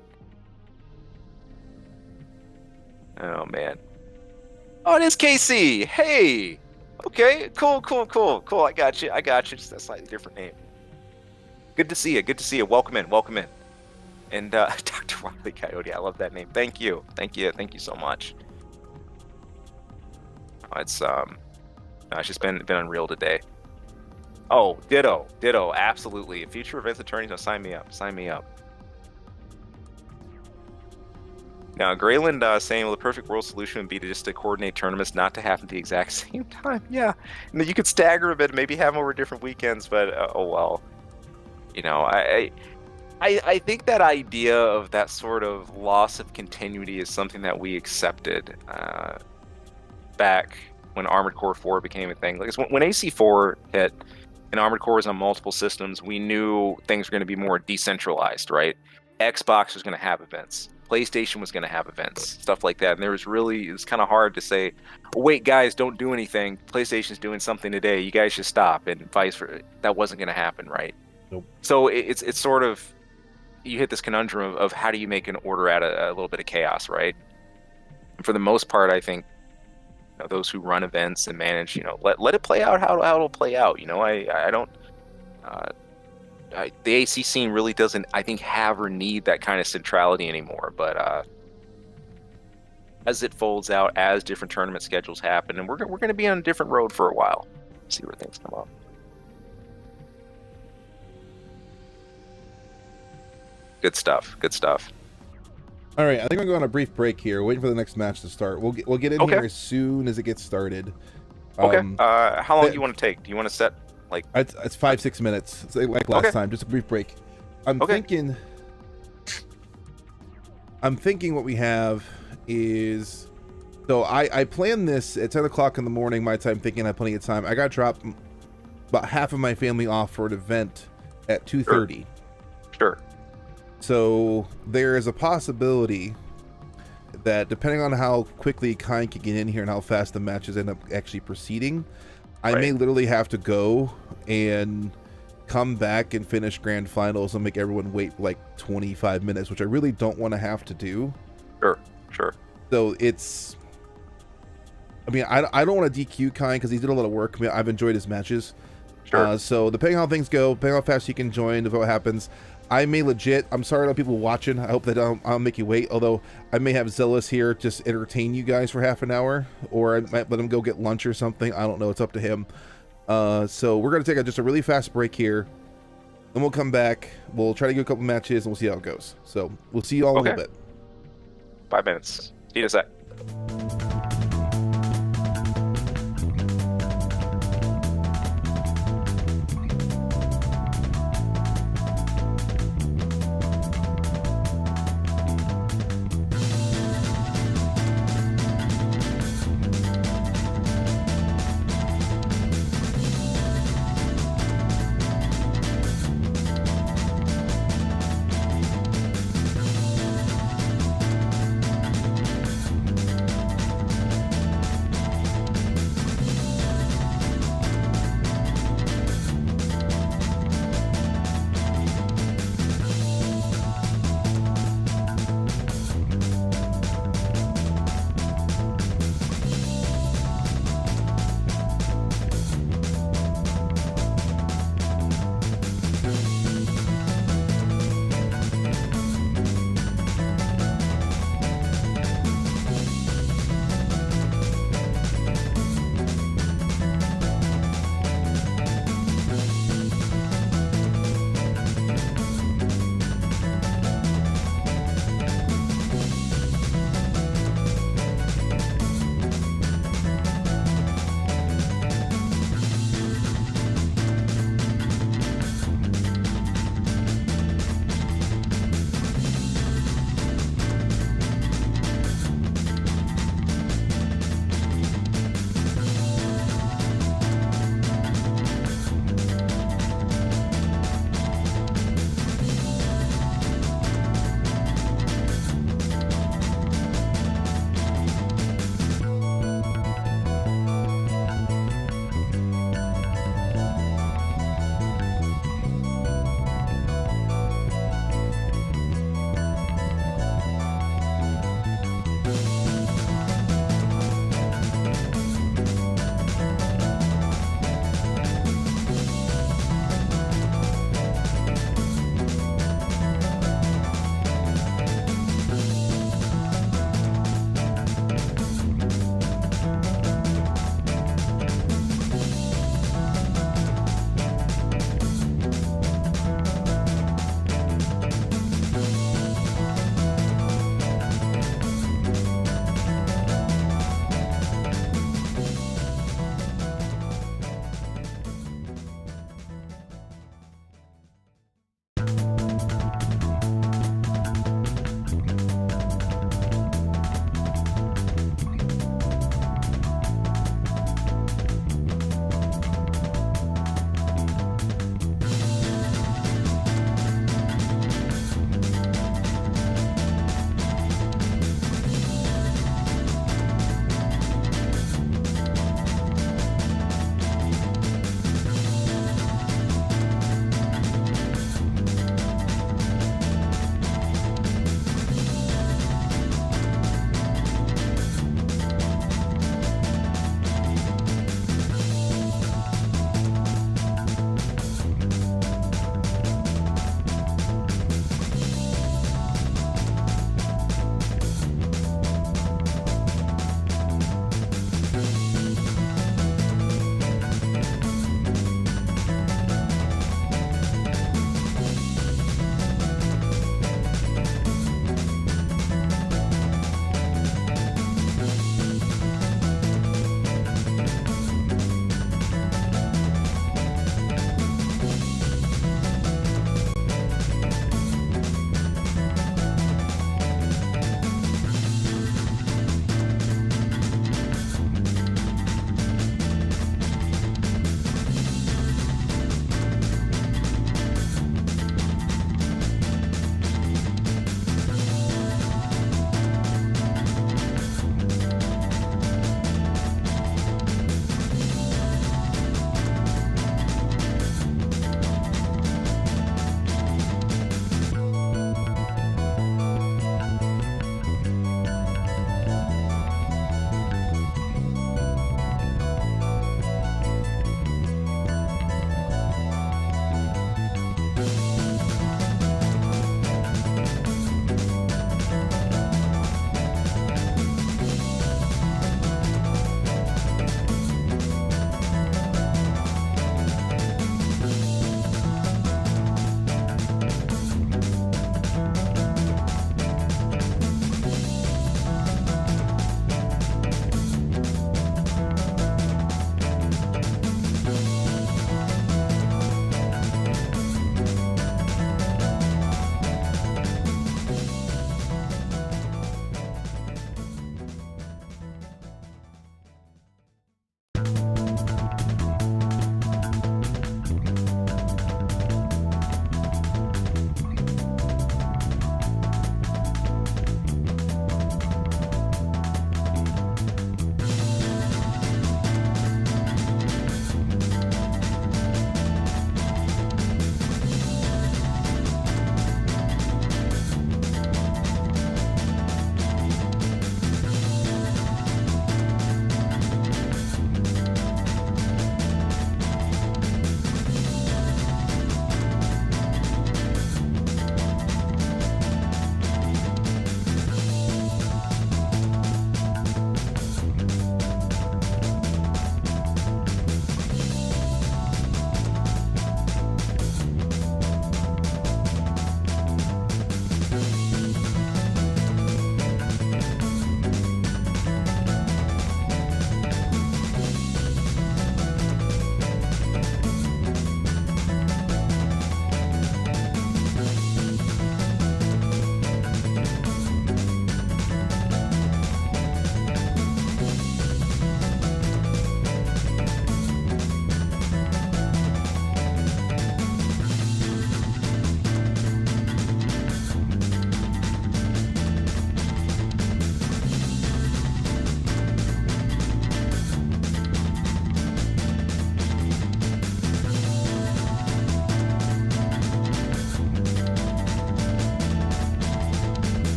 Oh, man. Oh, it is KC. Hey. Okay. Cool. I got you. Just a slightly different name. Good to see you. Welcome in. And Dr. Wiley Coyote. I love that name. Thank you so much. Oh, it's just been unreal today. Oh, ditto. Absolutely. Future events attorneys, sign me up. Now, Grayland saying, well, the perfect world solution would be to coordinate tournaments not to happen at the exact same time. Yeah, you could stagger a bit, maybe have them over different weekends, but oh well. I think that idea of that sort of loss of continuity is something that we accepted back when Armored Core 4 became a thing. Like when AC4 hit and Armored Core was on multiple systems, we knew things were going to be more decentralized, right? Xbox was going to have events. PlayStation was going to have events, stuff like that. And it's kind of hard to say, oh, wait, guys, don't do anything. PlayStation's doing something today. You guys should stop, and vice versa. That wasn't going to happen, right? Nope. So it's sort of, you hit this conundrum of how do you make an order out of a little bit of chaos, right? And for the most part, I think those who run events and manage, let it play out how it'll play out. I don't. The AC scene really doesn't, I think, have or need that kind of centrality anymore. But as it folds out, as different tournament schedules happen, and we're going to be on a different road for a while. See where things come up. Good stuff. Good stuff. All right, I think I'm going on a brief break here, waiting for the next match to start. We'll get in here as soon as it gets started. Okay. How long do you want to take? Do you want to set like? It's 5-6 minutes. It's like last time, just a brief break. I'm thinking what we have is, so I planned this at 10 o'clock in the morning my time, thinking I had plenty of time. I got dropped about half of my family off for an event at 2:30. Sure. So there is a possibility that depending on how quickly Kaine can get in here and how fast the matches end up actually proceeding, I may literally have to go and come back and finish grand finals and make everyone wait for like 25 minutes, which I really don't want to have to do. Sure. So it's, I mean, I don't want to DQ Kaine because he did a lot of work. I mean, I've enjoyed his matches. Sure. So depending on how things go, depending on how fast he can join, if what happens, I may legit, I'm sorry to people watching, I hope that I'll make you wait, although I may have Zealous here just entertain you guys for half an hour, or I might let him go get lunch or something. I don't know, it's up to him. So we're going to take just a really fast break here, then we'll come back, we'll try to get a couple matches, and we'll see how it goes. So we'll see you all in a little bit. 5 minutes. See you in a sec.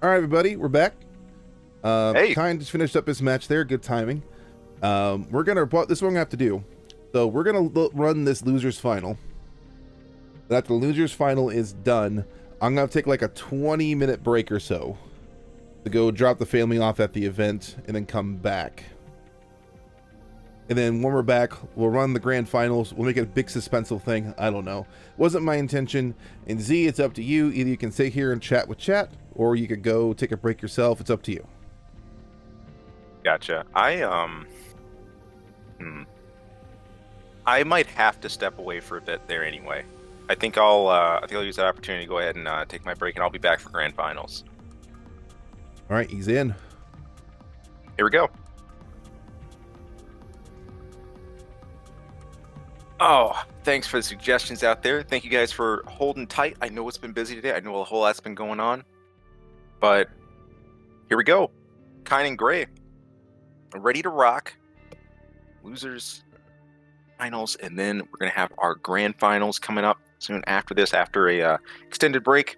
All right, everybody, we're back. Hey. Kaine just finished up his match there. Good timing. We're gonna. This is what we're gonna have to do. So we're gonna run this losers final. And after the losers final is done, I'm gonna take like a 20-minute break or so to go drop the family off at the event and then come back. And then when we're back, we'll run the grand finals. We'll make it a big suspenseful thing. I don't know. Wasn't my intention. And Z, it's up to you. Either you can stay here and chat with chat, or you could go take a break yourself. It's up to you. Gotcha. I might have to step away for a bit there anyway. I think I'll use that opportunity to go ahead and take my break, and I'll be back for grand finals. All right, he's in. Here we go. Oh, thanks for the suggestions out there. Thank you guys for holding tight. I know it's been busy today. I know a whole lot's been going on. But here we go. Kaine and Gray. Ready to rock. Losers finals, and then we're going to have our grand finals coming up soon after this, after a extended break.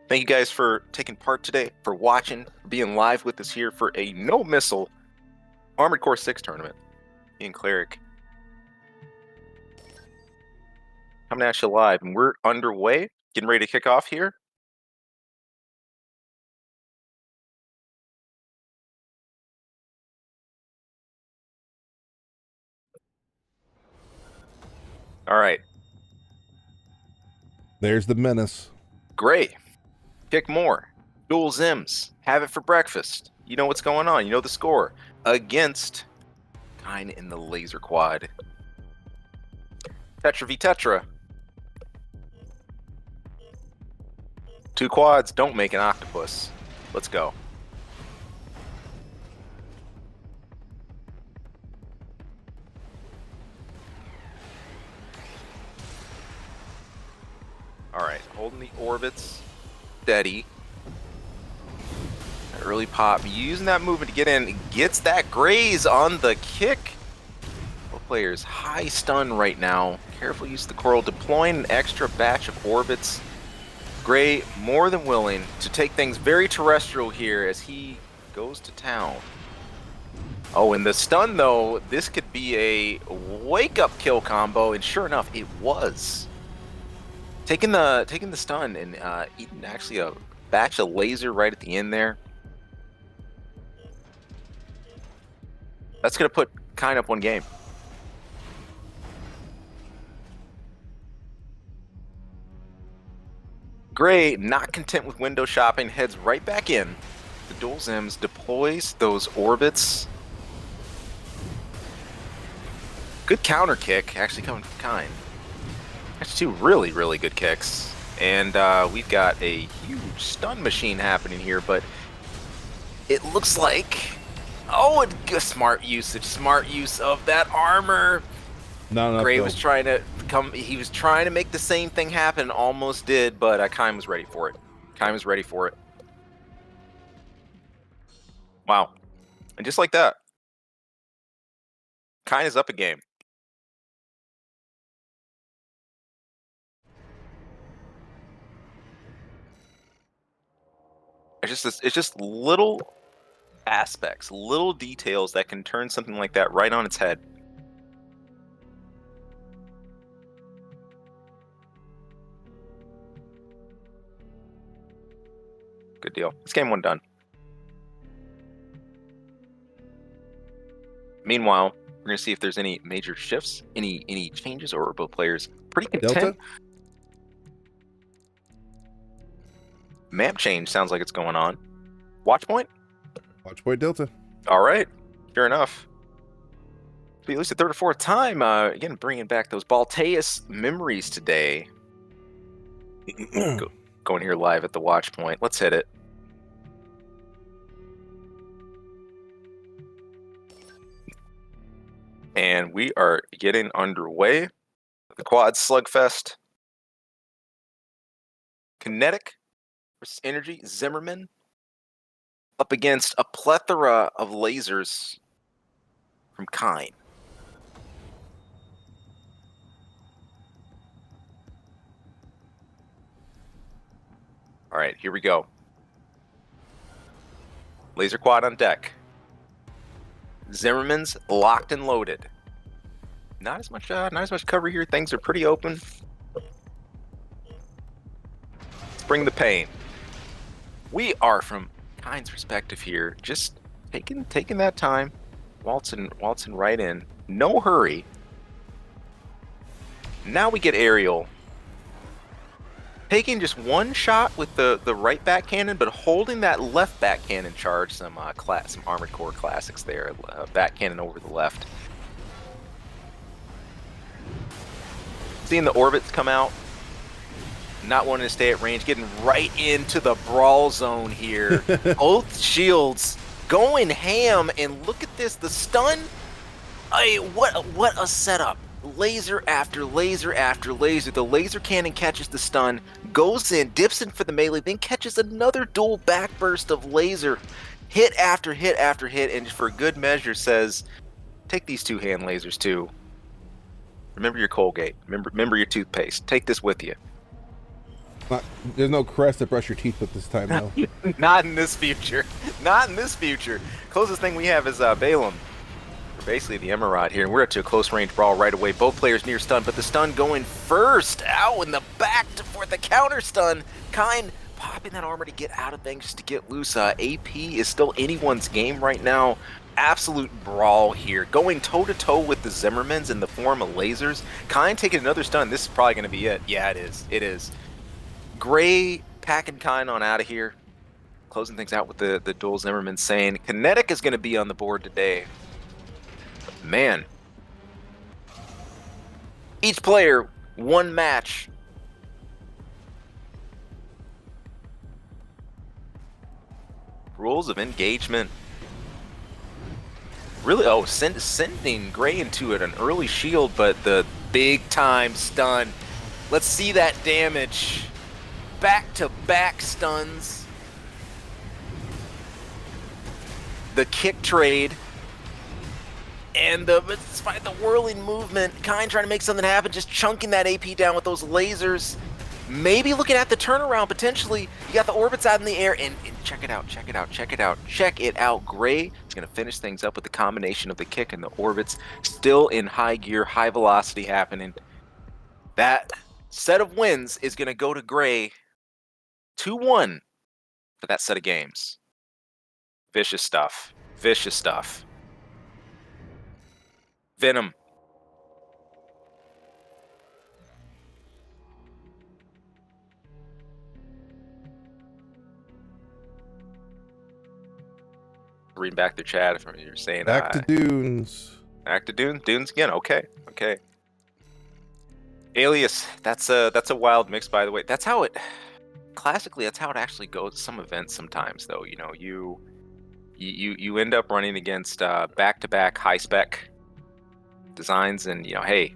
Thank you guys for taking part today, for watching, for being live with us here for a no-missile Armored Core 6 tournament. Me and Cleric coming at you live, and we're underway, getting ready to kick off here. All right. There's the menace. Gray. Pick more. Dual Zims. Have it for breakfast. You know what's going on. You know the score. Against Kaine in the laser quad. Tetra v Tetra. 2 quads don't make an octopus. Let's go. All right, holding the orbits steady. Early pop, using that movement to get in, gets that graze on the kick. Both players high stun right now. Careful use of the coral, deploying an extra batch of orbits. Gray more than willing to take things very terrestrial here as he goes to town. Oh, and the stun though, this could be a wake-up kill combo, and sure enough, it was. Taking the stun and eating actually a batch of laser right at the end there. That's gonna put Kaine up 1 game. Gray, not content with window shopping, heads right back in. The dual Zims deploys those orbits. Good counter kick, actually coming from Kaine. Actually, 2 really, really good kicks. And we've got a huge stun machine happening here, but it looks like... Oh, a smart use of that armor. Not enough. Gray was trying to come. He was trying to make the same thing happen. Almost did, but Kaine was ready for it. Kaine was ready for it. Wow. And just like that, Kaine is up a game. It's just little aspects, little details that can turn something like that right on its head. Good deal. It's game 1 done. Meanwhile, we're gonna see if there's any major shifts, any changes, or both players pretty content. Delta? Map change sounds like it's going on. Watch point? Watch point Delta. All right. Fair enough. So at least the 3rd or 4th time, again, bringing back those Balteus memories today. Going here live at the watch point. Let's hit it. And we are getting underway. The quad slugfest. Kinetic versus Energy. Zimmerman up against a plethora of lasers from Kaine. All right, here we go. Laser quad on deck. Zimmerman's locked and loaded. Not as much cover here. Things are pretty open. Let's bring the pain. We are, from Kaine's perspective here, just taking that time, waltzing right in. No hurry. Now we get aerial. Taking just one shot with the right back cannon, but holding that left back cannon charge. Some Armored Core classics there. Back cannon over the left. Seeing the orbits come out. Not wanting to stay at range. Getting right into the brawl zone here. Both shields going ham. And look at this. The stun. What a setup. Laser after laser after laser. The laser cannon catches the stun, goes in, dips in for the melee, then catches another dual backburst of laser. Hit after hit after hit, and for good measure says, take these two hand lasers too. Remember your Colgate. Remember your toothpaste. Take this with you. There's no crest to brush your teeth with this time, though. Not in this future. Not in this future. Closest thing we have is Balaam. Basically the Emerald here, and we're up to a close range brawl right away. Both players near stun, but the stun going first. Ow, in the back for the counter stun. Kaine popping that armor to get out of things, just to get loose. AP is still anyone's game right now. Absolute brawl here. Going toe-to-toe with the Zimmermans in the form of lasers. Kaine taking another stun. This is probably going to be it. Yeah, it is. It is. Gray packing Kaine on out of here. Closing things out with the dual Zimmerman, saying Kinetic is going to be on the board today. Man, each player, one match. Rules of engagement. Really, sending Gray into an early shield, but the big time stun. Let's see that damage. Back-to-back stuns. The kick trade. And despite the whirling movement, Kaine trying to make something happen, just chunking that AP down with those lasers. Maybe looking at the turnaround potentially. You got the orbits out in the air, and check it out, check it out, check it out, check it out. Gray is going to finish things up with the combination of the kick and the orbits. Still in high gear, high velocity happening. That set of wins is going to go to Gray 2-1 for that set of games. Vicious stuff. Vicious stuff. Venom. Reading back the chat if you're saying back to Dunes. Back to Dunes. Dunes again. Okay. Okay. Alias. That's a wild mix, by the way. That's how it classically. That's how it actually goes. Some events sometimes, though. You know, you end up running against back-to-back high spec designs, and you know, hey,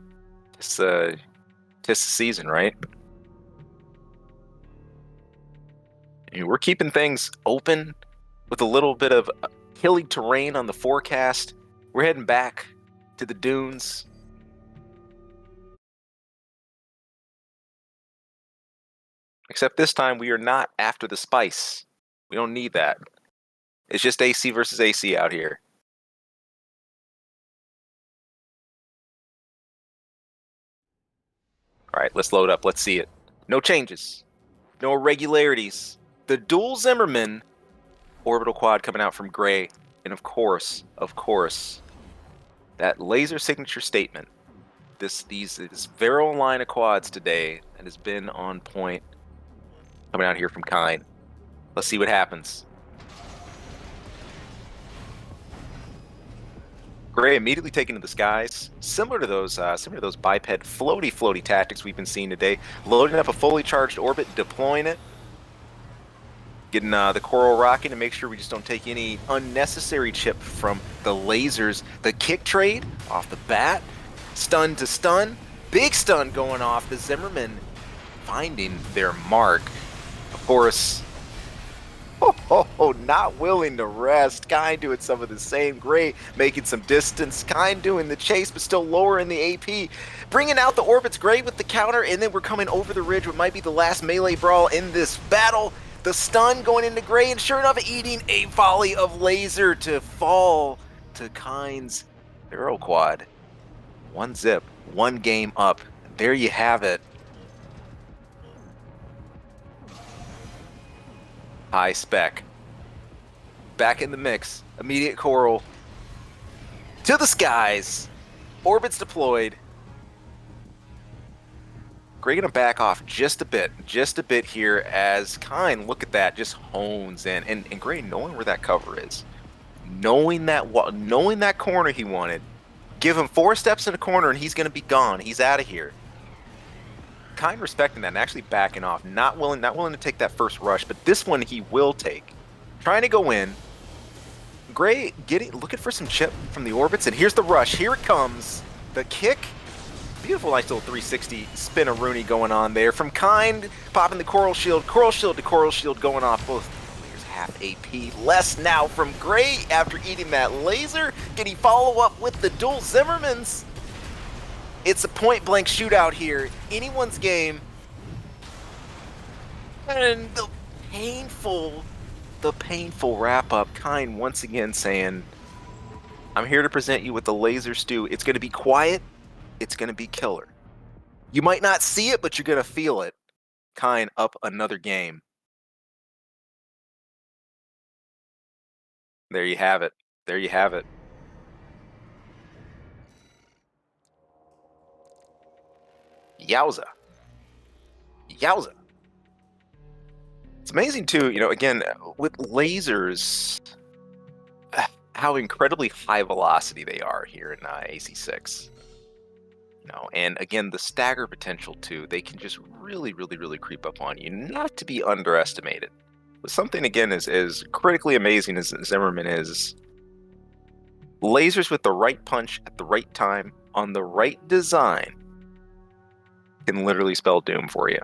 this the season, right? I mean, we're keeping things open with a little bit of hilly terrain on the forecast. We're heading back to the dunes. Except this time we are not after the spice. We don't need that. It's just AC versus AC out here. All right, let's load up. Let's see it. No changes. No irregularities. The dual Zimmerman orbital quad coming out from Gray. And of course, that laser signature statement. This Vero line of quads today that has been on point coming out here from Kaine. Let's see what happens. Gray immediately taken to the skies, similar to those biped floaty tactics we've been seeing today. Loading up a fully charged orbit, deploying it, getting the coral rocking to make sure we just don't take any unnecessary chip from the lasers. The kick trade off the bat, stun to stun, big stun going off. The Zimmerman finding their mark. Of course. Not willing to rest. Kaine doing some of the same. Gray making some distance. Kaine doing the chase, but still lower in the AP. Bringing out the orbits. Gray with the counter, and then we're coming over the ridge. What might be the last melee brawl in this battle. The stun going into Gray, and sure enough, eating a volley of laser to fall to Kaine's Arrow Quad. 1 zip, 1 game up. There you have it. High spec. Back in the mix. Immediate coral. To the skies. Orbits deployed. Gray gonna back off just a bit here as Kaine, look at that, just hones in. And Gray knowing where that cover is. Knowing that corner he wanted. Give him 4 steps in a corner and he's gonna be gone. He's out of here. Kaine respecting that and actually backing off. Not willing to take that first rush, but this one he will take. Trying to go in. Gray looking for some chip from the orbits, and here's the rush. Here it comes. The kick. Beautiful, nice little 360 spin a Rooney going on there. From Kaine, popping the coral shield to coral shield going off. Both players half AP. Less now from Gray after eating that laser. Can he follow up with the dual Zimmermans? It's a point-blank shootout here. Anyone's game. And the painful wrap-up. Kaine once again saying, I'm here to present you with the laser stew. It's going to be quiet. It's going to be killer. You might not see it, but you're going to feel it. Kaine up another game. There you have it. There you have it. Yowza. Yowza. It's amazing too, again, with lasers, how incredibly high velocity they are here in AC6. And again, the stagger potential too, they can just really creep up on you, not to be underestimated. But something, again, as critically amazing as Zimmerman is, lasers with the right punch at the right time, on the right design, can literally spell doom for you.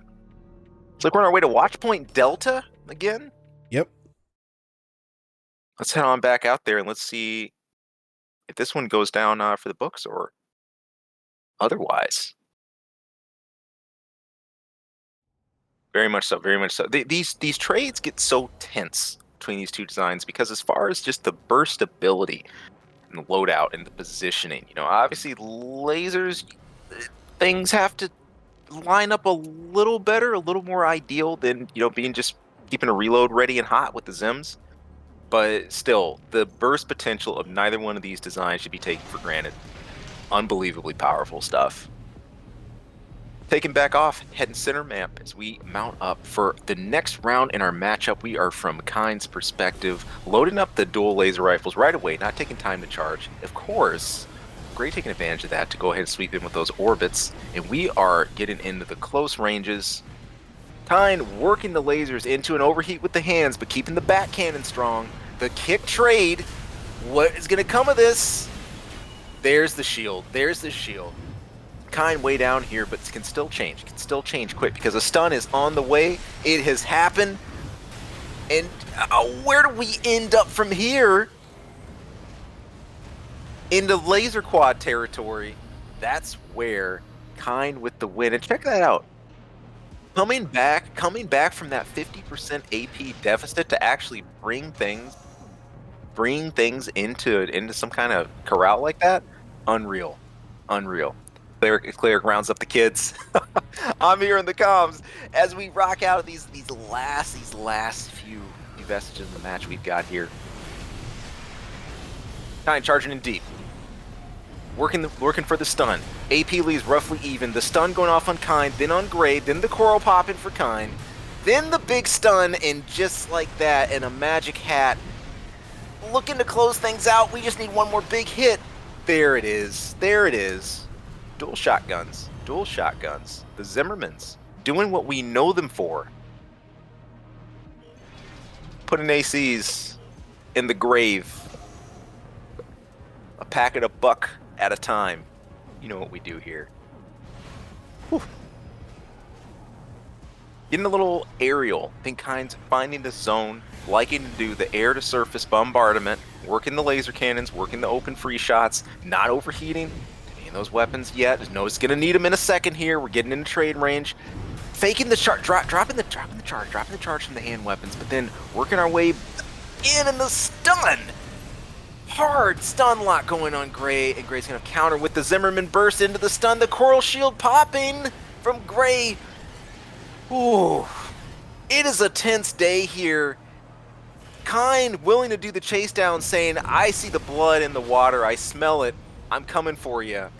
It's like we're on our way to Watchpoint Delta again. Yep. Let's head on back out there and let's see if this one goes down for the books or otherwise. Very much so, very much so. These trades get so tense between these two designs because as far as just the burst ability and the loadout and the positioning, obviously lasers, things have to line up a little better, a little more ideal than being just keeping a reload ready and hot with the Zims. But still, the burst potential of neither one of these designs should be taken for granted. Unbelievably powerful stuff. Taking back off, heading center map as we mount up for the next round in our matchup. We are from Kaine's perspective, loading up the dual laser rifles right away, not taking time to charge. Of course, Gray taking advantage of that to go ahead and sweep in with those orbits, and we are getting into the close ranges. Kaine working the lasers into an overheat with the hands, but keeping the back cannon strong. The kick trade. What is going to come of this? There's the shield. There's the shield. Kaine way down here, but can still change. Can still change quick because a stun is on the way. It has happened. And where do we end up from here? Into laser quad territory. That's where Kaine with the win. And check that out. Coming back from that 50% AP deficit to actually bring things into some kind of corral like that. Unreal. Cleric rounds up the kids. I'm here in the comms as we rock out these last few vestiges of the match we've got here. Kaine charging in deep. Working for the stun. AP leaves roughly even. The stun going off on Kaine, then on Gray, then the coral popping for Kaine, then the big stun, and just like that, and a magic hat. Looking to close things out. We just need one more big hit. There it is. There it is. Dual shotguns. The Zimmermans doing what we know them for. Putting ACs in the grave. A packet of buck at a time. You know what we do here. Whew. Getting a little aerial. I think Kaine's finding the zone, liking to do the air-to-surface bombardment, working the laser cannons, working the open free shots, not overheating those weapons yet. No, it's going to need them in a second here. We're getting into trade range. faking the charge, dropping the charge from the hand weapons, but then working our way in and the stun. Hard stun lock going on Gray, and Gray's gonna counter with the Zimmerman burst into the stun. The coral shield popping from Gray. Ooh, it is a tense day here. Kaine willing to do the chase down, saying, I see the blood in the water, I smell it, I'm coming for you.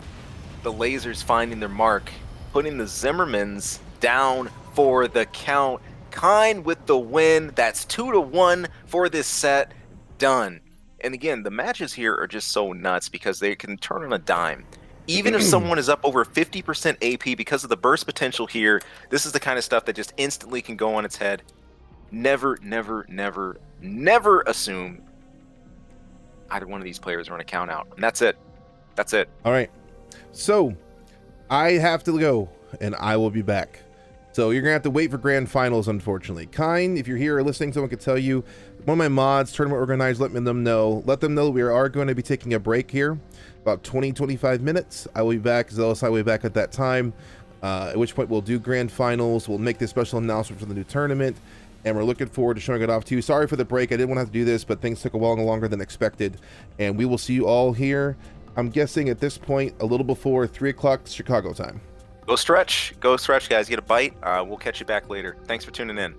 The lasers finding their mark, putting the Zimmermans down for the count. Kaine with the win. That's 2-1 for this set. Done. And again, the matches here are just so nuts because they can turn on a dime. Even if someone is up over 50% AP because of the burst potential here, this is the kind of stuff that just instantly can go on its head. Never, never, never, never assume either one of these players are on a count out. And that's it. That's it. All right. So I have to go, and I will be back. So you're going to have to wait for grand finals, unfortunately. Kaine, if you're here or listening, someone could tell you, one of my mods, tournament organizers, let them know we are going to be taking a break here, about 20-25 minutes. I will be back, Zealous, I will be back at that time, at which point we'll do grand finals. We'll make this special announcement for the new tournament, and we're looking forward to showing it off to you. Sorry for the break. I didn't want to have to do this, but things took a while longer than expected, and we will see you all here, I'm guessing at this point, a little before 3 o'clock Chicago time. Go stretch, guys. Get a bite. We'll catch you back later. Thanks for tuning in.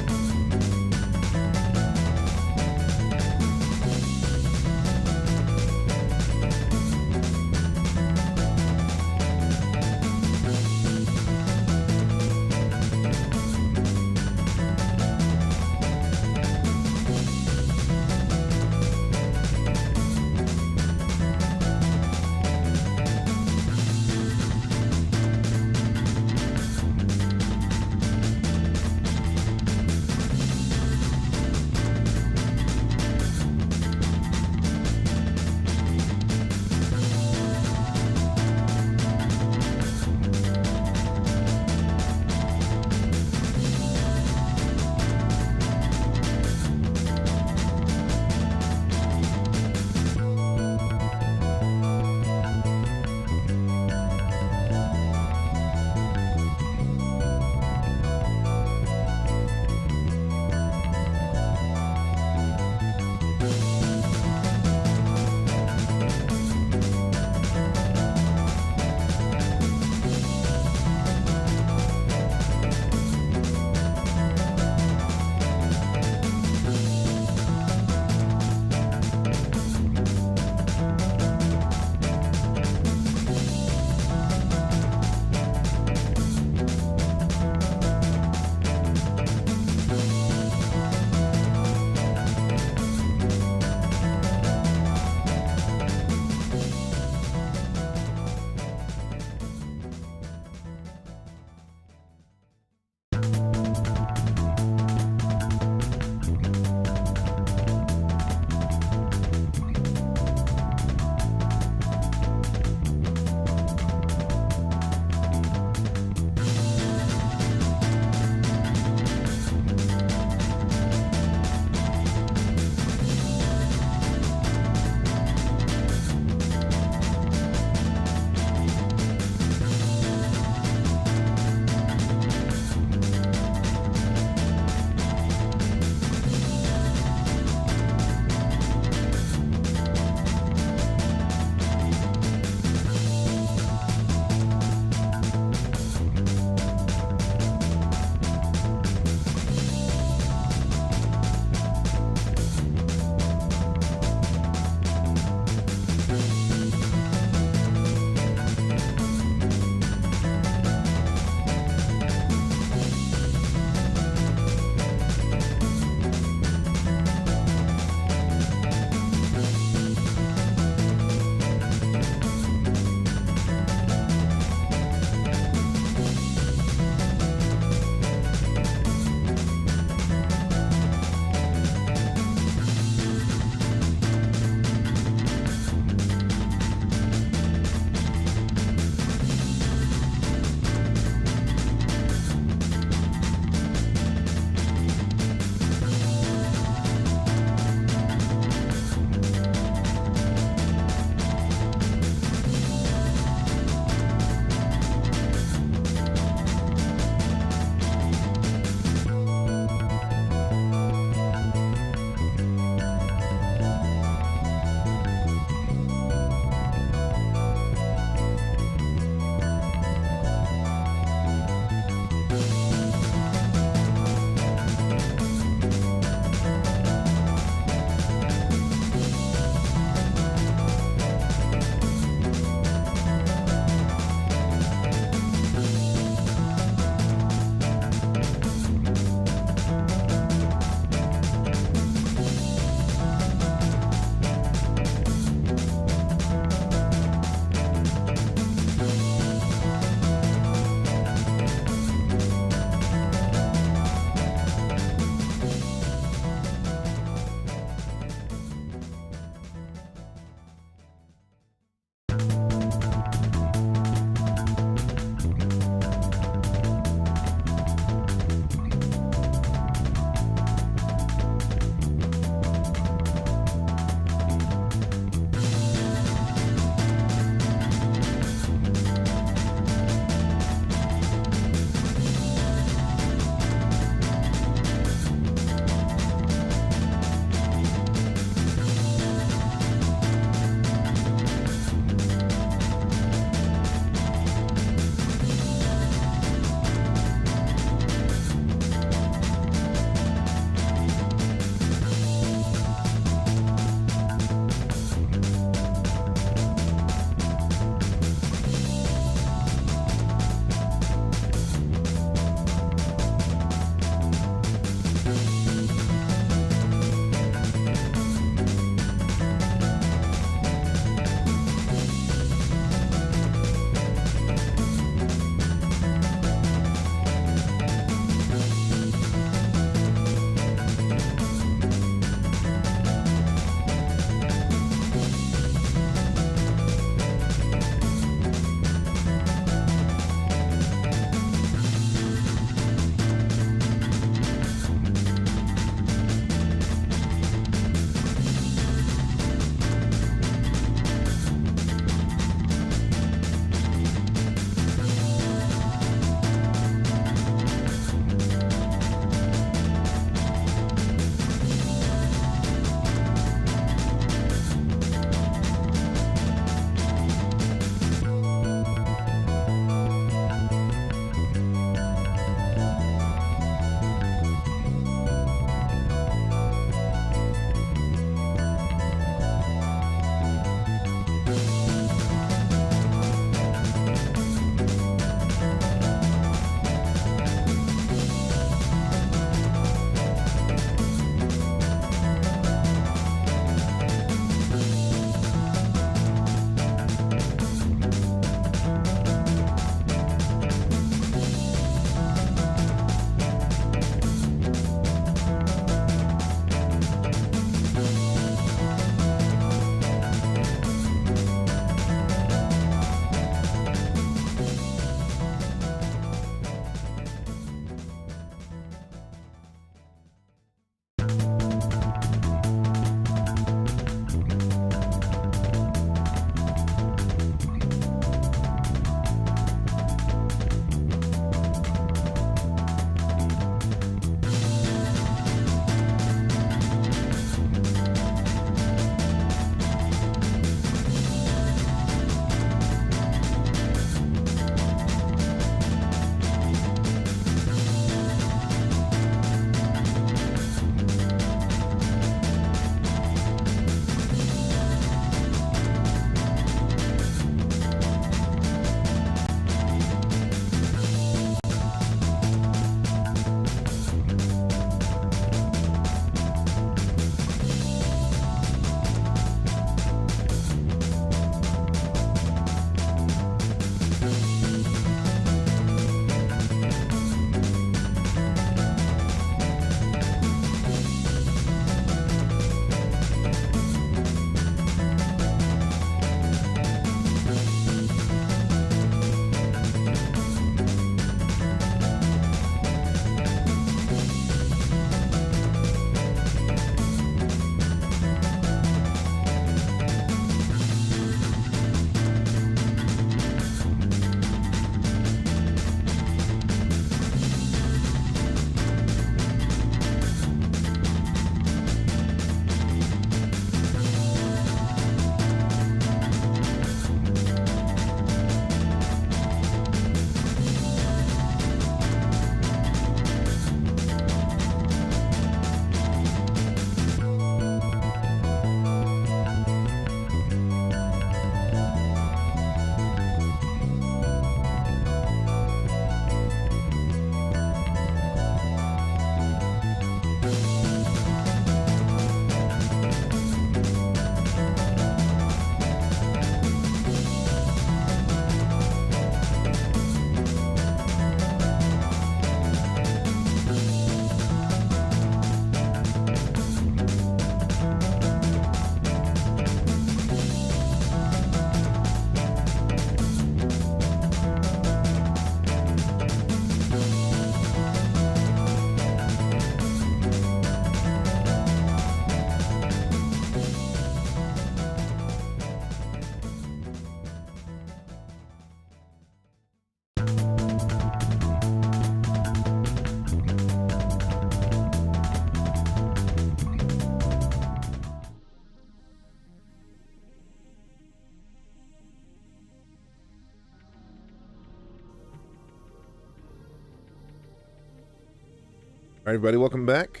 All right, everybody, welcome back.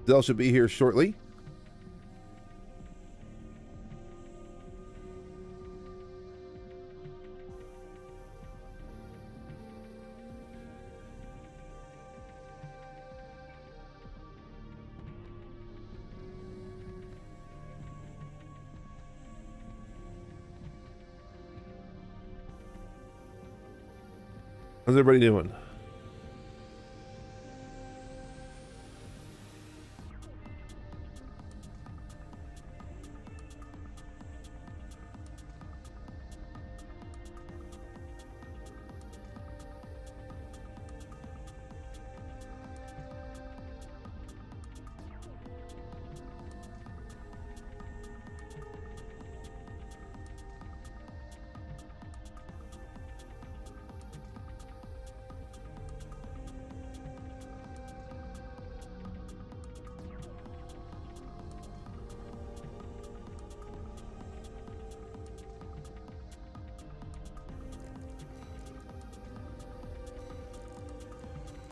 Zell should be here shortly. How's everybody doing?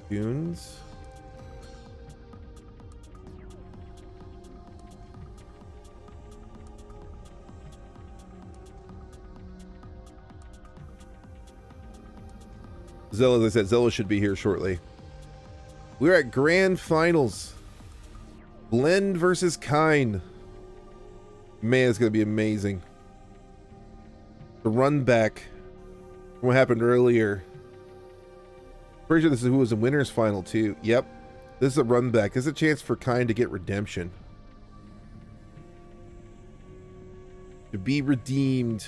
Tunes. Zealous, as I said, Zealous should be here shortly. We're at grand finals. Blend versus Kaine. Man, it's going to be amazing. The run back from what happened earlier. Pretty sure this is who was in winner's final too. Yep. This is a run back. This is a chance for Kaine to get redemption. To be redeemed.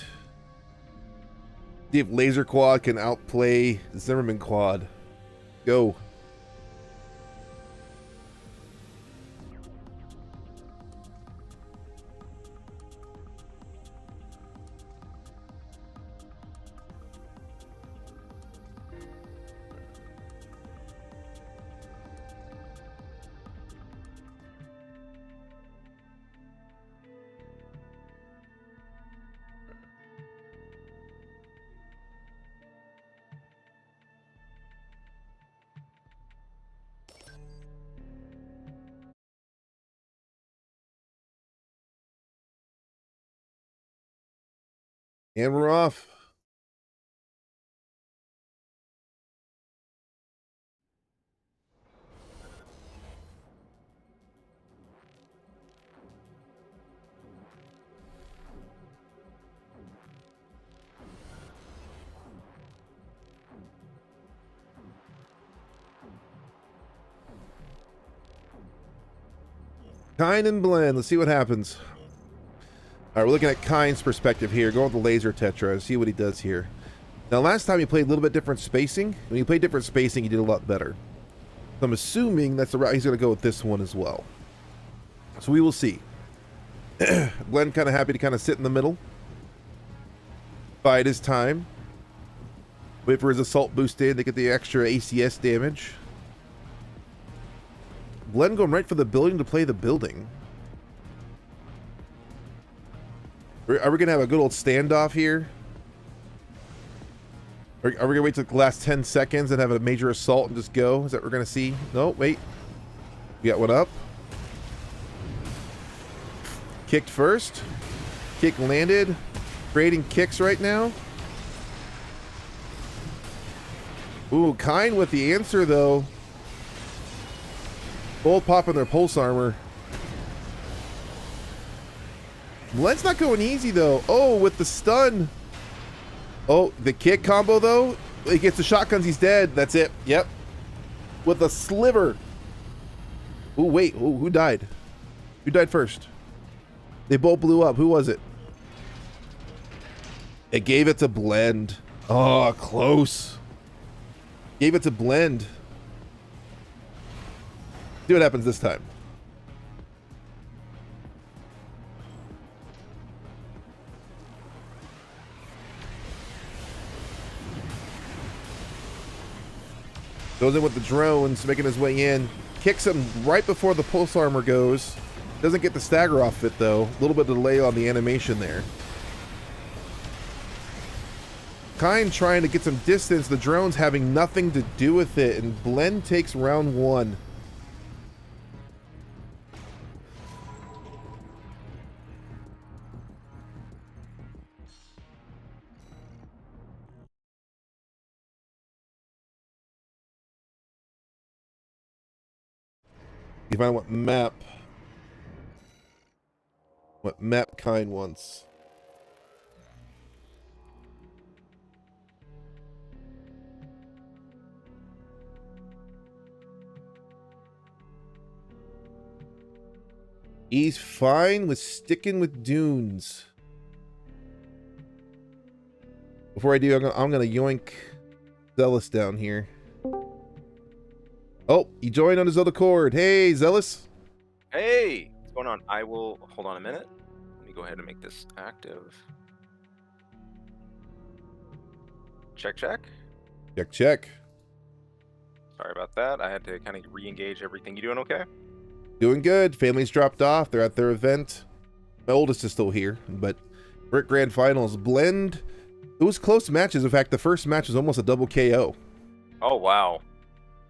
See if Laser Quad can outplay Zimmerman Quad. Go. And we're off. Kaine and Blend. Let's see what happens. All right, we're looking at Kaine's perspective here. Going with the laser tetra. See what he does here. Now, last time he played a little bit different spacing. When he played different spacing, he did a lot better. So I'm assuming that's the route he's going to go with this one as well. So we will see. Blend kind of happy to kind of sit in the middle. Bide his time. Wait for his assault boost in to get the extra ACS damage. Blend going right for the building to play the building. Are we going to have a good old standoff here? Are we going to wait till the last 10 seconds and have a major assault and just go? Is that what we're going to see? No, wait. We got one up. Kicked first. Kick landed. Trading kicks right now. Ooh, Kaine with the answer, though. Both popping their pulse armor. Blend's not going easy, though. Oh, with the stun. Oh, the kick combo, though. He gets the shotguns. He's dead. That's it. Yep. With a sliver. Ooh, wait. Ooh, who died? Who died first? They both blew up. Who was it? It gave it to Blend. Oh, close. Gave it to Blend. See what happens this time. Goes in with the drones, making his way in. Kicks him right before the pulse armor goes. Doesn't get the stagger off it, though. A little bit of delay on the animation there. Kaine trying to get some distance, the drones having nothing to do with it, and Blend takes round 1. You find what map Kaine wants. He's fine with sticking with dunes. Before I do, I'm gonna yoink Zealous down here. Oh, he joined on his other cord. Hey, Zealous. Hey, what's going on? I will hold on a minute. Let me go ahead and make this active. Check. Check. Sorry about that. I had to kind of re-engage everything. You doing okay? Doing good. Family's dropped off. They're at their event. My oldest is still here, but we're at Grand Finals. Blend. It was close matches. In fact, the first match was almost a double KO. Oh wow.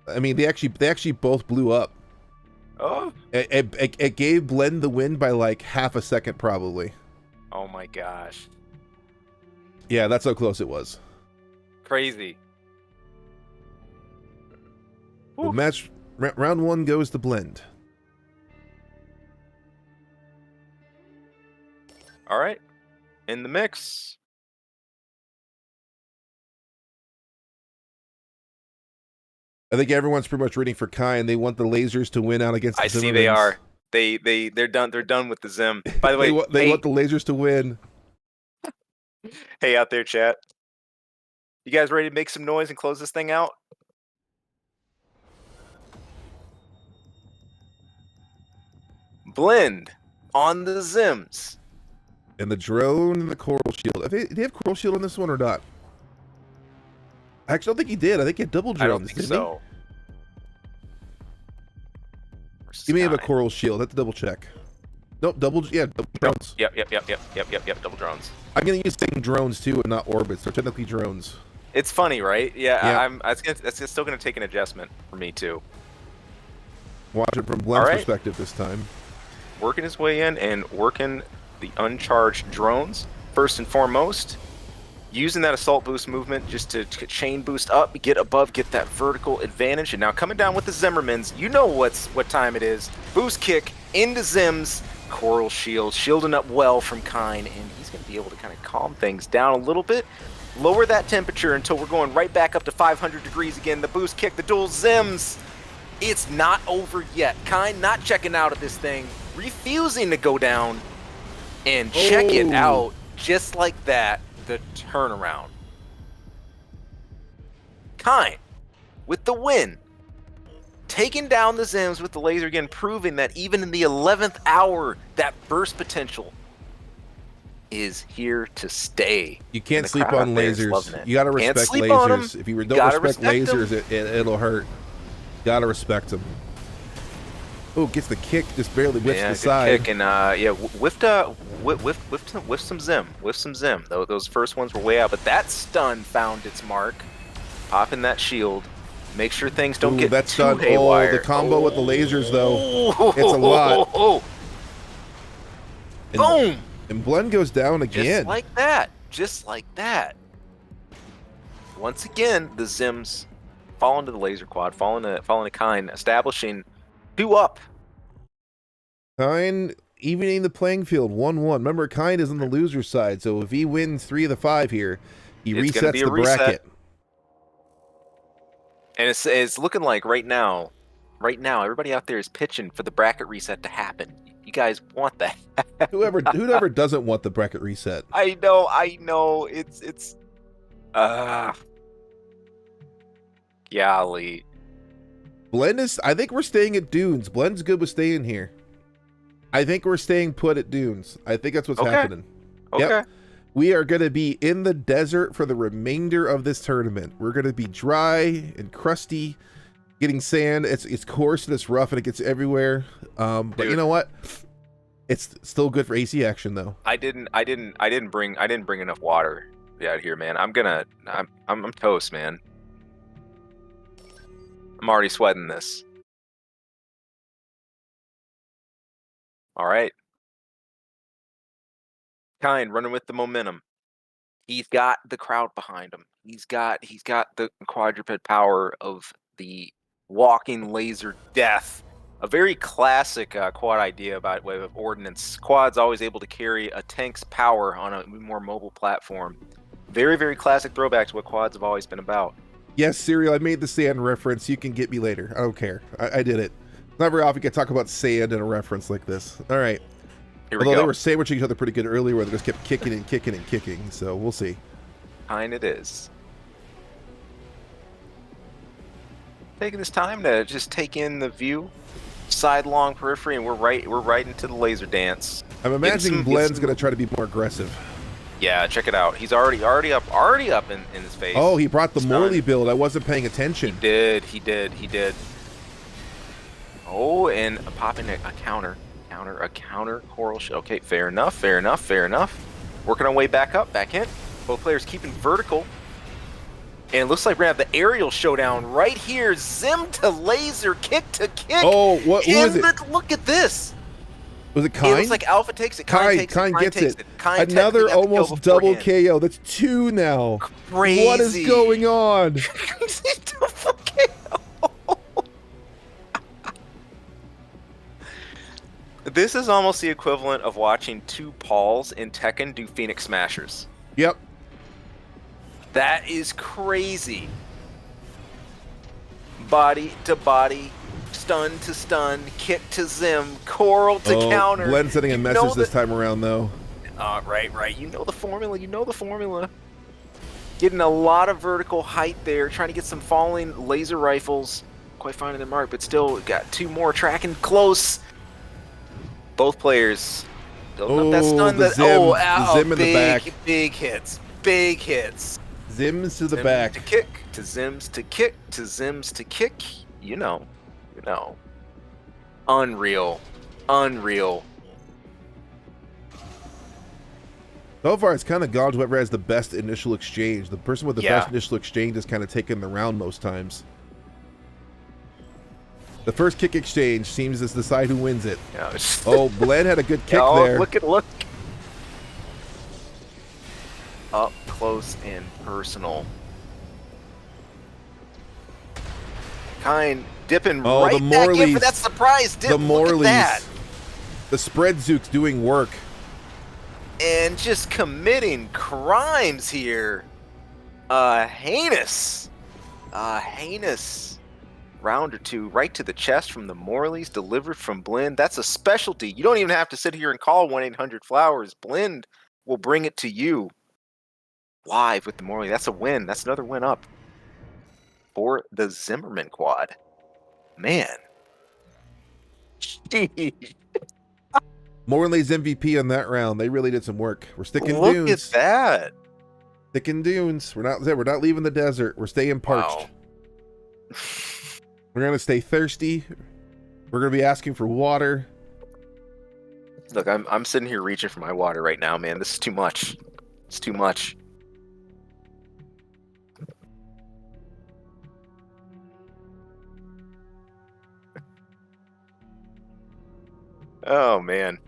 I mean, they actually both blew up. Oh. It gave Blend the win by like half a second, probably. Oh my gosh. Yeah, that's how close it was. Crazy. Well, round 1 goes to Blend. All right. In the mix. I think everyone's pretty much rooting for Kaine. They want the lasers to win out against the I see Zimmermans. they are. They're done. They're done with the Zim. By the way, they want the lasers to win. Hey out there, chat. You guys ready to make some noise and close this thing out? Blend on the Zims. And the drone and the coral shield. Did they have coral shield on this one or not? I actually don't think he did. I think he had double drones. I don't think so. He may have a coral shield. Let's double check. Nope, double drones. Yep, double drones. I'm gonna use saying drones too and not orbits. They're technically drones. It's funny, right? Yeah. That's still gonna take an adjustment for me too. Watch it from Blend's perspective this time. Working his way in and working the uncharged drones. First and foremost, using that assault boost movement just to chain boost up, get above, get that vertical advantage. And now coming down with the Zimmermans, you know what time it is. Boost kick into Zims, coral shield, shielding up well from Kaine, and he's going to be able to kind of calm things down a little bit, lower that temperature until we're going right back up to 500 degrees again. The boost kick, the dual Zims. It's not over yet. Kaine not checking out of this thing, refusing to go down, and check it out just like that. The turnaround. Kaine with the win. Taking down the Zims with the laser again, proving that even in the 11th hour, that burst potential is here to stay. You can't sleep on lasers. You gotta respect lasers. If you don't respect lasers, it'll hurt. You gotta respect them. Oh, gets the kick, just barely whiffs the side. Kick and whiffed some Zim. Those first ones were way out, but that stun found its mark. Popping that shield. Make sure things don't get that too stun. haywire. Oh, the combo with the lasers though. It's a lot. Boom! And Blend goes down again. Just like that. Once again, the Zims fall into the laser quad, falling to Kaine, establishing 2 up. Kaine evening the playing field, 1-1. Remember, Kaine is on the loser side, so if he wins 3 of the 5 here, he resets the bracket. And it's looking like right now, everybody out there is pitching for the bracket reset to happen. You guys want that? Whoever doesn't want the bracket reset? I know. It's golly. Blend is. I think we're staying at Dunes. Blend's good with staying here. I think we're staying put at Dunes. I think that's what's happening. Okay. Yep. We are going to be in the desert for the remainder of this tournament. We're going to be dry and crusty, getting sand. It's coarse and it's rough and it gets everywhere. But you know what? It's still good for AC action though. I didn't bring enough water. Get out of here, man. I'm toast, man. I'm already sweating this. All right. Kaine running with the momentum. He's got the crowd behind him. He's got the quadruped power of the walking laser death. A very classic quad idea by way of ordnance. Quad's always able to carry a tank's power on a more mobile platform. Very, very classic throwback to what quads have always been about. Yes, Serial, I made the sand reference. You can get me later. I don't care. I did it. Not very often you can talk about sand in a reference like this. All right. Here we Although go. they were sandwiching each other pretty good earlier, where they just kept kicking and kicking and kicking. So we'll see. Kaine it is. Taking this time to just take in the view, sidelong periphery, and we're right into the laser dance. I'm imagining Blend's going to try to be more aggressive. Yeah, check it out. He's already up in his face. Oh, he brought the Stunned. Morley build. I wasn't paying attention. He did. Oh, and popping a counter coral shell. Okay, fair enough. Working our way back in. Both players keeping vertical. And it looks like we're gonna have the aerial showdown right here. Zim to laser, kick to kick. Oh, who is it? Look at this. Was it Kaine? It looks like Alpha takes it. Kaine gets it. Another almost double KO. That's 2 now. Crazy. What is going on? This is almost the equivalent of watching 2 Pauls in Tekken do Phoenix Smashers. Yep. That is crazy. Body to body, stun to stun, kick to Zim, coral to counter. Blend sending a message this time around, though. Right. You know the formula. Getting a lot of vertical height there, trying to get some falling laser rifles. Quite finding the mark, but still got 2 more tracking close. Both players building up that stun. The Zim in the back. Big hits. Zims to the back. To kick, to Zims to kick, to Zims to kick. You know. Unreal. So far, it's kind of gone to whoever has the best initial exchange. The person with the best initial exchange has kind of taken the round most times. The first kick exchange seems to decide who wins it. Yeah, oh, Blend had a good kick there. Look. Up close and personal. Kaine dipping right the back in Morleys. for that surprise dip. The Morleys. Look at that. The spread Zook's doing work. And just committing crimes here. Heinous round or 2 right to the chest from the Morleys, delivered from Blend. That's a specialty. You don't even have to sit here and call 1-800-Flowers. Blend will bring it to you live with the Morley. That's a win. That's another win up for the Zimmerman quad. Man. Jeez. Morley's MVP on that round. They really did some work. We're sticking dunes. Look at that. Sticking dunes. We're not leaving the desert. We're staying parched. Wow. We're gonna stay thirsty. We're gonna be asking for water. Look, I'm sitting here reaching for my water right now, man. This is too much. It's too much. Oh man.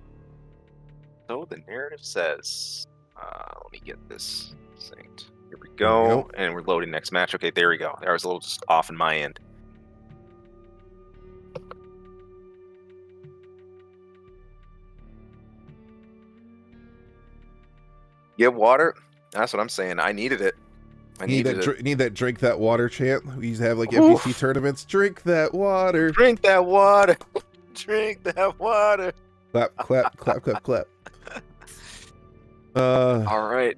So the narrative says, let me get this synced. Here we go. And we're loading next match. Okay, there we go. That was a little just off on my end. Get water? That's what I'm saying. I needed it. Need that drink that water chant. We used to have like NPC tournaments. Drink that water. Drink that water. Drink that water. Clap, clap, clap, clap, clap. All right.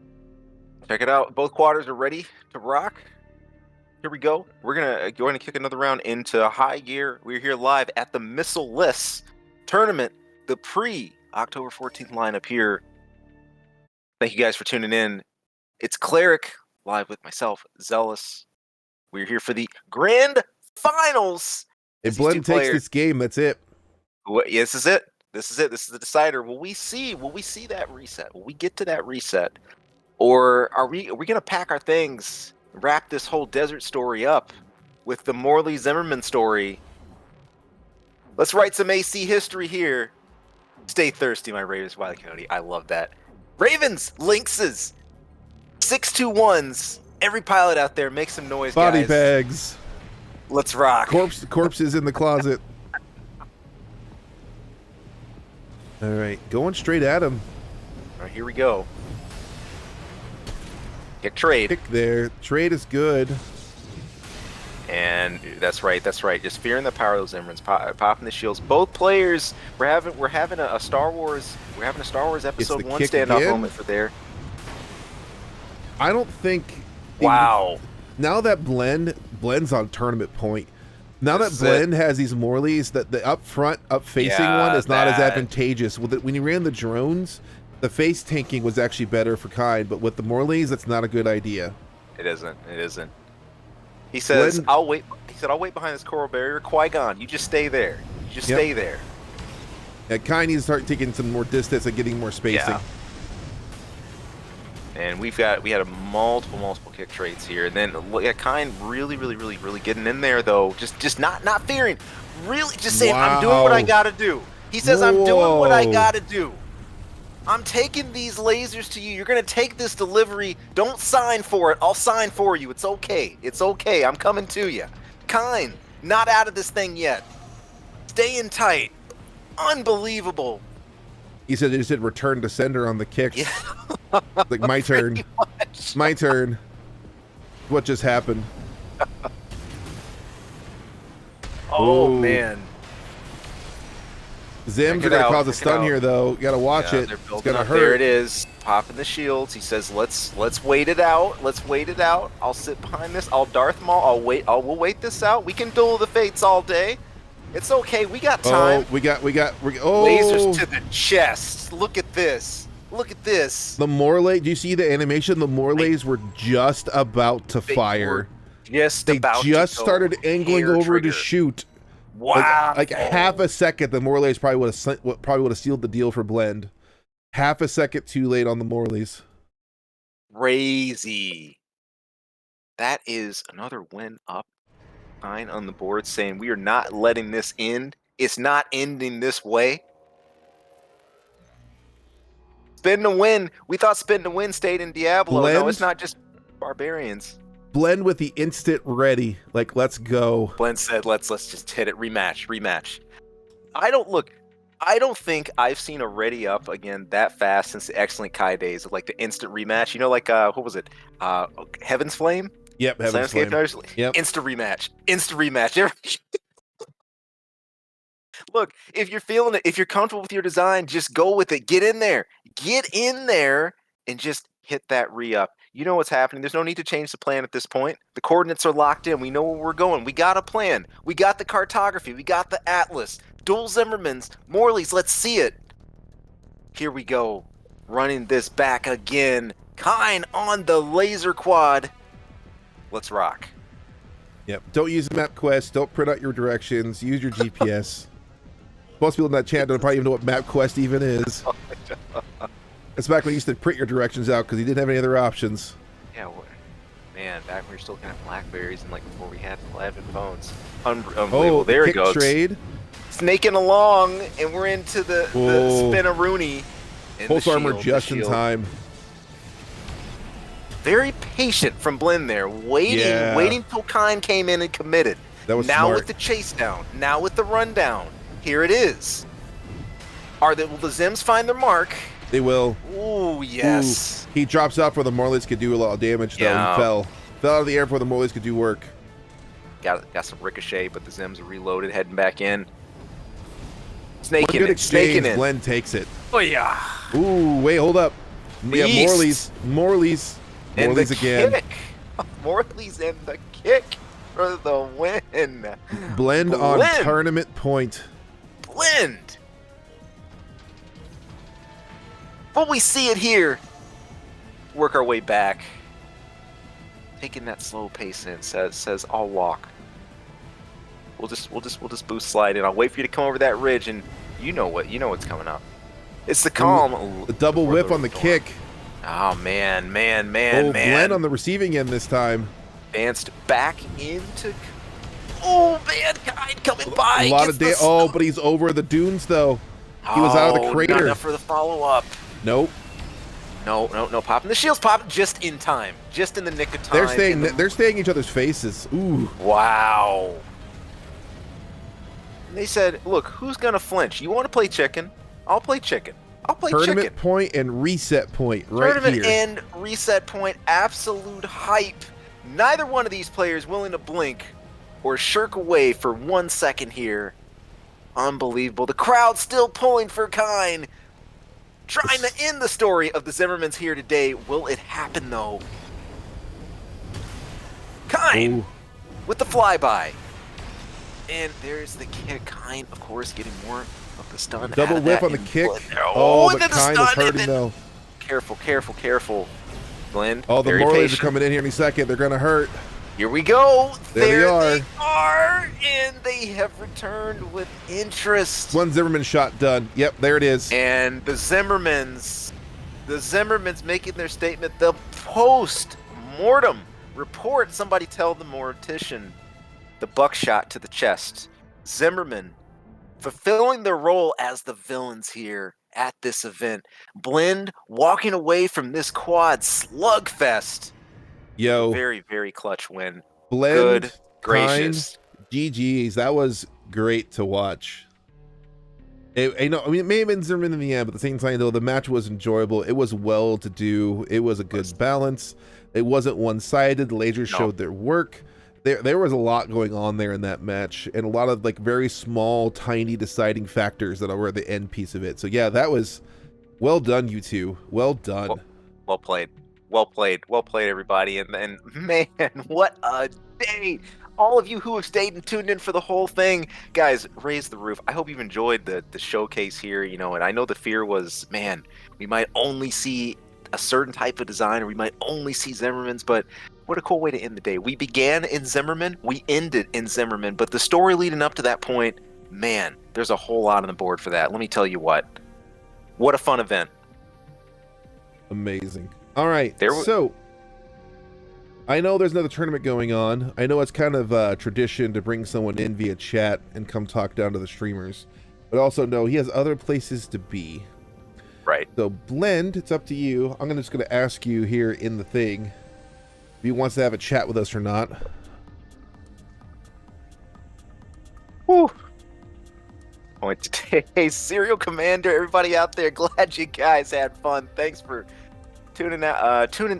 Check it out. Both quaders are ready to rock. Here we go. We're going to kick another round into high gear. We're here live at the Missile-less tournament, the pre-October 14th lineup here. Thank you guys for tuning in. It's Cleric, live with myself, Zealous. We're here for the grand finals. If Blend takes this game, that's it. Yeah, this is it. This is the decider. Will we see that reset? Will we get to that reset? Or are we gonna pack our things, wrap this whole desert story up with the Morley Zimmerman story? Let's write some AC history here. Stay thirsty, my Ravens, Wild Coyote. I love that. Ravens, Lynxes, 621s. Every pilot out there, make some noise, Body guys. bags. Let's rock. Corpses in the closet. All right, going straight at him. All right, here we go. Kick trade. Kick there. Trade is good. And that's right. Just fearing the power of those Emeralds, popping the shields. Both players, we're having a Star Wars. We're having a Star Wars Episode 1 standoff again. moment for there. I don't think. Wow. Now that blends on tournament point. Now that This is blend has these Morleys, that the up front, up facing one is not as advantageous. When you ran the drones, the face tanking was actually better for Kaine, but with the Morleys, that's not a good idea. It isn't. He says, "I'll wait." He said, "I'll wait behind this coral barrier." Qui-Gon, you just stay there. Stay there. Yeah, Kaine needs to start taking some more distance and getting more spacing. Yeah. And we had a multiple kick trades here, and then look at Kaine really getting in there though. Just not fearing, really just saying, "I'm doing what I gotta do." He says, "I'm doing what I gotta do. I'm taking these lasers to you. You're gonna take this delivery. Don't sign for it. I'll sign for you. It's okay. It's okay. I'm coming to you." Kaine, not out of this thing yet. Staying tight. Unbelievable. He said they just did return to sender on the kicks. Yeah. Like, my turn. My turn. What just happened? Oh, Ooh. Man. Zims are going to cause a stun here, though. You got to watch it. It's going to hurt. There it is. Popping the shields. He says, let's wait it out. Let's wait it out. I'll sit behind this. I'll Darth Maul. We'll wait this out. We can duel the fates all day. It's okay. We got time. Oh, we got lasers to the chest. Look at this. Look at this. The Morley, do you see the animation? The Morleys were just about to fire. They just started angling over to shoot. Wow. Like half a second, the Morleys probably would have sealed the deal for blend. Half a second too late on the Morleys. Crazy. That is another win up. Kaine on the board saying we are not letting this end. It's not ending this way. Spin to win. We thought spin to win stayed in Diablo. No, it's not just barbarians. Blend with the instant ready. Like, let's go. Blend said, let's just hit it. Rematch. I don't think I've seen a ready up again that fast since the Excellent Kai days of like the instant rematch. You know, like what was it? Heaven's Flame? Yep, Heaven's Flame. Yep. Instant rematch. Look, if you're feeling it, if you're comfortable with your design, just go with it. Get in there, and just hit that re-up. You know what's happening. There's no need to change the plan at this point. The coordinates are locked in. We know where we're going. We got a plan. We got the cartography. We got the atlas. Dual Zimmermans, Morleys. Let's see it. Here we go. Running this back again. Kaine on the laser quad. Let's rock. Yep. Don't use MapQuest. Don't print out your directions. Use your GPS. Most people in that chat don't probably even know what MapQuest even is. It's back when you used to print your directions out because you didn't have any other options. Yeah, man, back when we were still kind of Blackberries and like before we had flapping phones. Unbelievable. There it goes. Trade. Snaking along, and we're into the spin-a-rooney. Pulse armor just in time. Very patient from Blend there, waiting till Kaine came in and committed. That was now smart. With the chase down, now with the rundown. Here it is. Will the Zims find their mark? They will. Ooh, yes. Ooh. He drops out where the Morleys could do a lot of damage, though. Yeah. He fell out of the air before the Morleys could do work. Got some ricochet, but the Zims are reloaded, heading back in. Snaking good it, exchange. snaking it. Blend takes it. Oh, yeah. Ooh, wait, hold up. We have Morleys And the again. Kick. Morleys and the kick for the win. Blend on tournament point. Blend. But we see it here. Work our way back. Taking that slow pace in. Says I'll walk. We'll just boost slide in. I'll wait for you to come over that ridge, and you know what's coming up. It's the calm. The double whip on the kick. Oh, man. Glenn on the receiving end this time. Advanced back into... Oh, man, Kaine coming by. A lot of damage. Oh, but he's over the dunes, though. He was out of the crater. Not enough for the follow-up. Nope. No, popping. The shield's popping just in time. Just in the nick of time. They're staying in each other's faces. Ooh. Wow. And they said, look, who's going to flinch? You want to play chicken? I'll play chicken. I'll play Tournament chicken. point and reset point right Tournament here. end, reset point, absolute hype. Neither one of these players willing to blink or shirk away for 1 second here. Unbelievable. The crowd still pulling for Kaine. Trying to end the story of the Zimmermans here today. Will it happen, though? Kaine with the flyby. And there's the kick. Kaine, of course, getting more of the stun. Double whip on the kick. Oh, but Kaine is hurting, though. Careful. Glenn. Oh, the Morleys are coming in here any second. They're going to hurt. Here we go. There they are. And they have returned with interest. One Zimmerman shot done. Yep, there it is. And the Zimmermans making their statement. The post-mortem report. Somebody tell the mortician. The buckshot to the chest. Zimmerman fulfilling their role as the villains here at this event. Blend walking away from this quad slugfest. Yo. Very, very clutch win. Blend, good, gracious. GG's. That was great to watch. It may have been Zimmerman in the end, but at the same time, though, the match was enjoyable. It was well to do. It was a good balance. It wasn't one-sided. The lasers showed their work. There was a lot going on there in that match, and a lot of like very small, tiny deciding factors that were the end piece of it. So yeah, that was well done, you two. Well done. Well played, everybody. And man, what a day! All of you who have stayed and tuned in for the whole thing, guys, raise the roof. I hope you've enjoyed the showcase here. You know, and I know the fear was, man, we might only see a certain type of design, or we might only see Zimmermans, but what a cool way to end the day. We began in Zimmerman, we ended in Zimmerman, but the story leading up to that point, man, there's a whole lot on the board for that. Let me tell you what a fun event. Amazing. All right, so I know there's another tournament going on. I know it's kind of a tradition to bring someone in via chat and come talk down to the streamers, but also know he has other places to be. Right. So Blend, it's up to you. I'm just going to ask you here in the thing if he wants to have a chat with us or not. Woo. Point today, Serial Commander, everybody out there, glad you guys had fun. Thanks for tuning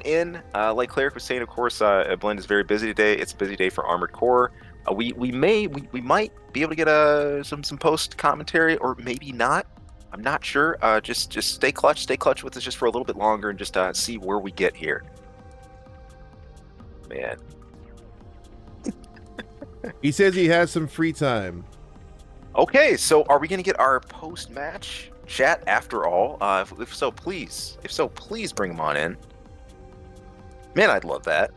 in. Like Cleric was saying, of course, Blend is very busy today. It's a busy day for Armored Core. We might be able to get some post commentary, or maybe not. I'm not sure. Just stay clutch with us just for a little bit longer, and just see where we get here. Man. He says he has some free time. Okay, so are we going to get our post-match chat after all? If so, please bring them on in. Man, I'd love that.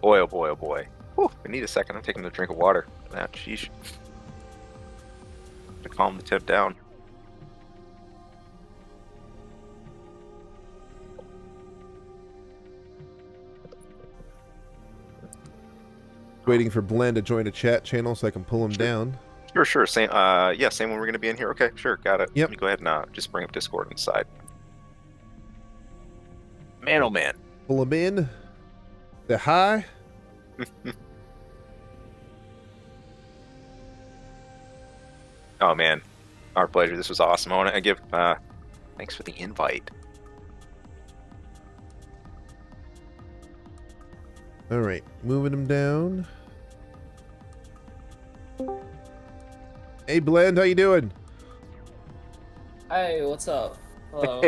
Boy, oh boy, oh boy. Whew, I need a second. I'm taking a drink of water. That, sheesh. To calm the tip down. Waiting for Blend to join a chat channel so I can pull him down. Sure. Same when we're going to be in here. Okay, sure, got it. Yep. Let me go ahead and just bring up Discord on the side. Man, oh man. Pull him in. Say hi. Oh man, our pleasure. This was awesome. I want to give thanks for the invite. All right, moving him down. Hey Blend, how you doing? Hey, what's up? Hello.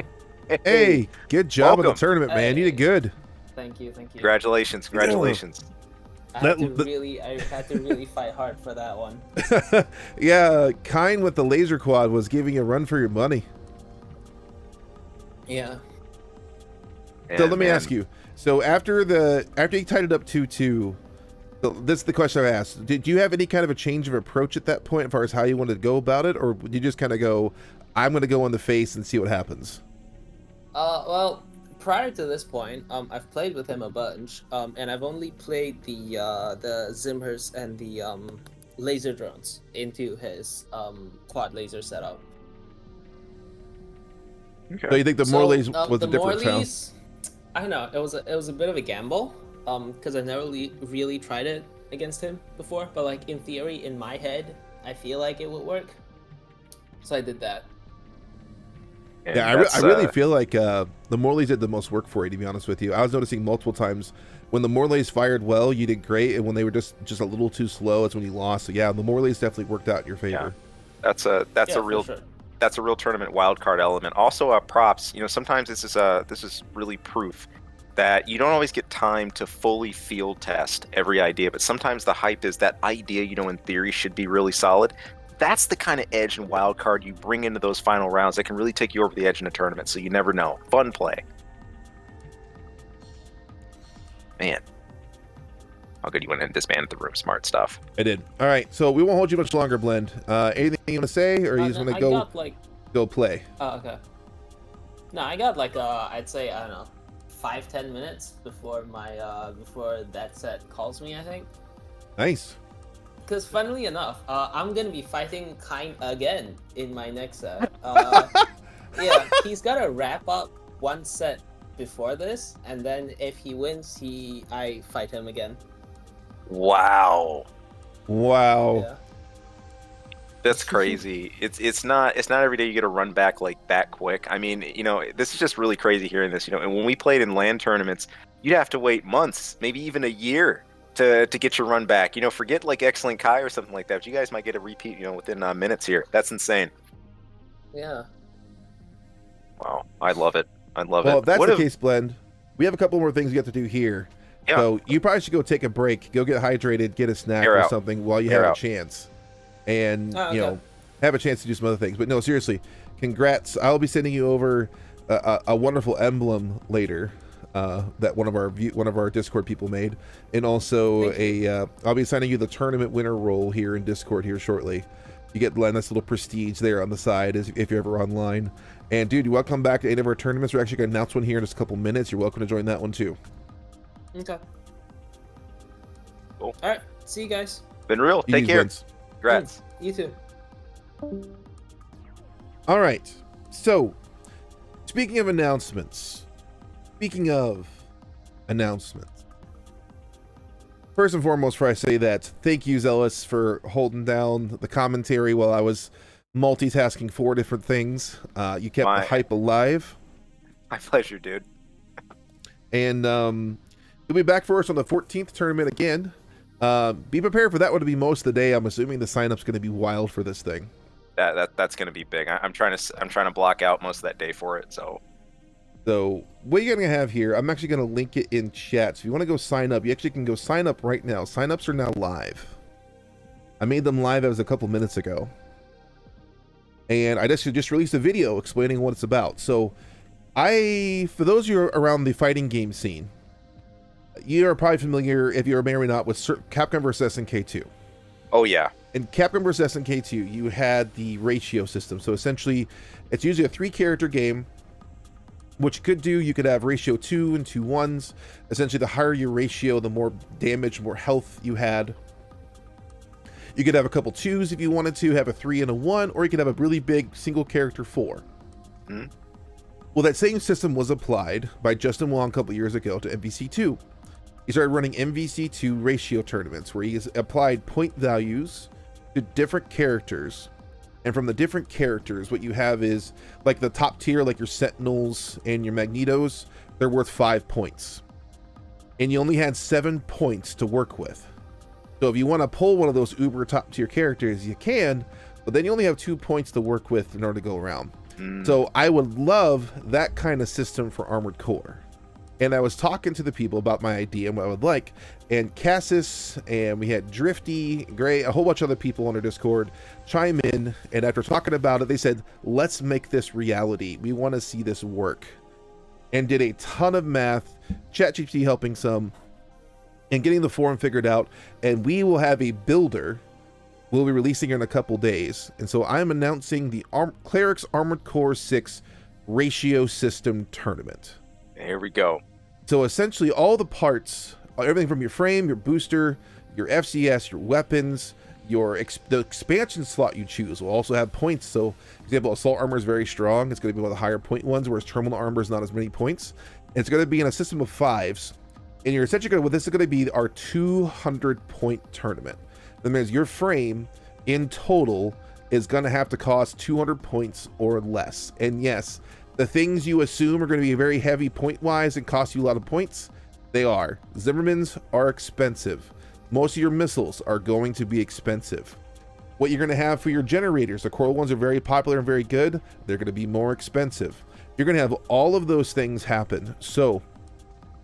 Hey, good job on the Welcome. tournament, man. You did good. Thank you. Congratulations. I had to really fight hard for that one. Yeah, Kaine with the laser quad was giving you a run for your money. Yeah. So let me ask you. So after you tied it up 2-2, So this is the question I asked. Did you have any kind of a change of approach at that point as far as how you wanted to go about it, or did you just kind of go, I'm going to go on the face and see what happens? Well, prior to this point, I've played with him a bunch, and I've only played the Zimmers and the laser drones into his quad laser setup. Okay. So you think the Morley's was a different sound? I don't know. It was a bit of a gamble, because I never really tried it against him before. But like in theory, in my head, I feel like it would work. So I did that. And Yeah, I really feel like the Morleys did the most work for you, to be honest with you. I was noticing multiple times when the Morleys fired well, you did great, and when they were just a little too slow, it's when you lost. So yeah, the Morleys definitely worked out in your favor. Yeah. That's a real tournament wildcard element. Also, props. Sometimes this is really proof that you don't always get time to fully field test every idea, but sometimes the hype is that idea, in theory should be really solid. That's the kind of edge and wild card you bring into those final rounds that can really take you over the edge in a tournament, so you never know. Fun play. Man. How good you went and disbanded the room. Smart stuff. I did. All right, so we won't hold you much longer, Blend. Anything you want to say, or you just want to go play? Oh, okay. No, I got I'd say, I don't know, 5-10 minutes before before that set calls me, I think. Nice. Because funnily enough, I'm gonna be fighting Kaine again in my next set. Yeah, he's gotta wrap up one set before this, and then if he wins, I fight him again. Wow. Yeah. That's crazy. It's not every day you get to run back like that quick. I mean, this is just really crazy hearing this. And when we played in LAN tournaments, you'd have to wait months, maybe even a year to get your run back. Forget like Excellent Kai or something like that. But you guys might get a repeat, within minutes here. That's insane. Yeah. Wow, I love it. Well, if that's the case, Blend, we have a couple more things we have to do here. Yeah. So you probably should go take a break, go get hydrated, get a snack or something while you have a chance, and have a chance to do some other things. But no, seriously, congrats! I'll be sending you over a wonderful emblem later that one of our Discord people made, and also I'll be assigning you the tournament winner role here in Discord here shortly. You get a nice little prestige there on the side if you're ever online. And dude, you're welcome back to any of our tournaments. We're actually going to announce one here in just a couple minutes. You're welcome to join that one too. Okay. Cool. All right. See you guys. Been real. Take care. Congrats. You too. All right. So, speaking of announcements. First and foremost, before I say that, thank you, Zealous, for holding down the commentary while I was multitasking 4 different things. You kept the hype alive. My pleasure, dude. And you'll be back for us on the 14th tournament again. Be prepared for that one to be most of the day. I'm assuming the sign-up's going to be wild for this thing. That's going to be big. I'm trying to block out most of that day for it. So what you're going to have here, I'm actually going to link it in chat. So if you want to go sign up, you actually can go sign up right now. Sign-ups are now live. I made them live as a couple minutes ago. And I just released a video explaining what it's about. So for those of you around the fighting game scene, you are probably familiar, if you're maybe not, with Capcom vs. SNK 2. Oh yeah. In Capcom vs. SNK 2, you had the ratio system. So essentially, it's usually a 3-character game. What you could have ratio 2 and 2 1s. Essentially, the higher your ratio, the more damage, more health you had. You could have a couple 2s if you wanted to, have a 3 and a 1, or you could have a really big single character 4. Mm-hmm. Well, that same system was applied by Justin Wong a couple years ago to MVC2. He started running MVC2 ratio tournaments where he has applied point values to different characters. And from the different characters, what you have is like the top tier, like your Sentinels and your Magnetos, they're worth 5 points. And you only had 7 points to work with. So if you want to pull one of those uber top tier characters, you can, but then you only have 2 points to work with in order to go around. So I would love that kind of system for Armored Core. And I was talking to the people about my idea and what I would like. And Cassis, and we had Drifty, Gray, a whole bunch of other people on our Discord chime in. And after talking about it, they said, let's make this reality. We want to see this work. And did a ton of math, ChatGPT helping some. and getting the form figured out. And we will have a builder we'll be releasing in a couple days. And so I'm announcing the Cleric's Armored Core 6 ratio system tournament. Here we go. So essentially all the parts, everything from your frame, your booster, your FCS, your weapons, the expansion slot you choose will also have points. So for example, assault armor is very strong. It's going to be one of the higher point ones, whereas terminal armor is not as many points. And it's going to be in a system of 5s. And you're essentially going to, this is going to be our 200 point tournament. That means your frame in total is going to have to cost 200 points or less. And yes, the things you assume are going to be very heavy point wise and cost you a lot of points, they are. Zimmermans are expensive. Most of your missiles are going to be expensive. What you're going to have for your generators, the core ones are very popular and very good. They're going to be more expensive. You're going to have all of those things happen. So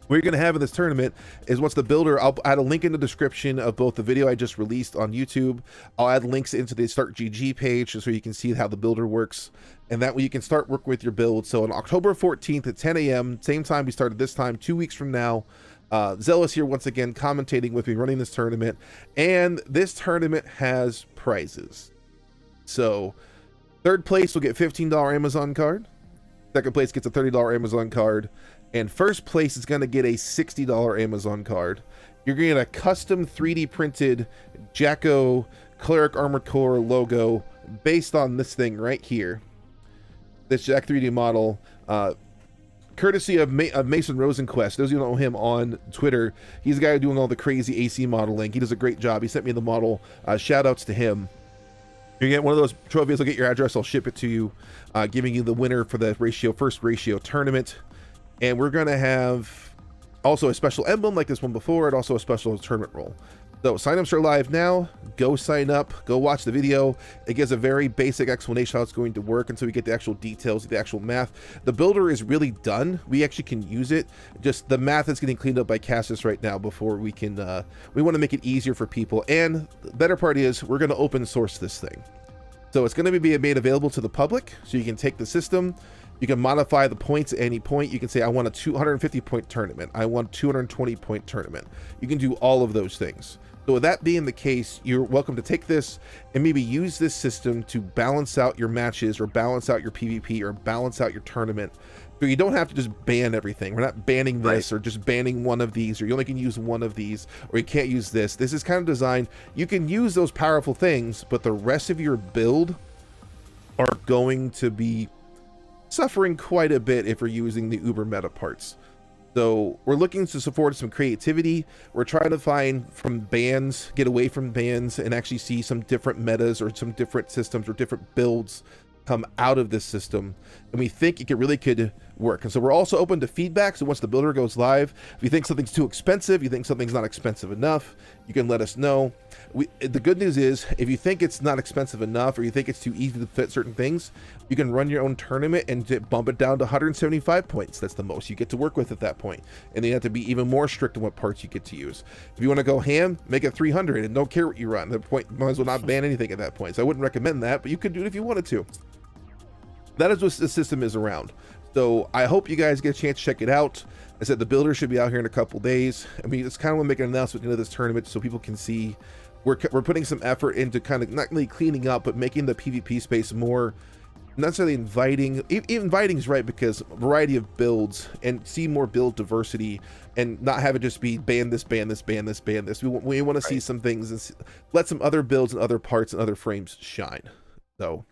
what you're going to have in this tournament is, once the builder, I'll add a link in the description of both the video I just released on YouTube. I'll add links into the Start GG page so you can see how the builder works, and that way you can start working with your build. So on October 14th at 10 a.m., same time we started this time, 2 weeks from now, Zealous here once again commentating with me, running this tournament. And this tournament has prizes. So third place will get $15 Amazon card. Second place gets a $30 Amazon card. And first place is going to get a $60 Amazon card. You're going to get a custom 3D printed Jacko Cleric Armored Core logo based on this thing right here. This Jack 3D model, courtesy of Mason Rosenquist. Those of you who know him on Twitter, he's the guy doing all the crazy AC modeling. He does a great job. He sent me the model. Shout outs to him. You get one of those trophies. I'll get your address. I'll ship it to you, giving you the winner for the first ratio tournament. And we're going to have also a special emblem like this one before, and also a special tournament roll. So sign-ups are live now. Go sign up. Go watch the video. It gives a very basic explanation how it's going to work until we get the actual details, the actual math. The builder is really done. We actually can use it. Just the math is getting cleaned up by Cassis right now before we can, we want to make it easier for people. And the better part is we're going to open source this thing. So it's going to be made available to the public. So you can take the system. You can modify the points at any point. You can say, I want a 250 point tournament. I want a 220 point tournament. You can do all of those things. So with that being the case, you're welcome to take this and maybe use this system to balance out your matches, or balance out your PvP, or balance out your tournament. So you don't have to just ban everything. We're not banning this, or just banning one of these, or you only can use one of these, or you can't use this. This is kind of designed, you can use those powerful things, but the rest of your build are going to be suffering quite a bit if we're using the uber meta parts. So we're looking to support some creativity. We're trying to find from bans, get away from bans, and actually see some different metas or some different systems or different builds come out of this system, and we think it really could work. And so we're also open to feedback. So once the builder goes live, if you think something's too expensive, you think something's not expensive enough, you can let us know. The good news is, if you think it's not expensive enough, or you think it's too easy to fit certain things, you can run your own tournament and bump it down to 175 points. That's the most you get to work with at that point. And then you have to be even more strict on what parts you get to use. If you want to go ham, make it 300 and don't care what you run. The point, might as well not ban anything at that point. So I wouldn't recommend that, but you could do it if you wanted to. That is what the system is around. So I hope you guys get a chance to check it out. I said the builder should be out here in a couple days. I mean, it's kind of want to make an announcement into this tournament so people can see we're putting some effort into kind of not really cleaning up, but making the PvP space more not necessarily inviting. Inviting is right, because variety of builds, and see more build diversity, and not have it just be ban this, ban this, ban this, ban this. We want to see some things and let some other builds and other parts and other frames shine. So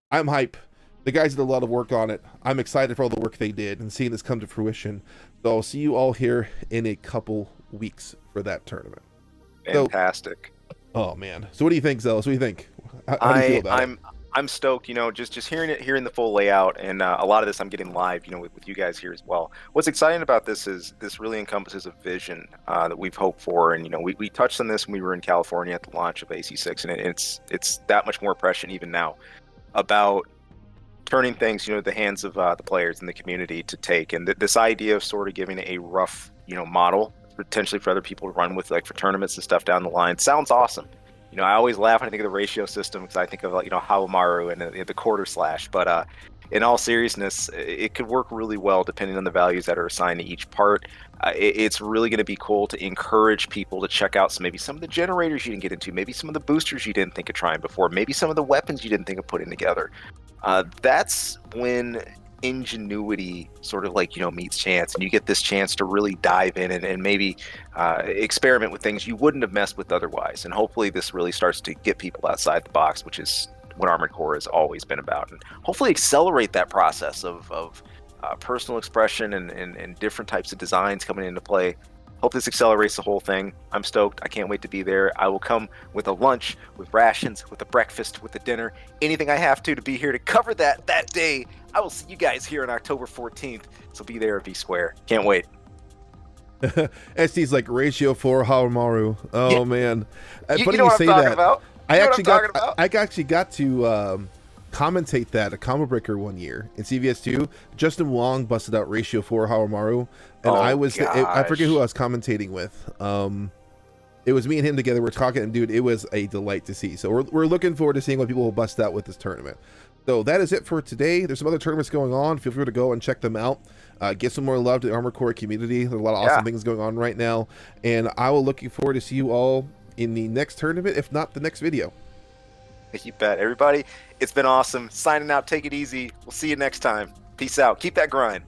I'm hype. The guys did a lot of work on it. I'm excited for all the work they did and seeing this come to fruition. So I'll see you all here in a couple weeks for that tournament. Fantastic. So, oh man. So what do you think, Zealous? What do you think? How do you feel about it? I'm stoked, just hearing the full layout, and a lot of this I'm getting live, with you guys here as well. What's exciting about this is this really encompasses a vision that we've hoped for, and we touched on this when we were in California at the launch of AC6, and it's that much more prescient even now about turning things, the hands of the players and the community to take, and this idea of sort of giving a rough, model potentially for other people to run with, like for tournaments and stuff down the line, sounds awesome. I always laugh when I think of the ratio system, because I think of Hawamaru and the quarter slash, but in all seriousness, it could work really well depending on the values that are assigned to each part. It's really going to be cool to encourage people to check out maybe some of the generators you didn't get into, maybe some of the boosters you didn't think of trying before, maybe some of the weapons you didn't think of putting together. That's when ingenuity sort of like, meets chance, and you get this chance to really dive in and maybe experiment with things you wouldn't have messed with otherwise. And hopefully this really starts to get people outside the box, which is what Armored Core has always been about, and hopefully accelerate that process of personal expression and different types of designs coming into play. Hope this accelerates the whole thing. I'm stoked. I can't wait to be there. I will come with a lunch, with rations, with a breakfast, with a dinner, anything I have to be here to cover that day. I will see you guys here on October 14th. So be there or be square. Can't wait. SD's like ratio 4 Hawamaru. Oh Yeah. man. You Funny know you what say I'm talking that. about? I You know actually what I'm got talking about? I actually got to commentate that at Combo Breaker one year in CVS2. Justin Wong busted out ratio 4 Hawamaru, and Oh, I forget gosh. who I was commentating with. It was me and him together. We're talking, and dude, it was a delight to see. So we're looking forward to seeing what people will bust out with this tournament. So that is it for today. There's some other tournaments going on. Feel free to go and check them out. Give some more love to the Armored Core community. There's a lot of awesome things going on right now, and I will looking forward to see you all in the next tournament, if not the next video. You bet. Everybody, it's been awesome. Signing out. Take it easy. We'll see you next time. Peace out. Keep that grind.